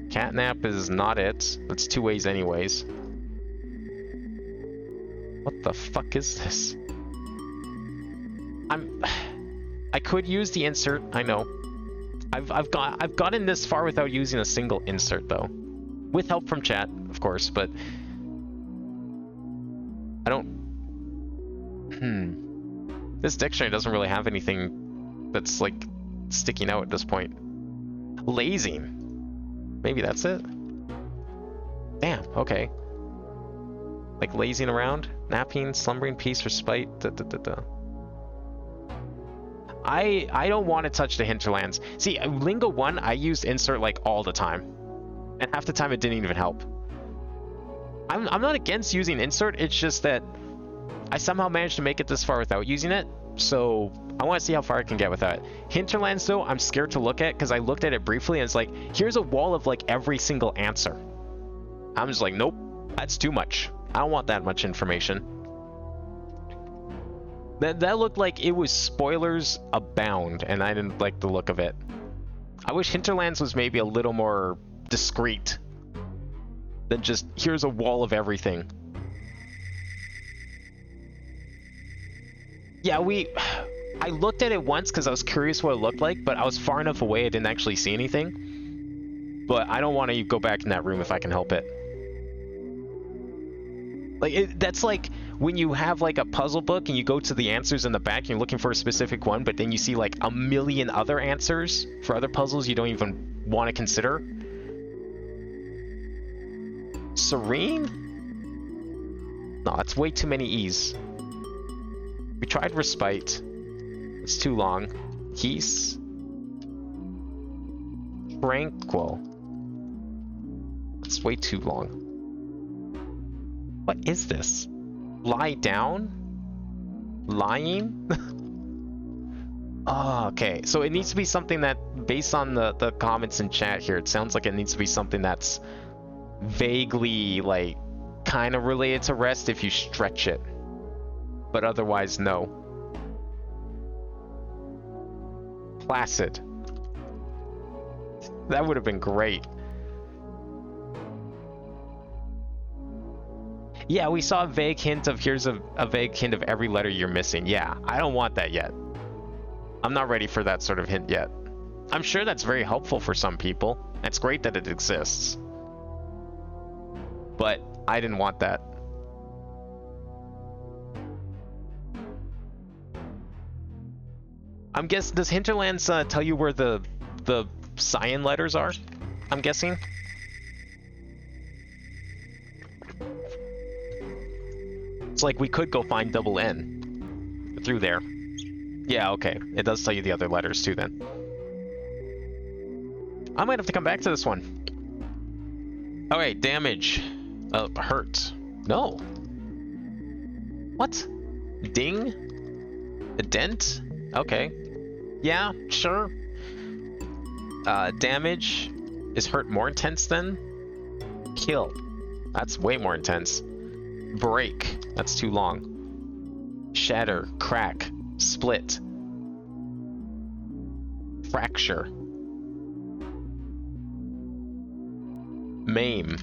Catnap is not it. That's two ways anyways. What the fuck is this? I could use the insert, I know. I've gotten this far without using a single insert though. With help from chat, of course, but I don't... This dictionary doesn't really have anything that's like sticking out at this point. Lazing. Maybe that's it? Damn, okay. Like lazing around, napping, slumbering, peace, respite, I don't want to touch the hinterlands. See, Lingo 1, I used insert like all the time. And half the time it didn't even help. I'm not against using insert, it's just that I somehow managed to make it this far without using it. So I want to see how far I can get with that. Hinterlands though, I'm scared to look at because I looked at it briefly and it's like, here's a wall of like every single answer. I'm just like, nope, that's too much. I don't want that much information. That looked like it was spoilers abound, and I didn't like the look of it. I wish Hinterlands was maybe a little more discreet than just, here's a wall of everything. Yeah, I looked at it once because I was curious what it looked like, but I was far enough away I didn't actually see anything. But I don't want to go back in that room if I can help it. Like, that's like when you have like a puzzle book and you go to the answers in the back and you're looking for a specific one, but then you see like a million other answers for other puzzles you don't even want to consider. Serene? No, it's way too many E's. We tried respite. It's too long. Peace. Tranquil. It's way too long. What is this? Lie down? Lying? Oh, okay. So it needs to be something that, based on the comments in chat here, it sounds like it needs to be something that's vaguely, like, kind of related to rest if you stretch it. But otherwise, no. Placid. That would have been great. Yeah, we saw a vague hint of, here's a vague hint of every letter you're missing. Yeah, I don't want that yet. I'm not ready for that sort of hint yet. I'm sure that's very helpful for some people. It's great that it exists. But I didn't want that. I'm guessing, does Hinterlands tell you where the cyan letters are? I'm guessing. It's like we could go find double N through there. Yeah, okay. It does tell you the other letters too then. I might have to come back to this one. Alright, damage. Hurt. No. What? Ding? A dent? Okay. Yeah, sure. Damage is hurt more intense then? Kill. That's way more intense. Break. That's too long. Shatter. Crack. Split. Fracture. Maim.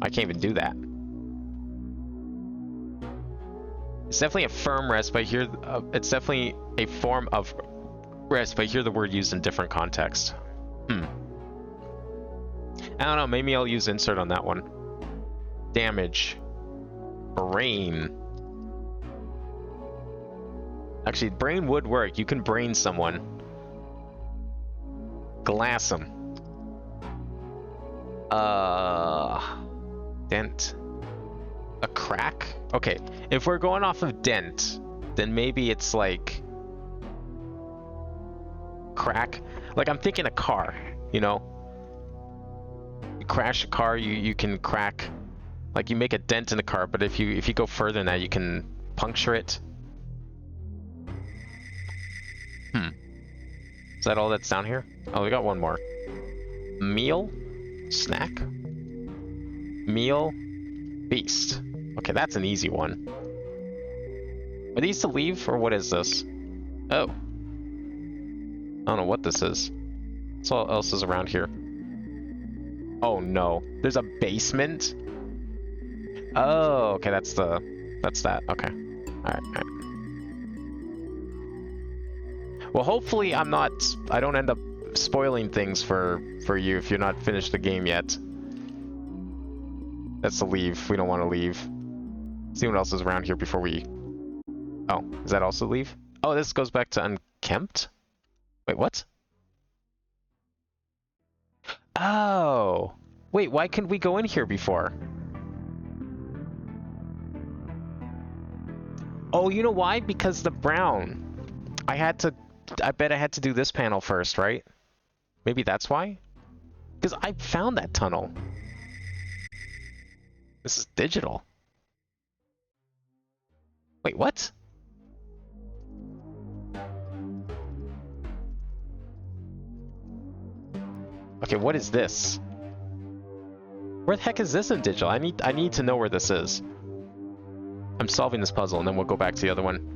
I can't even do that. It's definitely a firm rest, but here it's definitely a form of rest, but I hear the word used in different contexts. I don't know, maybe I'll use insert on that one. Damage. Brain. Actually, brain would work. You can brain someone. Glass them. Dent. A crack? Okay, if we're going off of dent, then maybe it's like crack. Like I'm thinking a car, you know? You crash a car, you can crack. Like you make a dent in the car, but if you go further than that, you can puncture it. Is that all that's down here? Oh, we got one more. Meal? Snack? Meal? Beast. Okay, that's an easy one. Are these to leave, or what is this? Oh. I don't know what this is. What's all else is around here? Oh no. There's a basement? Oh, okay, that's that. Okay. Alright. Well, hopefully I don't end up spoiling things for you if you're not finished the game yet. That's to leave. We don't want to leave. See what else is around here before we... Oh, is that also leave? Oh, this goes back to unkempt? Wait, what? Oh! Wait, why couldn't we go in here before? Oh, you know why? Because the brown. I bet I had to do this panel first, right? Maybe that's why? Because I found that tunnel. This is digital. Wait, what? Okay, what is this? Where the heck is this in digital? I need to know where this is. I'm solving this puzzle, and then we'll go back to the other one.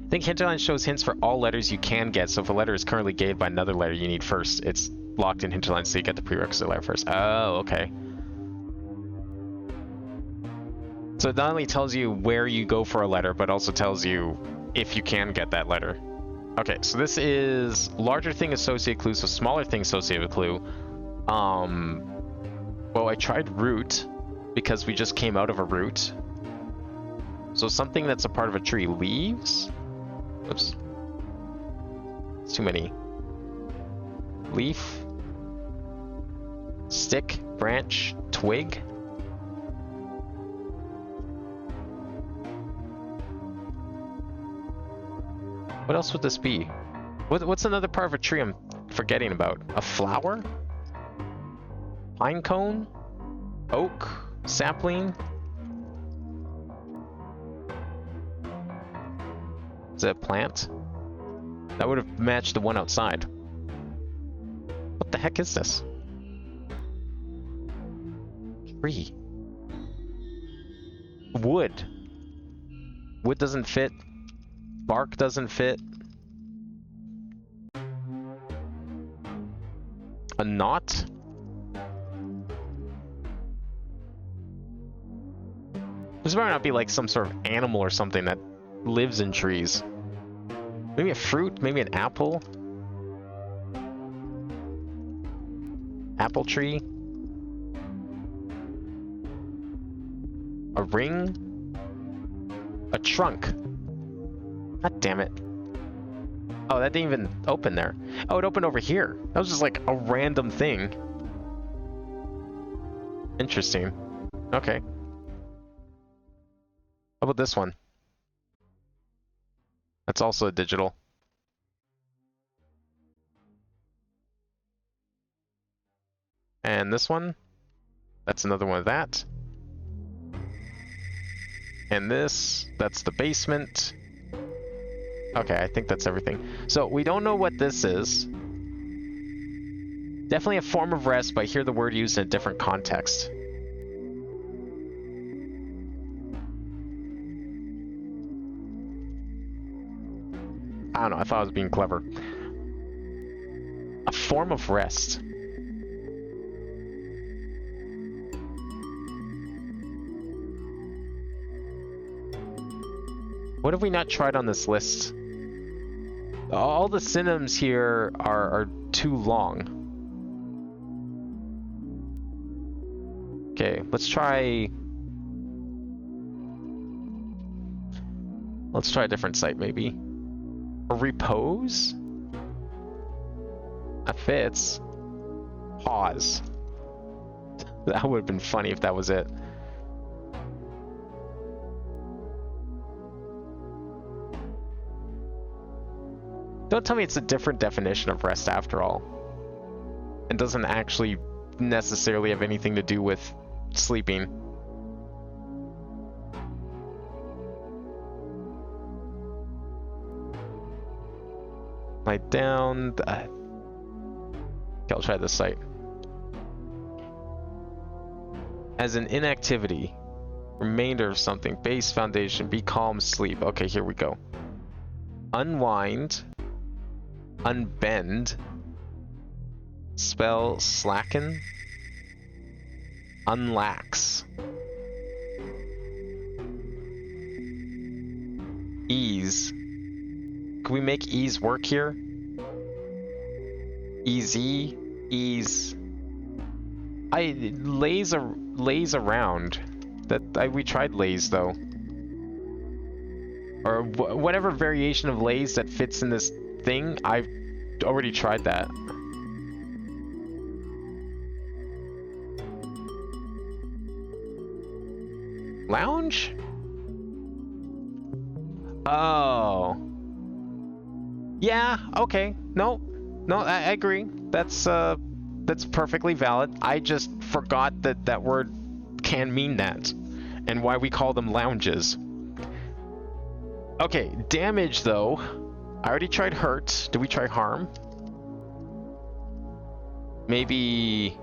I think Hinterland shows hints for all letters you can get, so if a letter is currently gated by another letter you need first, it's locked in Hinterland, so you get the prerequisite letter first. Oh, okay. So it not only tells you where you go for a letter, but also tells you if you can get that letter. Okay, so this is larger thing associated clue, so smaller thing associated with clue. Well, I tried root, because we just came out of a root. So something that's a part of a tree. Leaves? Oops. It's too many. Leaf. Stick. Branch. Twig. What else would this be? What's another part of a tree I'm forgetting about? A flower? Pine cone? Oak? Sapling? Is it a plant? That would have matched the one outside. What the heck is this? Tree. Wood. Wood doesn't fit. Bark doesn't fit. A knot? This might not be like some sort of animal or something that lives in trees. Maybe a fruit? Maybe an apple? Apple tree? A ring? A trunk? God damn it. Oh, that didn't even open there. Oh, it opened over here. That was just like a random thing. Interesting. Okay. How about this one? That's also a digital. And this one, that's another one of that. And this, that's the basement. Okay, I think that's everything. So we don't know what this is. Definitely a form of rest, but I hear the word used in a different context. I don't know, I thought I was being clever. A form of rest. What have we not tried on this list? All the synonyms here are too long. Okay, let's try a different site maybe. A repose? That fits. Pause. That would have been funny if that was it. Don't tell me it's a different definition of rest after all. It doesn't actually necessarily have anything to do with sleeping. Lie down. Okay, I'll try this site. As an inactivity, remainder of something, base, foundation, be calm, sleep. Okay, here we go. Unwind, unbend, spell slacken, unlax, ease. Can we make ease work here? Easy, ease. Laze around. We tried laze though. Or whatever variation of laze that fits in this thing, I've already tried that. Lounge? Oh. Yeah, okay. No, I agree. That's perfectly valid. I just forgot that word can mean that, and why we call them lounges. Okay, damage though. I already tried hurt. Did we try harm? Maybe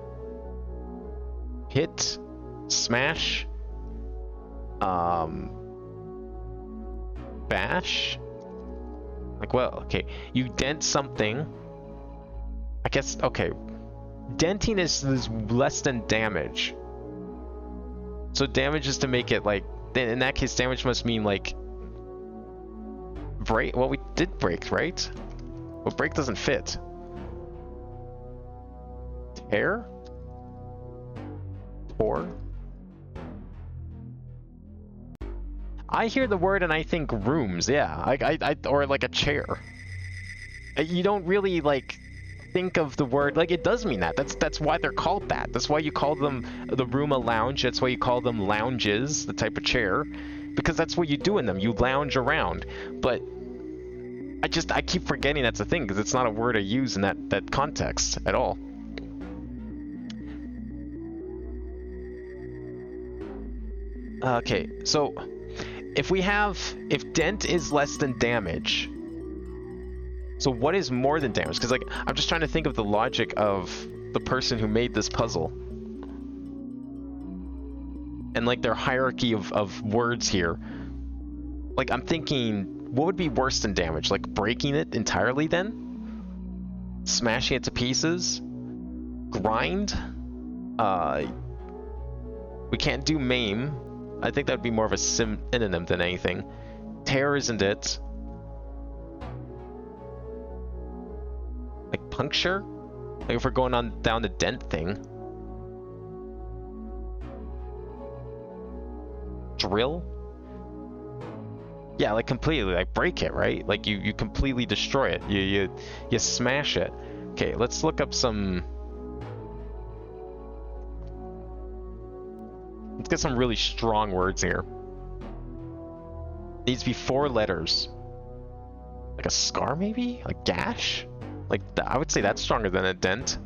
hit, smash, bash. Like, well, okay, you dent something. I guess, okay, denting is less than damage. So damage is to make it like, in that case, damage must mean like break. Well, we did break, right? Well, break doesn't fit. Tear? Tore? I hear the word and I think rooms, yeah. Or like a chair. You don't really like think of the word, like it does mean that. That's why they're called that. That's why you call them the room a lounge. That's why you call them lounges, the type of chair. Because that's what you do in them. You lounge around. But I keep forgetting that's a thing because it's not a word I use in that context at all. Okay, so if dent is less than damage, so what is more than damage? Because like I'm just trying to think of the logic of the person who made this puzzle and like their hierarchy of words here. Like I'm thinking, what would be worse than damage? Like breaking it entirely then? Smashing it to pieces? Grind? We can't do maim. I think that would be more of a synonym than anything. Tear, isn't it? Like puncture? Like if we're going on down the dent thing. Drill? Yeah, like completely, like break it, right? Like you completely destroy it. You smash it. Okay, let's look up some. Let's get some really strong words here. Needs to be 4 letters. Like a scar, maybe? A gash? Like, I would say that's stronger than a dent.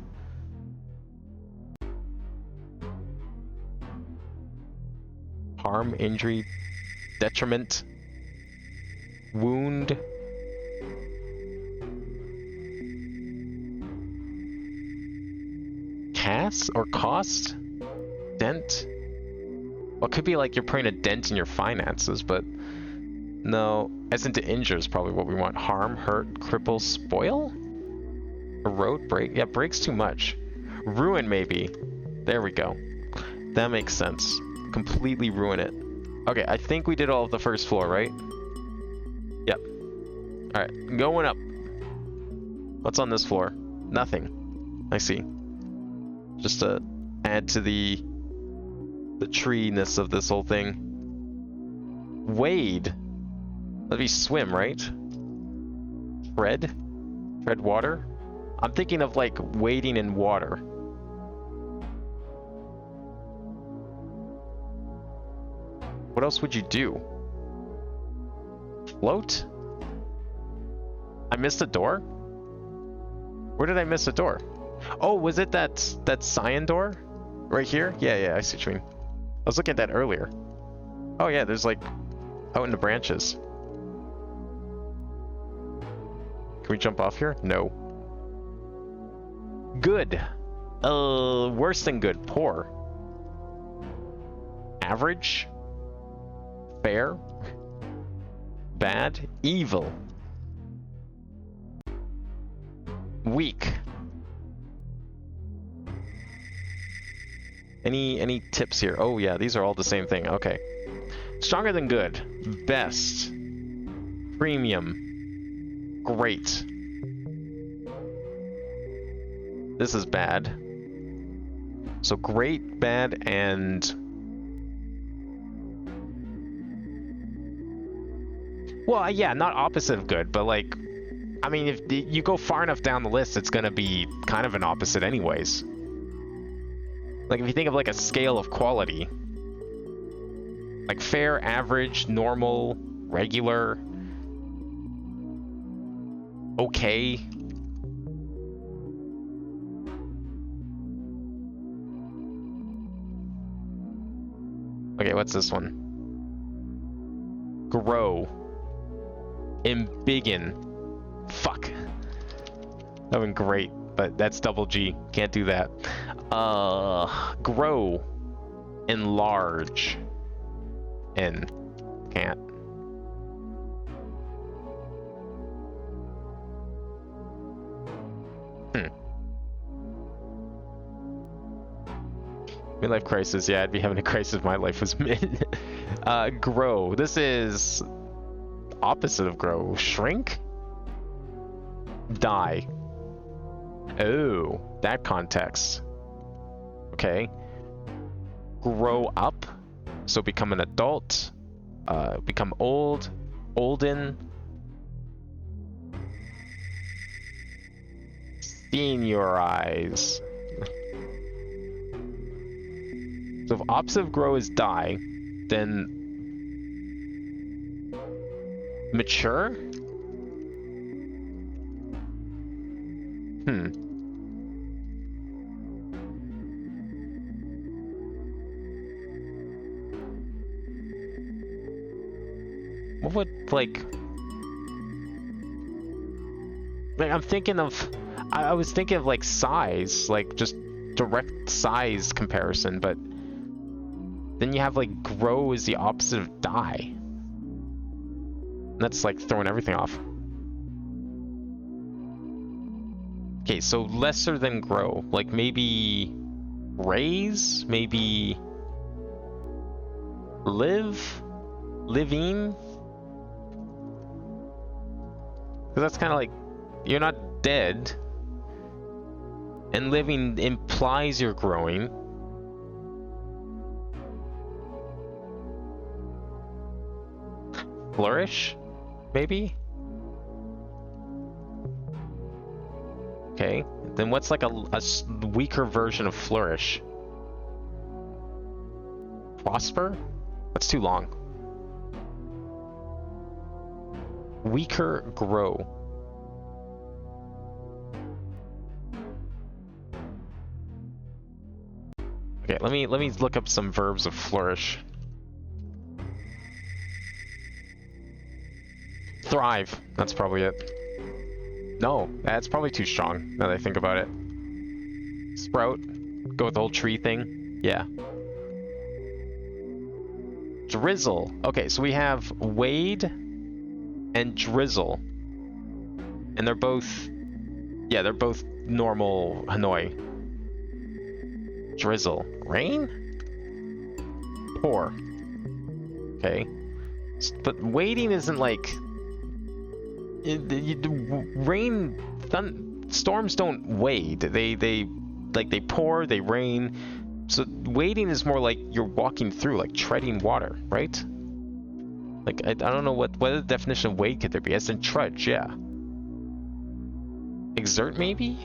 Harm, injury, detriment, wound. Cast or cost? Dent? Well, it could be like you're putting a dent in your finances, but no. As into injure is probably what we want. Harm, hurt, cripple, spoil? Erode, break? Yeah, break's too much. Ruin, maybe. There we go. That makes sense. Completely ruin it. Okay, I think we did all of the first floor, right? Yep. Alright, going up. What's on this floor? Nothing. I see. Just to add to the tree-ness of this whole thing. Wade. That'd be swim, right? Tread? Tread water? I'm thinking of like wading in water. What else would you do? Float? I missed a door? Where did I miss a door? Oh, was it that cyan door? Right here? Yeah, I see what you mean. I was looking at that earlier. Oh yeah, there's like out in the branches. Can we jump off here? No. Good. Worse than good. Poor. Average. Fair. Bad. Evil. Weak. Any tips here? Oh yeah, these are all the same thing. Okay. Stronger than good. Best. Premium. Great. This is bad. So great, bad, and... Well, yeah, not opposite of good, but like... I mean, if you go far enough down the list, it's gonna be kind of an opposite anyways. Like, if you think of like a scale of quality. Like fair, average, normal, regular... Okay. Okay, what's this one? Grow. Embiggen. Fuck. That would be great, but that's double G. Can't do that. Grow. Enlarge. N. Can't. Midlife crisis, yeah, I'd be having a crisis if my life was mid. Grow. This is opposite of grow. Shrink? Die. Oh, that context. Okay. Grow up. So become an adult. Become old. Olden. Seniorize. So if opposite of grow is die, then mature? What would, like I'm thinking of, I was thinking of like size, like just direct size comparison, but then you have like grow is the opposite of die. That's like throwing everything off. Okay, so lesser than grow, like maybe raise, maybe live, living. Because that's kind of like, you're not dead, and living implies you're growing. Flourish, maybe? Okay, then what's like a weaker version of flourish? Prosper? That's too long. Weaker grow. Okay, let me look up some verbs of flourish. Thrive. That's probably it. No, that's probably too strong now that I think about it. Sprout. Go with the whole tree thing. Yeah. Drizzle. Okay, so we have wade and drizzle. And they're both... Yeah, they're both normal Hanoi. Drizzle. Rain? Pour. Okay. But wading isn't like... storms don't wade. They pour, they rain. So wading is more like you're walking through, like treading water, right? Like I don't know what the definition of wade could there be. As in trudge, yeah. Exert maybe?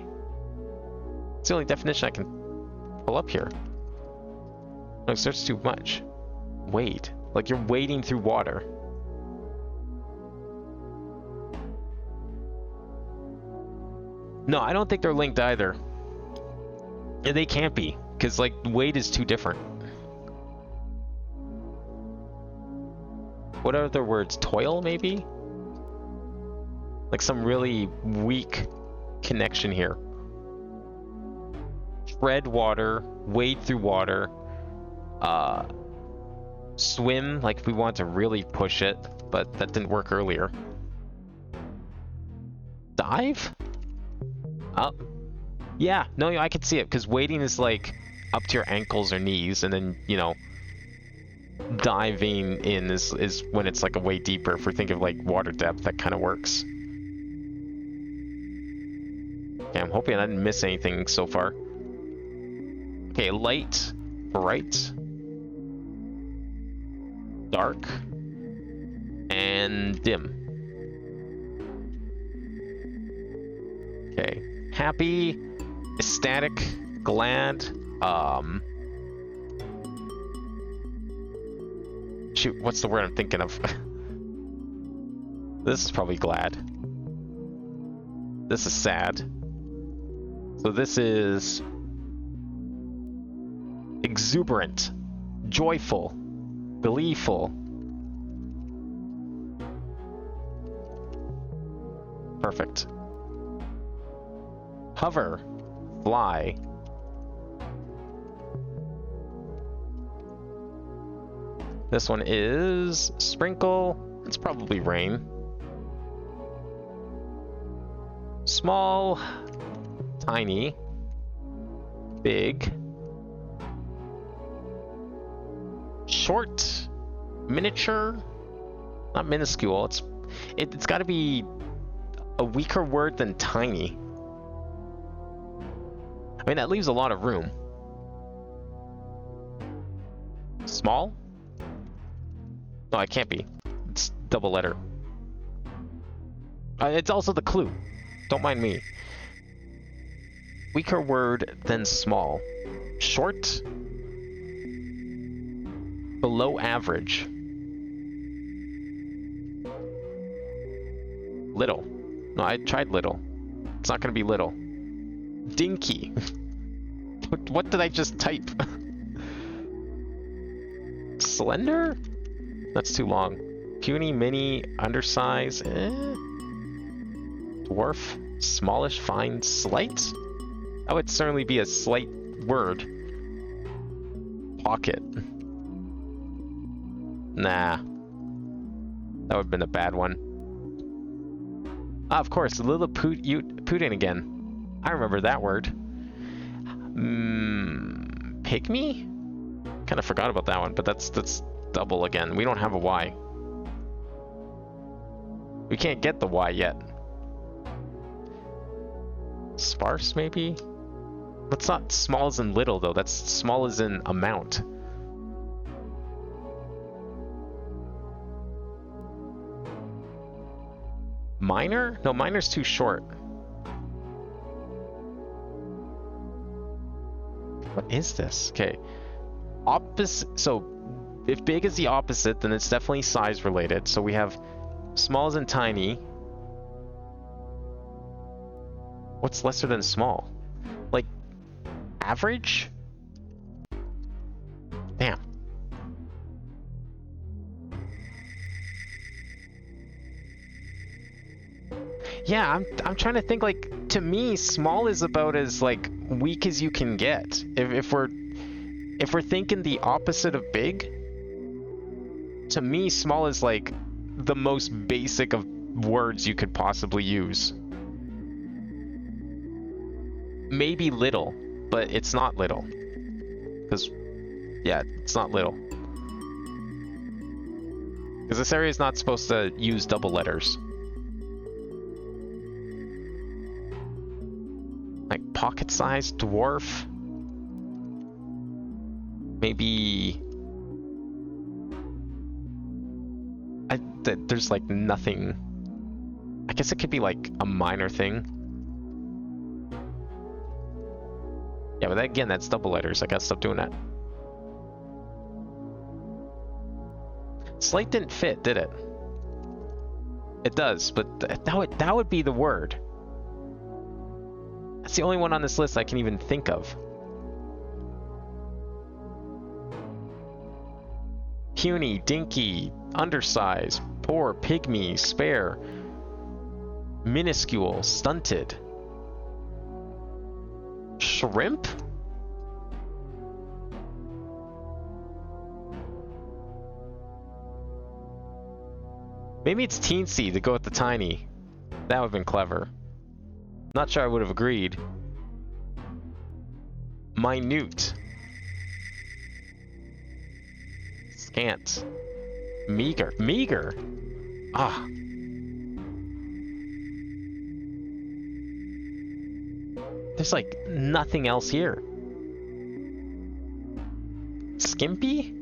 It's the only definition I can pull up here. No, exert's too much. Wade. Like you're wading through water. No, I don't think they're linked either. And they can't be, because like wade is too different. What are other words? Toil, maybe? Like some really weak connection here. Tread water, wade through water, swim, like if we want to really push it, but that didn't work earlier. Dive? Yeah, no, I could see it, because wading is like up to your ankles or knees, and then, you know, diving in is when it's like a way deeper. If we're thinking of like water depth, that kind of works. Okay, I'm hoping I didn't miss anything so far. Okay, light, bright, dark, and dim. Okay, happy, ecstatic, glad, shoot, what's the word I'm thinking of? This is probably glad. This is sad. So this is exuberant, joyful, gleeful. Perfect. Hover, fly. This one is sprinkle. It's probably rain. Small, tiny, big, short, miniature, not minuscule. It's got to be a weaker word than tiny. I mean, that leaves a lot of room. Small? No, it can't be. It's double letter. It's also the clue. Don't mind me. Weaker word than small. Short. Below average. Little. No, I tried little. It's not gonna be little. Dinky. What did I just type? Slender? That's too long. Puny, mini, undersize. Dwarf, smallish, fine, slight? That would certainly be a slight word. Pocket. Nah. That would have been a bad one. Ah, of course, Lilliputian again. I remember that word. Pygmy? Kind of forgot about that one, but that's double again. We don't have a Y. We can't get the Y yet. Sparse, maybe? That's not small as in little, though. That's small as in amount. Minor? No, minor's too short. What is this? Okay. Opposite. So, if big is the opposite, then it's definitely size related. So we have Small isn't tiny. What's lesser than small? Like, average? Damn. Yeah, I'm trying to think, like, to me, small is about as, like, weak as you can get. If we're thinking the opposite of big, to me, small is, like, the most basic of words you could possibly use. Maybe little, but it's not little. Because, yeah, it's not little. Because this area is not supposed to use double letters. Like pocket-sized dwarf? Maybe... there's like nothing... I guess it could be like a minor thing. Yeah, but again, that's double letters. I gotta stop doing that. Slight didn't fit, did it? It does, but that would be the word. That's the only one on this list I can even think of. Puny, dinky, undersized, poor, pygmy, spare, minuscule, stunted. Shrimp? Maybe it's teensy to go with the tiny. That would have been clever. Not sure I would have agreed. Minute. Scant. Meager. Meager? Ah. There's like nothing else here. Skimpy?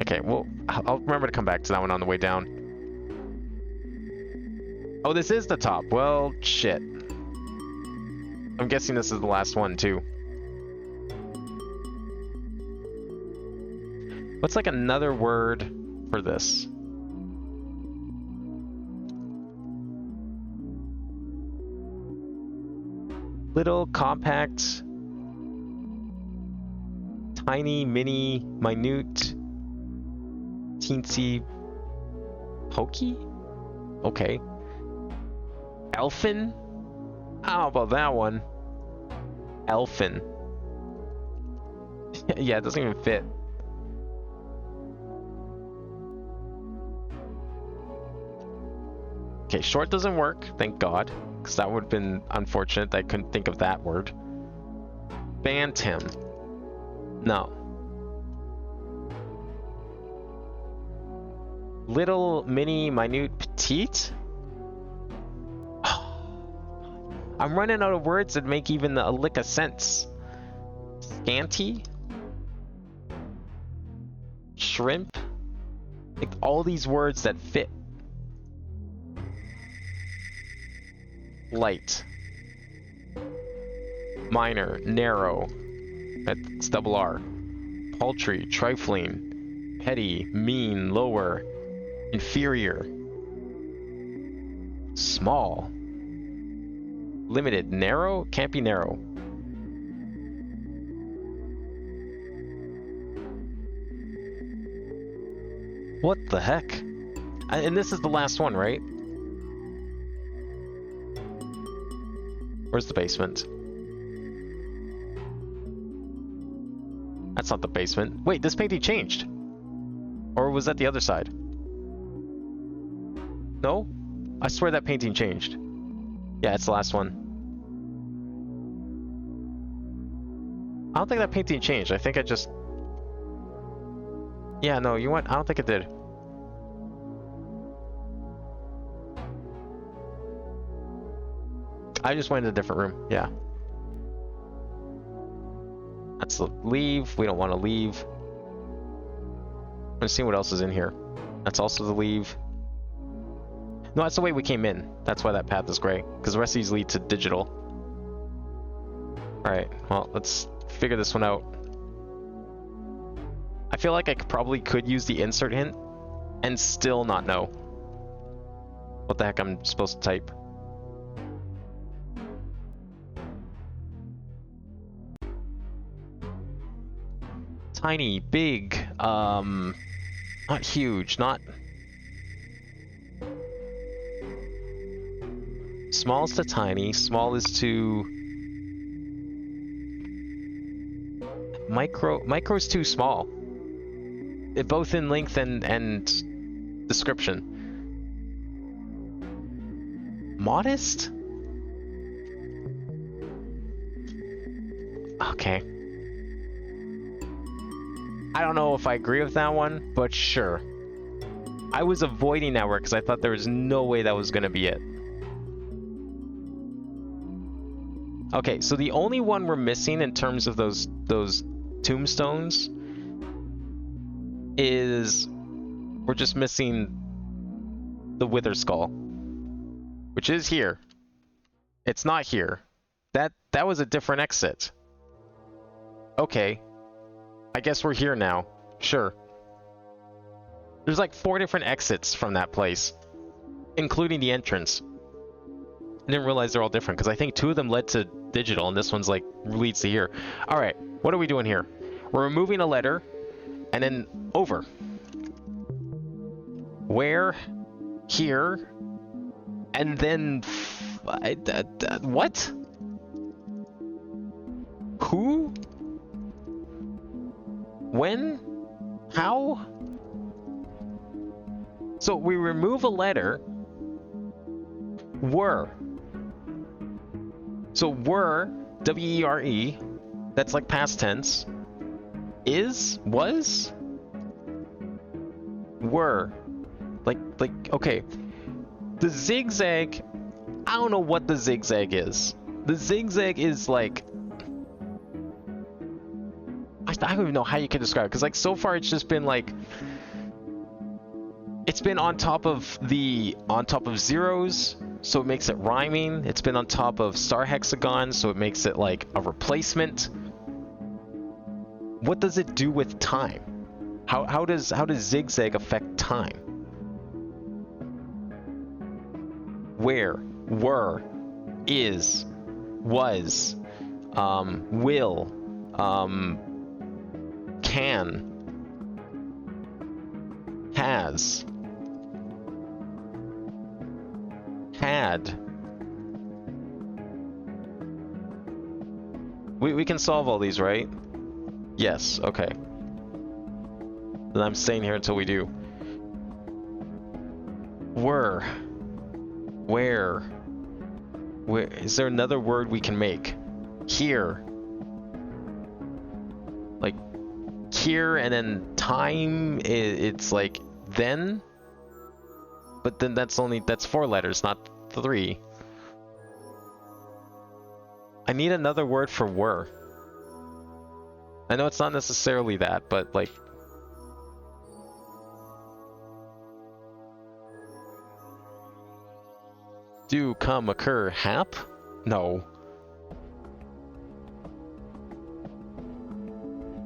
Okay, well, I'll remember to come back to that one on the way down. Oh, this is the top. Well, shit. I'm guessing this is the last one, too. What's like another word for this? Little, compact, tiny, mini, minute, teensy, pokey? Okay. Elfin? How about that one? Elfin. Yeah, it doesn't even fit. Okay, short doesn't work, thank God. Because that would have been unfortunate that I couldn't think of that word. Bantam. No. Little, mini, minute, petite? I'm running out of words that make even a lick of sense. Scanty? Shrimp? Like all these words that fit. Light. Minor. Narrow. That's double R. Paltry. Trifling. Petty. Mean. Lower. Inferior. Small. Limited. Narrow? Can't be narrow. What the heck? And this is the last one, right? Where's the basement? That's not the basement. Wait, this painting changed. Or was that the other side? No? I swear that painting changed. Yeah, it's the last one. I don't think that painting changed. I think I just... Yeah, no, you know what? I don't think it did. I just went in a different room. Yeah. That's the leave. We don't want to leave. I'm gonna see what else is in here. That's also the leave. No, that's the way we came in. That's why that path is gray. Because the rest of these lead to digital. Alright, well, let's figure this one out. I feel like I probably could use the insert hint. and still not know what the heck I'm supposed to type. Tiny, big, not huge, not... Small is to tiny, small is to... Micro is too small. Both in length and description. Modest? Okay. I don't know if I agree with that one, but sure. I was avoiding that word because I thought there was no way that was going to be it. Okay, so the only one we're missing in terms of those tombstones is we're just missing the Wither Skull, which is here. It's not here. That was a different exit. Okay. I guess we're here now. Sure. There's like 4 different exits from that place, including the entrance. I didn't realize they're all different because I think 2 of them led to digital and this one's like leads to here. All right, what are we doing here? We're removing a letter and then over. Where? Here? And then what? Who? When? How? So we remove a letter. Were. So were, W-E-R-E, that's like past tense. Is, was, were. Like, okay. The zigzag, I don't know what the zigzag is. The zigzag is like, I don't even know how you can describe it, because like so far it's just been like, it's been on top of zeros, so it makes it rhyming. It's been on top of star hexagons, so it makes it like a replacement. What does it do with time? How does zigzag affect time? Where, were, is, was, will, can, has, had. We can solve all these, right? Yes, okay. Then I'm staying here until we do. Were. Where? Is there another word we can make? Here. Like, here and then time, it's like then? But then that's 4 letters, not 3. I need another word for were. I know it's not necessarily that, but like... Do, come, occur, hap? No.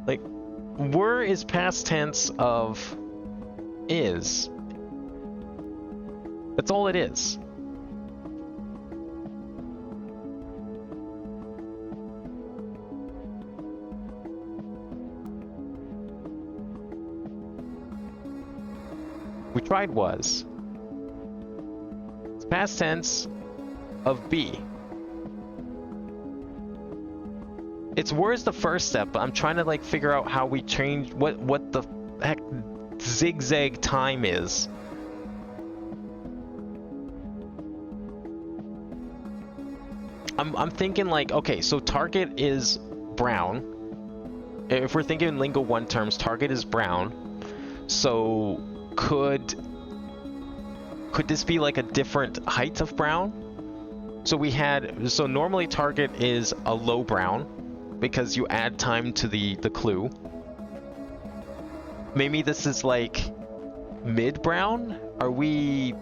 Like, were is past tense of is. That's all it is. We tried was. It's past tense of be. It's where's the first step, but I'm trying to like figure out how we change what the heck zigzag time is. I'm thinking like, okay, so target is brown. If we're thinking in Lingo 1 terms, target is brown. So could this be like a different height of brown? So normally target is a low brown because you add time to the clue. Maybe this is like mid brown? Are we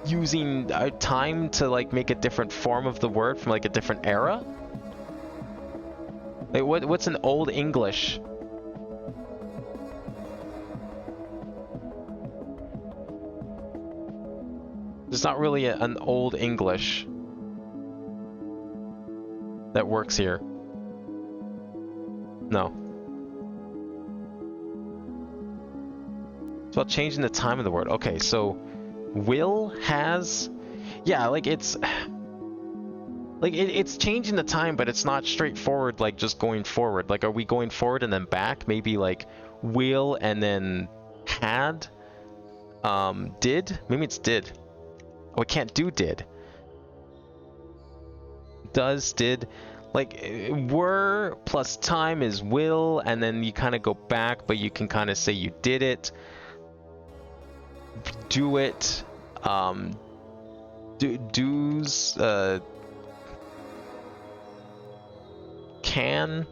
using time to like make a different form of the word from like a different era? Like what's an old English? There's not really an old English that works here. No. It's about changing the time of the word. Okay, so will, has, yeah, like it's changing the time, but it's not straightforward like just going forward. Like, are we going forward and then back? Maybe like will and then had, did. Maybe it's did. Oh, we can't do did. Does, did. Like, were plus time is will, and then you kind of go back, but you can kind of say you did it. Do it. Do's, can.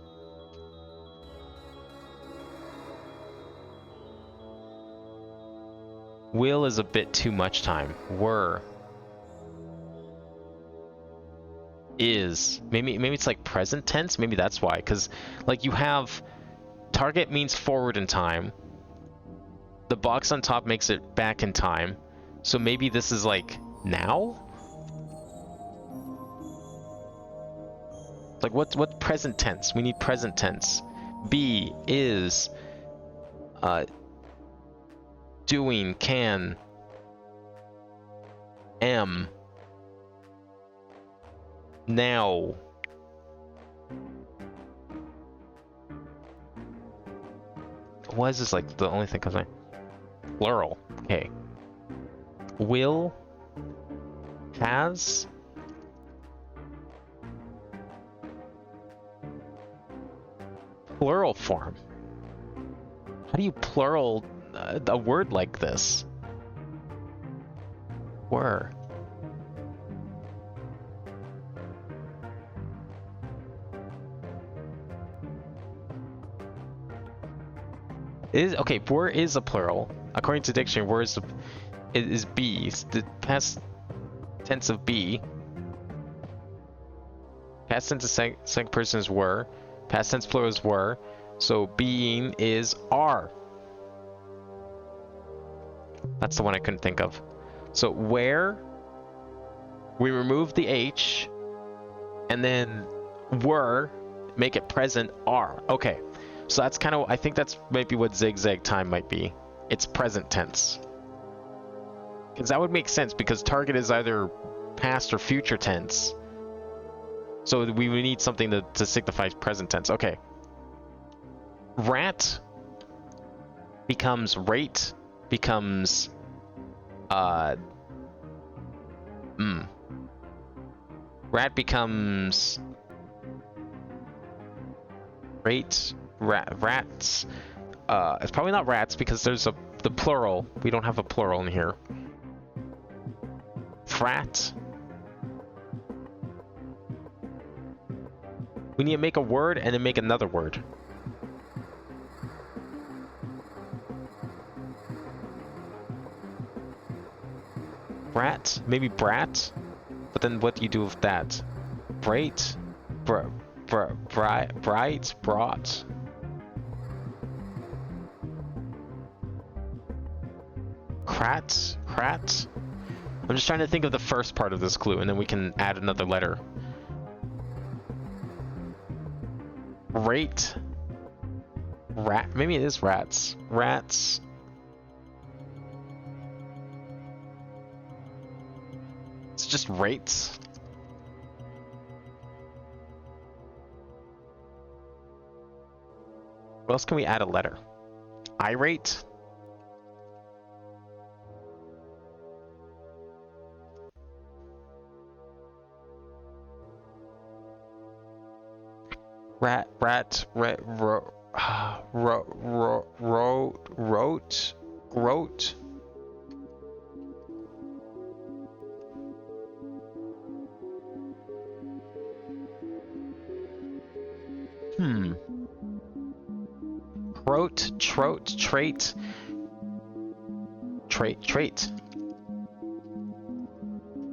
Will is a bit too much time. Were. Is. Maybe it's like present tense. Maybe that's why. Because like you have target means forward in time. The box on top makes it back in time. So maybe this is like now? Like what present tense? We need present tense. Be, is, doing, can, am, now. Why is this like the only thing comes to mind? Plural. Okay. Will, has, plural form. How do you plural a word like this? Were. Is okay. Were is a plural. According to dictionary, were is be. It's the past tense of be. Past tense of second person is were. Past tense plural is were. So being is are. That's the one I couldn't think of. So where, we remove the H, and then were, make it present, are. Okay, so that's kind of, I think that's maybe what zigzag time might be. It's present tense. Because that would make sense, because target is either past or future tense. So we would need something to signify present tense. Okay. Rat becomes rate, becomes rat becomes rate, rats. It's probably not rats because there's the plural. We don't have a plural in here. Frat. We need to make a word and then make another word. Brat? Maybe brat? But then what do you do with that? Bright? Bright? Brought? Krat? Krat? I'm just trying to think of the first part of this clue, and then we can add another letter. Rate? Rat? Maybe it is rats. Rats? It's just rates. What else can we add a letter? Irate? Wrote, Trote, trait.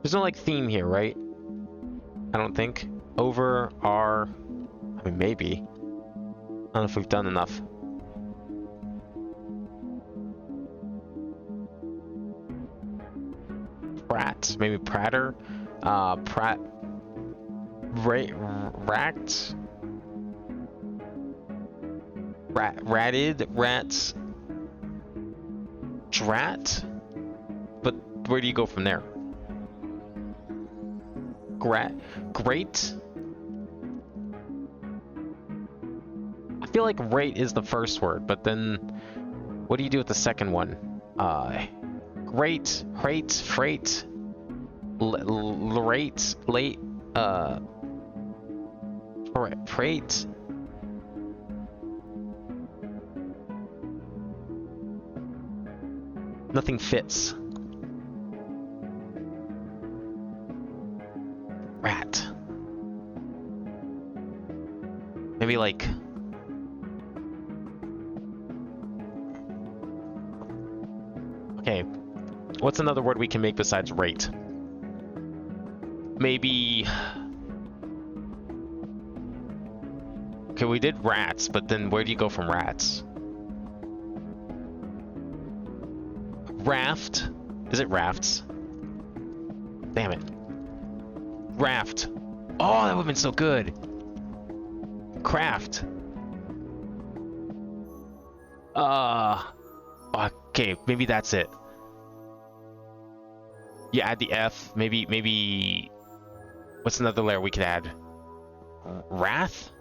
There's no like theme here, right? I don't think. Over, are, I mean, maybe. I don't know if we've done enough. Prat, maybe Pratter, Prat, Racked, Ratted, Rats, Drat. But where do you go from there? Great. I feel like rate is the first word, but then what do you do with the second one? Great, freight, late, freight. Nothing fits. Rat. Maybe like... Okay, what's another word we can make besides rate? Maybe... Okay, we did rats, but then where do you go from rats? Raft? Is it rafts? Damn it. Raft. Oh, that would've been so good. Craft. Okay, maybe that's it. You add the F, maybe... What's another layer we could add? Wrath?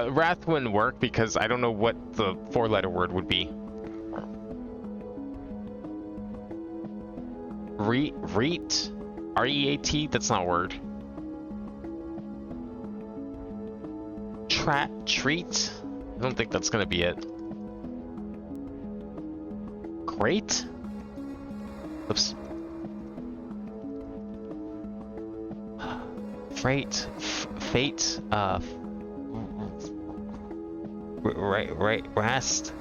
Wrath wouldn't work because I don't know what the 4-letter word would be. Reat? R-E-A-T? That's not a word. Treat? I don't think that's gonna be it. Great? Oops. Freight? Fate? Rast?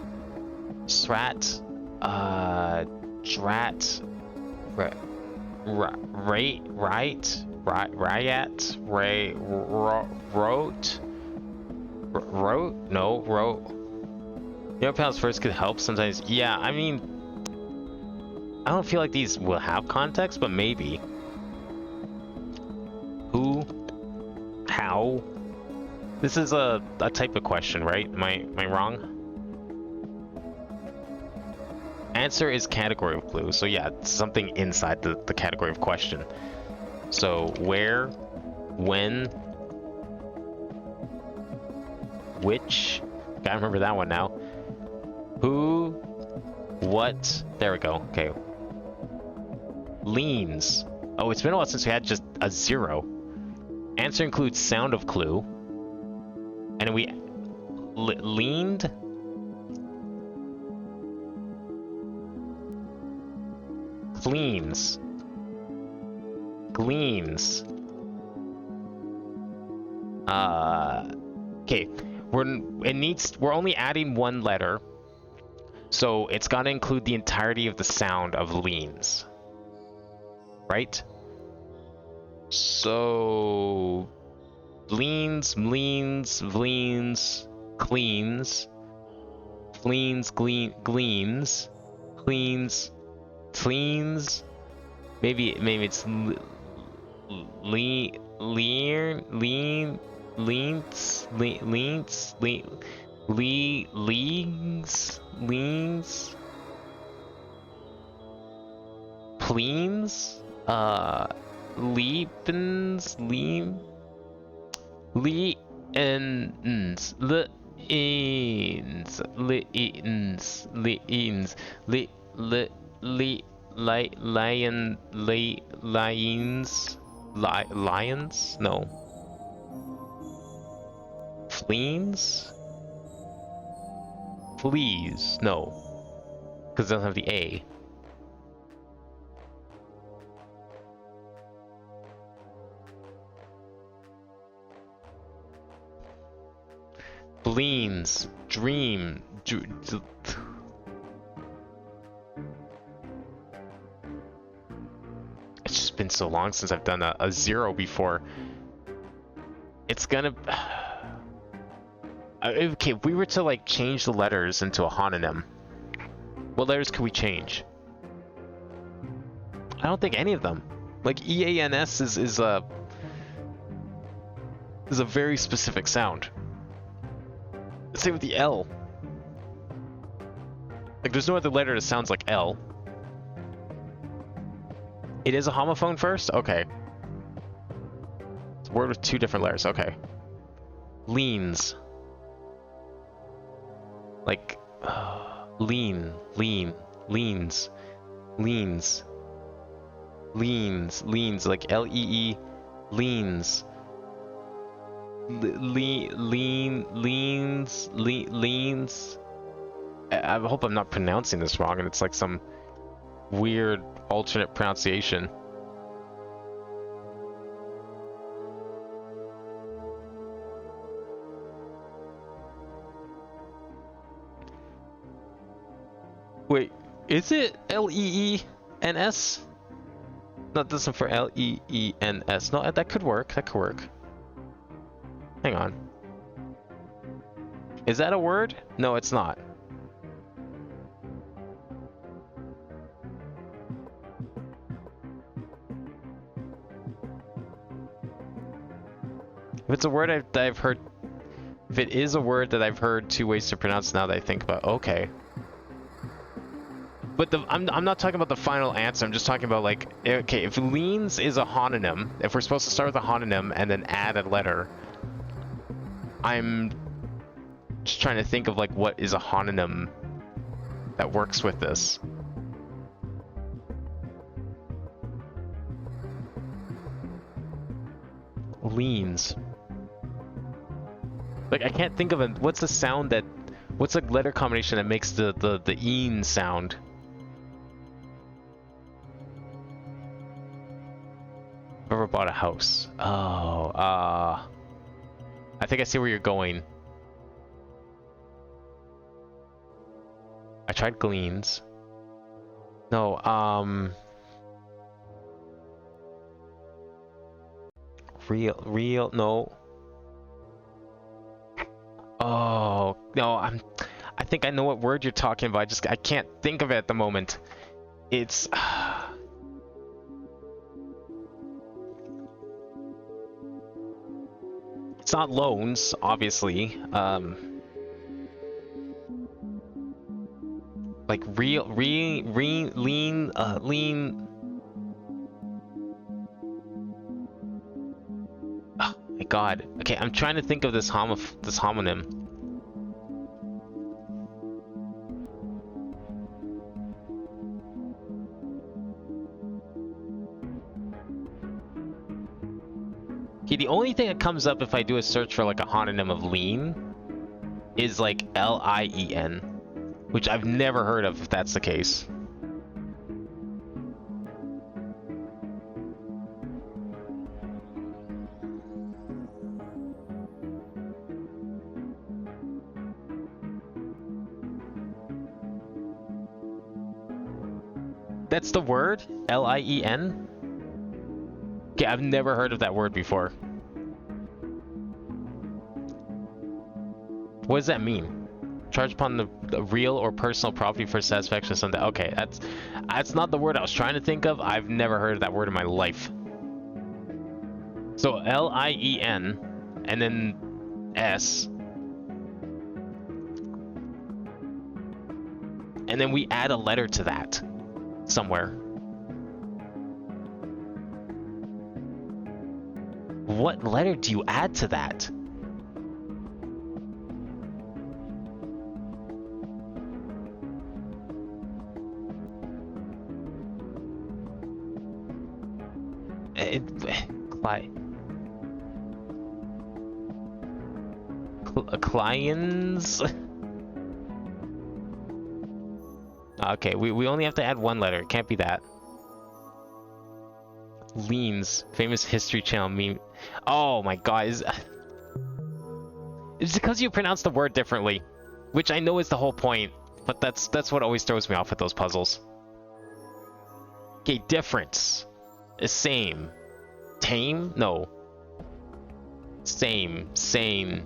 Strat? Drat? Riot? Wrote? No, wrote. You know, pronouns first could help sometimes. Yeah, I mean, I don't feel like these will have context, but maybe. Who? How? This is a type of question, right? Am I wrong? Answer is category of clue. So yeah, it's something inside the category of question. So where, when, which, gotta remember that one now. Who, what, there we go, okay. Leans. Oh, it's been a while since we had just a 0. Answer includes sound of clue. And we leaned. Gleans. Okay. We're only adding one letter. So it's gotta include the entirety of the sound of leans. Right? So leans, cleans, gleans, cleans. Maybe it's leans, pleens, leapens, lions? No. Fleens? Fleas? No. Because they don't have the A. Bleens. Dream. It's just been so long since I've done a 0 before. It's gonna... Okay, if we were to, like, change the letters into a homonym, what letters could we change? I don't think any of them. Like, EANS is a very specific sound. Same with the L. Like, there's no other letter that sounds like L. It is a homophone first? Okay. It's a word with two different letters. Okay. Leans. Like, leans, leans, like L-E-E, leans. Leans. I hope I'm not pronouncing this wrong and it's like some weird alternate pronunciation. Wait, is it L-E-E-N-S? Not this one for L-E-E-N-S. No, that could work. That could work. Hang on. Is that a word? No, it's not. If it's a word that I've heard... If it is a word that I've heard two ways to pronounce now that I think about... Okay. But I'm not talking about the final answer. I'm just talking about, like... Okay, if leans is a homonym, if we're supposed to start with a homonym and then add a letter... I'm just trying to think of, like, what is a homonym that works with this. Leans. Like, I can't think of it. What's the sound that... What's a letter combination that makes the een sound? I've ever bought a house. Oh, I think I see where you're going. I tried gleans. No, real, no. Oh, no, I think I know what word you're talking about. I can't think of it at the moment. It's... It's not loans, obviously. Like lean. Oh my god. Okay, I'm trying to think of this homonym. Okay, the only thing that comes up if I do a search for like a homonym of lean is like L-I-E-N, which I've never heard of if that's the case. That's the word? L-I-E-N? Okay, I've never heard of that word before. What does that mean? Charge upon the real or personal property for satisfaction of something. Okay, that's not the word I was trying to think of. I've never heard of that word in my life. So L-I-E-N and then S. And then we add a letter to that somewhere. What letter do you add to that? Clients? Okay, we only have to add one letter. It can't be that. Leans, famous History Channel meme. Oh my god, it's because you pronounce the word differently, which I know is the whole point, but that's what always throws me off with those puzzles. Okay, difference. The same. Tame? No. Same. Sound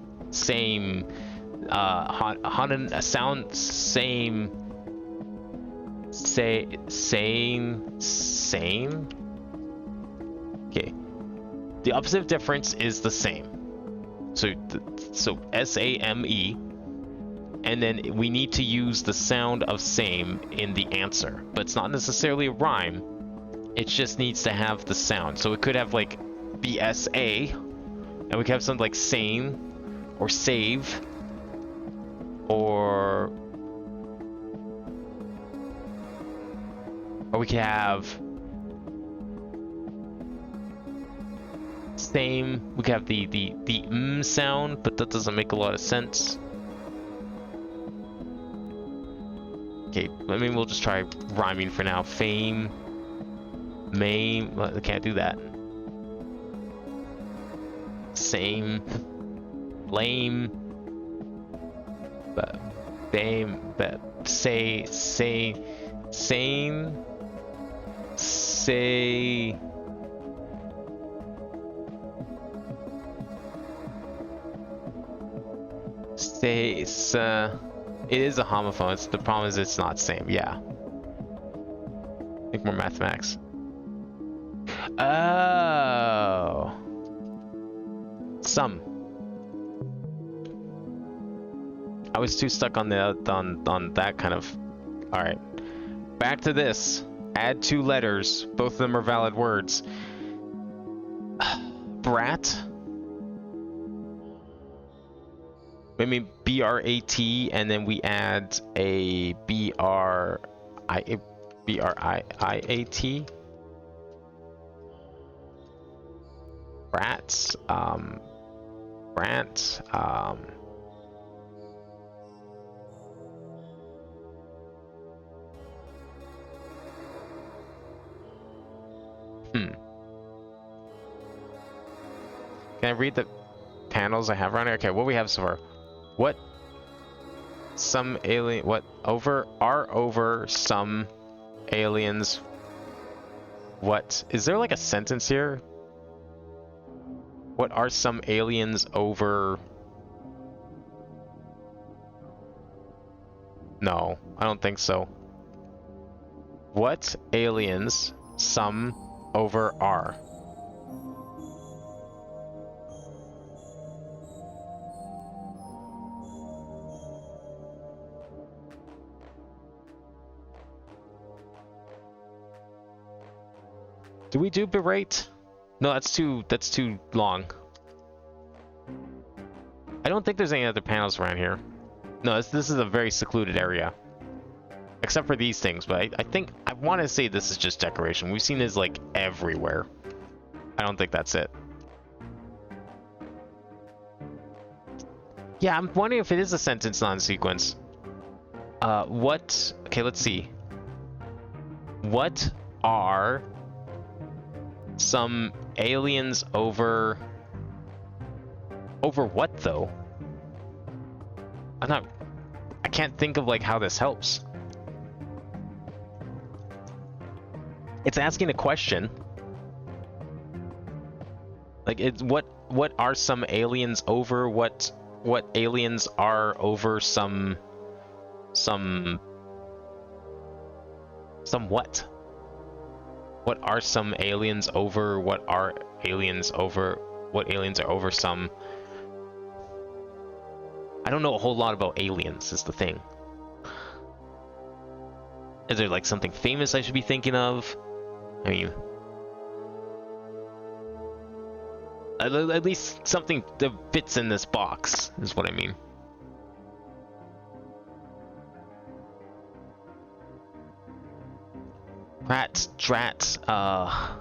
same. Same. Okay. The opposite of difference is the same. So SAME, and then we need to use the sound of same in the answer, but it's not necessarily a rhyme. It just needs to have the sound. So it could have like BSA, and we could have something like same or save, or we could have same. We could have the sound, but that doesn't make a lot of sense. Okay, I mean, we'll just try rhyming for now. Fame, maim. Well, I can't do that. Same, lame, but fame, but same, say. It is a homophone. The problem is it's not same. Yeah. Think more mathematics. Oh. Some. I was too stuck on that kind of. All right. Back to this. Add 2 letters. Both of them are valid words. Brat. I mean BRAT, and then we add a BRIAT. Brats. Brant. Can I read the panels I have around here? Okay, what we have so far. What some alien what over some aliens. What is there like a sentence here? What are some aliens over? No, I don't think so. What aliens some over are? Do we do berate? No, that's too long. I don't think there's any other panels around here. No, this is a very secluded area. Except for these things, but I want to say this is just decoration. We've seen this like everywhere. I don't think that's it. Yeah, I'm wondering if it is a sentence non-sequence. Okay, let's see. What are some aliens over what though? I can't think of like how this helps. It's asking a question. Like it's what are some aliens over what aliens are over some what? What are some aliens over? What are aliens over? What aliens are over some? I don't know a whole lot about aliens, is the thing. Is there like something famous I should be thinking of? I mean, at least something that fits in this box is what I mean. Drat. I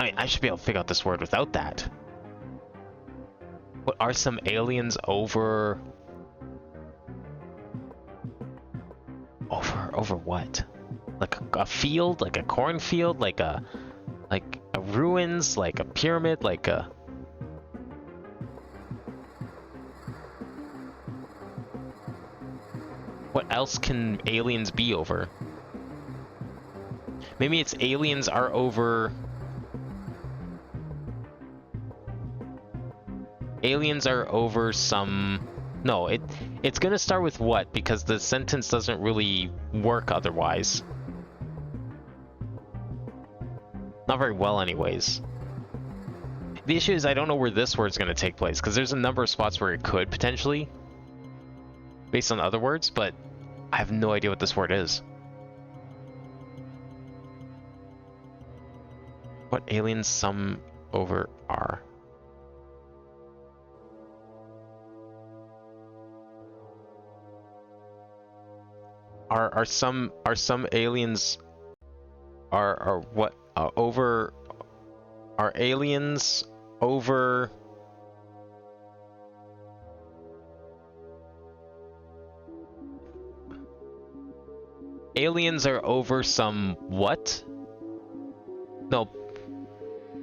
mean, I should be able to figure out this word without that. What are some aliens over? Over what? Like a field, like a cornfield, like a ruins, like a pyramid, like a. What else can aliens be over? Maybe it's aliens are over. aliens are over some... No, it's gonna start with what, because the sentence doesn't really work otherwise. Not very well anyways. The issue is I don't know where this word's gonna take place, because there's a number of spots where it could potentially, based on other words, but I have no idea what this word is. What aliens some over are? Are some aliens are what over? Are aliens over? Aliens are over some what? No.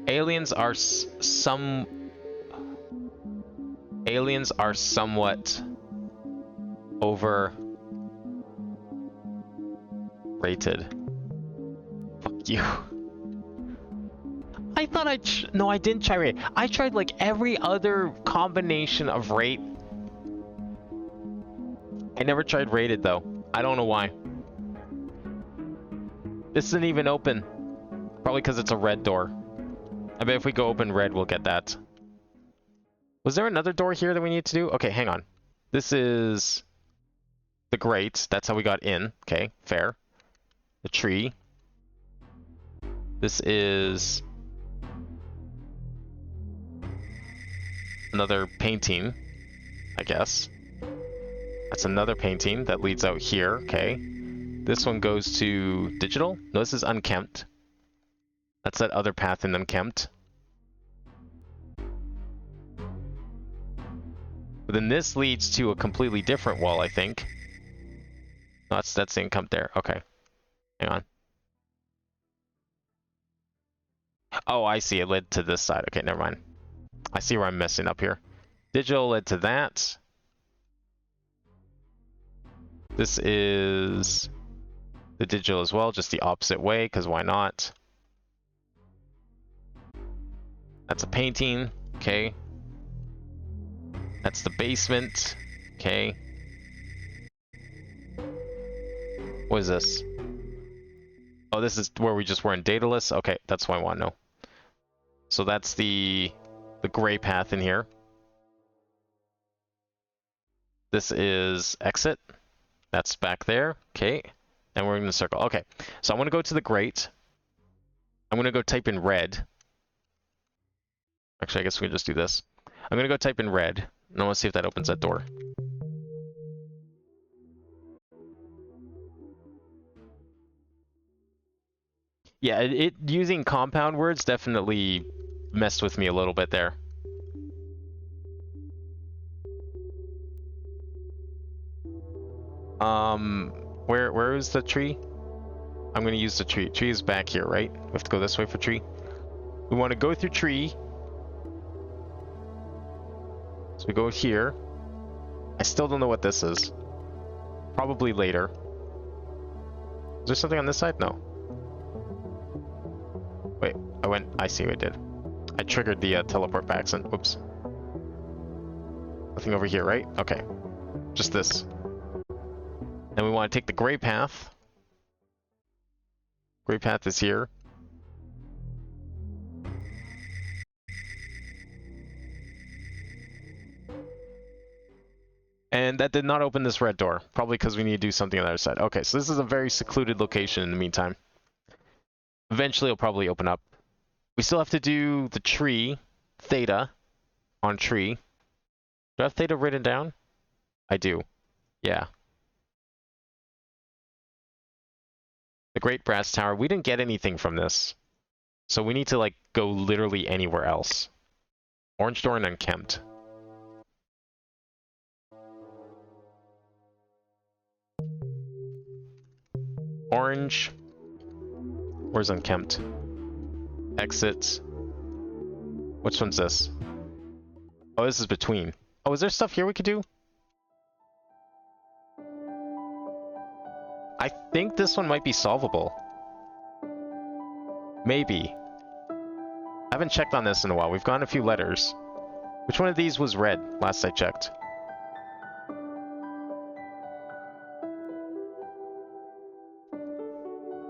Aliens are some... Aliens are somewhat over... rated. Fuck you. I thought no, I didn't try rate. I tried like every other combination of rate. I never tried rated though. I don't know why. This isn't even open. Probably because it's a red door. I bet if we go open red, we'll get that. Was there another door here that we need to do? Okay, hang on. This is the grate. That's how we got in. Okay, fair. The tree. This is another painting, I guess. That's another painting that leads out here. Okay. This one goes to digital. No, this is unkempt. That's that other path in unkempt. But then this leads to a completely different wall, I think. No, that's the unkempt there. Okay. Hang on. Oh, I see. It led to this side. Okay, never mind. I see where I'm messing up here. Digital led to that. This is the digital as well, just the opposite way, because why not? That's a painting. Okay. That's the basement. Okay. What is this? Oh, this is where we just were in Daedalus. Okay, that's what I want to know. So that's the gray path in here. This is exit. That's back there. Okay. And we're in the circle. Okay. So I want to go to the grate. I'm going to go type in red. Actually, I guess we can just do this. I'm going to go type in red. And I want to see if that opens that door. Yeah, it using compound words definitely messed with me a little bit there. Where is the tree? I'm gonna use the tree. Tree is back here, right? We have to go this way for tree. We want to go through tree. So we go here. I still don't know what this is. Probably later. Is there something on this side? No. Wait, I see what I did. I triggered the teleport by accident. Whoops. Nothing over here, right? Okay. Just this. Then we want to take the gray path. Gray path is here. And that did not open this red door. Probably because we need to do something on the other side. Okay, so this is a very secluded location in the meantime. Eventually it'll probably open up. We still have to do the tree, theta, on tree. Do I have theta written down? I do. Yeah. The Great Brass Tower. We didn't get anything from this. So we need to, like, go literally anywhere else. Orange door and unkempt. Orange. Where's unkempt? Exit. Which one's this? Oh, this is between. Oh, is there stuff here we could do? I think this one might be solvable. Maybe. I haven't checked on this in a while. We've gotten a few letters. Which one of these was red last I checked?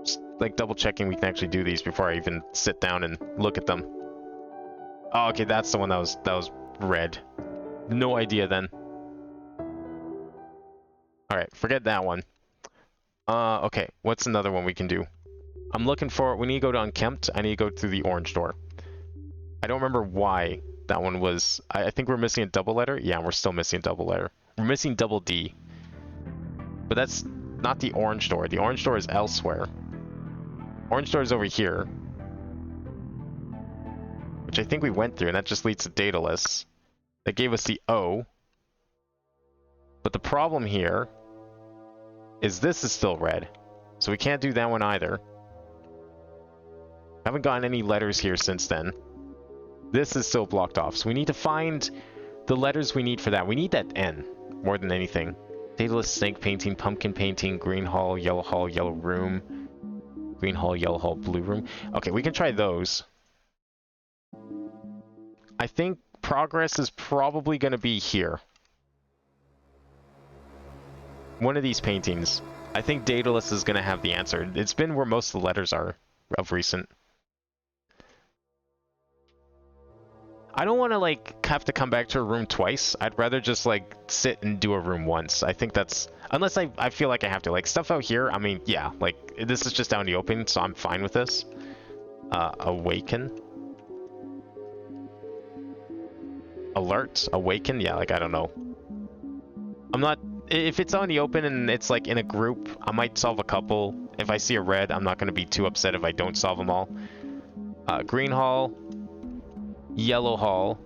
Just like double checking we can actually do these before I even sit down and look at them. Oh, okay, that's the one that was red. No idea then. Alright, forget that one. Okay, what's another one we can do? I'm looking for, we need to go to unkempt, I need to go through the orange door. I don't remember why that one was, I think we're missing a double letter. Yeah, we're still missing a double letter. We're missing double D. But that's not the orange door. The orange door is elsewhere. Orange door is over here. Which I think we went through, and that just leads to dataless. That gave us the O. But the problem here is this is still red. So we can't do that one either. Haven't gotten any letters here since then. This is still blocked off. So we need to find the letters we need for that. We need that N more than anything. Dataless, snake painting, pumpkin painting, green hall, yellow room. Green hall, yellow hall, blue room. Okay, we can try those. I think progress is probably going to be here. One of these paintings. I think Daedalus is going to have the answer. It's been where most of the letters are of recent. I don't want to, like, have to come back to a room twice. I'd rather just, like, sit and do a room once. I think that's... Unless I feel like I have to. Like, stuff out here, I mean, yeah. Like, this is just out in the open, so I'm fine with this. Awaken. Alert. Awaken. Yeah, like, I don't know. I'm not... If it's out in the open and it's, like, in a group, I might solve a couple. If I see a red, I'm not going to be too upset if I don't solve them all. Green hall. Yellow hall.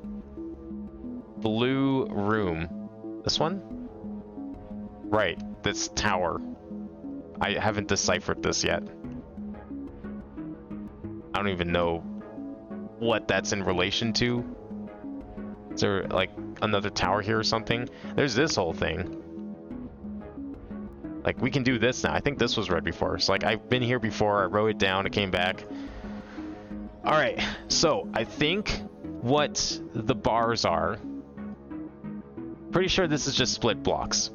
Blue room. This one? Right, this tower. I haven't deciphered this yet. I don't even know what that's in relation to. Is there, like, another tower here or something? There's this whole thing. Like, we can do this now. I think this was read before. So, like, I've been here before. I wrote it down. It came back. Alright, so I think what the bars are... Pretty sure this is just split blocks.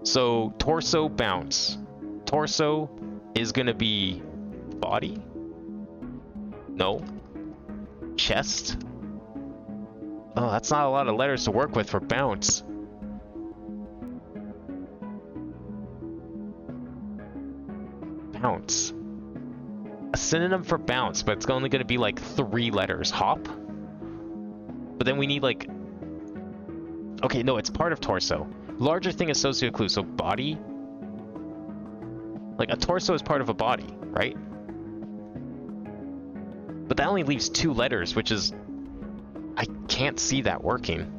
So, torso, bounce. Torso is going to be body? No. Chest? Oh, that's not a lot of letters to work with for bounce. Bounce. A synonym for bounce, but it's only going to be like 3 letters. Hop? But then we need like... Okay, no, it's part of torso. Larger thing is socio-clue, so body? Like, a torso is part of a body, right? But that only leaves 2 letters, which is... I can't see that working.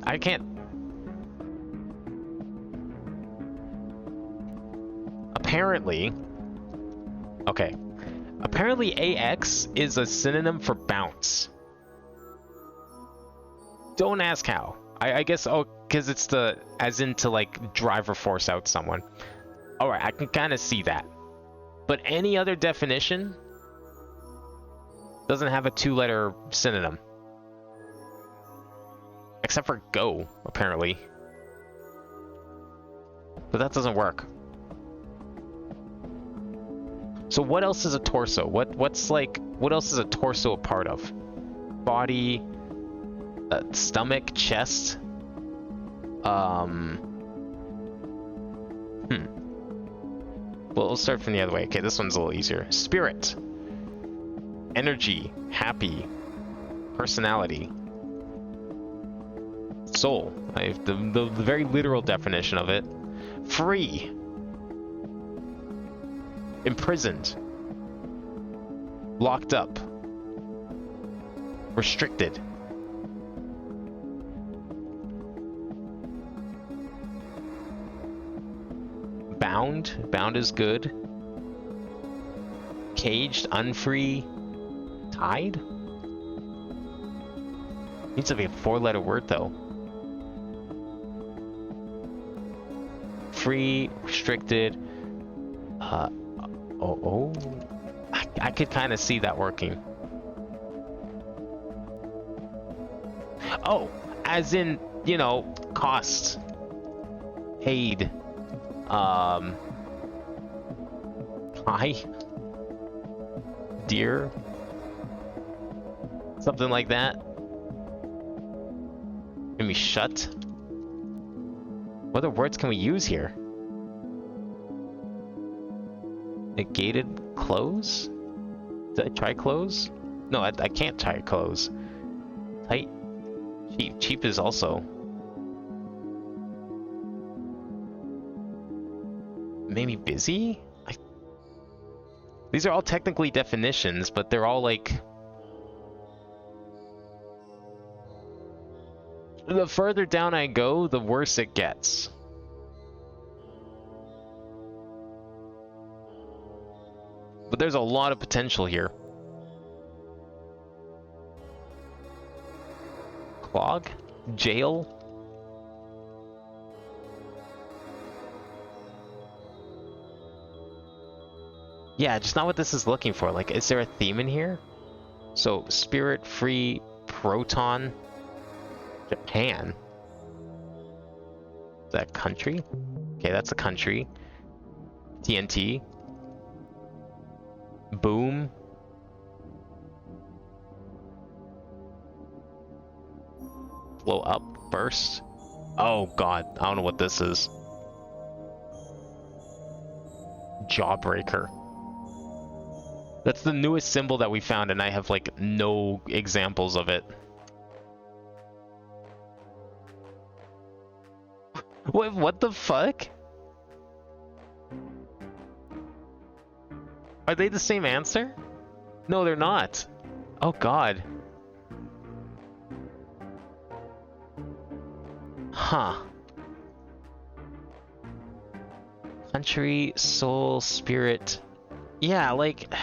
I can't... Apparently... Okay. Apparently AX is a synonym for bounce. Don't ask how. I guess, oh, because it's the... As in to, like, drive or force out someone. Alright, I can kind of see that. But any other definition doesn't have a 2-letter synonym. Except for go, apparently. But that doesn't work. So what else is a torso? What's like... What else is a torso a part of? Body... stomach, chest... Well, we'll start from the other way. Okay, this one's a little easier. Spirit. Energy. Happy. Personality. Soul. I have the very literal definition of it. Free. Imprisoned. Locked up. Restricted. Bound. Bound is good. Caged. Unfree. Tied? Needs to be a 4-letter word, though. Free. Restricted. Oh. I could kind of see that working. Oh, as in, you know, cost. Paid. Hi. Dear. Something like that. Can we shut? What other words can we use here? Negated close? Did I try close? No, I can't try close. Tight. Cheap. Cheap is also. Maybe busy? These are all technically definitions, but they're all like... The further down I go, the worse it gets. But there's a lot of potential here. Clog? Jail? Yeah, just not what this is looking for. Like, is there a theme in here? So, spirit, free, proton, Japan. Is that a country? Okay, that's a country. TNT. Boom. Blow up, burst. Oh god, I don't know what this is. Jawbreaker. That's the newest symbol that we found, and I have like no examples of it. What the fuck? Are they the same answer? No, they're not. Oh god. Huh. Country, soul, spirit. Yeah, like...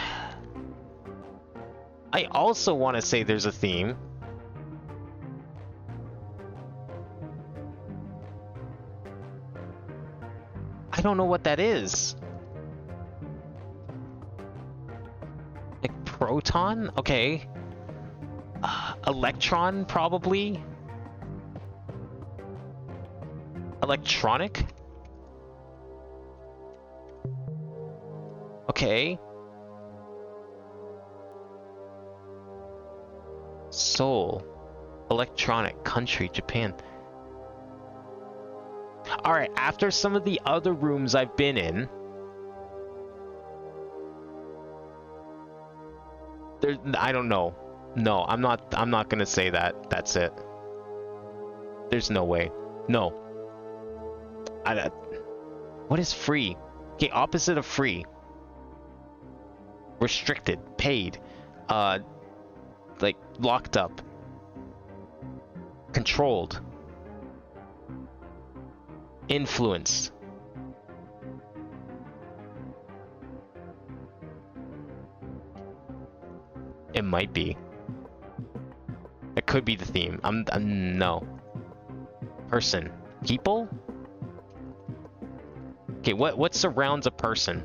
I also want to say there's a theme. I don't know what that is. Like proton? Okay. Electron, probably? Electronic? Okay. Soul. Electronic. Country. Japan. Alright, after some of the other rooms I've been in... I don't know. No, I'm not gonna say that. That's it. There's no way. No. What is free? Okay, opposite of free. Restricted. Paid. Like, locked up. Controlled. Influenced. It might be. It could be the theme. I'm no. Person. People? Okay, what surrounds a person?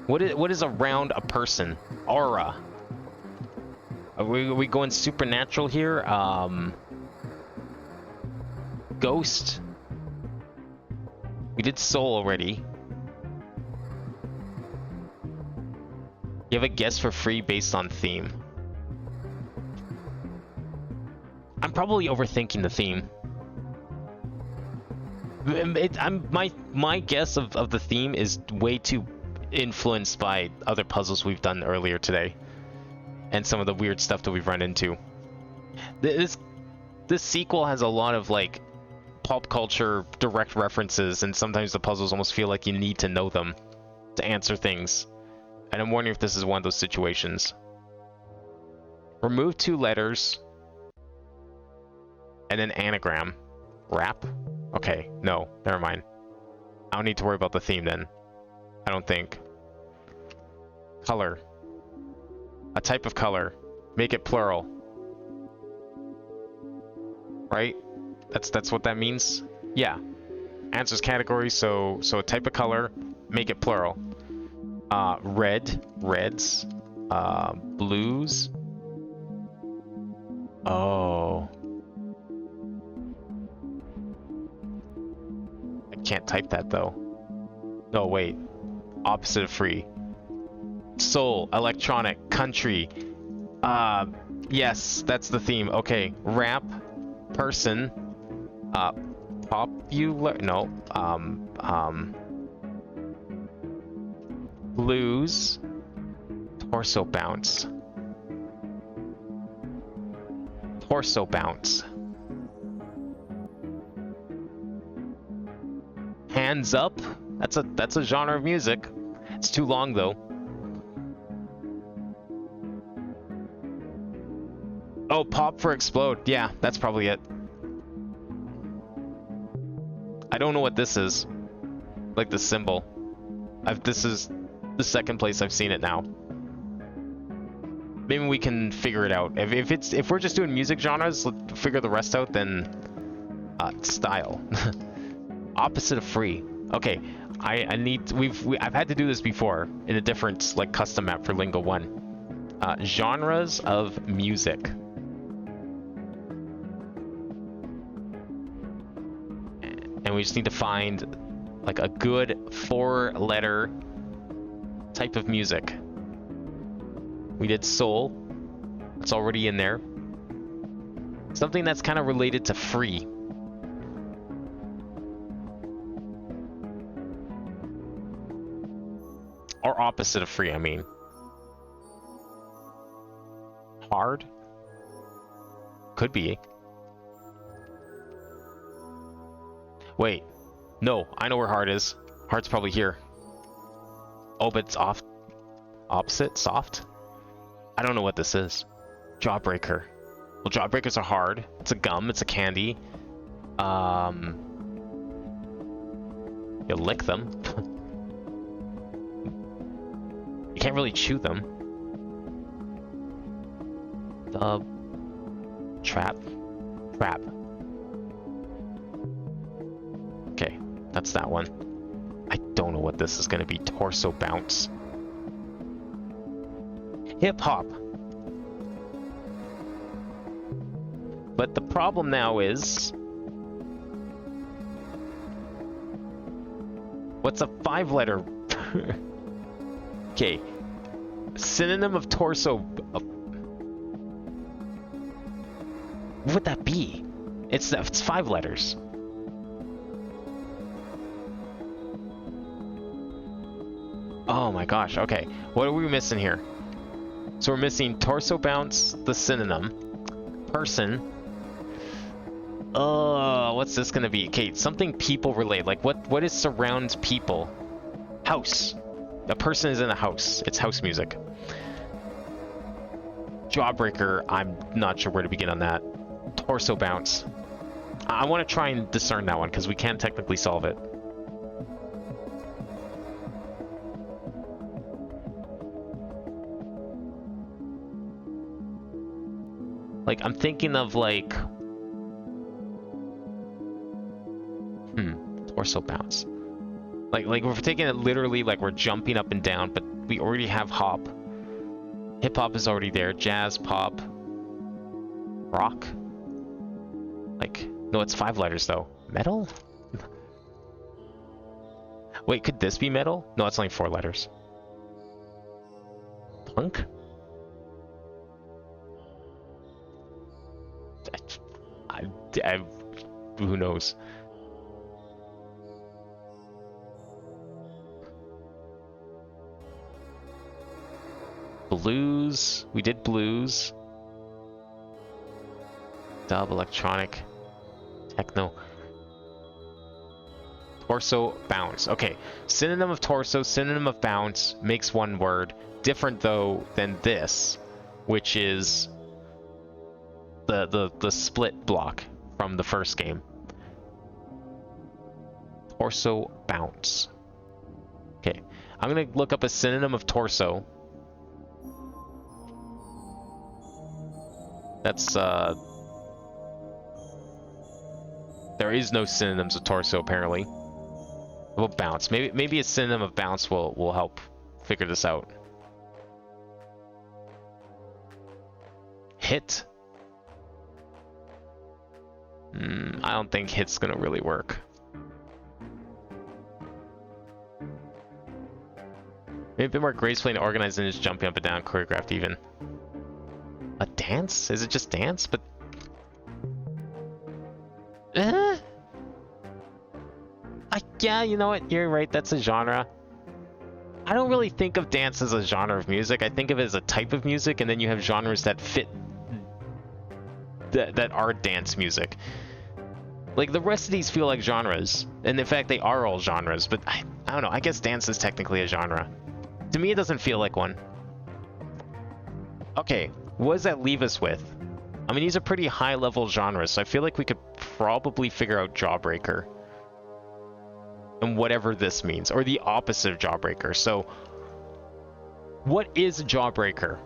What is around a person? Aura. Are we going supernatural here? Ghost. We did soul already. You have a guess for free based on theme. I'm probably overthinking the theme. My guess of the theme is way too influenced by other puzzles we've done earlier today, and some of the weird stuff that we've run into. This sequel has a lot of like pop culture direct references, and sometimes the puzzles almost feel like you need to know them to answer things. And I'm wondering if this is one of those situations. Remove 2 letters and an anagram. Rap? Okay, no, never mind. I don't need to worry about the theme then. I don't think. Color. A type of color. Make it plural. Right? That's what that means? Yeah. answers category, so a type of color, make it plural. Red, reds, blues. Oh. I can't type that though. No, wait. Opposite of free. Soul, electronic, country. Yes, that's the theme. Okay, rap, person, popular, no, blues, torso bounce. Torso bounce. Hands up. That's a genre of music. It's too long though. Oh, pop for explode. Yeah, that's probably it. I don't know what this is. Like the symbol. This is the second place I've seen it now. Maybe we can figure it out. If we're just doing music genres, let's figure the rest out. Then style. Opposite of free. Okay, I need. I've had to do this before in a different like custom map for Lingo 1. Genres of music. And we just need to find like a good 4-letter type of music. We did soul. It's already in there. Something that's kind of related to free. Or opposite of free, I mean. Hard? Could be. Wait. No, I know where hard is. Hard's probably here. Oh, but it's off. Opposite? Soft? I don't know what this is. Jawbreaker. Well, jawbreakers are hard. It's a gum. It's a candy. You lick them. You can't really chew them. Trap. Trap. Okay, that's that one. I don't know what this is gonna be. Torso bounce. Hip hop. But the problem now is, what's a 5-letter? Okay, synonym of torso. What would that be? It's 5 letters. Oh my gosh. Okay, what are we missing here? So we're missing torso bounce, the synonym, person. What's this gonna be? Okay, something people relate. Like what is surrounds people? House. A person is in a house. It's house music. Jawbreaker, I'm not sure where to begin on that. Torso bounce. I want to try and discern that one because we can't technically solve it. Like, I'm thinking of like... torso bounce. Like if we're taking it literally, like we're jumping up and down, but we already have hop. Hip hop is already there. Jazz, pop, rock. Like, no, it's 5 letters though. Metal? Wait, could this be metal? No, it's only 4 letters. Punk? Who knows? Blues. We did blues. Dub, electronic, techno. Torso, bounce. Okay, synonym of torso, synonym of bounce makes one word. Different though than this, which is the split block from the first game. Torso, bounce. Okay, I'm gonna look up a synonym of torso. That's there is no synonyms of torso apparently. We'll bounce. Maybe a synonym of bounce will help figure this out. Hit. I don't think hit's gonna really work. Maybe a bit more gracefully and organized than just jumping up and down, choreographed even. A dance? Is it just dance? But yeah, you know what? You're right. That's a genre. I don't really think of dance as a genre of music. I think of it as a type of music, and then you have genres that fit that are dance music. Like, the rest of these feel like genres, and in fact, they are all genres. But I don't know. I guess dance is technically a genre. To me, it doesn't feel like one. Okay, what does that leave us with? I mean, these are pretty high-level genres, so I feel like we could probably figure out Jawbreaker. And whatever this means, or the opposite of Jawbreaker. So, what is a Jawbreaker?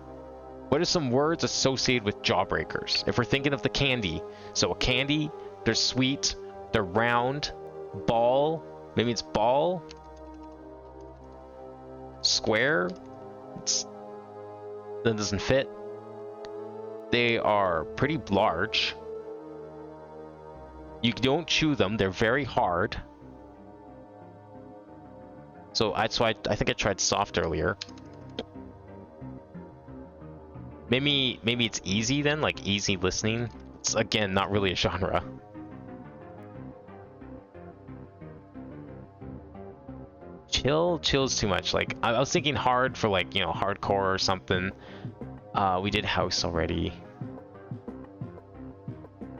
What are some words associated with Jawbreakers? If we're thinking of the candy, so a candy, they're sweet, they're round, ball, maybe it's ball, square, that doesn't fit. They are pretty large. You don't chew them, they're very hard. So I think I tried soft earlier. Maybe it's easy then, like easy listening. It's again not really a genre. Chill's too much. Like I was thinking hard for like, you know, hardcore or something. We did house already.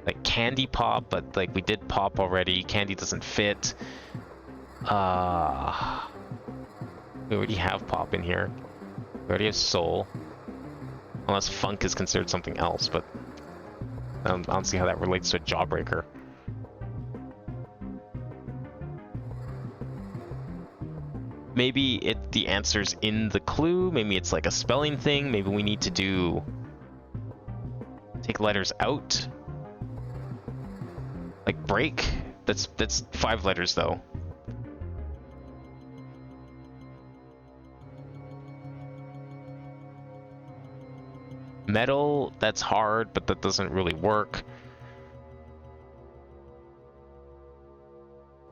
Like candy pop, but like we did pop already. Candy doesn't fit. We already have pop in here. We already have soul. Unless funk is considered something else, but I don't see how that relates to a Jawbreaker. Maybe the answer's in the clue. Maybe it's like a spelling thing. Maybe we need to take letters out. Like break. That's 5 letters though. Metal, that's hard, but that doesn't really work.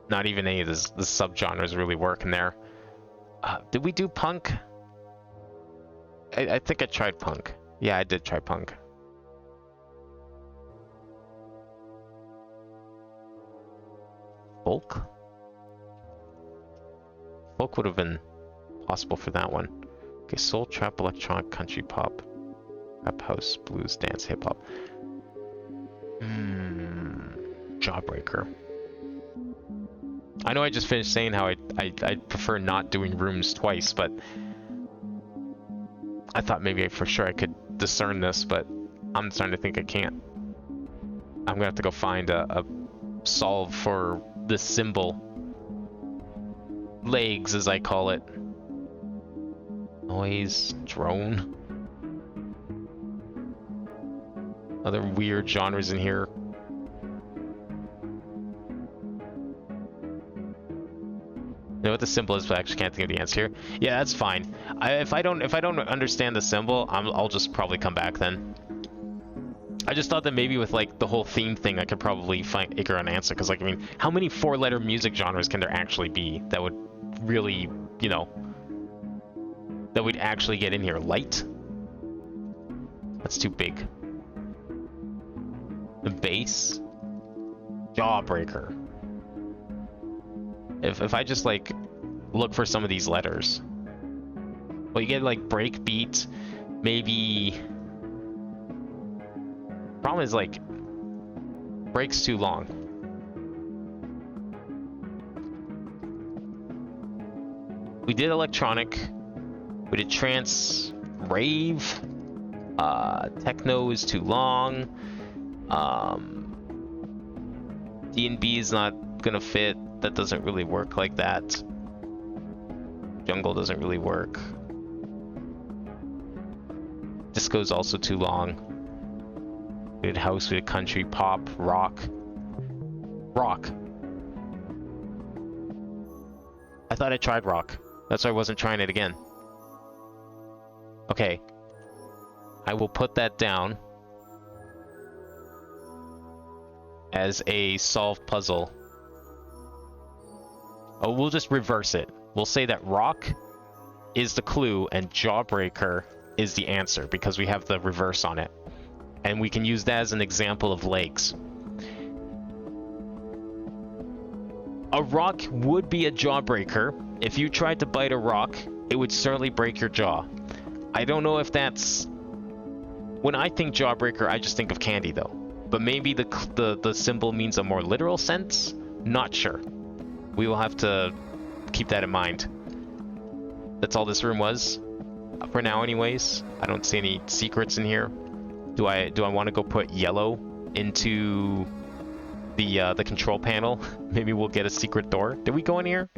Not even any of the subgenres really work in there. Did we do punk? I think I tried punk. Yeah, I did try punk. Folk? Folk would have been possible for that one. Okay, soul, trap, electronic, country, pop. Rap, house, blues, dance, hip-hop. Jawbreaker. I know I just finished saying how I prefer not doing rooms twice, but I thought maybe for sure I could discern this, but I'm starting to think I can't. I'm gonna have to go find a solve for this symbol. Legs, as I call it. Noise, drone. Other weird genres in here. You know what the symbol is, but I actually can't think of the answer here. Yeah, that's fine. If I don't understand the symbol, I'll just probably come back then. I just thought that maybe with like the whole theme thing, I could probably figure out an answer. Because like, I mean, how many 4-letter music genres can there actually be that would really, you know, that we'd actually get in here? Light? That's too big. The bass? Jawbreaker. If I just like look for some of these letters, well, you get like break beat, maybe. Problem is like breaks too long. We did electronic, we did trance, rave, techno is too long, D&B is not gonna fit. That doesn't really work like that. Jungle doesn't really work. Disco's also too long. We did house, we did country, pop, rock. Rock. I thought I tried rock. That's why I wasn't trying it again. Okay. I will put that down as a solved puzzle. Oh, we'll just reverse it. We'll say that rock is the clue and jawbreaker is the answer because we have the reverse on it. And we can use that as an example of legs. A rock would be a jawbreaker. If you tried to bite a rock, it would certainly break your jaw. I don't know if that's... When I think jawbreaker, I just think of candy though. But maybe the symbol means a more literal sense? Not sure. We will have to keep that in mind. That's all this room was. For now anyways. I don't see any secrets in here. Do I want to go put yellow into the control panel? Maybe we'll get a secret door. Did we go in here?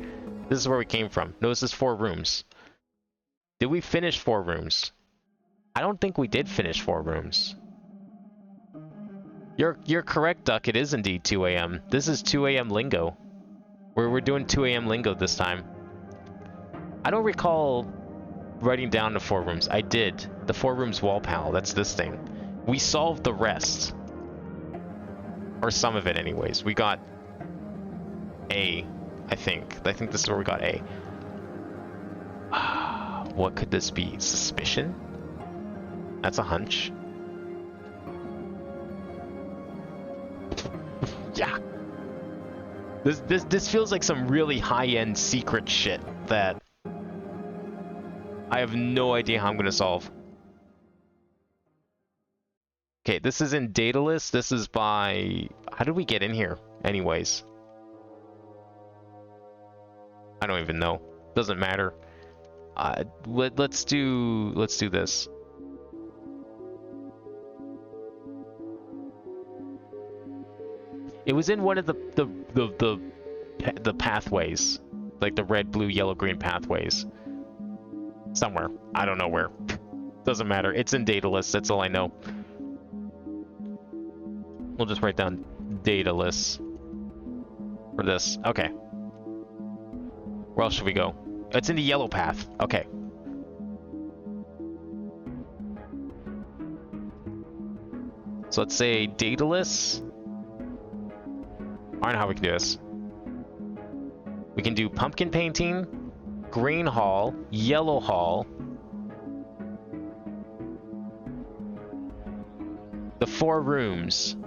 This is where we came from. No, this is 4 rooms. Did we finish 4 rooms? I don't think we did finish 4 rooms. You're correct, Duck. It is indeed 2 a.m. This is 2 a.m. Lingo. We're doing 2 a.m. Lingo this time. I don't recall writing down the 4 rooms. I did. The 4 rooms wall panel. That's this thing. We solved the rest. Or some of it anyways. We got A, I think. I think this is where we got A. What could this be? Suspicion? That's a hunch. Yeah. This feels like some really high-end secret shit that I have no idea how I'm gonna solve. Okay, this is in Daedalus. This is by... How did we get in here, anyways? I don't even know. Doesn't matter. Let's do this. It was in one of the pathways, like the red, blue, yellow, green pathways. Somewhere. I don't know where. Doesn't matter. It's in Daedalus. That's all I know. We'll just write down Daedalus for this. Okay. Where else should we go? It's in the yellow path. Okay. So let's say Daedalus. I don't know how we can do this. We can do pumpkin painting, green hall, yellow hall, the 4 rooms.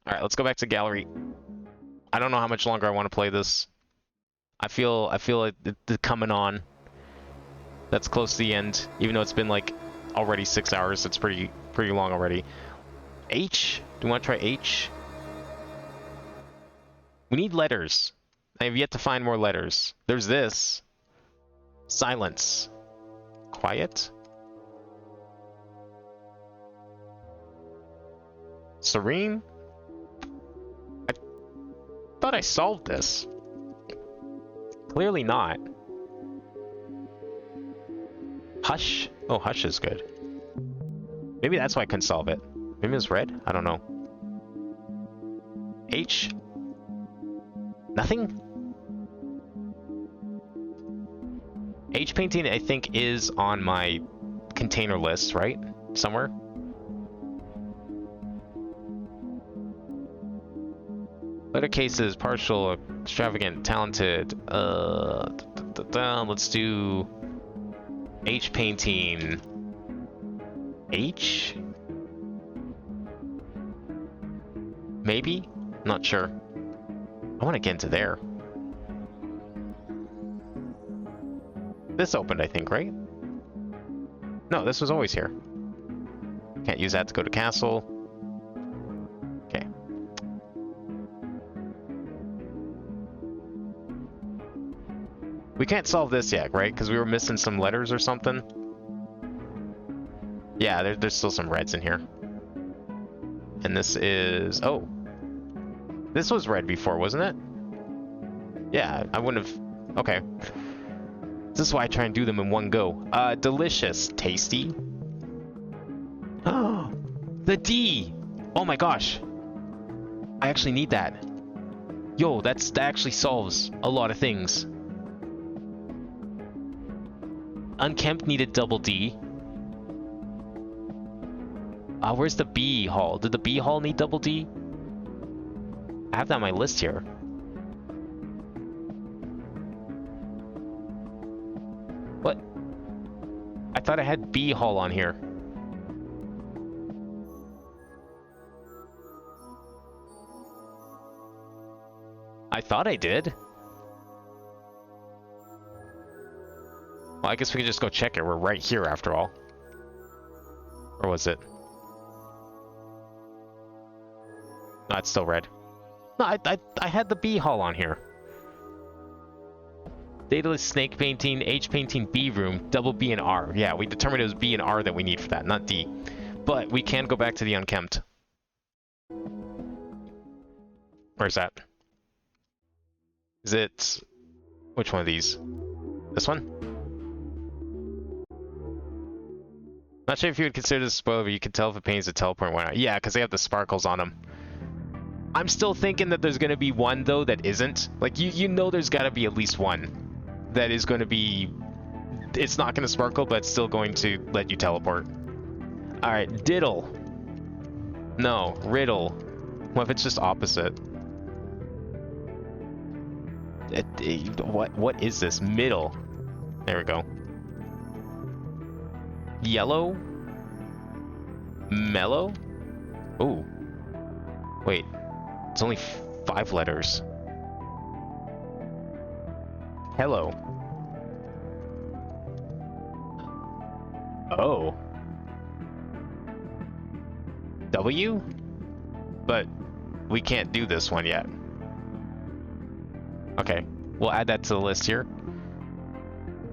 Alright, let's go back to gallery. I don't know how much longer I want to play this. I feel like it's coming on. That's close to the end, even though it's been like already 6 hours. It's pretty long already. H? Do you want to try H? We need letters. I have yet to find more letters. There's this. Silence. Quiet. Serene? I thought I solved this. Clearly not. Hush? Oh, hush is good. Maybe that's why I couldn't solve it. Maybe it's red? I don't know. H? Nothing? H painting, I think, is on my container list, right? Somewhere? Letter cases, partial, extravagant, talented. Let's do H painting. H? Maybe? Not sure. I want to get into there. This opened, I think, right? No, this was always here. Can't use that to go to castle. Okay. We can't solve this yet, right? Because we were missing some letters or something. Yeah, there's still some reds in here. And this is... Oh. This was red before, wasn't it? Yeah, I wouldn't have... Okay. This is why I try and do them in one go. Delicious. Tasty. Oh, the D! Oh my gosh. I actually need that. Yo, that actually solves a lot of things. Unkempt needed double D. Where's the B hall? Did the B hall need double D? I have that on my list here. What? I thought I had B hall on here. I thought I did. Well, I guess we can just go check it. We're right here after all. Or was it? No, it's still red. No, I had the B hall on here. Dataless snake painting, H painting, B room, double B and R. Yeah, we determined it was B and R that we need for that, not D. But we can go back to the unkempt. Where's that? Is it... Which one of these? This one? Not sure if you would consider this a spoiler, but you can tell if it paints a teleport or whatnot. Yeah, because they have the sparkles on them. I'm still thinking that there's going to be one, though, that isn't. Like, you know there's got to be at least one that is going to be... It's not going to sparkle, but it's still going to let you teleport. Alright, diddle. No, riddle. What if it's just opposite? What is this? Middle. There we go. Yellow? Mellow? Ooh. Wait. It's only 5 letters. Hello. Oh. W? But we can't do this one yet. Okay. We'll add that to the list here.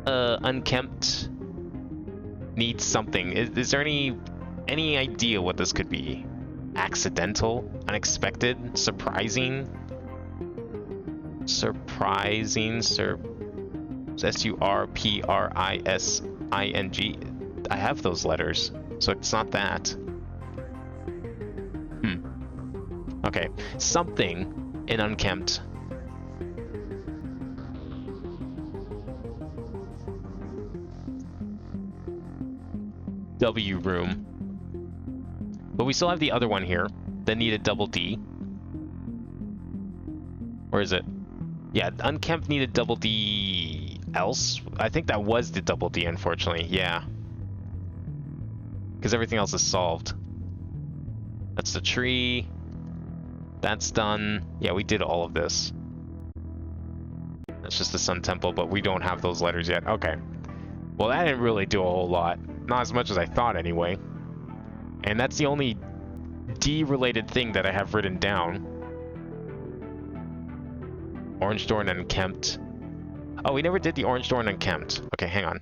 Unkempt needs something. Is there any idea what this could be? Accidental? Unexpected? Surprising? Surprising? S-U-R-P-R-I-S-I-N-G. I have those letters, so it's not that. Okay. Something in unkempt. W room. But we still have the other one here that needed double D. Or is it? Yeah, unkempt needed double D else. I think that was the double D, unfortunately. Yeah. Because everything else is solved. That's the tree. That's done. Yeah, we did all of this. That's just the Sun Temple, but we don't have those letters yet. Okay. Well, that didn't really do a whole lot. Not as much as I thought, anyway. And that's the only D-related thing that I have written down. Orange door and unkempt. Oh, we never did the orange door and unkempt. Okay, hang on.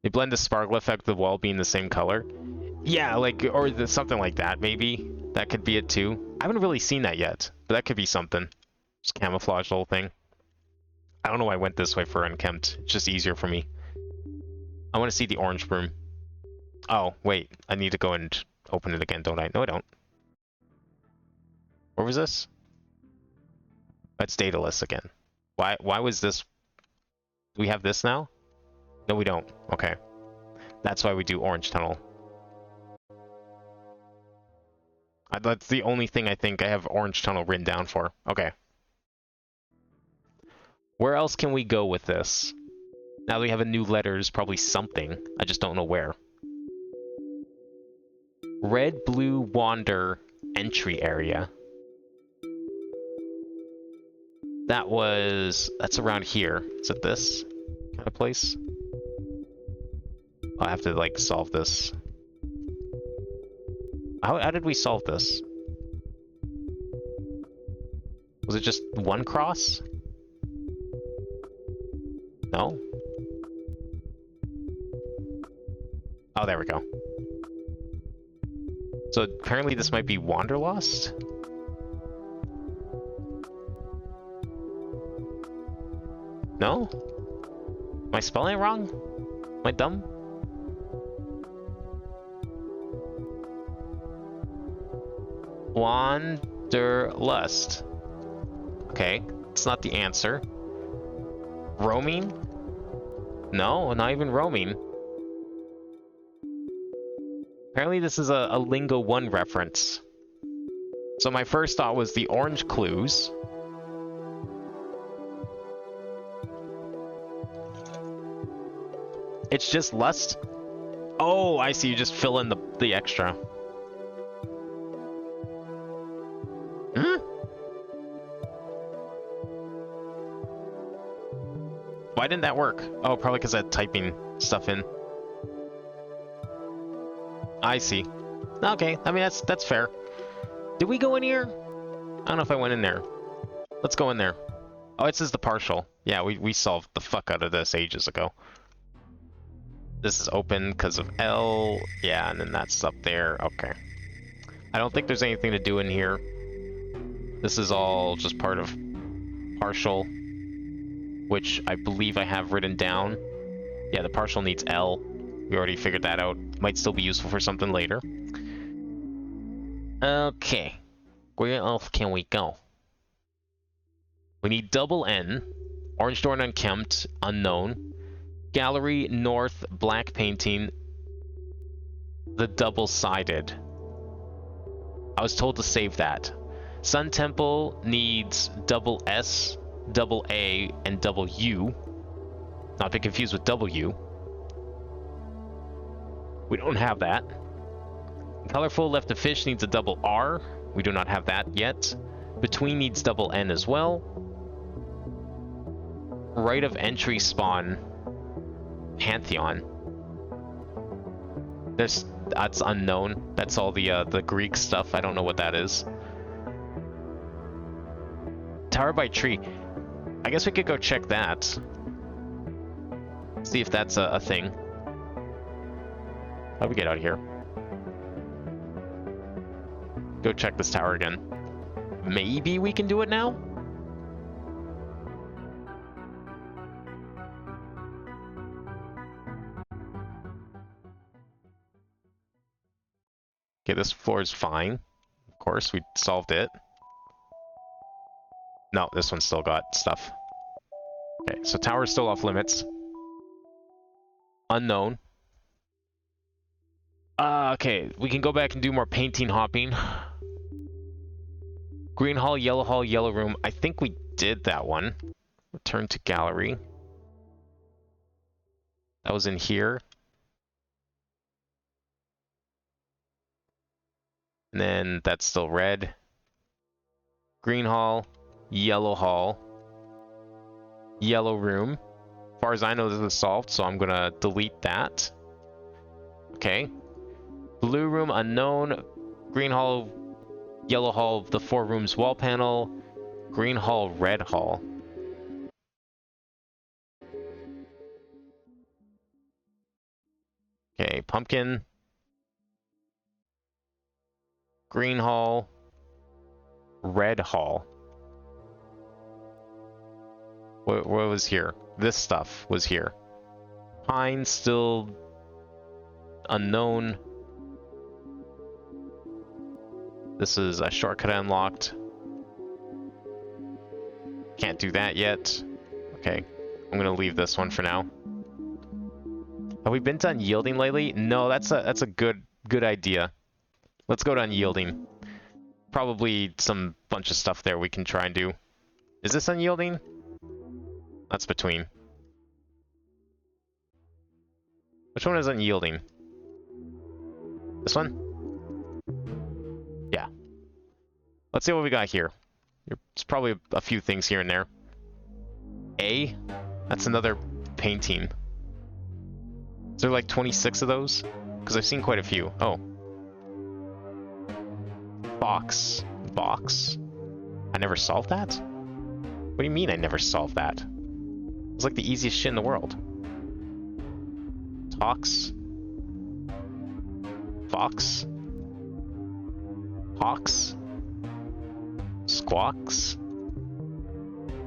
They blend the sparkle effect of the wall being the same color. Yeah, like, or something like that, maybe. That could be it, too. I haven't really seen that yet, but that could be something. Just camouflage the whole thing. I don't know why I went this way for unkempt. It's just easier for me. I want to see the orange room. Oh, wait. I need to go and open it again, don't I? No, I don't. Where was this? That's dataless again. Why was this... Do we have this now? No, we don't. Okay. That's why we do orange tunnel. That's the only thing I think I have orange tunnel written down for. Okay. Where else can we go with this? Now that we have a new letters, probably something. I just don't know where. Red, blue, wander, entry area. That's around here. Is it this kind of place? I have to, like, solve this. How did we solve this? Was it just one cross? No? Oh, there we go. So apparently this might be Wanderlust? No? Am I spelling it wrong? Am I dumb? Wanderlust. Okay, it's not the answer. Roaming? No, not even roaming. Apparently this is a Lingo 1 reference. So my first thought was the orange clues. It's just lust? Oh, I see, you just fill in the extra. Huh? Why didn't that work? Oh, probably because I had typing stuff in. I see. Okay, I mean, that's fair. Did we go in here? I don't know if I went in there. Let's go in there. Oh, it says the partial. Yeah, we solved the fuck out of this ages ago. This is open because of L. Yeah, and then that's up there. Okay. I don't think there's anything to do in here. This is all just part of partial, which I believe I have written down. Yeah, the partial needs L. We already figured that out. Might still be useful for something later. Okay. Where else can we go? We need double N. Orange door and unkempt. Unknown. Gallery, north, black painting. The double-sided. I was told to save that. Sun Temple needs double S, double A, and double U. Not be confused with W. We don't have that. Colorful Left of Fish needs a double R. We do not have that yet. Between needs double N as well. Right of Entry Spawn. Pantheon. That's unknown. That's all the Greek stuff. I don't know what that is. Tower by Tree. I guess we could go check that. See if that's a thing. How do we get out of here? Go check this tower again. Maybe we can do it now? Okay, this floor is fine. Of course, we solved it. No, this one's still got stuff. Okay, so tower's still off limits. Unknown. Okay, we can go back and do more painting hopping. Green hall, yellow room. I think we did that one. Return to gallery. That was in here. And then that's still red. Green hall, yellow room. As far as I know, this is solved, so I'm gonna delete that. Okay. Blue room, unknown. Green hall, yellow hall, the 4 rooms wall panel. Green hall, red hall. Okay, pumpkin. Green hall. Red hall. What was here? This stuff was here. Pine still unknown. This is a shortcut unlocked. Can't do that yet. Okay, I'm gonna leave this one for now. Have we been to unyielding lately? No, that's a good idea. Let's go to unyielding. Probably some bunch of stuff there we can try and do. Is this unyielding? That's between. Which one is unyielding? This one? Yeah. Let's see what we got here. There's probably a few things here and there. A? That's another painting. Is there like 26 of those? Because I've seen quite a few. Oh. Box. I never solved that? What do you mean I never solved that? It's like the easiest shit in the world. Talks. Fox. Hawks. Squawks.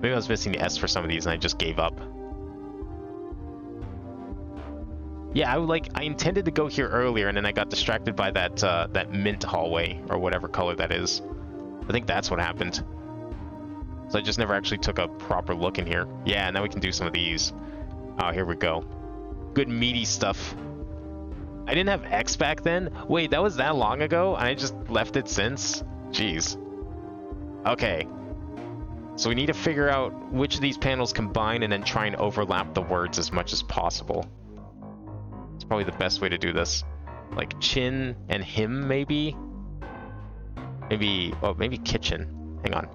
Maybe I was missing the S for some of these and I just gave up. Yeah, I intended to go here earlier, and then I got distracted by that mint hallway, or whatever color that is. I think that's what happened. So I just never actually took a proper look in here. Yeah, now we can do some of these. Oh, here we go. Good meaty stuff. I didn't have X back then? Wait, that was that long ago? I just left it since? Jeez. Okay. So we need to figure out which of these panels combine and then try and overlap the words as much as possible. It's probably the best way to do this. Like chin and him, maybe? Maybe kitchen. Hang on.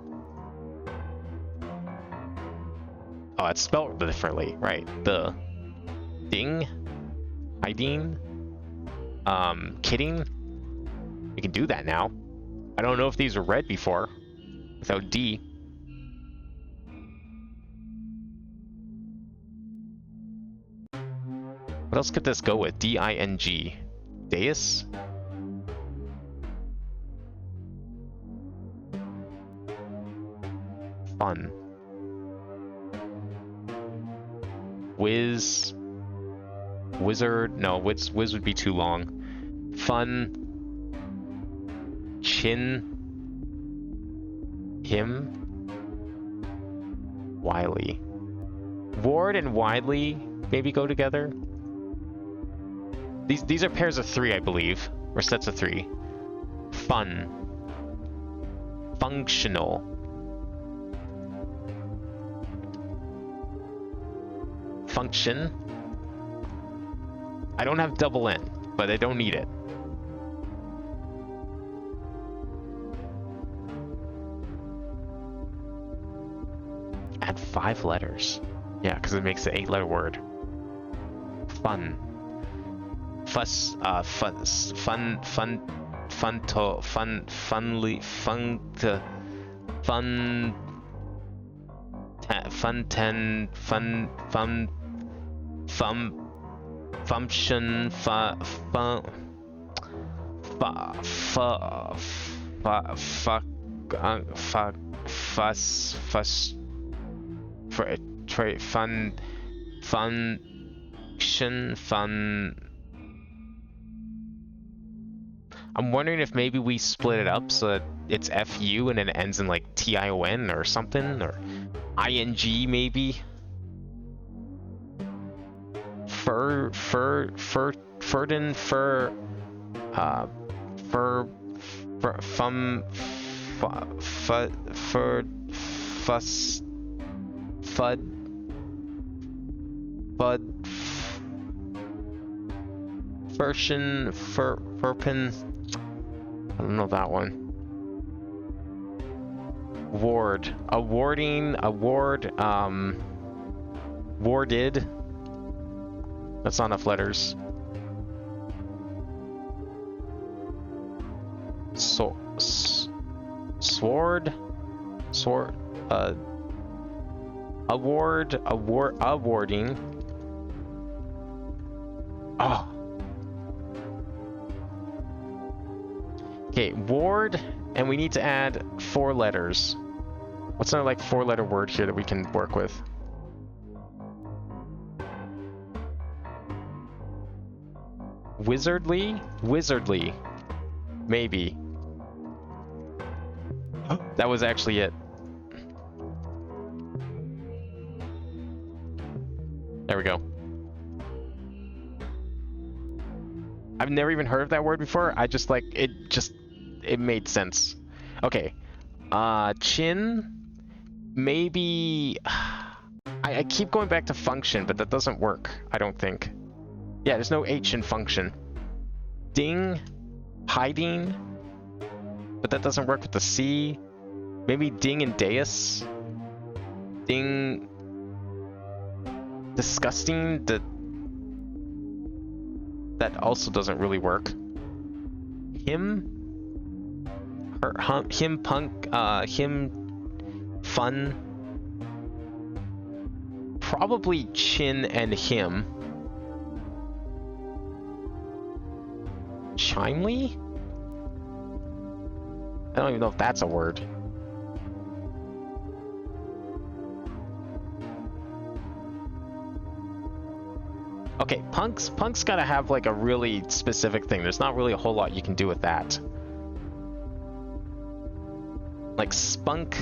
Oh, it's spelled differently, right? The ding, hiding, kidding. We can do that now. I don't know if these were read before without D. What else could this go with? D-I-N-G. Deus? Fun. Whiz. Wizard. No, whiz would be too long. Fun. Chin. Him. Wiley. Ward and Widely maybe go together. These are pairs of 3, I believe, or sets of 3. Fun. Functional. Function. I don't have double N, but I don't need it. Add 5 letters. Yeah, because it makes an 8-letter word. Fun. Fuss, fuzz, fun, funly, function, function. I'm wondering if maybe we split it up so that it's FU and then it ends in like TION or something, or ING maybe. Furpin. I don't know that one. Ward. Awarding. Award. Warded. That's not enough letters. Sword. Awarding. Oh. Okay, ward, and we need to add 4 letters. What's another like 4-letter word here that we can work with? Wizardly? Wizardly. Maybe. That was actually it. There we go. I've never even heard of that word before. I just like it. It made sense. Okay. Chin. Maybe. I keep going back to function, but that doesn't work. I don't think. Yeah, there's no H in function. Ding. Hiding. But that doesn't work with the C. Maybe ding and deus. Ding. Disgusting. That also doesn't really work. Him. Him punk. Him fun. Probably chin and him. Chimely? I don't even know if that's a word. Okay, punk's gotta have like a really specific thing. There's not really a whole lot you can do with that. Like spunk,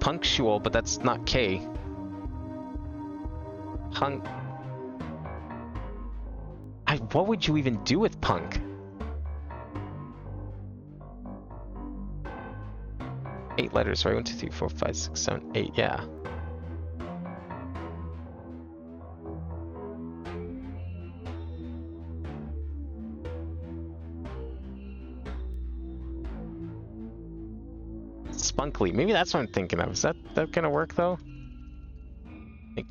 punctual, but that's not K. Punk. What would you even do with punk? 8 letters, right? 1, 2, 3, 4, 5, 6, 7, 8. Yeah. Spunkly. Maybe that's what I'm thinking of. Is that gonna work though? Like,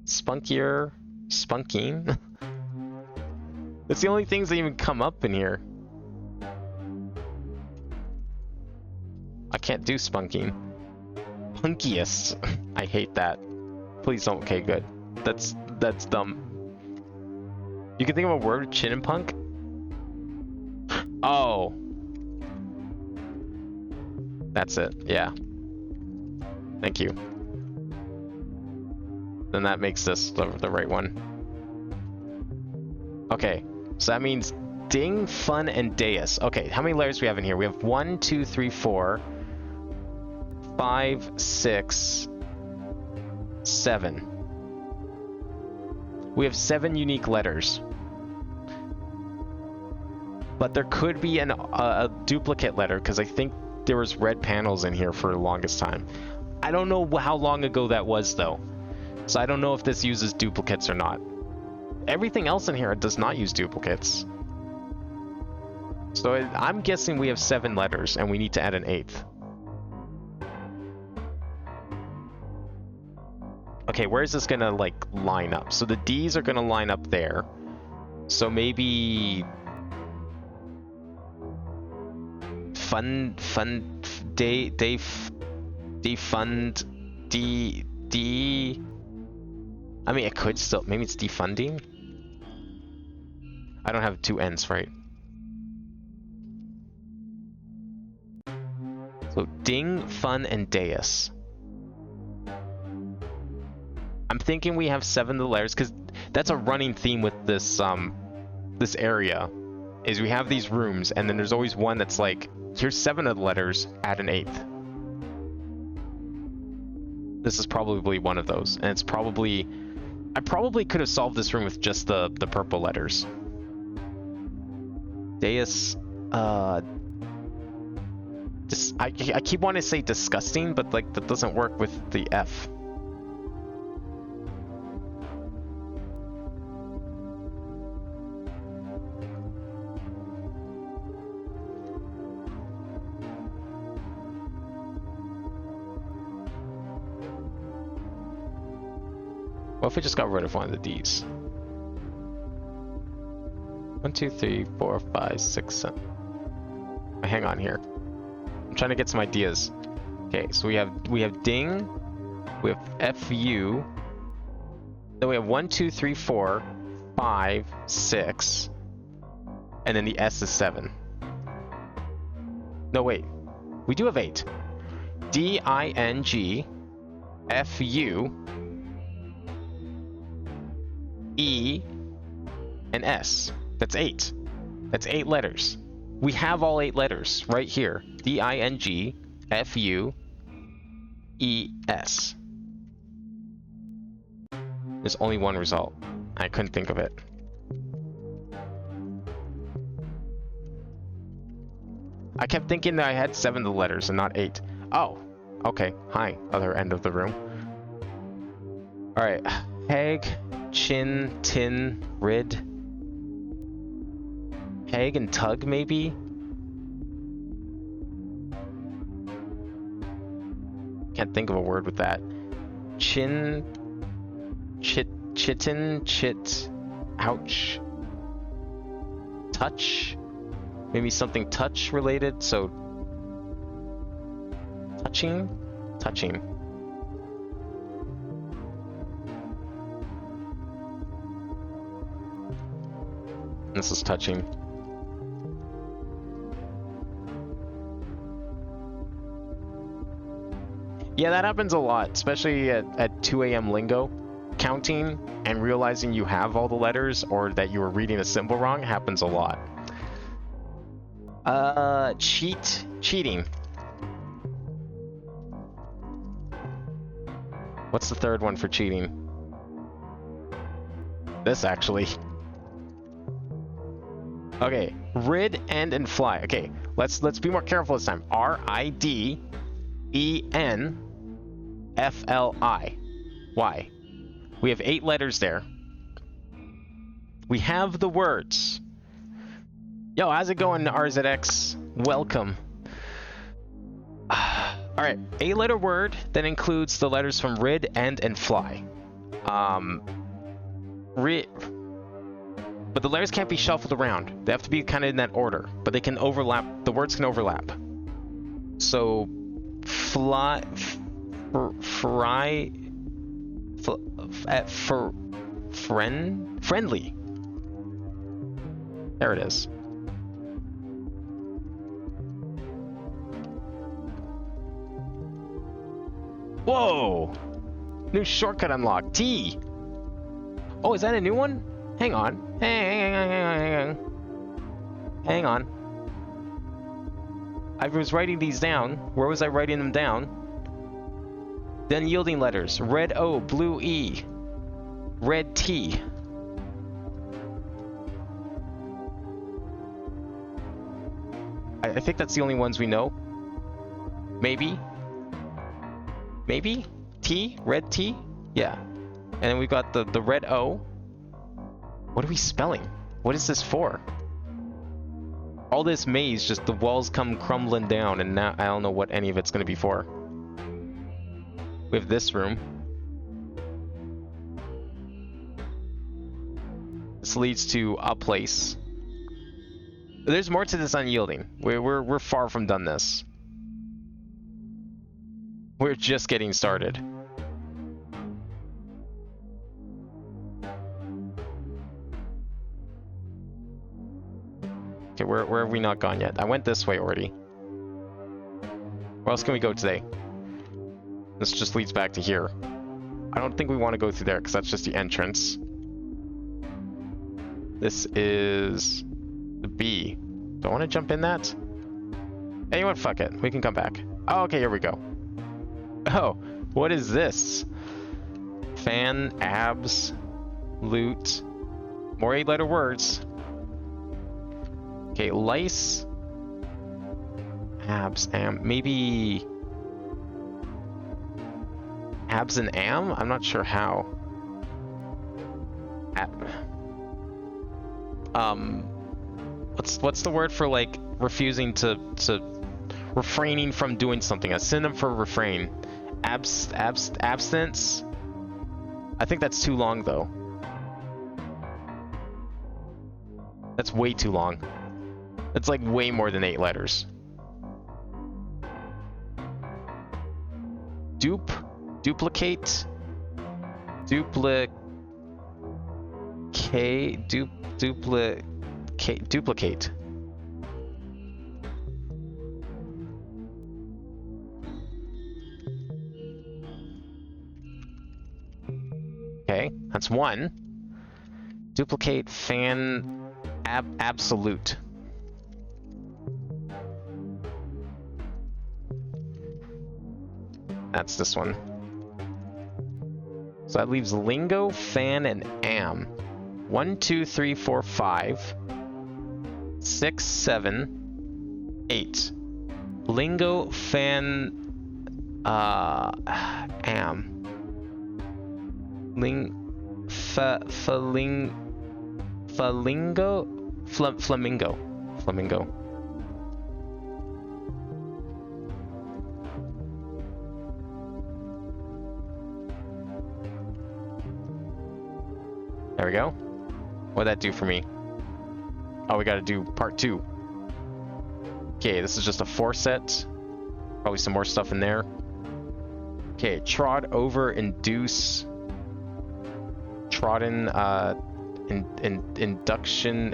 spunkier, spunking. That's the only things that even come up in here. I can't do spunking. Punkiest. I hate that. Please don't. Okay, good. That's dumb. You can think of a word with chin and punk? Oh. That's it. Yeah. Thank you. Then that makes this the right one. Okay. So that means ding, fun, and deus. Okay, how many letters do we have in here? We have 1, 2, 3, 4, 5, 6, 7. We have 7 unique letters. But there could be a duplicate letter, because I think there was red panels in here for the longest time. I don't know how long ago that was, though. So I don't know if this uses duplicates or not. Everything else in here does not use duplicates. So I'm guessing we have 7 letters, and we need to add an 8th. Okay, where is this gonna, like, line up? So the D's are gonna line up there. So maybe... I mean, it could still... Maybe it's defunding? I don't have 2 N's, right? So, ding, fun, and deus. I'm thinking we have 7 of the letters, because that's a running theme with this, this area, is we have these rooms, and then there's always one that's like, here's 7 of the letters, add an 8th. This is probably one of those, and it's probably... I probably could have solved this room with just the purple letters. Deus, I keep wanting to say disgusting, but like that doesn't work with the F. What if we just got rid of one of the D's? 1, 2, 3, 4, 5, 6, 7. Hang on here. I'm trying to get some ideas. Okay, so we have ding, we have fu, then we have 1, 2, 3, 4, 5, 6, and then the S is 7. No, wait. We do have 8. D-I-N-G, F-U, E, and S. That's 8. That's 8 letters. We have all 8 letters right here. D-I-N-G, F-U, E-S. There's only one result. I couldn't think of it. I kept thinking that I had 7 of the letters and not 8. Oh, okay. Hi, other end of the room. Alright. Hag, chin, tin, rid. Hag and tug, maybe? Can't think of a word with that. Chin, chitin, chit, ouch. Touch? Maybe something touch related, so... Touching? Touching. This is touching. Yeah, that happens a lot, especially at 2 a.m. Lingo. counting and realizing you have all the letters or that you were reading a symbol wrong happens a lot. Cheating. What's the third one for cheating? This, actually. Okay, rid, end, and fly. Okay, let's be more careful this time. R-I-D-E-N-F-L-I. Why? We have 8 letters there. We have the words. Yo, how's it going, RZX? Welcome. Alright, 8-letter word that includes the letters from rid, end, and fly. But the letters can't be shuffled around. They have to be kind of in that order. But they can overlap. The words can overlap. So, friendly. There it is. Whoa! New shortcut unlocked. T. Oh, is that a new one? Hang on. Hang on. I was writing these down. Where was I writing them down? Then yielding letters. Red O, blue E, red T. I think that's the only ones we know. Maybe? Maybe? T? Red T? Yeah. And then we've got the red O. What are we spelling? What is this for? All this maze, just the walls come crumbling down, and now I don't know what any of it's going to be for. We have this room. This leads to a place. There's more to this unyielding. We're far from done this. We're just getting started. Okay, where have we not gone yet? I went this way already. Where else can we go today? This just leads back to here. I don't think we want to go through there because that's just the entrance. This is the B. Do I want to jump in that? Hey, you know what? Fuck it. We can come back. Oh, okay, here we go. Oh, what is this? Fan, abs, loot, more 8-letter words. Okay, lice, abs, maybe abs and am? I'm not sure how. What's the word for, like, refusing to refraining from doing something? A synonym for refrain. Abstinence? I think that's too long, though. That's way too long. It's like way more than 8 letters. Duplicate. Duplicate. Okay, that's 1. Duplicate, fan, absolute. That's this one. So that leaves lingo, fan, and am. 1, 2, 3, 4, 5, 6, 7, 8. Lingo, fan, am. Flamingo. There we go. What'd that do for me? Oh, we gotta do part 2. Okay, this is just a 4 set. Probably some more stuff in there. Okay, trod over, induce. Trodden, induction,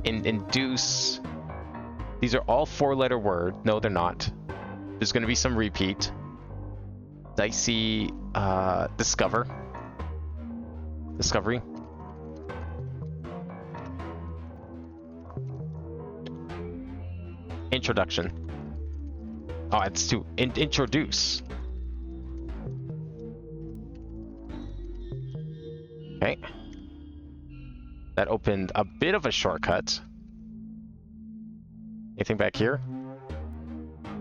induce. These are all 4-letter word. No, they're not. There's gonna be some repeat. Dicey, discovery. Introduction. Oh, it's to introduce. Okay. That opened a bit of a shortcut. Anything back here?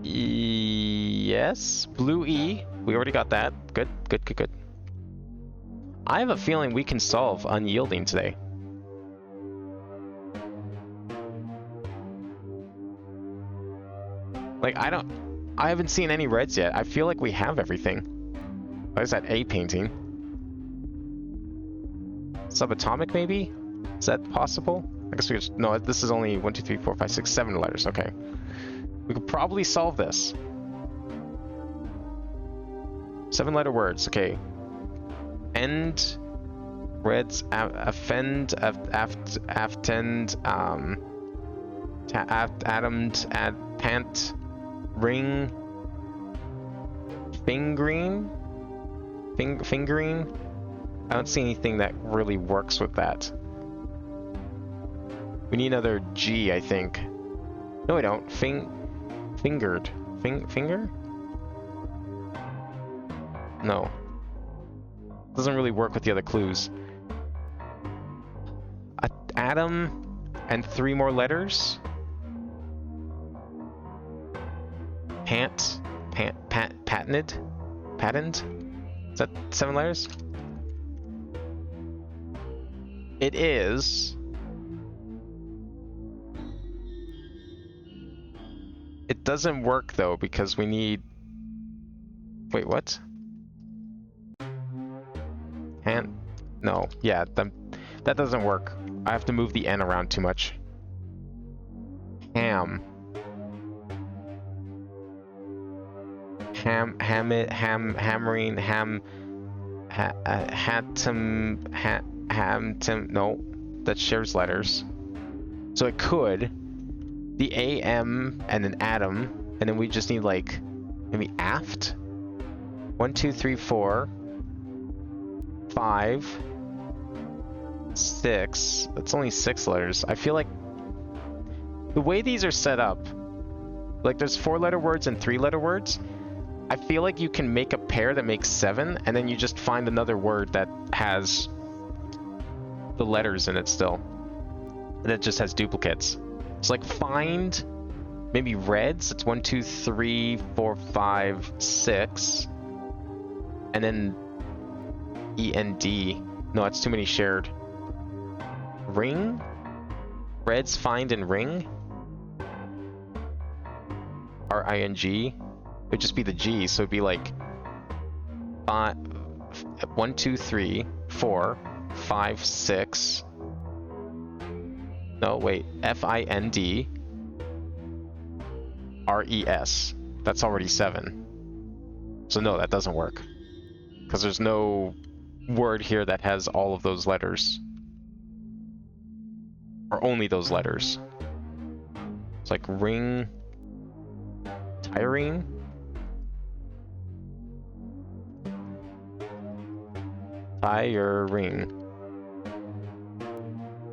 Yes. Blue E. We already got that. Good, good, good, good. I have a feeling we can solve unyielding today. Like, I haven't seen any reds yet. I feel like we have everything. What is that? A painting? Subatomic, maybe? Is that possible? I guess we could, no, this is only 1, 2, 3, 4, 5, 6, 7 letters. Okay. We could probably solve this. 7-letter words. Okay. End, reds, offend, aftend, atomed, pant, ring, fingering. I don't see anything that really works with that. We need another G, I think. No, we don't. Fingered. Finger? No. Doesn't really work with the other clues. Atom and 3 more letters. Patented? Is that 7 letters? It is. It doesn't work though because we need. Wait, what? No, yeah, that doesn't work. I have to move the N around too much. Hammering, no, that shares letters. So it could the AM and an atom, and then we just need like maybe aft. 1, 2, 3, 4, 5, 6. That's only 6 letters. I feel like the way these are set up, like there's 4-letter words and 3-letter words. I feel like you can make a pair that makes 7, and then you just find another word that has the letters in it still, and it just has duplicates. So like find maybe reds. It's 1, 2, 3, 4, 5, 6, and then END. No, it's too many shared. Ring? Reds, find, and ring? RING? It would just be the G, so it'd be like 1, 2, 3, 4, 5, 6. No, wait. FIND. RES. That's already 7. So no, that doesn't work. Because there's no word here that has all of those letters. Or only those letters. It's like ring. Tiring. Tiring.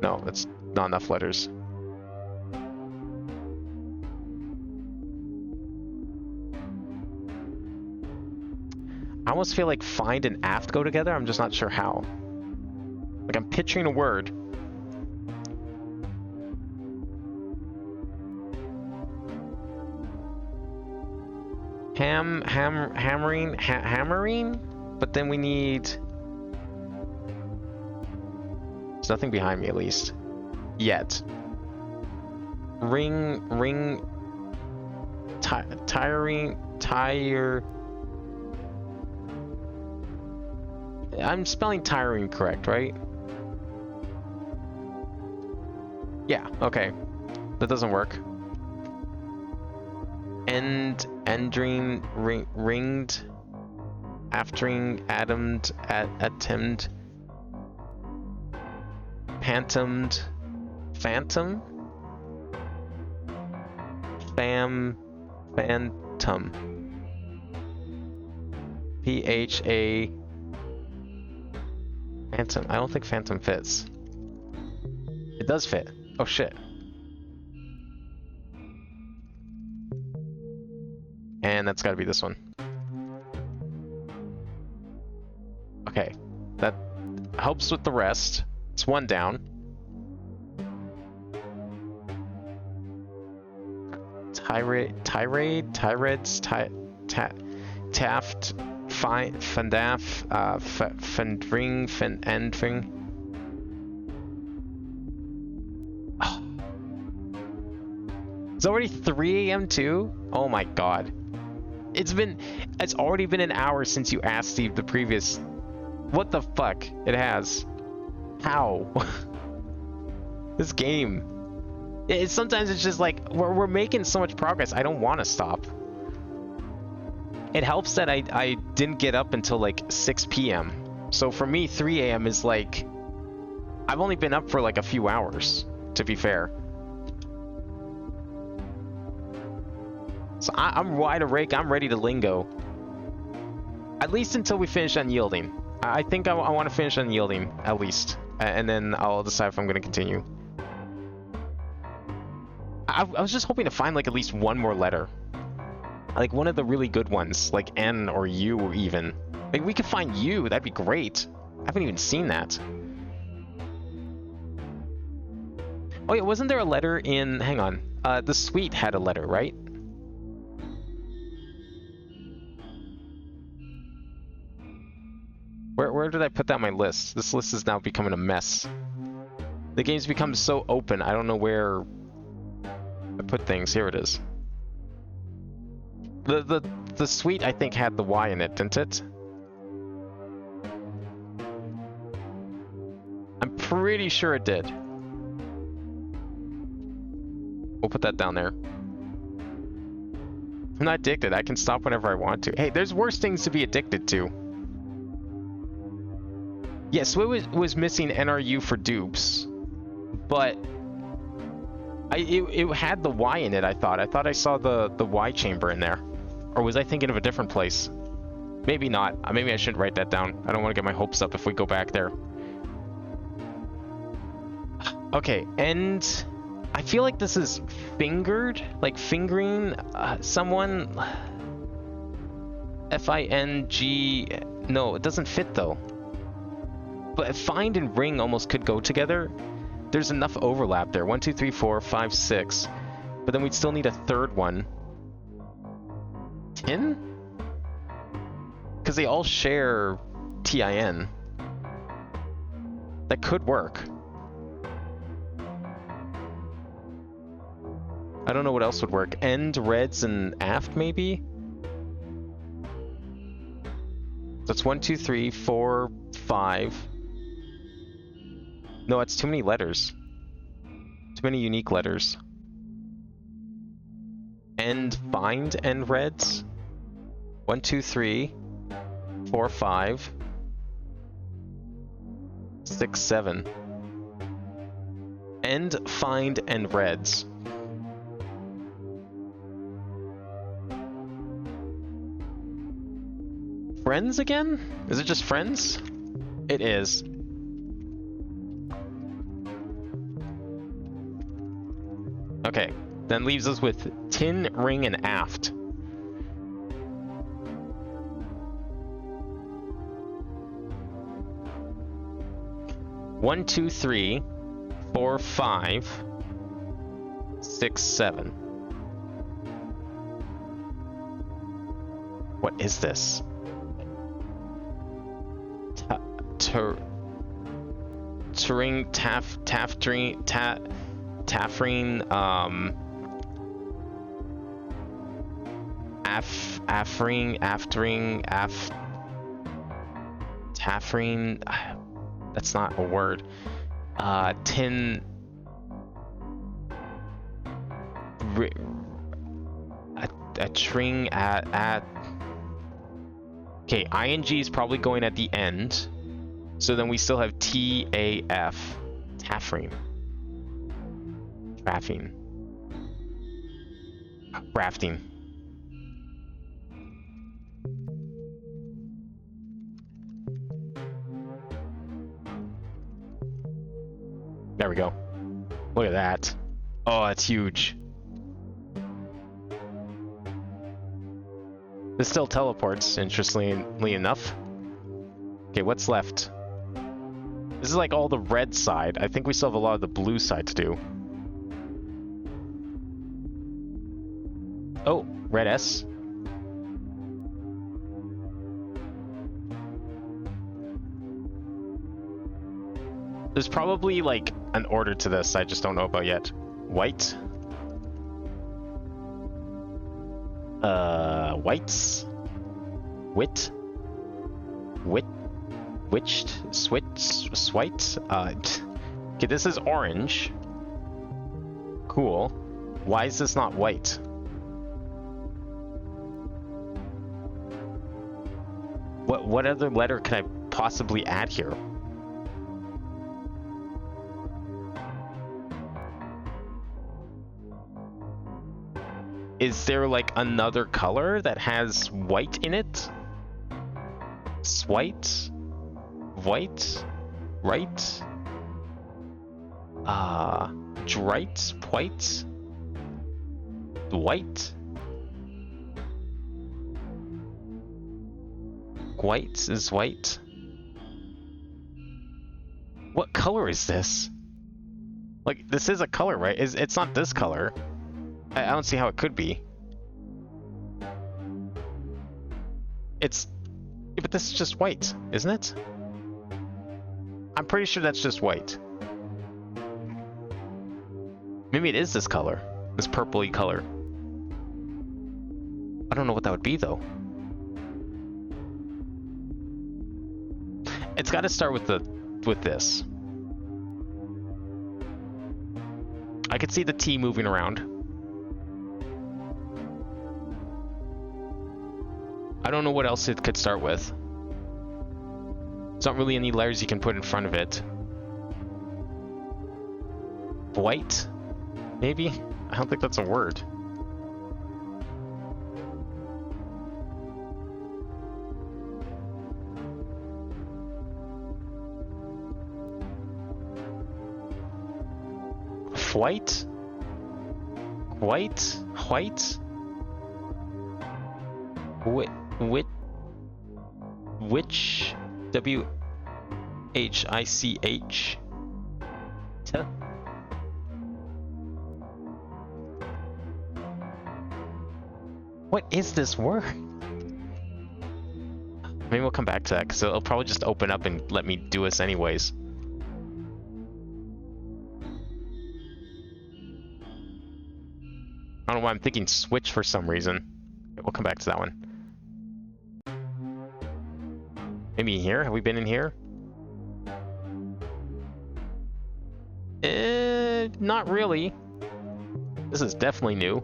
No, that's not enough letters. I almost feel like find and aft go together. I'm just not sure how. Like I'm picturing a word. Hammering? But then we need... There's nothing behind me, at least. Yet. Ring... Tire... I'm spelling tiring correct, right? Yeah, okay. That doesn't work. Endring, ringed, aftering, atomed, attempt, pantomed, phantom, phantom. P-H-A... Phantom. I don't think Phantom fits. It does fit. Oh, shit. And that's gotta be this one. Okay. That helps with the rest. It's one down. Tirades, Taft, Fandaf, Fendring, Endring. Oh. It's already 3 a.m. too? Oh my god. It's already been an hour since you asked Steve the previous... What the fuck? It has. How? This game. Sometimes it's just like, we're making so much progress, I don't want to stop. It helps that I didn't get up until like 6 p.m. So for me, 3 a.m. is like... I've only been up for like a few hours, to be fair. So I'm wide awake, I'm ready to lingo. At least until we finish Unyielding. I think I want to finish Unyielding, at least. And then I'll decide if I'm going to continue. I was just hoping to find like at least one more letter. Like one of the really good ones, like N or U even. Like we could find U, that'd be great. I haven't even seen that. Oh yeah, wasn't there a letter in... Hang on. The suite had a letter, right? Where did I put that on my list? This list is now becoming a mess. The game's become so open, I don't know where I put things. Here it is. The suite, I think, had the Y in it, didn't it? I'm pretty sure it did. We'll put that down there. I'm not addicted. I can stop whenever I want to. Hey, there's worse things to be addicted to. Yeah, so it was missing NRU for dupes, but it had the Y in it, I thought. I thought I saw the Y chamber in there. Or was I thinking of a different place? Maybe not. Maybe I shouldn't write that down. I don't want to get my hopes up if we go back there. Okay, and I feel like this is fingered, like fingering someone. F-I-N-G... No, it doesn't fit though. But find and ring almost could go together. There's enough overlap there. 1, 2, 3, 4, 5, 6. But then we'd still need a third one. Tin? Because they all share TIN. That could work. I don't know what else would work. End, reds, and aft, maybe? That's 1, 2, 3, 4, 5. No, it's too many letters. Too many unique letters. End, find, end, reds. 1, 2, 3, 4, 5, 6, 7. End, find, and reds. Friends again? Is it just friends? It is. Okay, then leaves us with tin, ring, and aft. One, 2, 3, 4, 5, 6, 7. What is this? Turing, taffrine, taffrine, that's not a word. Tin, a tring at. Okay, ing is probably going at the end. So then we still have T-A-F. Taffrine. Traffing. Rafting. There we go. Look at that. Oh, that's huge. This still teleports, interestingly enough. Okay, what's left? This is like all the red side. I think we still have a lot of the blue side to do. Oh, red S. There's probably like an order to this I just don't know about yet. White. Whites. Wit. Witched. Swite. Okay, this is orange. Cool. Why is this not white? What other letter can I possibly add here? Is there like another color that has white in it? Swite? White? Right? Drite? White? White? White is white? What color is this? Like, this is a color, right? It's not this color. I don't see how it could be. It's... Yeah, but this is just white, isn't it? I'm pretty sure that's just white. Maybe it is this color. This purpley color. I don't know what that would be, though. It's got to start with this. I could see the T moving around. I don't know what else it could start with. There's not really any letters you can put in front of it. White? Maybe? I don't think that's a word. White? White? White? Which? W-H-I-C-H? What is this word? Maybe we'll come back to that, because it'll probably just open up and let me do this anyways. I don't know why I'm thinking switch for some reason. We'll come back to that one. Maybe here? Have we been in here? Not really. This is definitely new.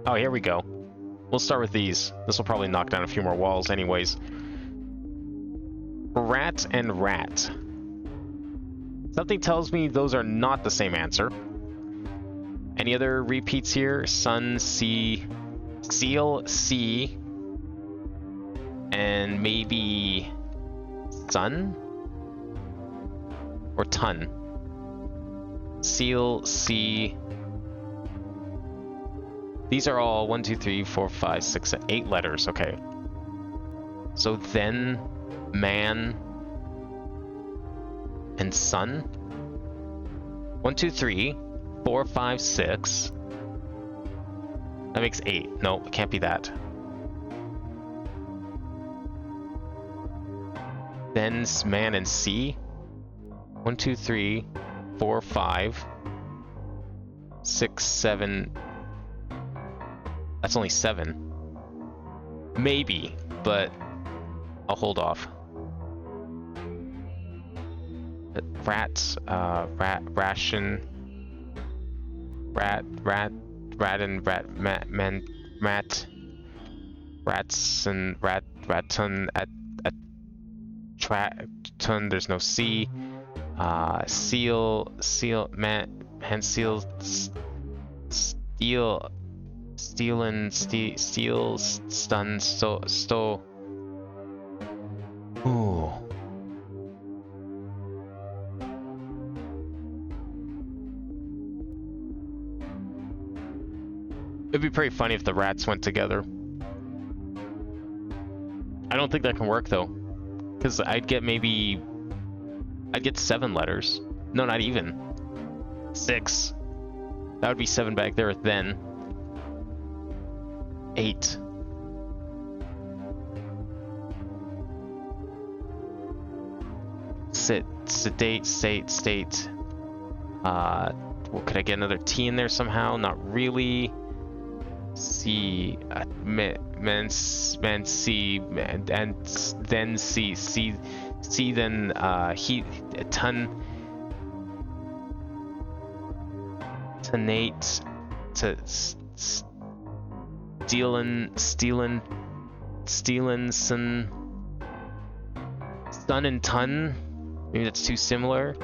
Oh, here we go. We'll start with these. This will probably knock down a few more walls anyways. Rat and rat. Something tells me those are not the same answer. Any other repeats here? Sun, sea, seal, sea, and maybe sun? Or ton? Seal, sea. These are all 1, 2, 3, 4, 5, 6, 7, 8 letters. Okay. So then, man, and sun. 1, 2, 3, 4, 5, 6. That makes 8. No, it can't be that. Then man and sea. 1, 2, 3, 4, 5, 6, 7. That's only 7. Maybe, but I'll hold off. Rats, ration, rat, and rats and ratton, ton, there's no C. Seal, hand seal, steel, steel, stun, sto. Ooh. It'd be pretty funny if the rats went together. I don't think that can work though, because I'd get 7 letters. No, not even 6. That would be 7 back there. Then 8. State. Well, could I get another T in there somehow? Not really. C, then C, then he, tonate, Stealinson, Sun and ton. Maybe that's too similar.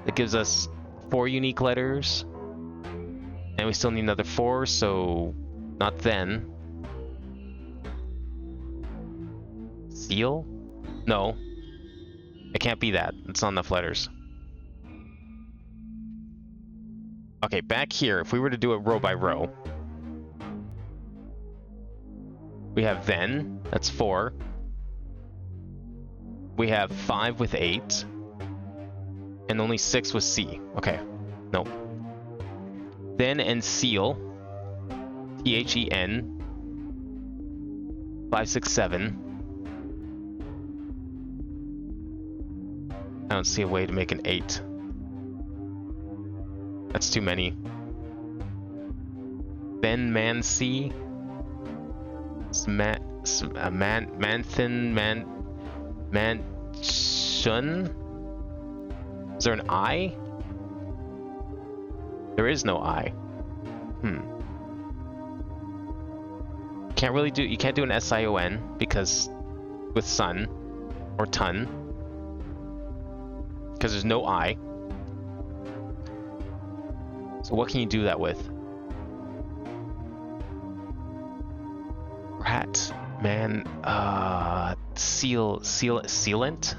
That gives us 4 unique letters. And we still need another 4, so not then. Seal? No. It can't be that. It's not enough letters. Okay, back here, if we were to do it row by row, we have then, that's 4. We have 5 with 8. And only 6 with C. Okay, no. Then and seal, THEN, 5, 6, 7. I don't see a way to make an 8. That's too many. Then Mancy, Manshun. Is there an I? There is no I. Can't really do. You can't do an SION because with sun or ton because there's no I. So what can you do that with? Rat, man, sealant.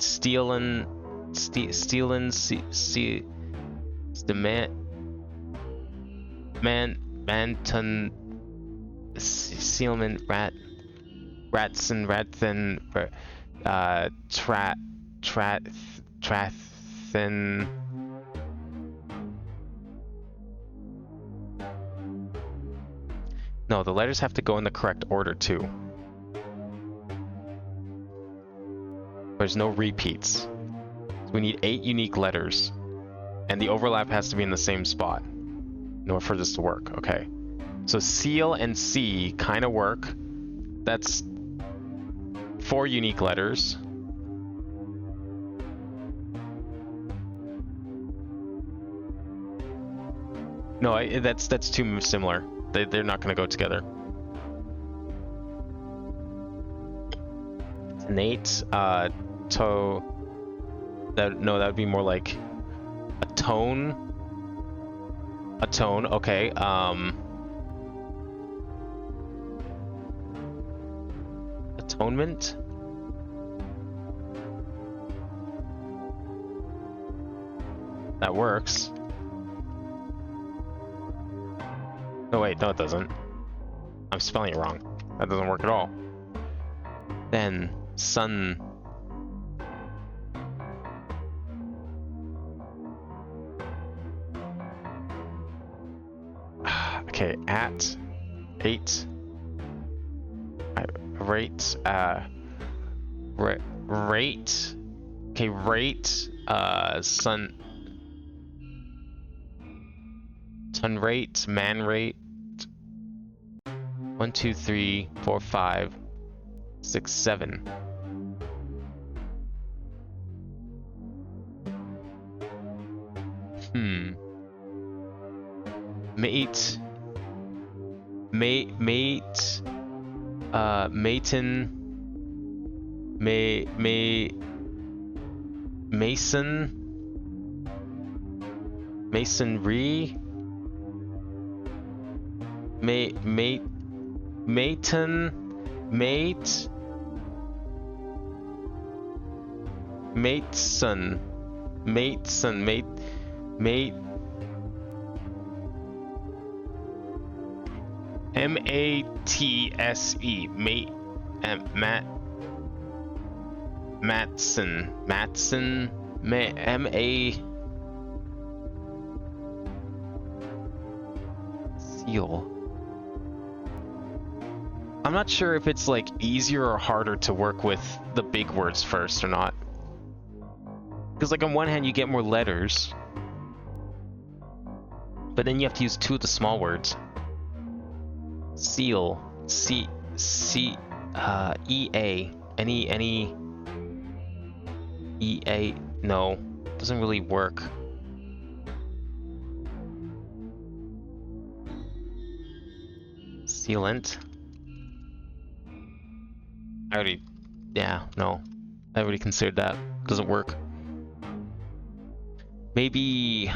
Stealing, the manton, sealman, ratson, trathin. No, the letters have to go in the correct order too. There's no repeats. So we need 8 unique letters. And the overlap has to be in the same spot in order for this to work. Okay. So seal and C kind of work. That's 4 unique letters. No, that's too similar. They're not going to go together. Nate, that would be more like a tone. Okay. Atonement. That works. No, wait, no, it doesn't. I'm spelling it wrong. That doesn't work at all. Then sun. Okay, at 8. Rate. Rate. Okay, rate. Sun rate. Man rate. 1, 2, 3, 4, 5, 6, 7. Mate. Maton. Mason. Masonry. Maton. Mate. Mateson. Mateson. Mate. M-A-T-S-E. Mate. Matson. M-A. Seal. I'm not sure if it's like easier or harder to work with the big words first or not. Because like on one hand you get more letters, but then you have to use 2 of the small words. Seal. E-A. Any E-A. No. Doesn't really work. Sealant. I already... Yeah, no. I already considered that. Doesn't work. Maybe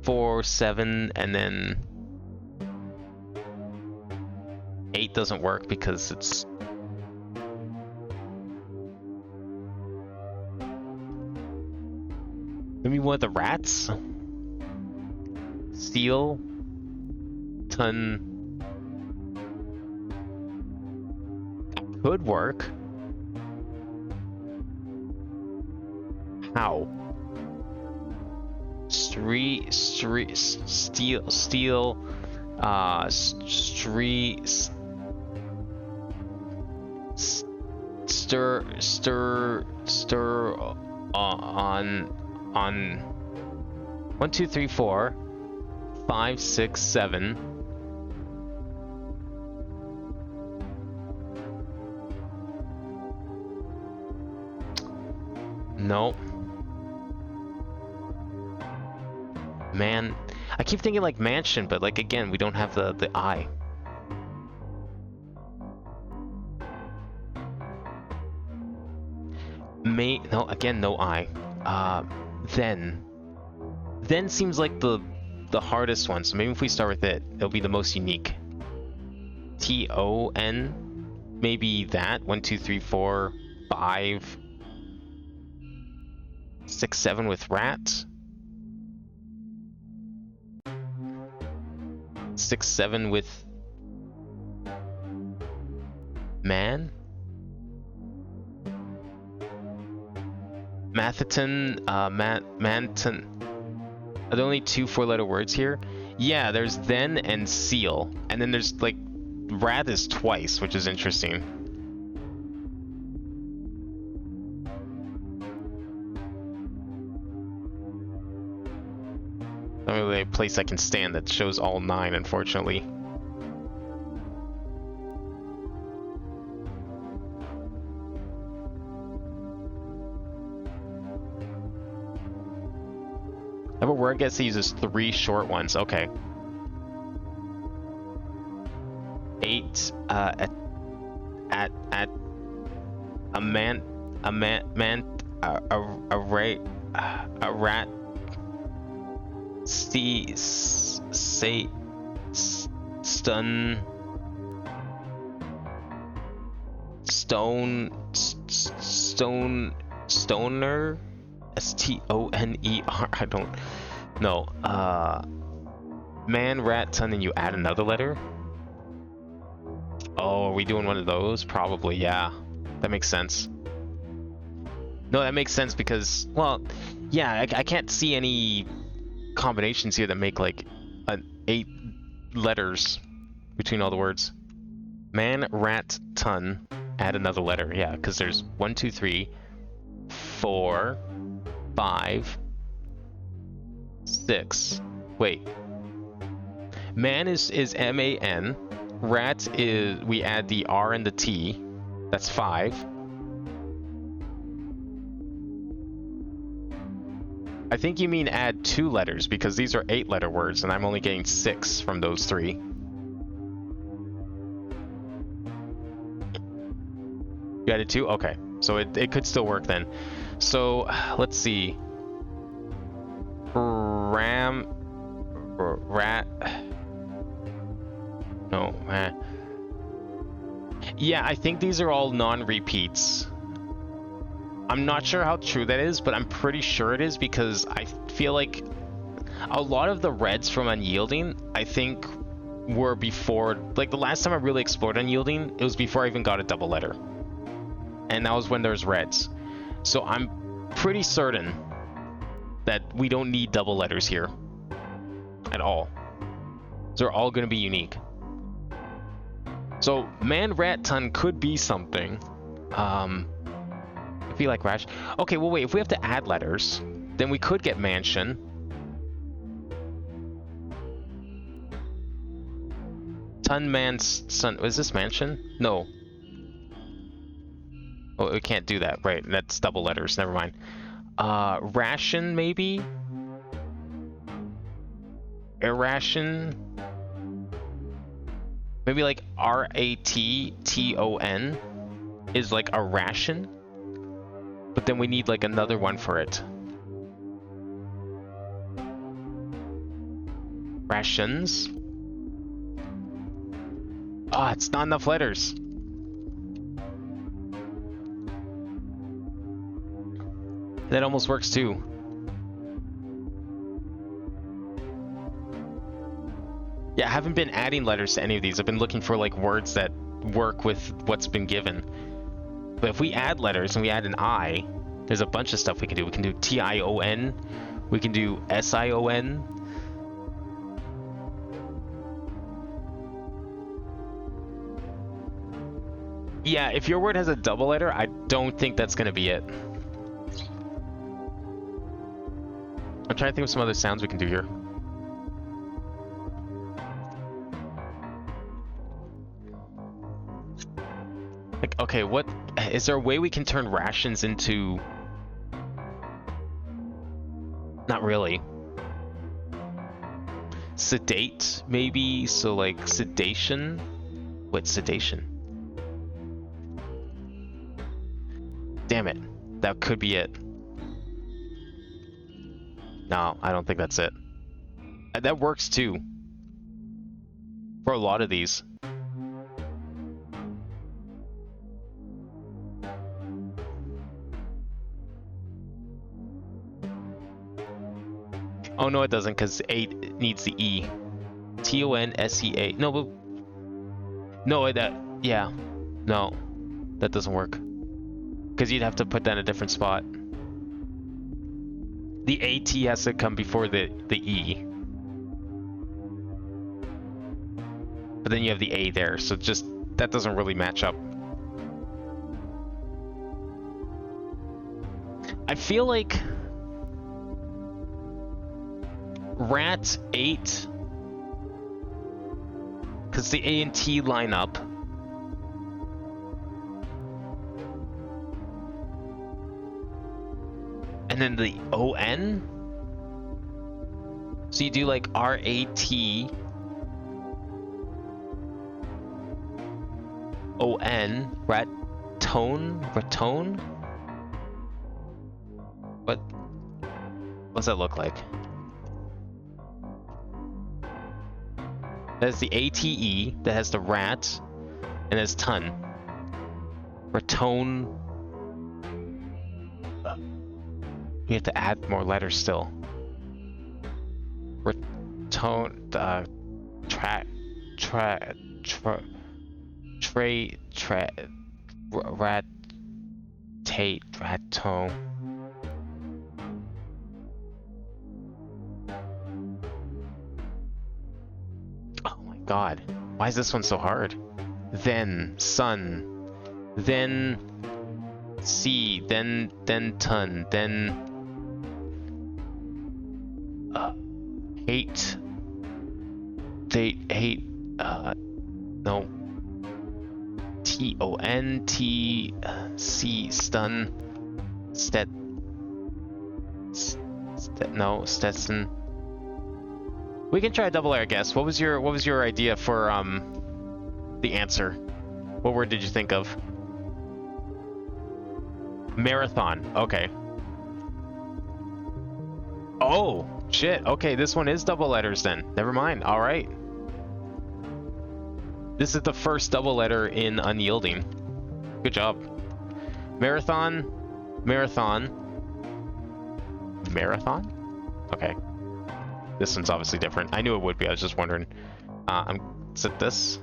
4, 7, and then 8 doesn't work because it's... Maybe one of the rats? Seal? Ton... Could work. How? Steel, stir on 1, 2, 3, 4, 5, 6, 7. No. Man, I keep thinking like mansion, but like again, we don't have the I. No, again, no I. Then seems like the hardest one. So maybe if we start with it, it'll be the most unique. T-O-N, maybe that. 1, 2, 3, 4, 5, 6, 7 with rat. 6, 7 with man. Mathaton, Manton. Are there only 2 4-letter words here? Yeah, there's then and seal. And then there's like, rat is twice, which is interesting. Not really a place I can stand that shows all 9, unfortunately. How about where I guess he uses 3 short ones? Okay. 8 at a rat stoner S-T-O-N-E-R. I don't know. Man, rat, ton, and you add another letter? Oh, are we doing one of those? Probably, yeah. That makes sense. No, that makes sense because, well, yeah, I can't see any combinations here that make like 8 letters between all the words. Man, rat, ton, add another letter. Yeah, because there's 1, 2, 3, 4, 5, 6. Wait. Man is M-A-N. Rat is, we add the R and the T. That's 5. I think you mean add 2 letters because these are 8-letter words and I'm only getting 6 from those 3. You added 2? Okay. So it could still work then. So let's see. Rat. No, man. Yeah, I think these are all non-repeats. I'm not sure how true that is, but I'm pretty sure it is because I feel like a lot of the reds from Unyielding, I think, were before, like the last time I really explored Unyielding, it was before I even got a double letter. And that was when there's reds. So I'm pretty certain that we don't need double letters here at all. They're all going to be unique. So man, rat, ton could be something. I feel like rash. Okay, well wait, if we have to add letters, then we could get mansion. Ton, man, son. Is this mansion? No. Oh, we can't do that. Right, that's double letters. Never mind. Ration, maybe? Irration? Maybe like R-A-T-T-O-N is like a ration? But then we need like another one for it. Rations? Ah, it's not enough letters. That almost works too. Yeah, I haven't been adding letters to any of these. I've been looking for like words that work with what's been given. But if we add letters and we add an I, there's a bunch of stuff we can do. We can do T-I-O-N. We can do S-I-O-N. Yeah, if your word has a double letter, I don't think that's going to be it. I'm trying to think of some other sounds we can do here. Like, okay, what is there a way we can turn rations into? Not really. Sedate, maybe? So like sedation? What sedation? Damn it. That could be it. No, I don't think that's it. That works too. For a lot of these. Oh no, it doesn't, because 8 needs the E. T-O-N-S-E-A. No, but... No, yeah. No. That doesn't work. Because you'd have to put that in a different spot. The A-T has to come before the E. But then you have the A there, so just... That doesn't really match up. I feel like... Rat 8, because the A and T line up. And then the O-N. So you do like R-A-T O-N, ratone? What's that look like? That has the A-T-E, that has the rat, and has ton. Ratone. We have to add more letters still. Ratone, ratone. God, why is this one so hard? Then sun, then sea, then ton, then hate. They hate. No. T-O-N-T C stun. No, Stetson. We can try a double air guess. What was your idea for the answer? What word did you think of? Marathon. Okay. Oh, shit. Okay, this one is double letters then. Never mind. All right. This is the first double letter in Unyielding. Good job. Marathon, Marathon. Marathon? Okay. This one's obviously different. I knew it would be. I was just wondering. Is it this?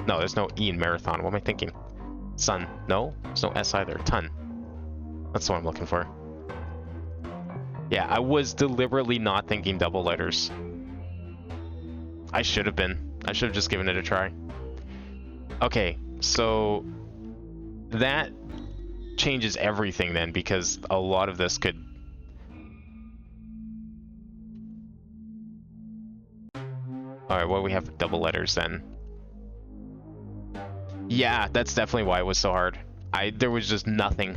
No, there's no E in marathon. What am I thinking? Sun. No? There's no S either. Ton. That's what I'm looking for. Yeah, I was deliberately not thinking double letters. I should have been. I should have just given it a try. Okay, so that changes everything then, because a lot of this could... Alright, well, we have double letters then. Yeah, that's definitely why it was so hard. There was just nothing.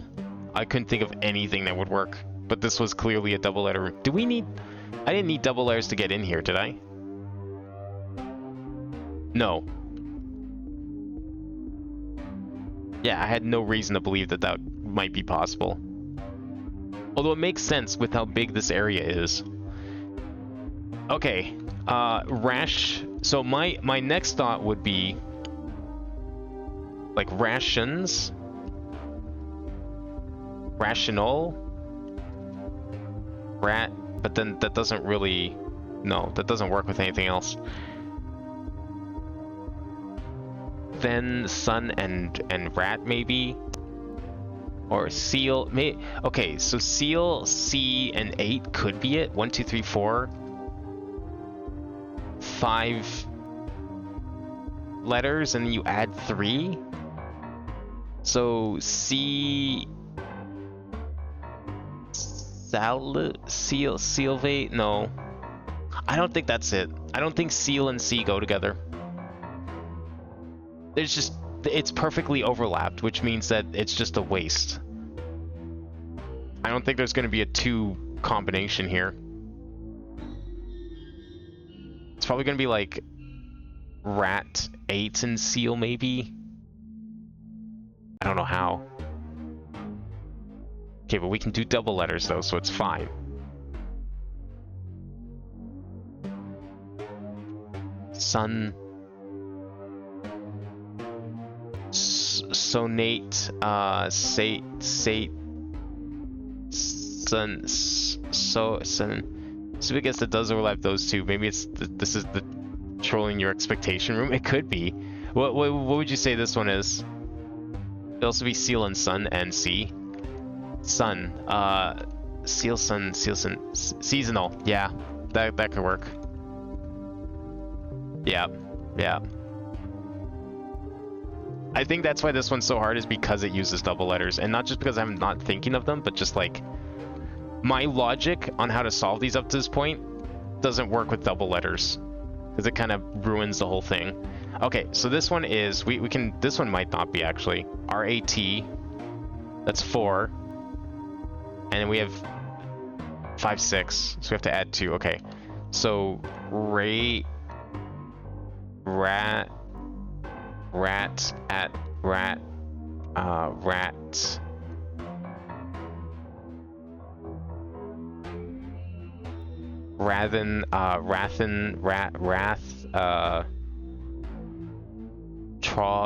I couldn't think of anything that would work. But this was clearly a double letter. Do we need... I didn't need double letters to get in here, did I? No. Yeah, I had no reason to believe that that might be possible. Although it makes sense with how big this area is. Okay. Rash... So my next thought would be... like rations, rational, rat, but then that doesn't really, no, that doesn't work with anything else. Then sun and rat maybe, or seal. Okay, so seal, C, and 8 could be it. 1, 2, 3, 4, 5 letters, and then you add 3. So C, Silvate, no. I don't think that's it. I don't think seal and C go together. There's just, it's perfectly overlapped, which means that it's just a waste. I don't think there's going to be a 2 combination here. It's probably going to be like rat, 8, and seal maybe. I don't know how. Okay, but we can do double letters though, so it's fine. Sun. Sonate. Sate. Sun. Sun. So I guess it does overlap those two. Maybe it's this is the trolling your expectation room. It could be. What would you say this one is? It'd also be seal and sun and C. Sun. Seal sun. Seasonal. Yeah, that could work. Yeah. I think that's why this one's so hard, is because it uses double letters, and not just because I'm not thinking of them, but just like my logic on how to solve these up to this point doesn't work with double letters, because it kind of ruins the whole thing. Okay, so this one is, we can, this one might not be actually. R-A-T, that's 4. And then we have 5, 6, so we have to add 2. Okay, so rat,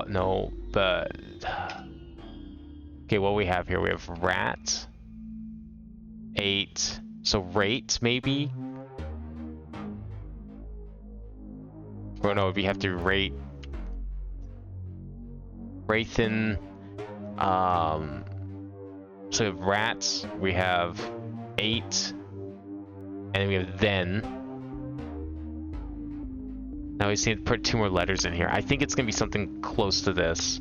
no, but okay, what we have here, we have rat, 8, so rate maybe. Oh no, we have to rate Wraithen. So we have rats, we have 8, and then we have then. Now we just need to put 2 more letters in here. I think it's gonna be something close to this.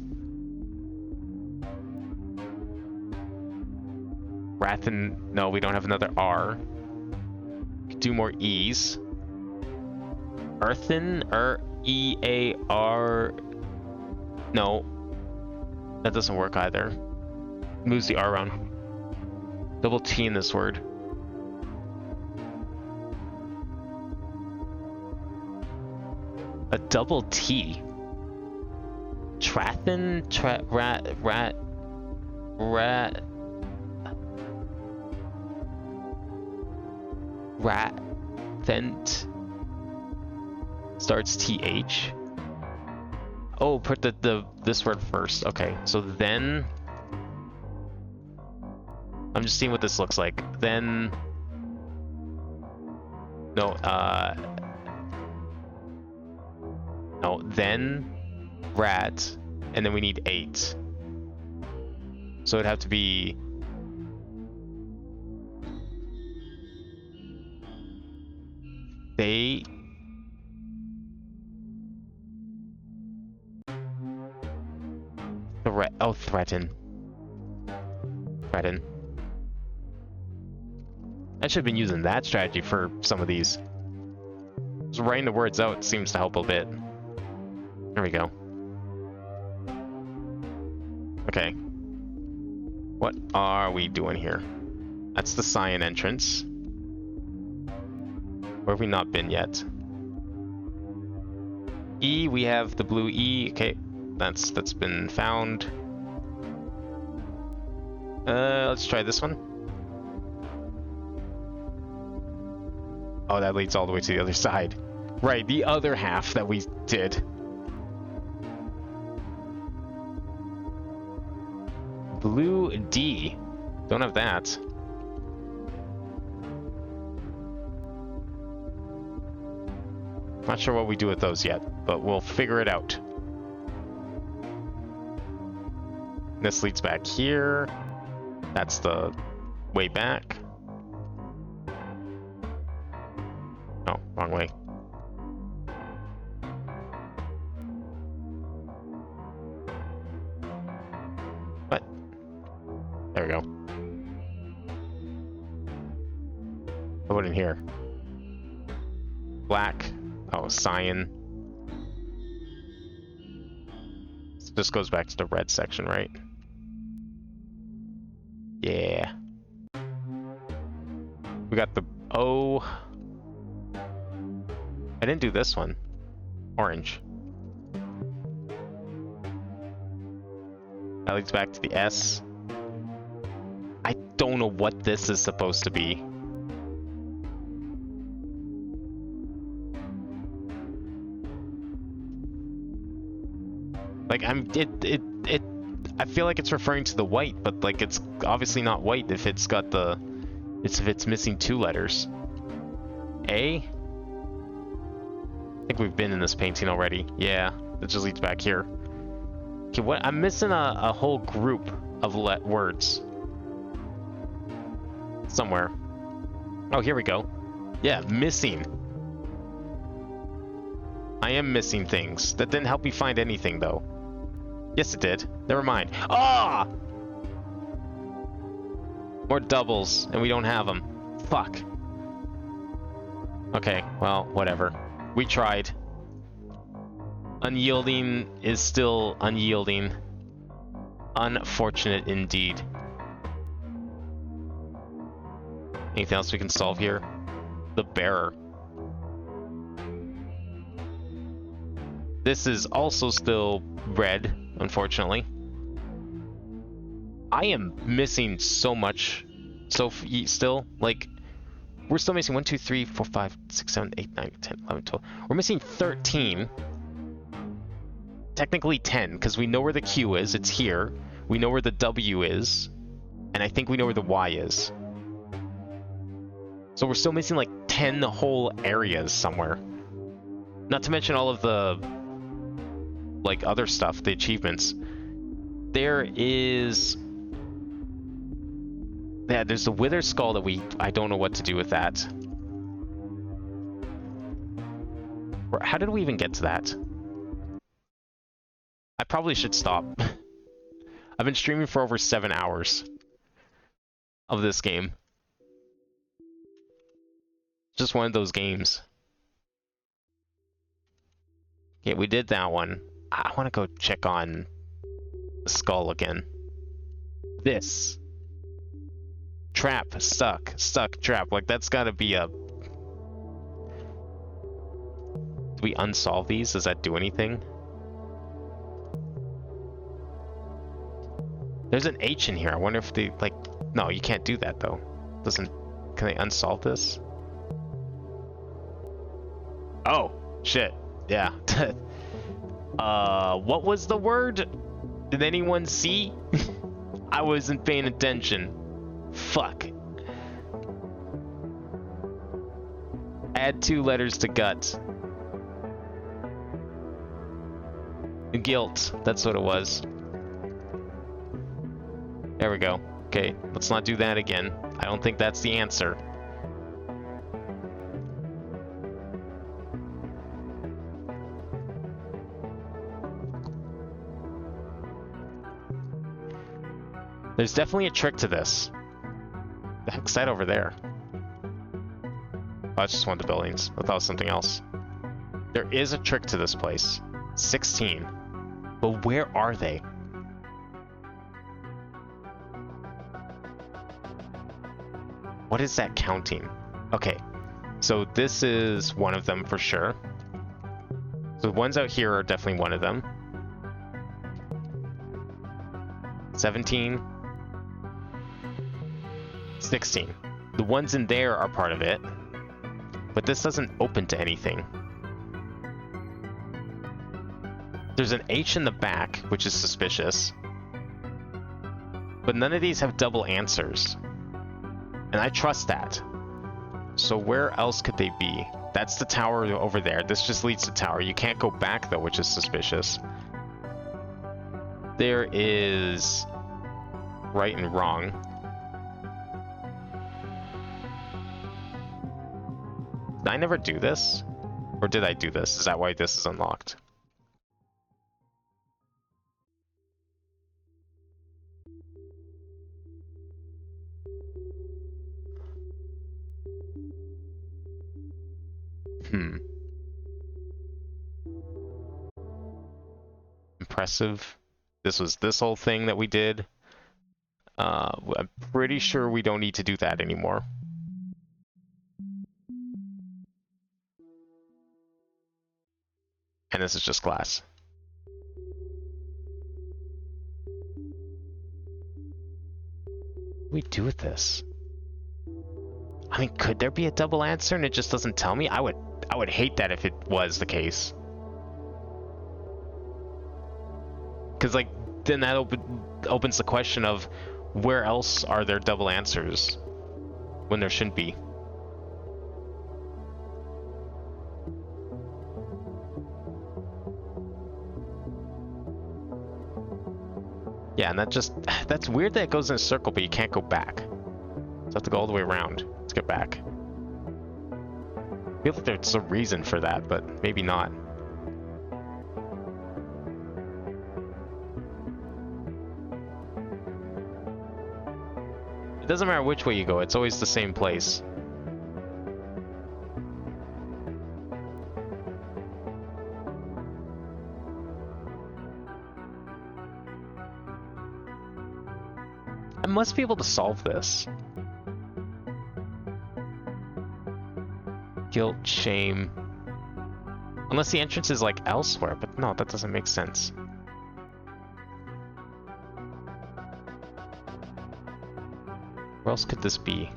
Rathen, no, we don't have another R. Do more E's. Earthen, E-A-R. No, that doesn't work either. Moves the R around. Double T in this word. A double T. Trathen, Rathent. Starts TH. Oh, put this word first. Okay, so then I'm just seeing what this looks like. Then... No, no, then rat, and then we need 8. So it'd have to be... They... Threaten. Threaten. I should have been using that strategy for some of these. Just writing the words out seems to help a bit. There we go. Okay. What are we doing here? That's the cyan entrance. Where have we not been yet? E, we have the blue E. Okay, that's been found. Let's try this one. Oh, that leads all the way to the other side. Right, the other half that we did. Blue D. Don't have that. Not sure what we do with those yet, but we'll figure it out. This leads back here. That's the way back. Oh, wrong way. What? There we go. I went in here. Black. Oh, cyan. This goes back to the red section, right? Yeah. We got the O. I didn't do this one. Orange. That leads back to the S. I don't know what this is supposed to be. Like, I feel like it's referring to the white, but like it's obviously not white if it's got the, if it's missing 2 letters. A? I think we've been in this painting already. Yeah, that just leads back here. Okay, what? I'm missing a whole group of words. Somewhere. Oh, here we go. Yeah, missing. I am missing things. That didn't help me find anything, though. Yes, it did. Never mind. Ah! More doubles, and we don't have them. Fuck. Okay, well, whatever. We tried. Unyielding is still unyielding. Unfortunate indeed. Anything else we can solve here? The bearer. This is also still red, unfortunately. I am missing so much. Still, like, we're still missing 1, 2, 3, 4, 5, 6, 7, 8, 9, 10, 11, 12. We're missing 13. Technically 10, because we know where the Q is. It's here. We know where the W is. And I think we know where the Y is. So we're still missing like 10 whole areas somewhere. Not to mention all of the, like, other stuff, the achievements. There is... Yeah, there's the Wither Skull that I don't know what to do with that. How did we even get to that? I probably should stop. I've been streaming for over 7 hours of this game. Just one of those games. Okay, we did that one. I want to go check on the skull again. This. Trap, stuck, trap. Like, that's gotta be a... Do we unsolve these? Does that do anything? There's an H in here. I wonder if they, like... No, you can't do that, though. Can they unsolve this? Oh, shit. Yeah. What was the word? Did anyone see? I wasn't paying attention. Fuck. Add 2 letters to gut. Guilt. That's what it was. There we go. Okay, let's not do that again. I don't think that's the answer. There's definitely a trick to this. The heck's that over there? Oh, that's just one of the buildings. I thought it was something else. There is a trick to this place. 16. But where are they? What is that counting? Okay, so this is one of them for sure. So the ones out here are definitely one of them. 17. 16. The ones in there are part of it, but this doesn't open to anything. There's an H in the back, which is suspicious, but none of these have double answers, and I trust that. So where else could they be? That's the tower over there. This just leads to tower. You can't go back though, which is suspicious. There is right and wrong. Did I never do this? Or did I do this? Is that why this is unlocked? Impressive. This was this whole thing that we did. I'm pretty sure we don't need to do that anymore. And this is just glass. What do we do with this? I mean, could there be a double answer and it just doesn't tell me? I would hate that if it was the case. Because, like, then that opens the question of where else are there double answers when there shouldn't be? Yeah, and that's weird that it goes in a circle, but you can't go back. So you have to go all the way around to get back. I feel like there's a reason for that, but maybe not. It doesn't matter which way you go, it's always the same place. I must be able to solve this. Guilt, shame. Unless the entrance is like elsewhere, but no, that doesn't make sense. Where else could this be?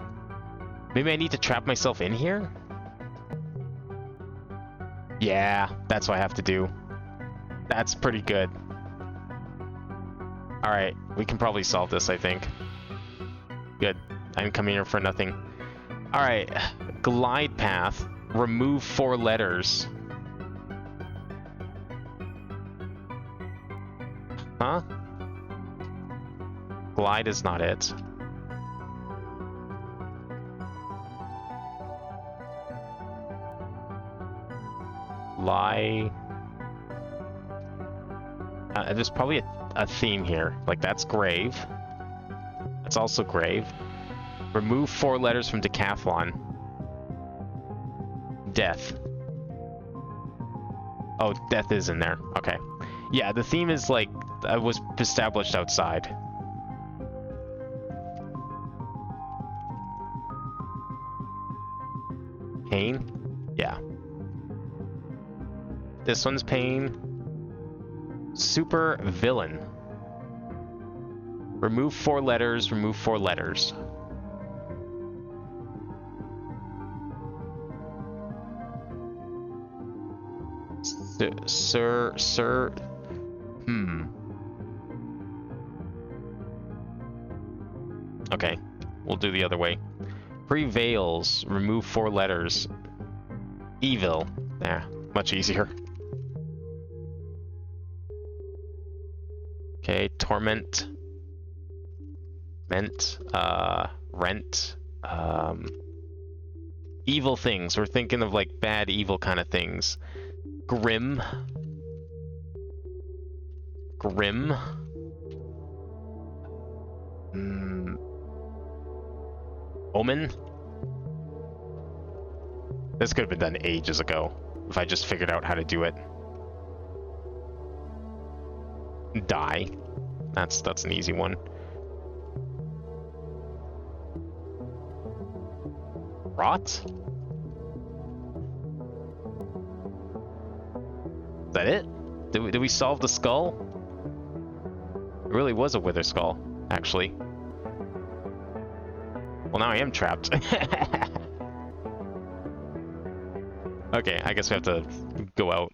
Maybe I need to trap myself in here? Yeah, that's what I have to do. That's pretty good. Alright, we can probably solve this, I think. Good. I didn't come here for nothing. Alright, glide path. Remove 4 letters. Huh? Glide is not it. Lie. There's probably a theme here. Like, that's grave. That's also grave. Remove 4 letters from decathlon. Death. Oh, death is in there. Okay. Yeah, the theme is like, was established outside. Pain? Yeah. This one's pain. Super villain. Remove 4 letters, remove 4 letters. Sir. Okay. We'll do the other way. Prevails. Remove 4 letters. Evil. Yeah, much easier. Okay, torment. Ment. Rent. Evil things. We're thinking of like bad, evil kind of things. Grim. Grim. Omen. This could have been done ages ago if I just figured out how to do it. Die. That's an easy one. Rot? Is that it? Did we solve the skull? It really was a wither skull, actually. Well, now I am trapped. Okay, I guess we have to go out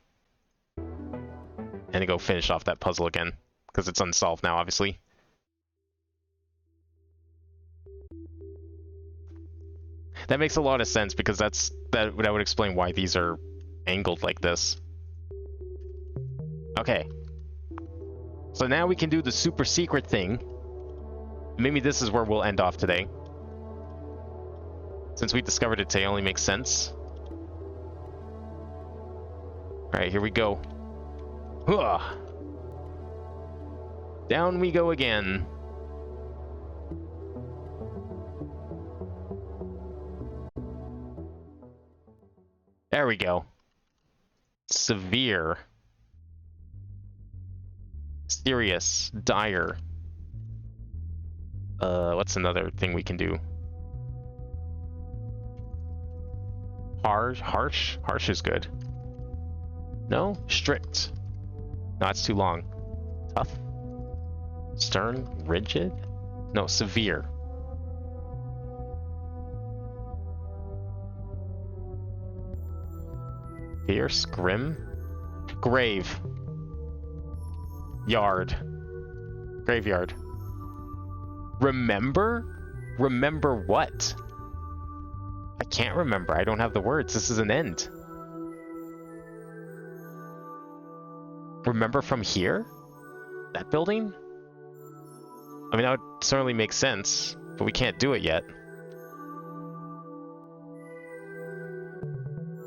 and go finish off that puzzle again, because it's unsolved now, obviously. That makes a lot of sense, because that would explain why these are angled like this. Okay. So now we can do the super secret thing. Maybe this is where we'll end off today. Since we discovered it today, it only makes sense. Alright, here we go. Huh. Down we go again. There we go. Severe. Serious. Dire. What's another thing we can do? Harsh? Harsh is good. No? Strict. No, it's too long. Tough? Stern? Rigid? No, severe. Fierce? Grim? Grave. Yard. Graveyard. Remember? Remember what? I can't remember. I don't have the words. This is an end. Remember from here? That building? I mean, that would certainly make sense, but we can't do it yet.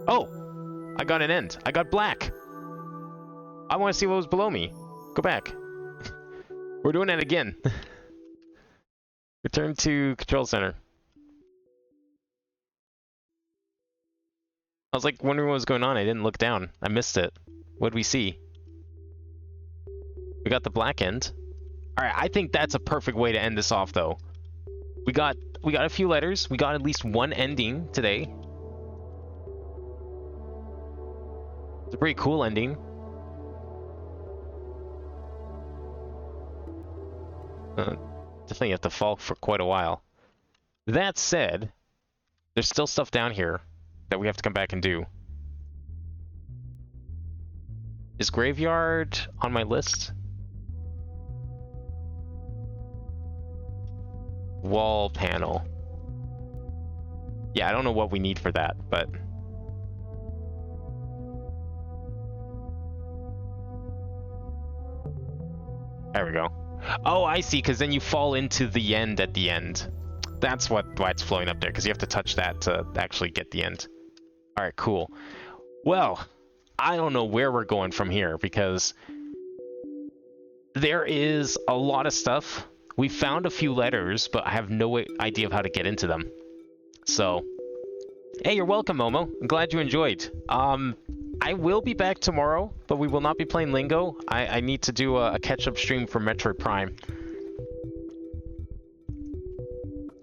Oh! I got an end. I got black. I want to see what was below me. Go back. We're doing it again. Return to control center. I was like wondering what was going on. I didn't look down. I missed it. What did we see? We got the black end. Alright, I think that's a perfect way to end this off, though. We got a few letters. We got at least one ending today. It's a pretty cool ending. Definitely have to fall for quite a while. That said, there's still stuff down here that we have to come back and do. Is graveyard on my list? Wall panel. Yeah, I don't know what we need for that, but... There we go. Oh, I see, because then you fall into the end at the end. That's why it's flowing up there, because you have to touch that to actually get the end. Alright, cool. Well, I don't know where we're going from here, because there is a lot of stuff. We found a few letters, but I have no idea of how to get into them. So, hey, you're welcome, Momo. I'm glad you enjoyed. I will be back tomorrow, but we will not be playing Lingo. I need to do a catch-up stream for Metroid Prime.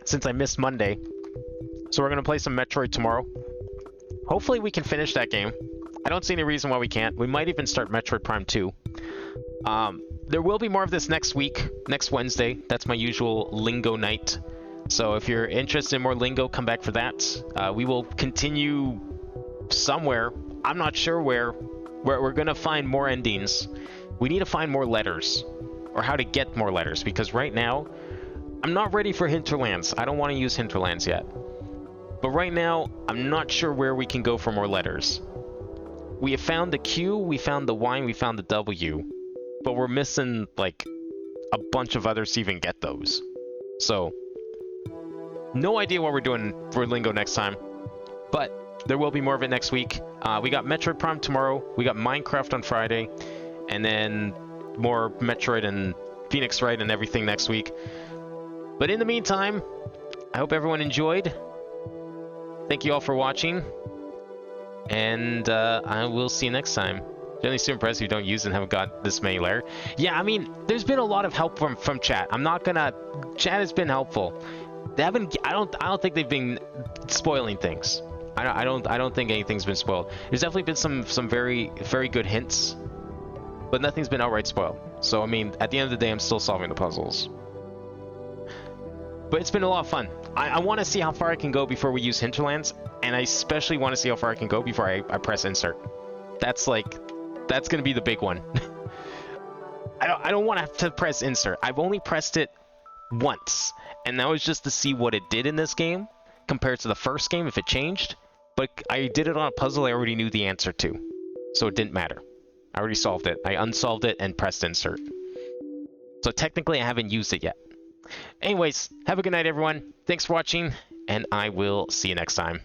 Since I missed Monday. So we're going to play some Metroid tomorrow. Hopefully we can finish that game. I don't see any reason why we can't. We might even start Metroid Prime 2. There will be more of this next week, next Wednesday. That's my usual Lingo night. So if you're interested in more Lingo, come back for that. We will continue somewhere. I'm not sure where we're going to find more endings. We need to find more letters, or how to get more letters, because right now I'm not ready for Hinterlands. I don't want to use Hinterlands yet. But right now, I'm not sure where we can go for more letters. We have found the Q, we found the Y, and we found the W. But we're missing, like, a bunch of others to even get those. So, no idea what we're doing for Lingo next time. But there will be more of it next week. We got Metroid Prime tomorrow. We got Minecraft on Friday. And then more Metroid and Phoenix Wright and everything next week. But in the meantime, I hope everyone enjoyed. Thank you all for watching. And I will see you next time. Generally super impressed you don't use and haven't got this many layer. Yeah, I mean, there's been a lot of help from chat. I'm not gonna... Chat has been helpful. They haven't... I don't think they've been spoiling things. I don't think anything's been spoiled. There's definitely been some very good hints, but nothing's been outright spoiled. So I mean, at the end of the day, I'm still solving the puzzles. But it's been a lot of fun. I want to see how far I can go before we use Hinterlands, and I especially want to see how far I can go before I press insert. That's gonna be the big one. I don't want to have to press insert. I've only pressed it once, and that was just to see what it did in this game compared to the first game, if it changed. But I did it on a puzzle I already knew the answer to, so it didn't matter. I already solved it. I unsolved it and pressed insert. So technically I haven't used it yet. Anyways, have a good night everyone. Thanks for watching, and I will see you next time.